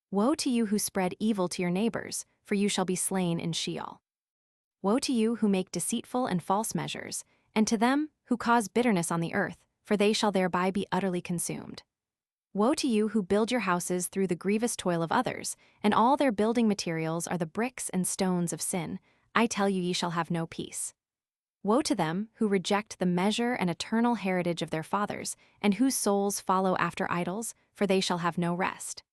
Woe to you who spread evil to your neighbors, for you shall be slain in Sheol. Woe to you who make deceitful and false measures, and to them who cause bitterness on the earth, for they shall thereby be utterly consumed. Woe to you who build your houses through the grievous toil of others, and all their building materials are the bricks and stones of sin, I tell you ye shall have no peace. Woe to them who reject the measure and eternal heritage of their fathers, and whose souls follow after idols, for they shall have no rest.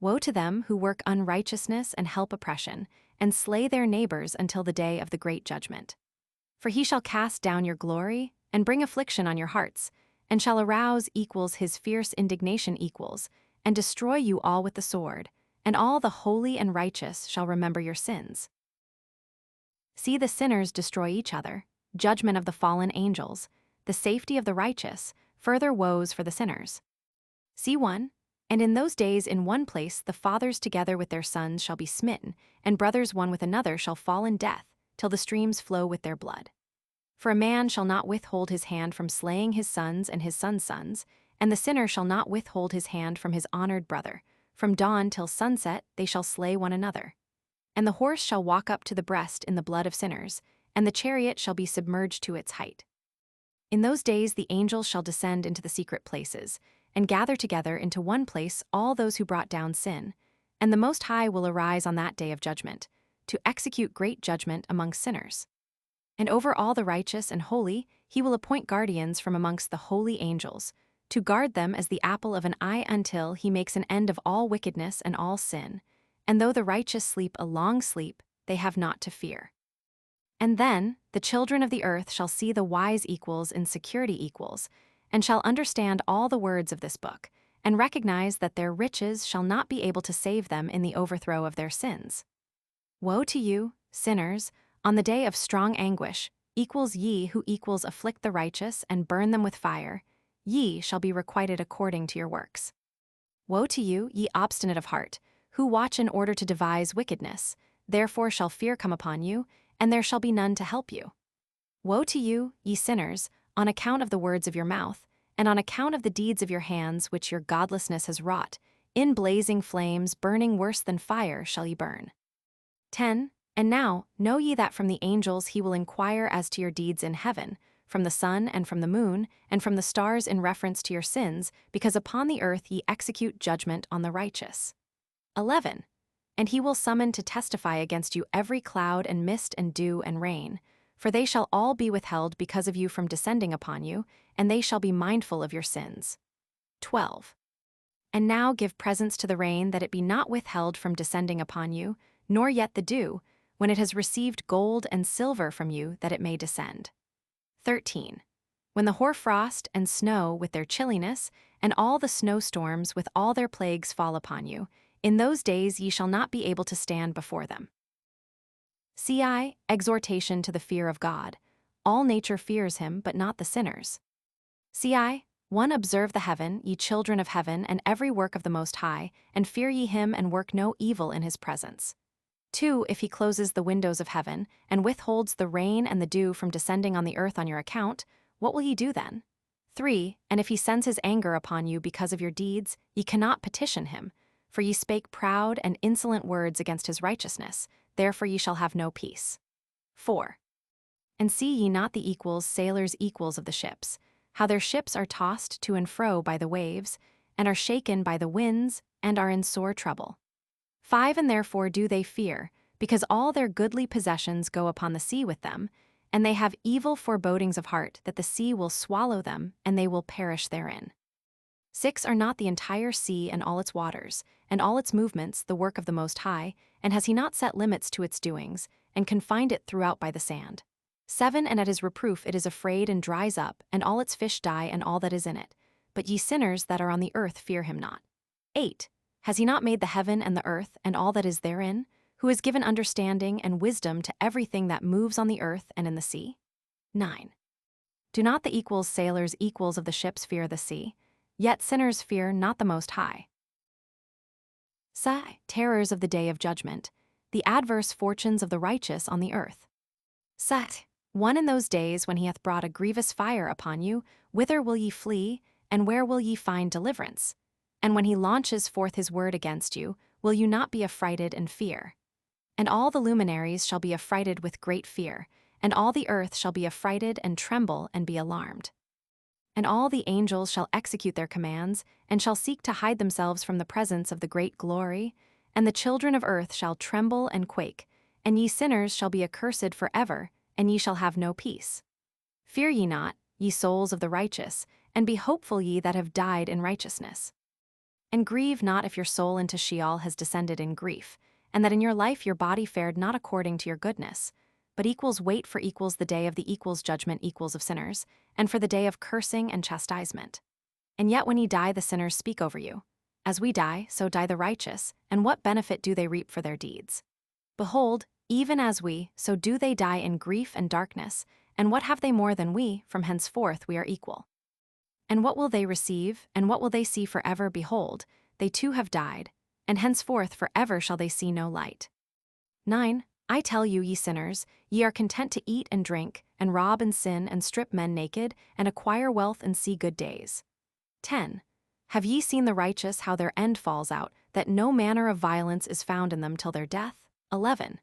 Woe to them who work unrighteousness and help oppression, and slay their neighbors until the day of the great judgment. For he shall cast down your glory, and bring affliction on your hearts, and shall arouse equals his fierce indignation equals, and destroy you all with the sword, and all the holy and righteous shall remember your sins. See the sinners destroy each other, judgment of the fallen angels, the safety of the righteous, further woes for the sinners. See 1. And in those days in one place the fathers together with their sons shall be smitten, and brothers one with another shall fall in death, till the streams flow with their blood. For a man shall not withhold his hand from slaying his sons and his sons' sons, and the sinner shall not withhold his hand from his honored brother. From dawn till sunset they shall slay one another. And the horse shall walk up to the breast in the blood of sinners, and the chariot shall be submerged to its height. In those days the angels shall descend into the secret places, and gather together into one place all those who brought down sin, and the Most High will arise on that day of judgment, to execute great judgment among sinners. And over all the righteous and holy he will appoint guardians from amongst the holy angels, to guard them as the apple of an eye until he makes an end of all wickedness and all sin, and though the righteous sleep a long sleep, they have naught to fear. And then the children of the earth shall see the wise equals in security equals, and shall understand all the words of this book, and recognize that their riches shall not be able to save them in the overthrow of their sins. Woe to you, sinners, on the day of strong anguish, equals ye who equals afflict the righteous and burn them with fire, ye shall be requited according to your works. Woe to you, ye obstinate of heart, who watch in order to devise wickedness, therefore shall fear come upon you, and there shall be none to help you. Woe to you, ye sinners, on account of the words of your mouth, and on account of the deeds of your hands which your godlessness has wrought, in blazing flames burning worse than fire shall ye burn. 10. And now know ye that from the angels he will inquire as to your deeds in heaven, from the sun and from the moon, and from the stars in reference to your sins, because upon the earth ye execute judgment on the righteous. 11. And he will summon to testify against you every cloud and mist and dew and rain, for they shall all be withheld because of you from descending upon you, and they shall be mindful of your sins. 12. And now give presents to the rain that it be not withheld from descending upon you, nor yet the dew, when it has received gold and silver from you that it may descend. 13. When the hoarfrost and snow with their chilliness, and all the snowstorms with all their plagues fall upon you, in those days ye shall not be able to stand before them. CI, exhortation to the fear of God. All nature fears him, but not the sinners. CI, 1. Observe the heaven, ye children of heaven, and every work of the Most High, and fear ye him and work no evil in his presence. 2. If he closes the windows of heaven, and withholds the rain and the dew from descending on the earth on your account, what will ye do then? 3. And if he sends his anger upon you because of your deeds, ye cannot petition him, for ye spake proud and insolent words against his righteousness, therefore ye shall have no peace. 4. And see ye not the equals, sailors equals of the ships, how their ships are tossed to and fro by the waves, and are shaken by the winds, and are in sore trouble. 5. And therefore do they fear, because all their goodly possessions go upon the sea with them, and they have evil forebodings of heart that the sea will swallow them, and they will perish therein. 6. Are not the entire sea and all its waters, and all its movements, the work of the Most High, and has he not set limits to its doings, and confined it throughout by the sand? 7. And at his reproof it is afraid and dries up, and all its fish die and all that is in it. But ye sinners that are on the earth fear him not. 8. Has he not made the heaven and the earth and all that is therein, who has given understanding and wisdom to everything that moves on the earth and in the sea? 9. Do not the equals, sailors equals of the ships fear the sea? Yet sinners fear not the Most High. Sigh, terrors of the day of judgment, the adverse fortunes of the righteous on the earth. Sigh, 1. In those days when he hath brought a grievous fire upon you, whither will ye flee, and where will ye find deliverance? And when he launches forth his word against you, will you not be affrighted and fear? And all the luminaries shall be affrighted with great fear, and all the earth shall be affrighted and tremble and be alarmed. And all the angels shall execute their commands, and shall seek to hide themselves from the presence of the great glory, and the children of earth shall tremble and quake, and ye sinners shall be accursed forever, and ye shall have no peace. Fear ye not, ye souls of the righteous, and be hopeful ye that have died in righteousness. And grieve not if your soul into Sheol has descended in grief, and that in your life your body fared not according to your goodness, but equals wait for equals the day of the equals judgment equals of sinners, and for the day of cursing and chastisement. And yet when ye die the sinners speak over you. As we die, so die the righteous, and what benefit do they reap for their deeds? Behold, Even as we, so do they die in grief and darkness, and what have they more than we? From henceforth we are equal. And what will they receive, and what will they see forever? Behold, they too have died, and henceforth forever shall they see no light. 9. I tell you, ye sinners, ye are content to eat and drink, and rob and sin, and strip men naked, and acquire wealth and see good days. 10. Have ye seen the righteous, how their end falls out, that no manner of violence is found in them till their death? 11.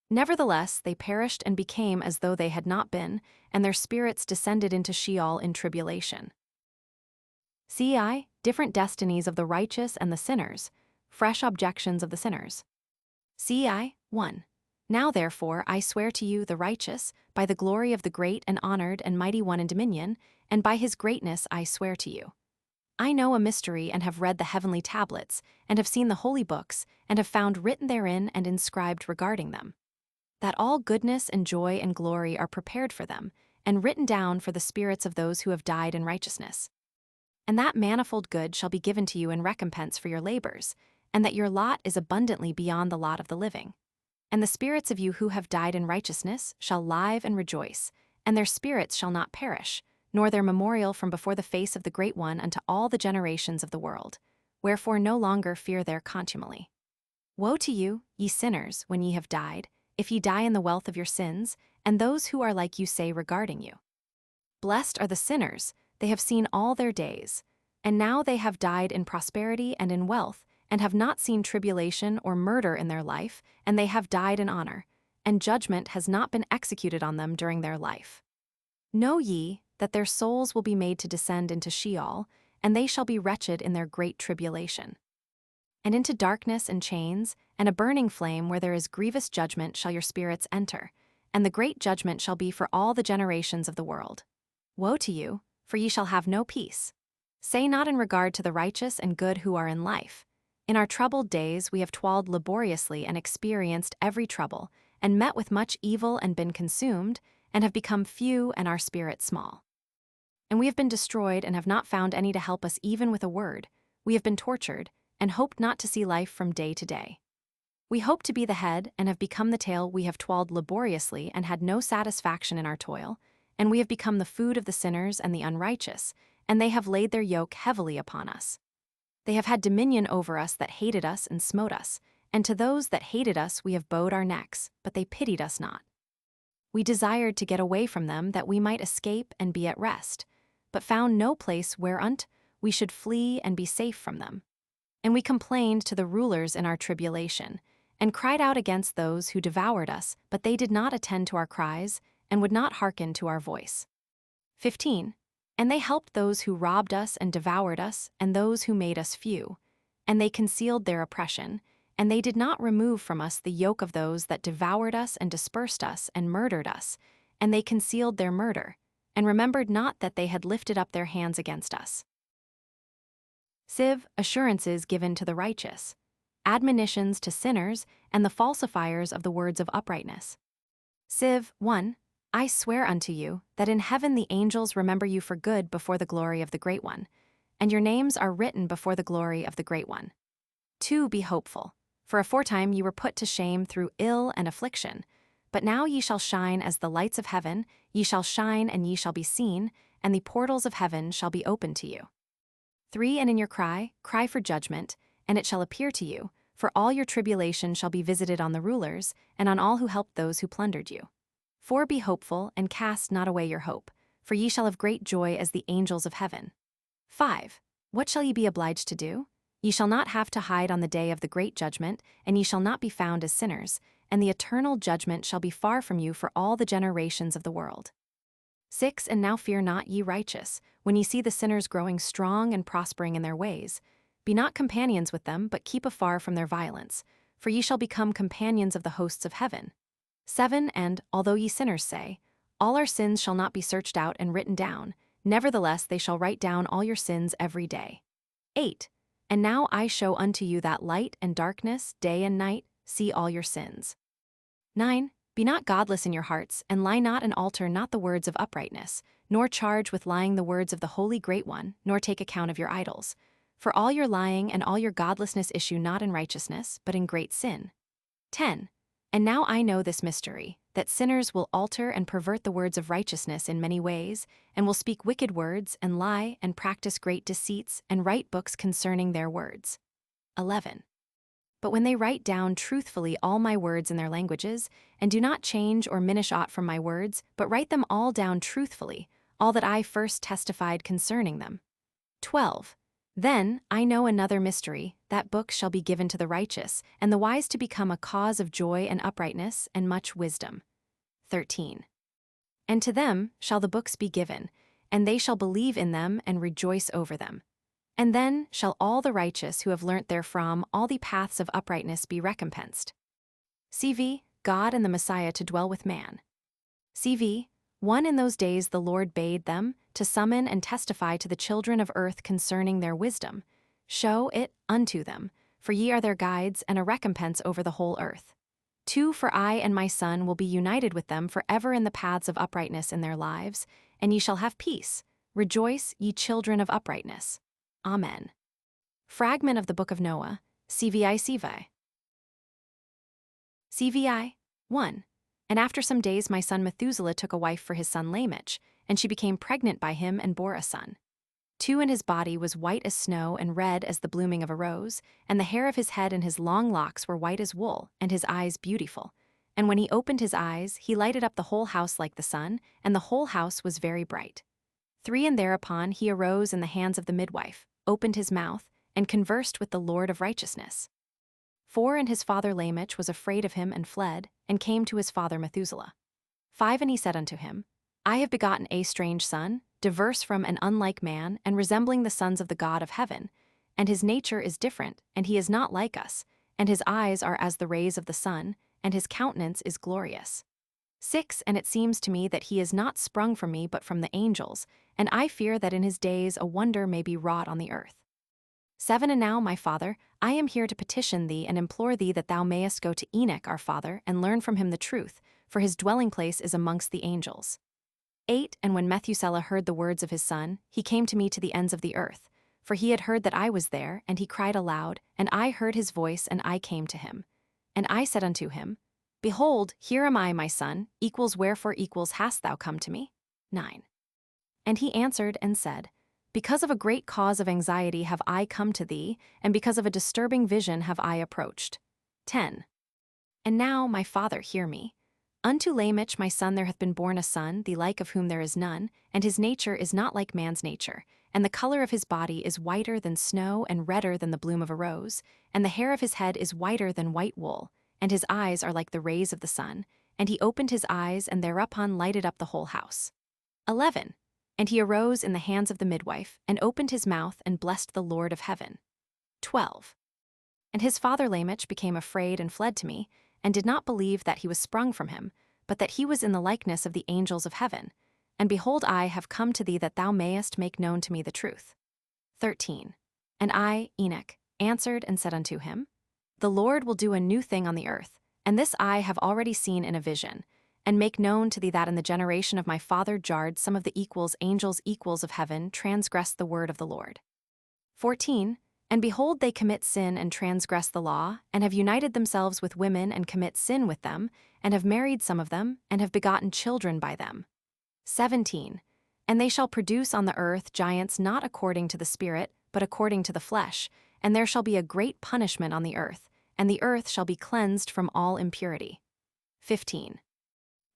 Nevertheless, they perished and became as though they had not been, and their spirits descended into Sheol in tribulation. CI, different destinies of the righteous and the sinners, fresh objections of the sinners. CI, 1. Now therefore I swear to you, the righteous, by the glory of the great and honored and mighty one in dominion, and by his greatness I swear to you. I know a mystery and have read the heavenly tablets, and have seen the holy books, and have found written therein and inscribed regarding them, that all goodness and joy and glory are prepared for them, and written down for the spirits of those who have died in righteousness. And that manifold good shall be given to you in recompense for your labors, and that your lot is abundantly beyond the lot of the living. And the spirits of you who have died in righteousness shall live and rejoice, and their spirits shall not perish, nor their memorial from before the face of the Great One unto all the generations of the world. Wherefore no longer fear their contumely. Woe to you, ye sinners, when ye have died, if ye die in the wealth of your sins, and those who are like you say regarding you. Blessed are the sinners, they have seen all their days, and now they have died in prosperity and in wealth, and have not seen tribulation or murder in their life, and they have died in honor, and judgment has not been executed on them during their life. Know ye that their souls will be made to descend into Sheol, and they shall be wretched in their great tribulation. And into darkness and chains, and a burning flame where there is grievous judgment shall your spirits enter, and the great judgment shall be for all the generations of the world. Woe to you, for ye shall have no peace. Say not in regard to the righteous and good who are in life. In our troubled days we have toiled laboriously and experienced every trouble, and met with much evil and been consumed, and have become few and our spirit small. And we have been destroyed and have not found any to help us even with a word. We have been tortured, and hoped not to see life from day to day. We hoped to be the head and have become the tail. We have toiled laboriously and had no satisfaction in our toil, and we have become the food of the sinners and the unrighteous, and they have laid their yoke heavily upon us. They have had dominion over us that hated us and smote us, and to those that hated us we have bowed our necks, but they pitied us not. We desired to get away from them that we might escape and be at rest, but found no place whereunt we should flee and be safe from them. And we complained to the rulers in our tribulation, and cried out against those who devoured us, but they did not attend to our cries, and would not hearken to our voice. 15. And they helped those who robbed us and devoured us, and those who made us few. And they concealed their oppression, and they did not remove from us the yoke of those that devoured us and dispersed us and murdered us, and they concealed their murder, and remembered not that they had lifted up their hands against us. Civ. Assurances given to the righteous, admonitions to sinners, and the falsifiers of the words of uprightness. Civ. 1. I swear unto you, that in heaven the angels remember you for good before the glory of the Great One, and your names are written before the glory of the Great One. 2. Be hopeful, for aforetime ye were put to shame through ill and affliction, but now ye shall shine as the lights of heaven, ye shall shine and ye shall be seen, and the portals of heaven shall be opened to you. 3. And in your cry, cry for judgment, and it shall appear to you, for all your tribulation shall be visited on the rulers, and on all who helped those who plundered you. 4. Be hopeful, and cast not away your hope, for ye shall have great joy as the angels of heaven. 5. What shall ye be obliged to do? Ye shall not have to hide on the day of the great judgment, and ye shall not be found as sinners, and the eternal judgment shall be far from you for all the generations of the world. 6. And now fear not, ye righteous, when ye see the sinners growing strong and prospering in their ways. Be not companions with them, but keep afar from their violence, for ye shall become companions of the hosts of heaven. 7. And, although ye sinners say, all our sins shall not be searched out and written down, nevertheless they shall write down all your sins every day. 8. And now I show unto you that light and darkness, day and night, see all your sins. 9. Be not godless in your hearts, and lie not and alter not the words of uprightness, nor charge with lying the words of the Holy Great One, nor take account of your idols. For all your lying and all your godlessness issue not in righteousness, but in great sin. 10. And now I know this mystery, that sinners will alter and pervert the words of righteousness in many ways, and will speak wicked words and lie and practice great deceits and write books concerning their words. 11. But when they write down truthfully all my words in their languages, and do not change or minish aught from my words, but write them all down truthfully, all that I first testified concerning them. 12. Then I know another mystery, that books shall be given to the righteous, and the wise to become a cause of joy and uprightness and much wisdom. 13. And to them shall the books be given, and they shall believe in them and rejoice over them. And then shall all the righteous who have learnt therefrom all the paths of uprightness be recompensed. CV. God and the Messiah to dwell with man. CV. 1. In those days the Lord bade them to summon and testify to the children of earth concerning their wisdom. Show it unto them, for ye are their guides and a recompense over the whole earth. 2. For I and my Son will be united with them for ever in the paths of uprightness in their lives, and ye shall have peace. Rejoice, ye children of uprightness. Amen. Fragment of the Book of Noah, CVI. CVI 1. And after some days my son Methuselah took a wife for his son Lamech, and she became pregnant by him and bore a son. 2. And his body was white as snow and red as the blooming of a rose, and the hair of his head and his long locks were white as wool, and his eyes beautiful. And when he opened his eyes, he lighted up the whole house like the sun, and the whole house was very bright. 3. And thereupon he arose in the hands of the midwife, opened his mouth, and conversed with the Lord of righteousness. 4. And his father Lamech was afraid of him and fled, and came to his father Methuselah. 5. And he said unto him, I have begotten a strange son, diverse from and unlike man, and resembling the sons of the God of heaven. And his nature is different, and he is not like us, and his eyes are as the rays of the sun, and his countenance is glorious. 6. And it seems to me that he is not sprung from me but from the angels, and I fear that in his days a wonder may be wrought on the earth. 7. And now, my father, I am here to petition thee and implore thee that thou mayest go to Enoch our father and learn from him the truth, for his dwelling place is amongst the angels. 8. And when Methuselah heard the words of his son, he came to me to the ends of the earth, for he had heard that I was there, and he cried aloud, and I heard his voice, and I came to him. And I said unto him, Behold, here am I, my son, wherefore hast thou come to me? 9. And he answered and said, Because of a great cause of anxiety have I come to thee, and because of a disturbing vision have I approached. 10. And now, my father, hear me. Unto Lamech my son there hath been born a son, the like of whom there is none, and his nature is not like man's nature, and the color of his body is whiter than snow and redder than the bloom of a rose, and the hair of his head is whiter than white wool, and his eyes are like the rays of the sun, and he opened his eyes, and thereupon lighted up the whole house. 11. And he arose in the hands of the midwife, and opened his mouth, and blessed the Lord of heaven. 12. And his father Lamech became afraid and fled to me, and did not believe that he was sprung from him, but that he was in the likeness of the angels of heaven. And behold, I have come to thee that thou mayest make known to me the truth. 13. And I, Enoch, answered and said unto him, The Lord will do a new thing on the earth, and this I have already seen in a vision, and make known to thee that in the generation of my father Jard some of the angels of heaven transgressed the word of the Lord. 14. And behold, they commit sin and transgress the law, and have united themselves with women and commit sin with them, and have married some of them, and have begotten children by them. 17. And they shall produce on the earth giants not according to the Spirit, but according to the flesh, and there shall be a great punishment on the earth, and the earth shall be cleansed from all impurity. 15.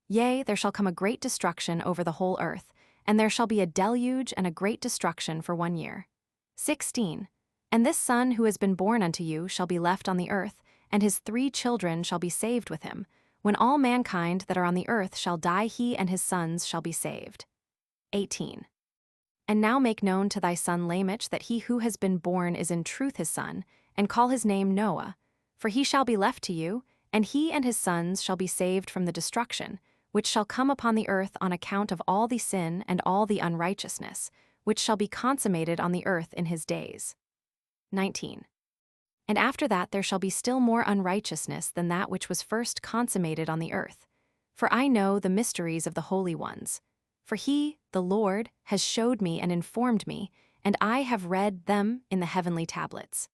Yea, there shall come a great destruction over the whole earth, and there shall be a deluge and a great destruction for 1 year. 16. And this son who has been born unto you shall be left on the earth, and his 3 children shall be saved with him. When all mankind that are on the earth shall die, he and his sons shall be saved. 18. And now make known to thy son Lamech that he who has been born is in truth his son, and call his name Noah, for he shall be left to you, and he and his sons shall be saved from the destruction, which shall come upon the earth on account of all the sin and all the unrighteousness, which shall be consummated on the earth in his days. 19. And after that there shall be still more unrighteousness than that which was first consummated on the earth. For I know the mysteries of the holy ones. For he, the Lord, has showed me and informed me, and I have read them in the heavenly tablets.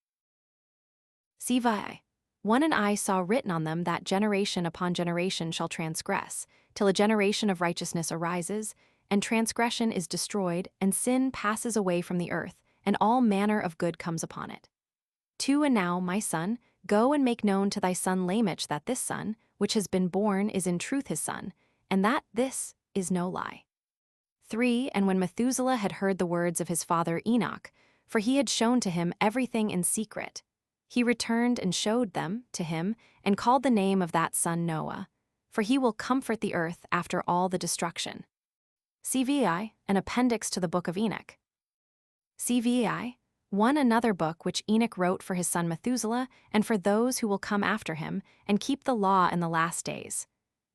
Sivi 1 And I saw written on them that generation upon generation shall transgress, till a generation of righteousness arises, and transgression is destroyed, and sin passes away from the earth, and all manner of good comes upon it. 2 And now, my son, go and make known to thy son Lamech that this son, which has been born, is in truth his son, and that this is no lie. 3 And when Methuselah had heard the words of his father Enoch, for he had shown to him everything in secret, he returned and showed them to him, and called the name of that son Noah, for he will comfort the earth after all the destruction. CVI, an appendix to the book of Enoch. CVI, 1 Another book which Enoch wrote for his son Methuselah, and for those who will come after him, and keep the law in the last days.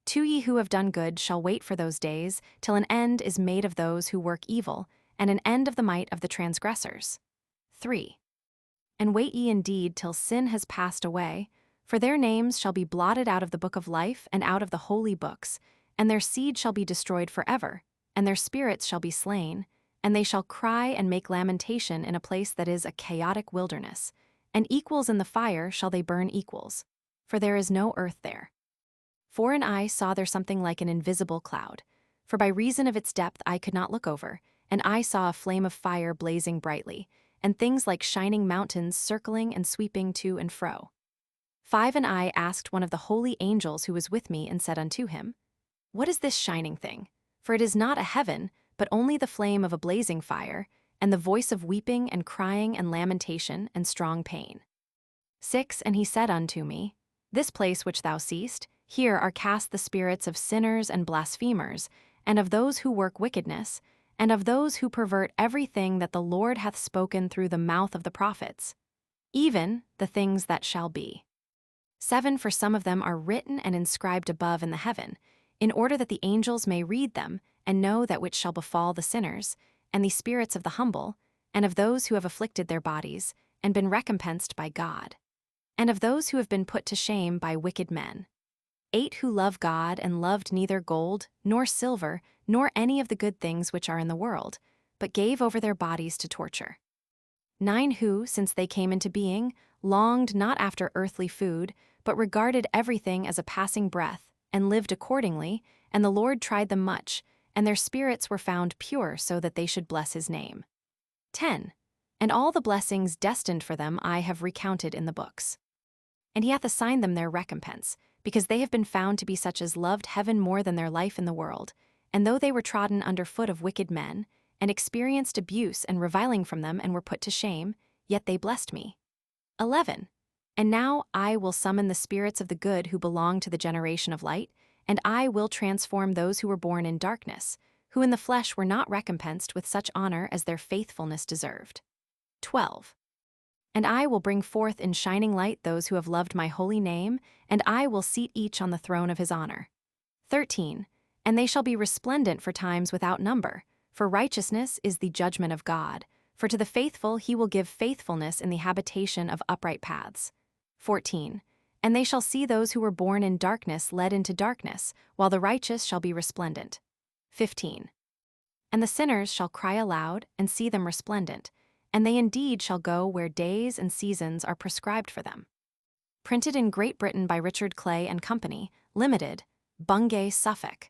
2 Ye who have done good shall wait for those days, till an end is made of those who work evil, and an end of the might of the transgressors. 3 And wait ye indeed till sin has passed away, for their names shall be blotted out of the book of life and out of the holy books, and their seed shall be destroyed forever, and their spirits shall be slain, and they shall cry and make lamentation in a place that is a chaotic wilderness, and equals in the fire shall they burn equals, for there is no earth there. 4 And I saw there something like an invisible cloud, for by reason of its depth I could not look over, and I saw a flame of fire blazing brightly, and things like shining mountains circling and sweeping to and fro. 5 And I asked one of the holy angels who was with me, and said unto him, What is this shining thing? For it is not a heaven, but only the flame of a blazing fire, and the voice of weeping and crying and lamentation and strong pain. 6 And he said unto me, This place which thou seest, here are cast the spirits of sinners and blasphemers, and of those who work wickedness, and of those who pervert everything that the Lord hath spoken through the mouth of the prophets, even the things that shall be. 7 For some of them are written and inscribed above in the heaven, in order that the angels may read them, and know that which shall befall the sinners, and the spirits of the humble, and of those who have afflicted their bodies, and been recompensed by God, and of those who have been put to shame by wicked men. 8 Who love God, and loved neither gold, nor silver, nor any of the good things which are in the world, but gave over their bodies to torture. 9 Who, since they came into being, longed not after earthly food, but regarded everything as a passing breath, and lived accordingly, and the Lord tried them much, and their spirits were found pure so that they should bless his name. 10 And all the blessings destined for them I have recounted in the books. And he hath assigned them their recompense, because they have been found to be such as loved heaven more than their life in the world, and though they were trodden under foot of wicked men, and experienced abuse and reviling from them, and were put to shame, yet they blessed me. 11 And now I will summon the spirits of the good who belong to the generation of light, and I will transform those who were born in darkness, who in the flesh were not recompensed with such honor as their faithfulness deserved. 12 And I will bring forth in shining light those who have loved my holy name, and I will seat each on the throne of his honor. 13 And they shall be resplendent for times without number, for righteousness is the judgment of God, for to the faithful he will give faithfulness in the habitation of upright paths. 14 And they shall see those who were born in darkness led into darkness, while the righteous shall be resplendent. 15 And the sinners shall cry aloud, and see them resplendent, and they indeed shall go where days and seasons are prescribed for them. Printed in Great Britain by Richard Clay and Company, Limited, Bungay, Suffolk.